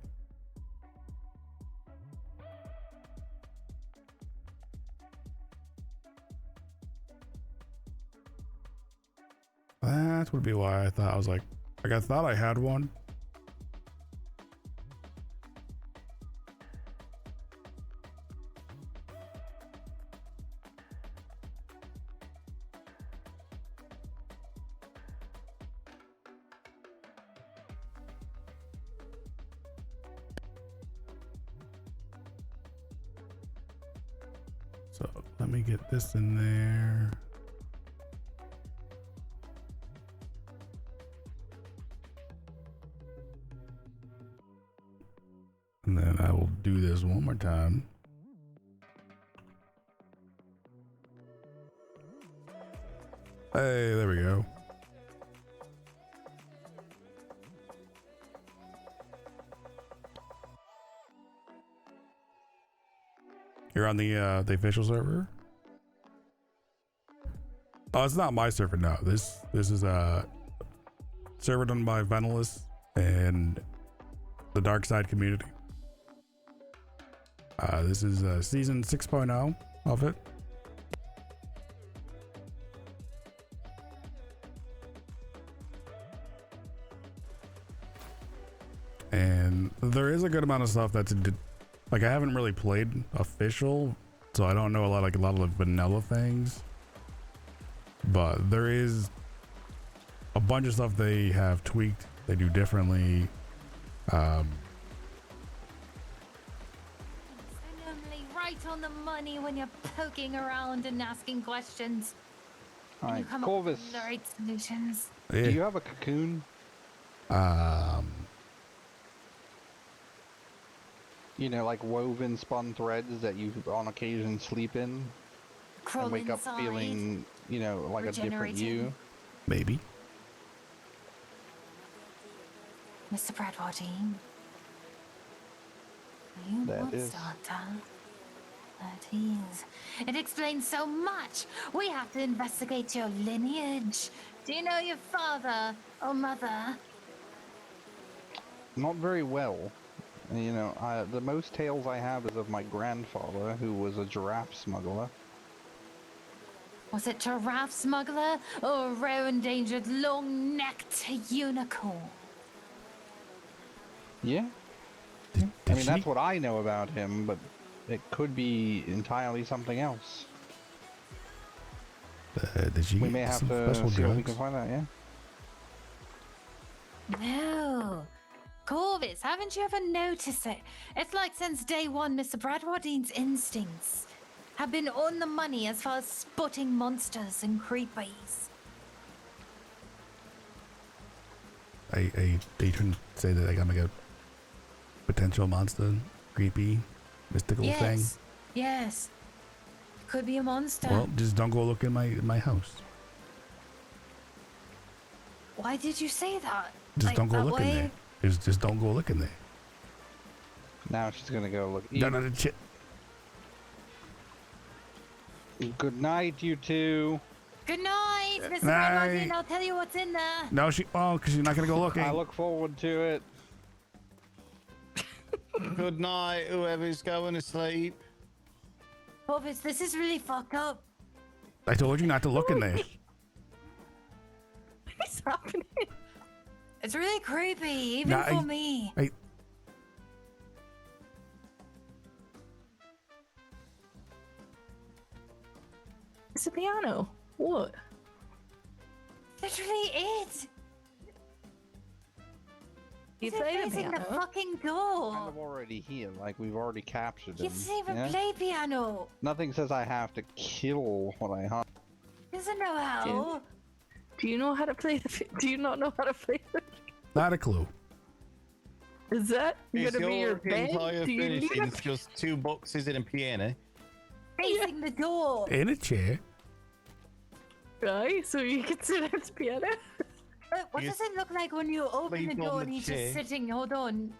That would be why I thought I was like I thought I had one. So let me get this in there. And then I will do this one more time. Hey, there we go. You're on the official server? Oh, it's not my server, no. This is a server done by Venalus and the Darkside community. This is season 6.0 of it. And there is a good amount of stuff that's like I haven't really played official, so I don't know a lot of the vanilla things. But there is a bunch of stuff they have tweaked, they do differently. Right on the money when you're poking around and asking questions. All right, You come Corvus, up with the right solutions. do you have a cocoon? You know, like woven spun threads that you on occasion sleep in Crawl and wake up inside. feeling, you know, like a different you. Maybe. Mr. Bradwardine. Are you That not is. Santa? That is. It explains so much. We have to investigate your lineage. Do you know your father or mother? Not very well. You know, the most tales I have is of my grandfather, who was a giraffe smuggler. Was it giraffe smuggler or a rare endangered long-necked unicorn? Yeah. Did I mean, she? that's what I know about him, but it could be entirely something else. Did she We get may have some to special see what we drugs? can find out, yeah? No. Corvus, haven't you ever noticed it? It's like since day one, Mr. Bradwardine's instincts have been on the money as far as spotting monsters and creepies. They shouldn't say that like I'm like a potential monster, creepy, mystical thing. Yes. Could be a monster. Well, just don't go look in my house. Why did you say that? Just Like, don't go that look in way? there. Just don't go look in there. Now she's gonna go look. No, no, no, shit. Good night, you two. Good night, Mr. Night. Bradwardine. I'll tell you what's in there. No, because she's not gonna go looking. I look forward to it. Good night, whoever's going to sleep. Corvus, this is really fucked up. I told you not to look in there. What's happening? It's really creepy, even Nah, for me. It's a piano. What? Literally it. You He's played a facing the piano? fucking Kind door. of already here, like we've already captured He him. doesn't even yeah? play piano. Nothing says I have to kill what I hunt. He's doesn't know how. Do you know how to play the? Do you not know how to play the? Not a clue. Is that Is gonna be your bed? entire Do you need furnishings just 2 boxes and a piano? Facing the door. In a chair. right? So you can sit at the piano. What You does it look like when you open the sleep door on and the he's chair. just sitting? Hold on.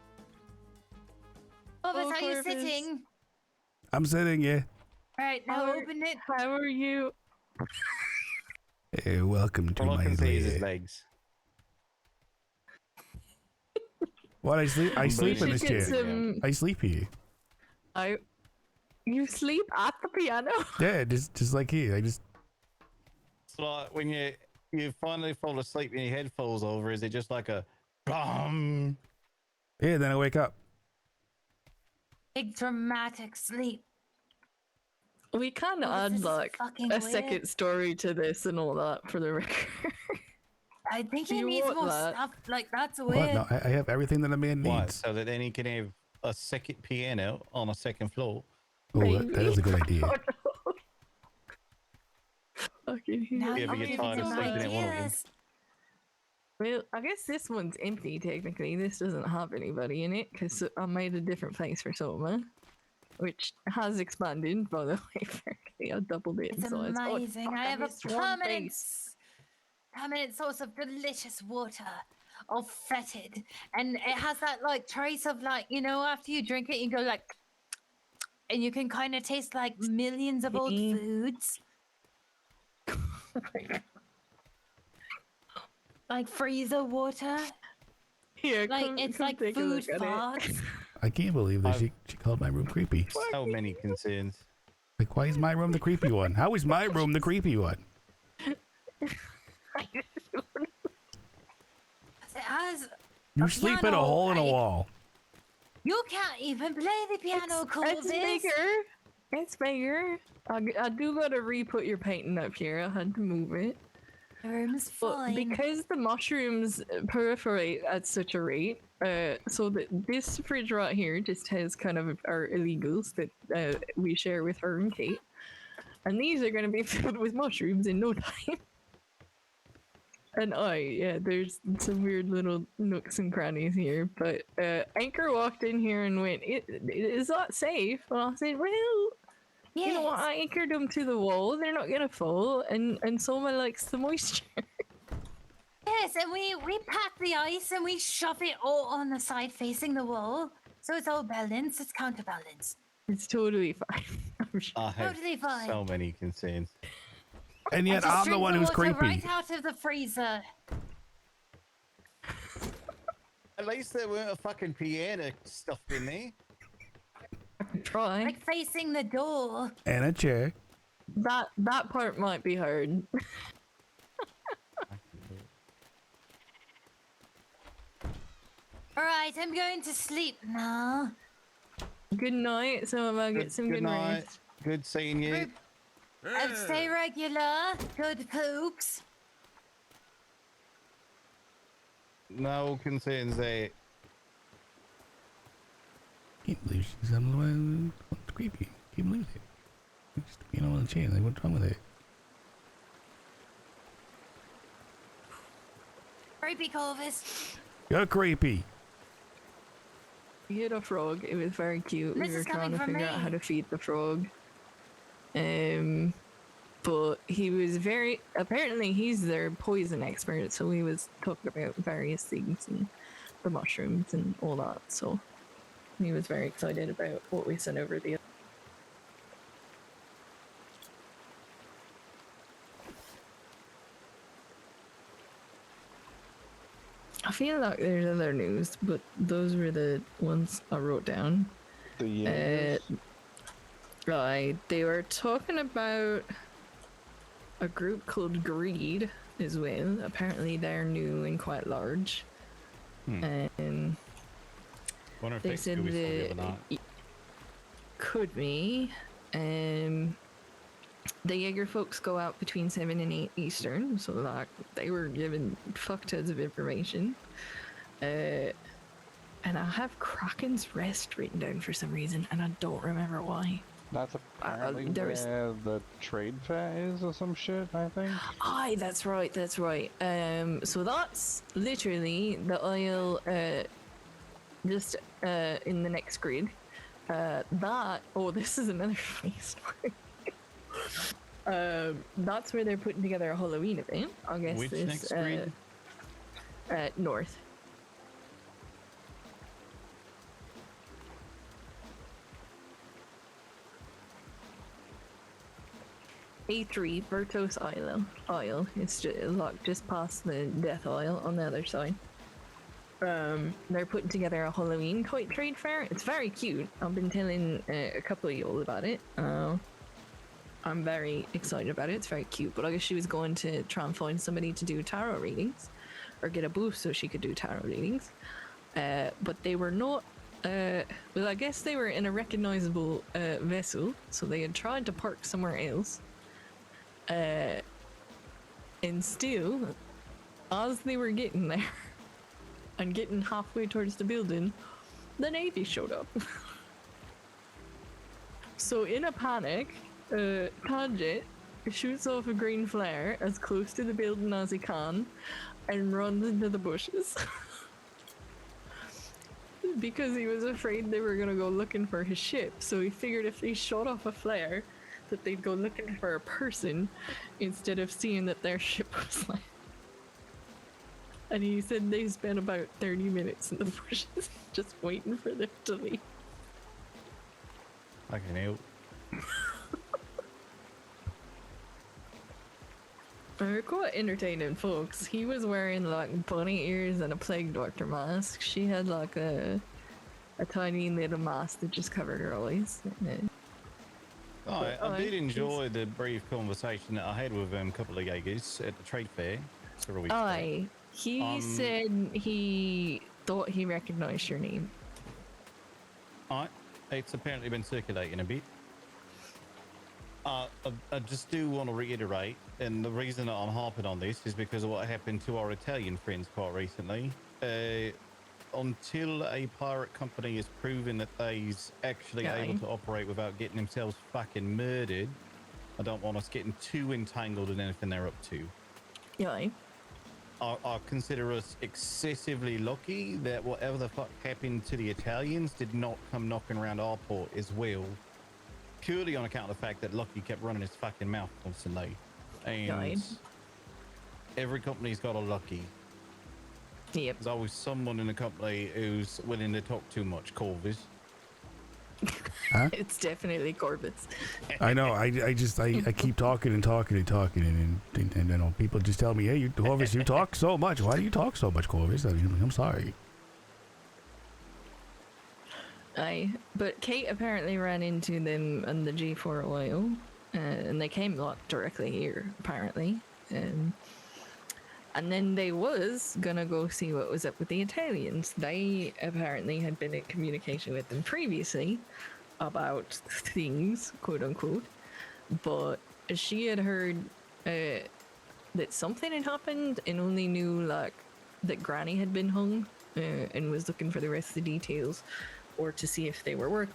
Corvus, are you Corvus. sitting? I'm sitting here. Right, now open it. How are you? Hey, welcome to All I my can see is his lair. legs. What, I sleep in should this get chair. some- I sleep here. You sleep at the piano? Yeah, just like here. I just It's like when you finally fall asleep and your head falls over, is it just like a BOOM? yeah, then I wake up. Big dramatic sleep. We can Oh, this add is like fucking a weird. second story to this and all that for the record. I think Do he you needs want more that? stuff. Like, that's What? weird. No, I have everything that a man Why? needs. So that then he can have a second piano on a second floor. Oh, that is a good idea. Fucking hell. Now You ever you're get giving tired of him sleeping at one of them? ideas. Well, I guess this one's empty technically. This doesn't have anybody in it because I made a different place for Soma, which has expanded, by the way. Frankly, I doubled it in It's size. Oh, amazing. fuck, I have a missed one face. permanent source of delicious water, all fetid, and it has that like trace of like, you know, after you drink it, you go like, and you can kind of taste like millions of old Mm. foods, like freezer water. Here, Like come, it's come like take a food look at it. farts. I can't believe that she called my room creepy. So many concerns. Like, why is my room the creepy one? How is my room the creepy one? It has. You A sleep in a piano, hole in a right? wall. You can't even play the piano, Corvus. It's bigger. It's bigger. I do gotta re-put your painting up here. I had to move it. The room's But fine. because the mushrooms proliferate at such a rate, so that this fridge right here just has kind of our illegals that we share with her and Kate. And these are going to be filled with mushrooms in no time. And there's some weird little nooks and crannies here. But Anchor walked in here and went, is that safe? And I said, well, yes. you know what? I anchored them to the wall. They're not going to fall. And Soma likes the moisture. Yes, and we pack the ice and we shove it all on the side facing the wall. So it's all balanced, it's counterbalanced. It's totally fine. I'm sure. I have Totally fine. so many concerns. And I yet just I'm the drink one the who's water creepy. right out of the freezer. At least there weren't a fucking piano stuffed in there. Try. Like facing the door. And a chair. That part might be hard. Alright, I'm going to sleep now. Good night. So I'll get some good night. rest. Good seeing you. And stay regular. Good poops. No concerns there. Can't believe she's on the one creepy. Can't believe it. Just being on the chair. Like, what's wrong with it? Creepy Corvus. You're creepy. We hit a frog. It was very cute. This We were is trying coming to from figure out me. how to feed the frog. But he was apparently he's their poison expert, so he was talking about various things and the mushrooms and all that. So he was very excited about what we sent over the. I feel like there's other news, but those were the ones I wrote down. Right, they were talking about a group called Greed as well. Apparently, they're new and quite large. And Wonder if they they said Scooby the other night. that could be. The Jaeger folks go out between 7 and 8 Eastern, so like they were given fuck tons of information. And I have Kraken's Rest written down for some reason, and I don't remember why. That's apparently there was- where the trade fair is or some shit, I think. Aye, that's right, that's right. So that's literally the aisle, just in the next grid. This is another funny story. That's where they're putting together a Halloween event. I guess Which this next grid? north. A3 Vertos Isle. It's just past the Death Isle on the other side. They're putting together a Halloween toy trade fair. It's very cute. I've been telling a couple of y'all about it. I'm very excited about it. It's very cute. But I guess she was going to try and find somebody to do tarot readings, or get a booth so she could do tarot readings. But they were not. Well, I guess they were in a recognizable vessel, so they had tried to park somewhere else. And still, as they were getting there and getting halfway towards the building, the Navy showed up. So in a panic, Tangent shoots off a green flare as close to the building as he can and runs into the bushes. Because he was afraid they were gonna go looking for his ship, so he figured if they shot off a flare that they'd go looking for a person instead of seeing that their ship was like. And he said they spent about 30 minutes in the bushes just waiting for them to leave. I can help. They're quite entertaining folks. He was wearing like bunny ears and a plague doctor mask. She had like a tiny little mask that just covered her eyes. I did enjoy the brief conversation that I had with a couple of Jaegers at the trade fair several weeks ago. He said he thought he recognized your name. It's apparently been circulating a bit. I just do want to reiterate, and the reason that I'm harping on this is because of what happened to our Italian friends quite recently. Until a pirate company is proven that they's actually able to operate without getting themselves fucking murdered, I don't want us getting too entangled in anything they're up to. Yeah. I consider us excessively lucky that whatever the fuck happened to the Italians did not come knocking around our port as well. Purely on account of the fact that Lucky kept running his fucking mouth constantly. And every company's got a Lucky. Yep. There's always someone in the company who's willing to talk too much. Corvus. Huh? It's definitely Corvus. I know. I keep talking and then people just tell me, "Hey, Corvus, you talk so much. Why do you talk so much, Corvus?" I'm sorry. But Kate apparently ran into them on the G4 oil, and they came directly here, apparently. And then they was gonna go see what was up with the Italians. They apparently had been in communication with them previously about things, quote unquote. But she had heard that something had happened and only knew like that Granny had been hung, and was looking for the rest of the details, or to see if they were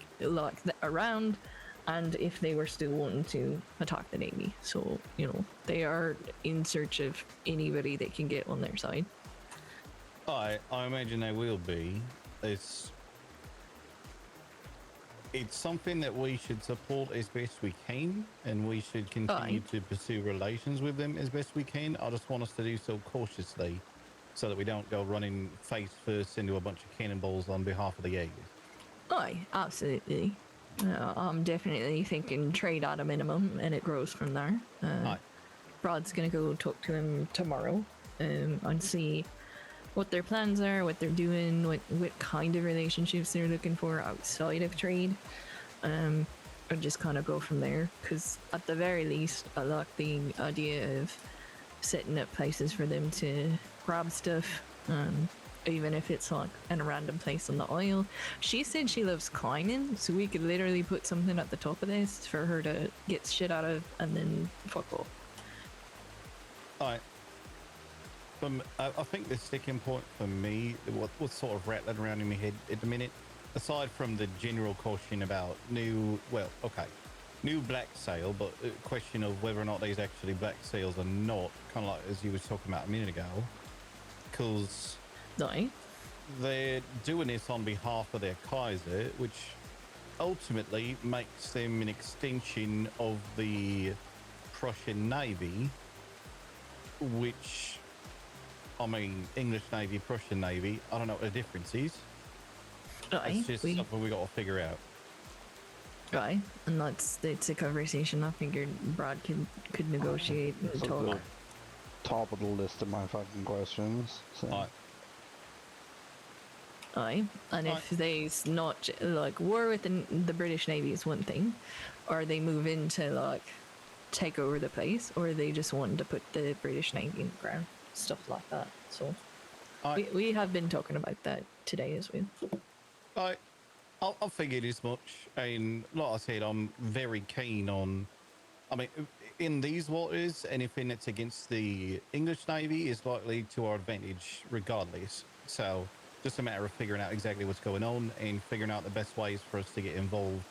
around, and if they were still wanting to attack the Navy. So, they are in search of anybody they can get on their side. I imagine they will be. It's something that we should support as best we can, and we should continue to pursue relations with them as best we can. I just want us to do so cautiously, so that we don't go running face first into a bunch of cannonballs on behalf of the Jaegers. Aye, absolutely. I'm definitely thinking trade at a minimum, and it grows from there. Brod's gonna go talk to him tomorrow, and see what their plans are, what they're doing, what kind of relationships they're looking for outside of trade, and just kind of go from there. Because at the very least, I like the idea of setting up places for them to grab stuff. Even if it's like in a random place on the oil. She said she loves climbing, so we could literally put something at the top of this for her to get shit out of and then fuck off. Alright. I think the sticking point for me, what's sort of rattling around in my head at the minute, aside from the general caution about new black sail, but a question of whether or not these actually black sails or not, kind of like as you were talking about a minute ago, because they're doing this on behalf of their Kaiser, which ultimately makes them an extension of the Prussian Navy, which, I mean, English Navy, Prussian Navy, I don't know what the difference is. It's just something we got to figure out. Right, and it's a conversation I figured Brad could negotiate and talk. Top of the list of my fucking questions. So. Aye, and if they's not like war with the British Navy is one thing, or they move in to like take over the place, or they just want to put the British Navy in the ground, stuff like that. So we have been talking about that today as well. I figured as much, and like I said, I'm very keen on. I mean, in these waters, anything that's against the English Navy is likely to our advantage, regardless. So. Just a matter of figuring out exactly what's going on and figuring out the best ways for us to get involved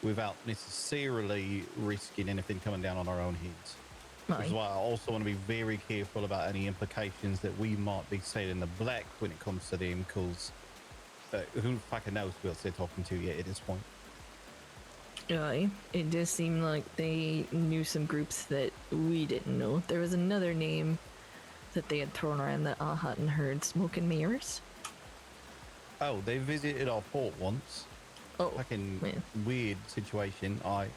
without necessarily risking anything coming down on our own heads. Which is why I also want to be very careful about any implications that we might be sailing the black when it comes to them, because who fucking knows who else they're talking to yet at this point. Aye, it does seem like they knew some groups that we didn't know. There was another name that they had thrown around that I hadn't heard, Smoke and Mirrors. Oh, they visited our port once. Oh, fucking weird situation. I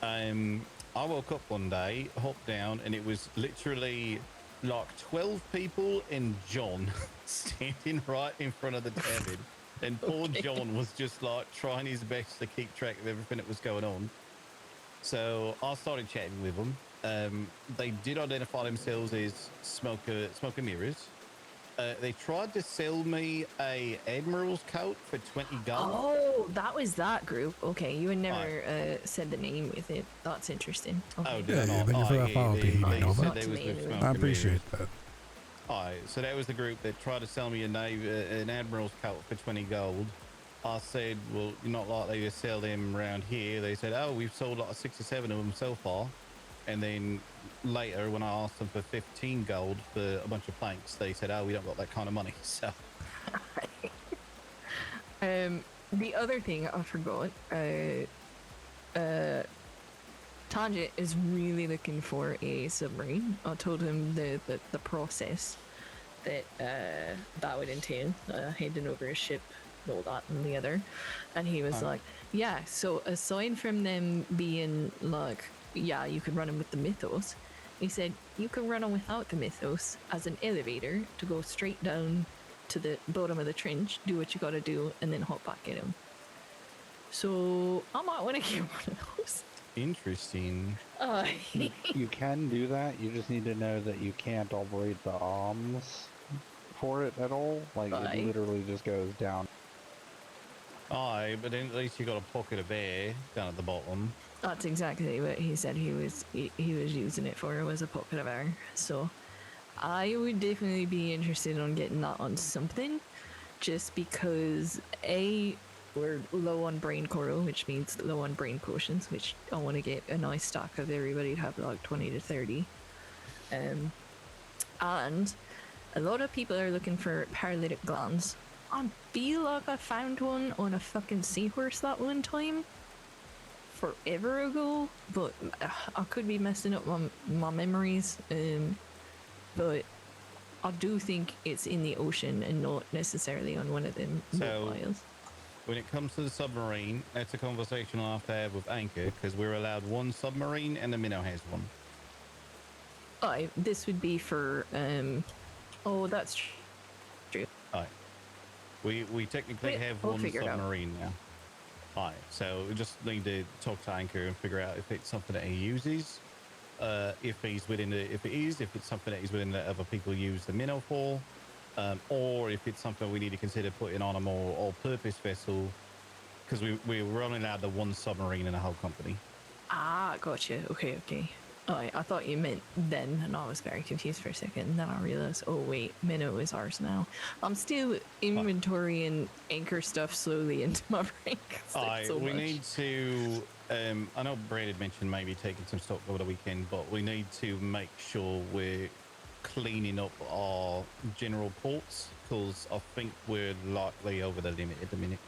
woke up one day, hopped down, and it was literally like 12 people and John standing right in front of the cabin. And poor John was just like trying his best to keep track of everything that was going on. So I started chatting with them. They did identify themselves as Smoke and Mirrors. They tried to sell me a Admiral's coat for 20 gold. Oh, that was that group. Okay, you had never said the name with it. That's interesting. Okay. Oh, yeah, thank you for that follow-up. I appreciate that. Alright, so that was the group that tried to sell me an Admiral's coat for 20 gold. I said, well, you're not likely to sell them around here. They said, oh, we've sold like 6 or 7 of them so far. And then later, when I asked them for 15 gold for a bunch of planks, they said, oh, we don't got that kind of money. So the other thing I forgot, Tanja is really looking for a submarine. I told him the process that that would entail, handing over a ship, all that and the other. And he was like, yeah, so aside from them being like, yeah, you can run them with the Mythos, he said you can run them without the Mythos as an elevator to go straight down to the bottom of the trench, do what you gotta do, and then hop back in them. So I might want to get one of those. Interesting. You can do that. You just need to know that you can't operate the arms for it at all. Like, it literally just goes down. Aye, but then at least you got a pocket of air down at the bottom. That's exactly what he said he was using it for, was a pocket of air. So I would definitely be interested in getting that on something, just because we're low on brain coral, which means low on brain potions, which I want to get a nice stock of everybody to have like 20 to 30. And a lot of people are looking for paralytic glands. I feel like I found one on a fucking seahorse that one time forever ago, but I could be messing up my memories. But I do think it's in the ocean and not necessarily on one of them mobiles. When it comes to the submarine, that's a conversation I'll have to have with Anchor, because we're allowed one submarine and the Minnow has one. This would be for oh, that's true. We technically have one submarine now. Alright, so we just need to talk to Anchor and figure out if it's something that he uses, if it's something that he's willing to let other people use the Minnow for, or if it's something we need to consider putting on a more all-purpose vessel, because we're only allowed the one submarine in the whole company. Gotcha. Okay. Oh, I thought you meant then, and I was very confused for a second. And then I realized, oh wait, Minnow is ours now. I'm still inventorying anchor stuff slowly into my brain. 'cause there's so we much. need to. I know Brad had mentioned maybe taking some stock over the weekend, but we need to make sure we're cleaning up our general ports because I think we're likely over the limit at the minute.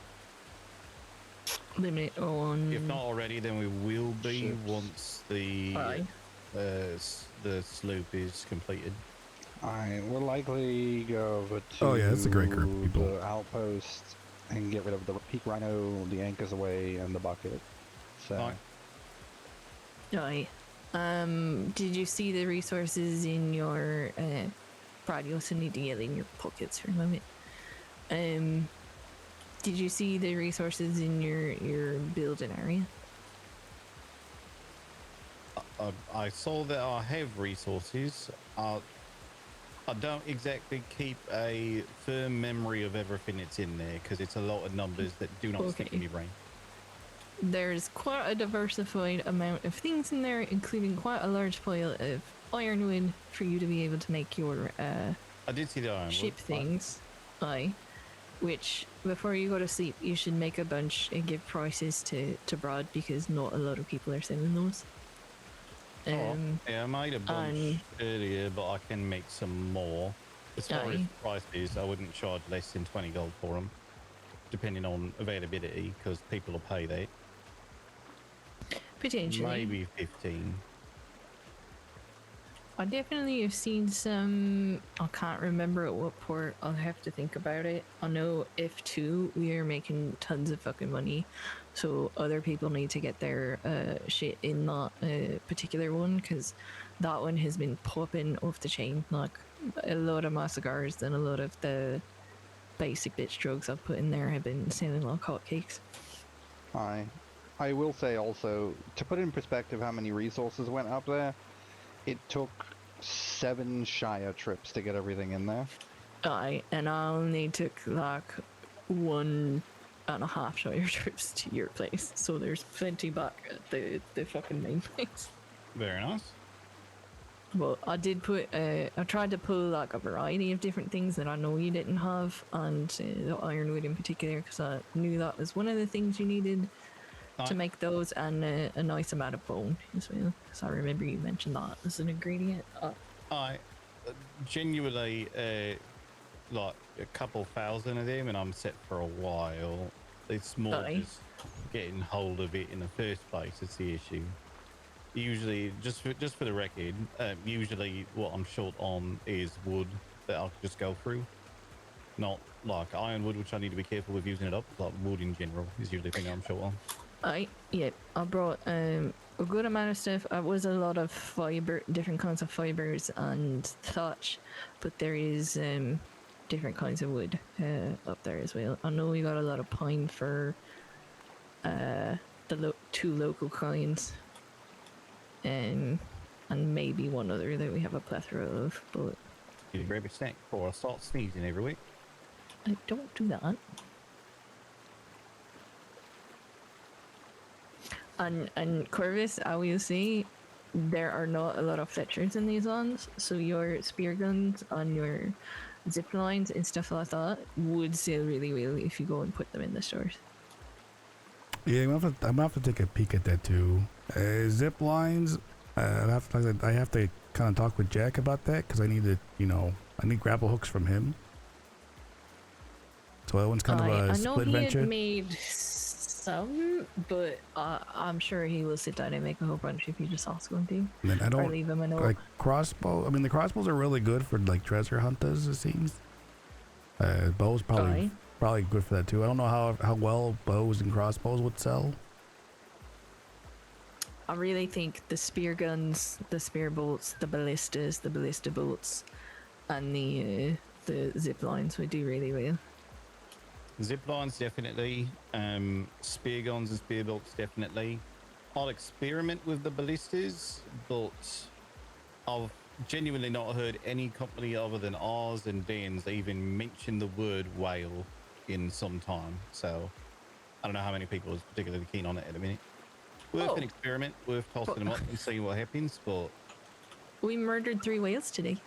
Limit on. If not already, then we will be Ships. once the Aye. the sloop is completed. I will likely go over to Oh, yeah, that's a great group of people. the outpost and get rid of the peak rhino, the anchors away, and the bucket. So Aye. Aye. Did you see the resources in your Brad, you also need to get in your pockets for a moment. Did you see the resources in your building area? I saw that I have resources. I don't exactly keep a firm memory of everything that's in there because it's a lot of numbers that do not stick in Okay. my brain. There's quite a diversified amount of things in there, including quite a large pile of ironwood for you to be able to make your I did see the ironwood. ship things. Aye. Which, before you go to sleep, you should make a bunch and give prices to Brad because not a lot of people are selling those. Yeah, I made a bunch earlier, but I can make some more. As far as Aye. prices, I wouldn't charge less than 20 gold for them, depending on availability, because people will pay that. Potentially. Maybe 15. I definitely have seen some. I can't remember at what port. I'll have to think about it. I know F2, we are making tons of fucking money, so other people need to get their shit in that particular one because that one has been popping off the chain. Like a lot of my cigars and a lot of the basic bitch drugs I've put in there have been selling like hotcakes. I will say also, to put in perspective how many resources went up there, it took 7 Shire trips to get everything in there. Aye, and I only took like 1.5 Shire trips to your place, so there's plenty back at the fucking main place. Very nice. Well, I did put, I tried to pull like a variety of different things that I know you didn't have, and the ironwood in particular, because I knew that was one of the things you needed to make those, and a nice amount of bone as well, because I remember you mentioned that as an ingredient. I genuinely like a couple thousand of them, and I'm set for a while. It's more just getting hold of it in the first place. It's the issue. Usually, just for the record, usually what I'm short on is wood that I'll just go through. Not like ironwood, which I need to be careful with using it up. Like wood in general is usually the thing I'm short on. I brought a good amount of stuff. It was a lot of fiber, different kinds of fibers and thatch, but there is different kinds of wood up there as well. I know we got a lot of pine for the 2 local kinds, and maybe one other that we have a plethora of. But You grab a snack before I start sneezing every week. I don't do that. And Corvus, I will say, there are not a lot of features in these ones, so your spear guns and your zip lines and stuff like that would sell really well if you go and put them in the stores. Yeah, I'm gonna have to take a peek at that too. Zip lines, I have to kind of talk with Jack about that because I need to, I need grapple hooks from him. So that one's kind of a split venture. I know he had made some, but I'm sure he will sit down and make a whole bunch if you just ask him to. And then or leave him a note. like crossbow. I mean, the crossbows are really good for like treasure hunters. It seems. Bows probably good for that too. I don't know how well bows and crossbows would sell. I really think the spear guns, the spear bolts, the ballistas, the ballista bolts, and the zip lines would do really well. Zip lines definitely. Spear guns and spear bolts definitely. I'll experiment with the ballistas, but I've genuinely not heard any company other than ours and Dan's even mention the word whale in some time. So I don't know how many people is particularly keen on it at the minute. Worth an experiment, worth tossing them up and seeing what happens, but... We murdered 3 whales today.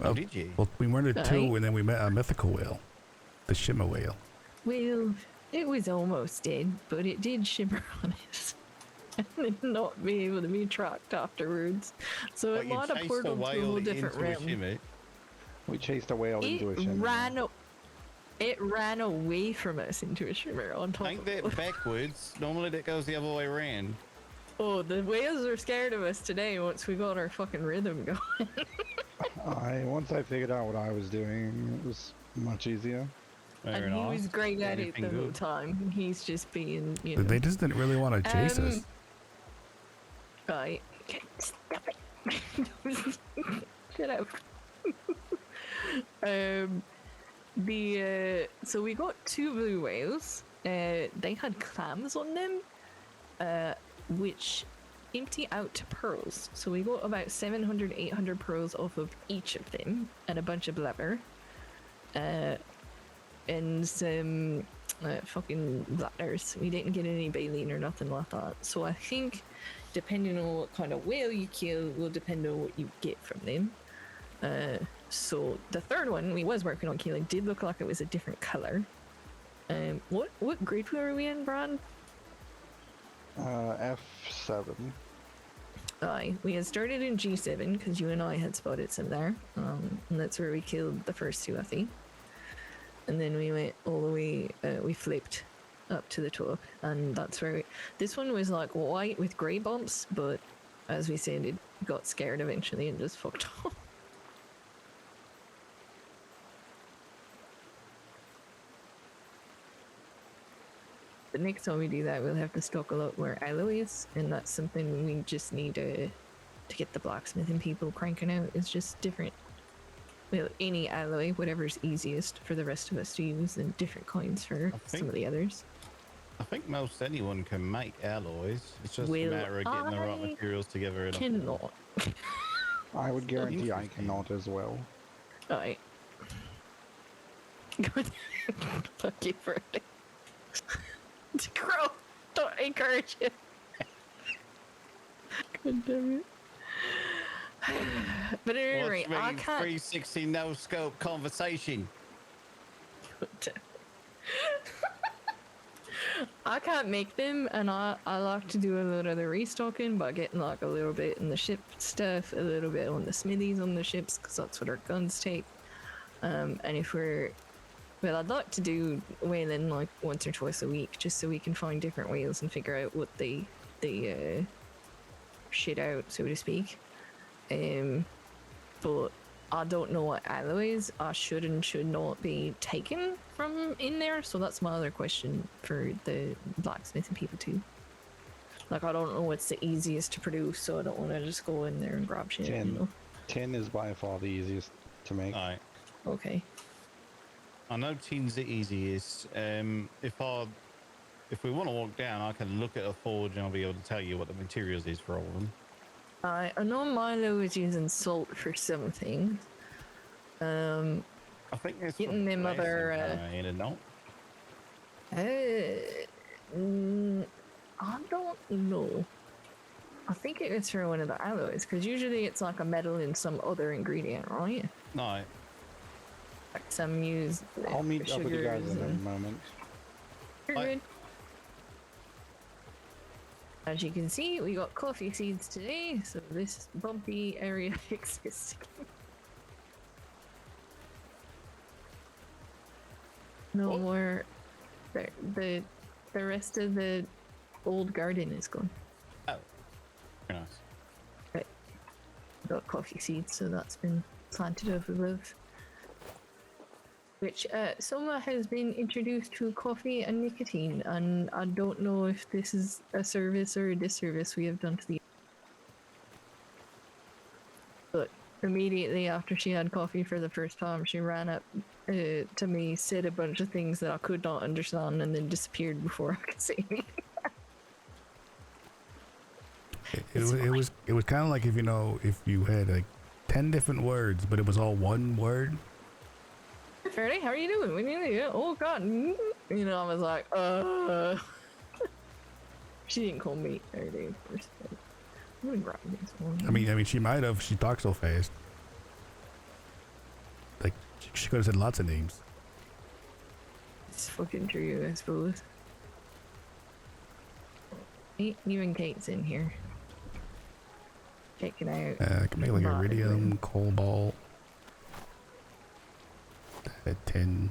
Oh, did you? Well, we murdered Right. 2 and then we met a mythical whale. The shimmer whale. Well, it was almost dead, but it did shimmer on it. And then not be able to be tracked afterwards. So But it you might have chased a portaled to a whale whole different into a realm. shimmer. We chased a whale into a It shimmer. ran away from us into a shimmer on top Ain't of that backwards? Normally that goes the other way around. Oh, the whales are scared of us today once we got our fucking rhythm going. Once I figured out what I was doing, it was much easier. Very And he nice. was great at it the Anything whole good? time. He's just being, you know. They just didn't really want to chase us. Right. Stop it. Shut up. So we got 2 blue whales. They had clams on them, which empty out to pearls. So we got about 700, 800 pearls off of each of them, and a bunch of blubber. And some fucking bladders. We didn't get any baleen or nothing like that. So I think, depending on what kind of whale you kill, will depend on what you get from them. So the third one we was working on killing did look like it was a different color. What grade were we in, Brad? F7. Aye, we had started in G7 because you and I had spotted some there. And that's where we killed the first 2, I think. And then we went all the way, we flipped up to the top, and that's where this one was like white with grey bumps, but as we said, it got scared eventually and just fucked off. The next time we do that, we'll have to stock a lot more alloys, and that's something we just need to get the blacksmithing people cranking out. It's just different. Well, any alloy, whatever's easiest for the rest of us to use, and different kinds for some of the others. I think most anyone can make alloys. It's just Well, a matter of getting the right I materials together. And Cannot. I would guarantee I interesting. cannot as well. Alright. Fuck you for it. Crow, don't encourage it. God damn it. But at any rate, I can't. 360 no scope conversation. I can't make them, and I like to do a lot of the restocking by getting like a little bit in the ship stuff, a little bit on the smithies on the ships, because that's what our guns take. And if we're, well, I'd like to do whaling like once or twice a week, just so we can find different whales and figure out what they shit out, so to speak. But I don't know what alloys I should and should not be taken from in there, so that's my other question for the blacksmithing people too. Like, I don't know what's the easiest to produce, so I don't want to just go in there and grab shit. 10. You know? 10 is by far the easiest to make. Alright. Okay. I know 10's the easiest. If we want to walk down, I can look at a forge and I'll be able to tell you what the materials is for all of them. I know Milo is using salt for some things. I think that's Getting them other. I don't know. I think it was for one of the alloys, because usually it's like a metal in some other ingredient, right? No. Like some use. I'll meet up with you guys in a moment. You're good. As you can see, we got coffee seeds today, so this bumpy area exists. No more. The rest of the old garden is gone. Oh, very nice. Right. Got coffee seeds, so that's been planted over above. Which Soma has been introduced to coffee and nicotine, and I don't know if this is a service or a disservice we have done to the. But immediately after she had coffee for the first time, she ran up to me, said a bunch of things that I could not understand, and then disappeared before I could say anything. It was kind of like if you had like 10 different words, but it was all one word. Faraday, how are you doing? Oh god, I was like, She didn't call me earlier, of course. But I'm gonna grab this one. I mean, she might have. She talks so fast. Like, she could have said lots of names. It's fucking true, I suppose. Even Kate's in here. Check it out. I can make like iridium, cobalt, tin.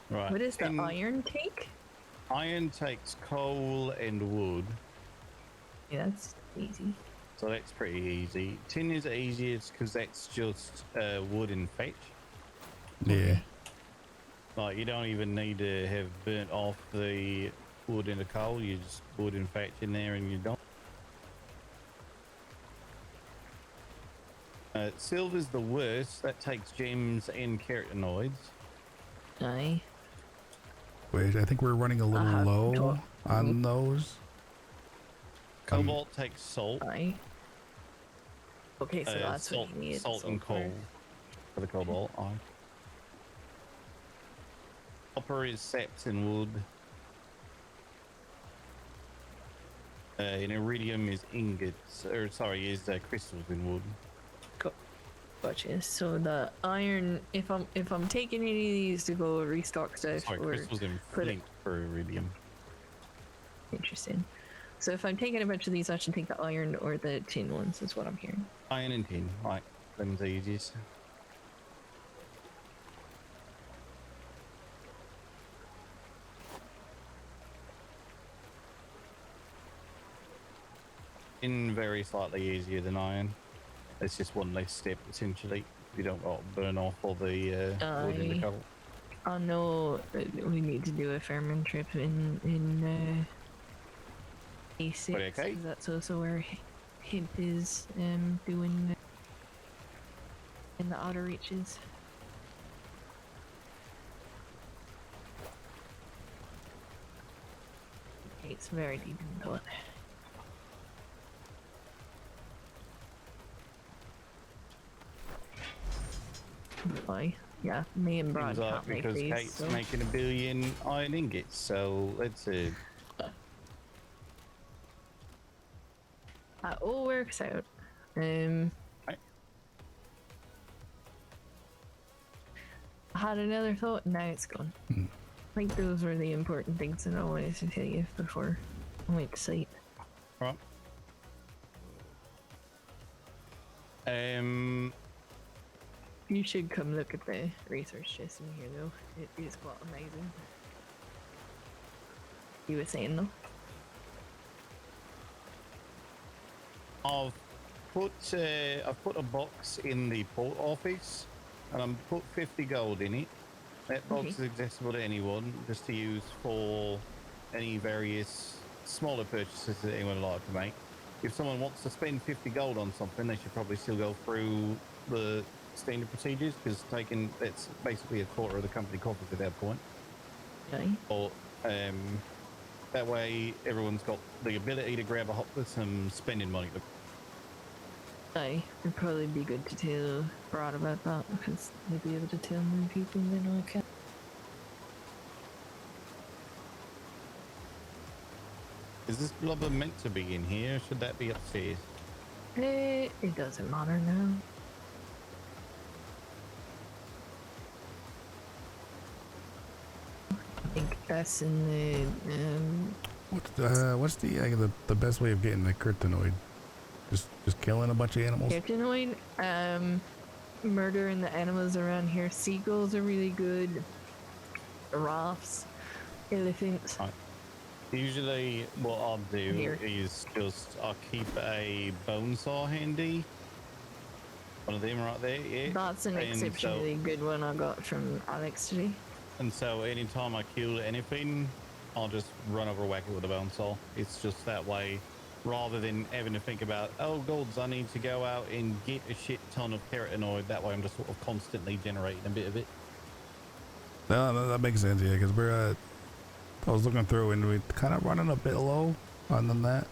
Right. What does the iron take? Iron takes coal and wood. Yeah, that's easy. So that's pretty easy. Tin is easiest because that's just wood and fetch. Yeah. Like, you don't even need to have burnt off the wood and the coal. You just wood and fetch in there and you're done. Silver's the worst. That takes gems and carotenoids. Aye. Wait, I think we're running a little low on those. Cobalt takes salt. Aye. Okay, so that's salt, what you need. salt and coal for the cobalt. Aye. Copper is saps and wood. And iridium is ingots, or sorry, is crystals in wood. Gotcha. So the iron, if I'm taking any of these to go restock stuff, Sorry, or crystals in flint for iridium. Interesting. So if I'm taking a bunch of these, I should take the iron or the tin ones. Is what I'm hearing. Iron and tin, right? Them's the easiest. Tin very slightly easier than iron. It's just one less step essentially. You don't got to burn off all the wood in the coal. I know we need to do a farming trip in A6. Okay. 'Cause that's also where Hemp is doing in the outer reaches. Okay, it's very deep in thought. Why? Yeah, me and Brad Seems like can't make because these. Kate's So. making 1 billion iron ingots, so let's see. That all works out. Right. I had another thought and now it's gone. I think those were the important things that I wanted to tell you before I went to sleep. Right. You should come look at the research chest in here though. It is quite amazing. You were saying though? I've put a box in the port office, and I've put 50 gold in it. That box is accessible to anyone, just to use for any various smaller purchases that anyone would like to make. If someone wants to spend 50 gold on something, they should probably still go through the standard procedures, because that's basically a quarter of the company coffers at that point. Okay. Or that way everyone's got the ability to grab a hop with some spending money. Aye, it'd probably be good to tell Brad about that, because they'd be able to tell more people than I can. Is this blubber meant to be in here? Should that be upstairs? It doesn't matter now. I think that's in the What's the best way of getting the kryptonite? Just killing a bunch of animals? Kryptonite, murdering the animals around here. Seagulls are really good. Giraffes, elephants. Right. Usually what I'll do Here. is I'll keep a bone saw handy. One of them right there, yeah. That's an And exceptionally good one I got from Alex today. And so anytime I kill anything, I'll just run over whack it with a bone saw. It's just that way, rather than having to think about, oh, golds, I need to go out and get a shit ton of carotenoid. That way I'm just sort of constantly generating a bit of it. No, that makes sense, yeah, because I was looking through and we're kind of running a bit low on that.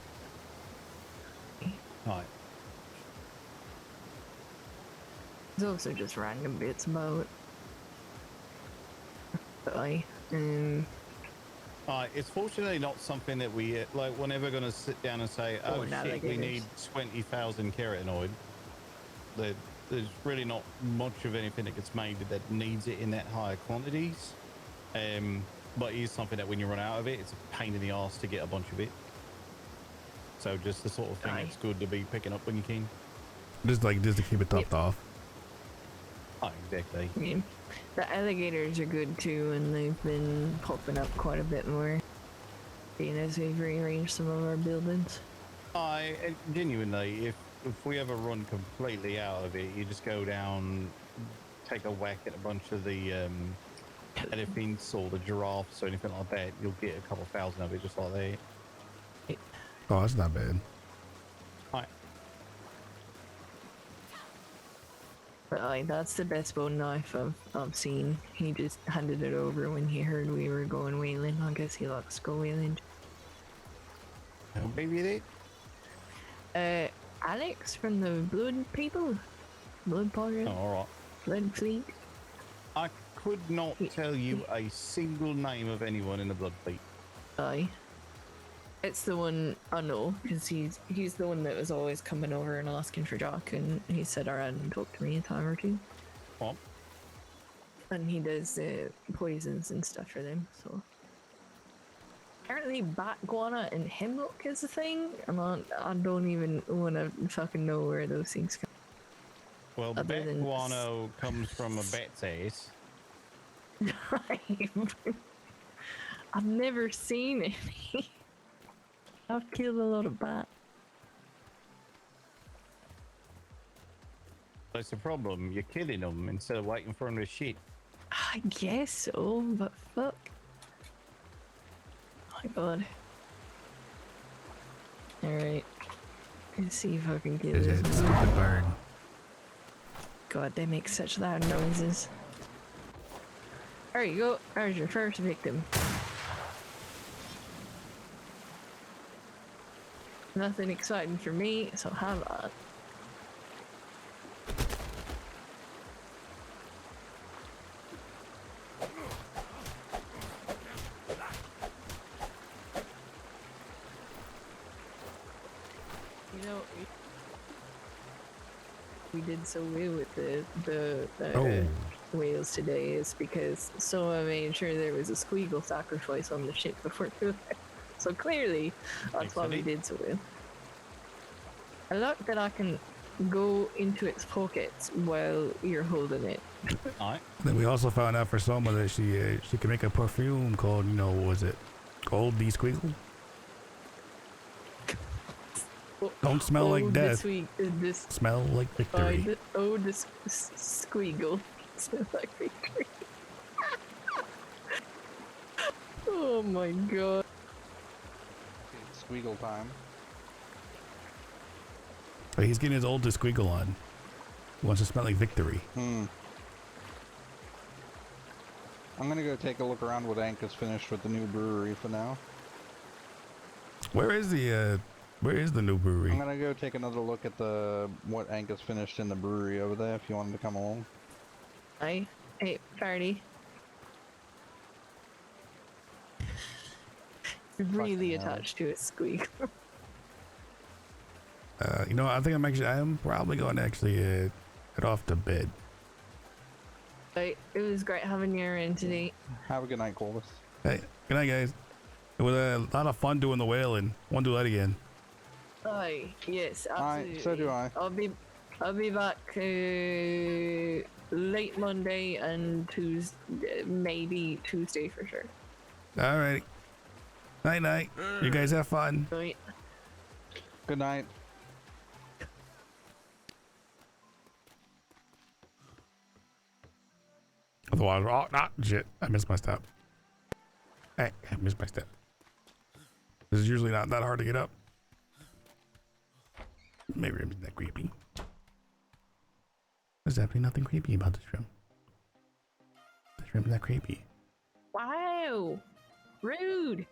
Right. There's also just random bits about But It's fortunately not something that we like. We're never going to sit down and say, "Oh Or shit, we need alligators. 20,000 carotenoid." There's really not much of anything that gets made that needs it in that higher quantities. But it is something that when you run out of it, it's a pain in the ass to get a bunch of it. So just the sort of thing that's good to be picking up when you can. Just to keep it topped off. Oh, exactly. Yeah. The alligators are good too, and they've been popping up quite a bit more, being as we've rearranged some of our buildings. Genuinely, if we ever run completely out of it, you just go down, take a whack at a bunch of the elephants or the giraffes or anything like that, you'll get a couple thousand of it just like that. Oh, that's not bad. Right. But that's the best bone knife I've seen. He just handed it over when he heard we were going whaling. I guess he likes to go whaling. Maybe it. Alex from the Blood people? Blood Pirate? Oh, alright. Blood Fleet? I could not tell you a single name of anyone in the Blood Fleet. Aye. It's the one I know, because he's the one that was always coming over and asking for Jack, and he said around and talked to me a time or two. What? And he does poisons and stuff for them, so. Apparently bat guana and hemlock is a thing, and I don't even want to fucking know where those things come. Well, bat guano comes from a bat's ass. Right. I've never seen any. I've killed a lot of bats. That's the problem. You're killing them instead of waiting for them to shit. I guess so, but fuck. My god. Alright. Let's see if I can get It's this. a stupid bird. God, they make such loud noises. There you go. There's your first victim. Nothing exciting for me, so have that. You know, we did so well with the whales today is because someone made sure there was a squeagle sacrifice on the ship before doing it. So clearly, that's why we did so well. I like that I can go into its pockets while you're holding it. Alright. Then we also found out for Soma that she can make a perfume called, what was it? Gold D Squeagle? Don't smell like death. This smell like victory. This squeagle smells like victory. Oh my god. It's squeagle time. But he's getting his old Squeagle on. He wants to smell like victory. I'm gonna go take a look around what Ank has finished with the new brewery for now. Where is the new brewery? I'm gonna go take another look at what Ank has finished in the brewery over there if you wanted to come along. Hey, party. Really attached to a squeak. I think I am probably going to actually head off to bed. It was great having you around today. Have a good night, Corvus. Hey, good night, guys. It was a lot of fun doing the whaling. Want to do that again? Aye, yes, absolutely. So do I. I'll be back late Monday and Tuesday, maybe Tuesday for sure. All right. Night, night. You guys have fun. Night. Good night. Otherwise, shit. I missed my step. Hey, I missed my step. This is usually not that hard to get up. Maybe it's that creepy. There's definitely nothing creepy about this room. This room's not creepy. Wow! Rude!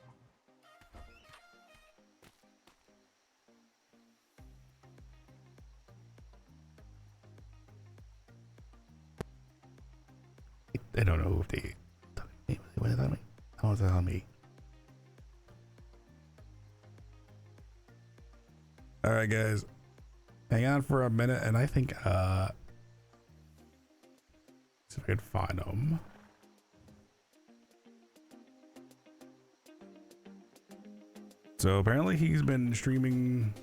I don't know if they Don't tell me. All right, guys. Hang on for a minute, and I think, see if I can find them. So apparently he's been streaming,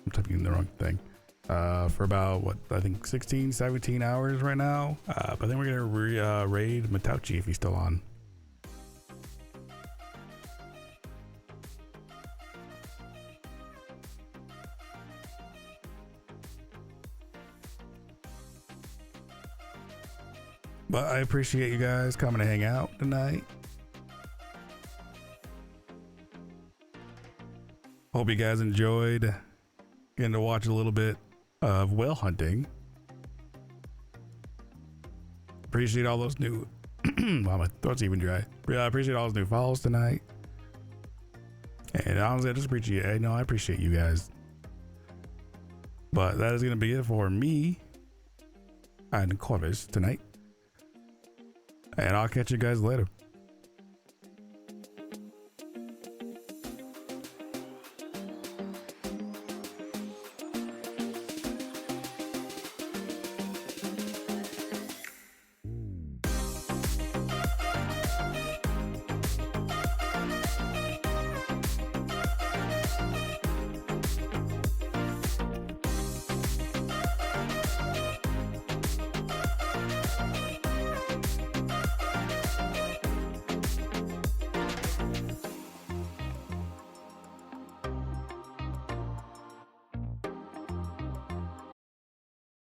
I'm typing in the wrong thing, for about, what, I think 16, 17 hours right now. But then we're gonna raid Matauchi if he's still on. But I appreciate you guys coming to hang out tonight. Hope you guys enjoyed getting to watch a little bit of whale hunting. Appreciate all those new wow, my throat's even dry. I appreciate all those new follows tonight. And honestly, I appreciate you guys. But that is gonna be it for me and Corvus tonight. And I'll catch you guys later.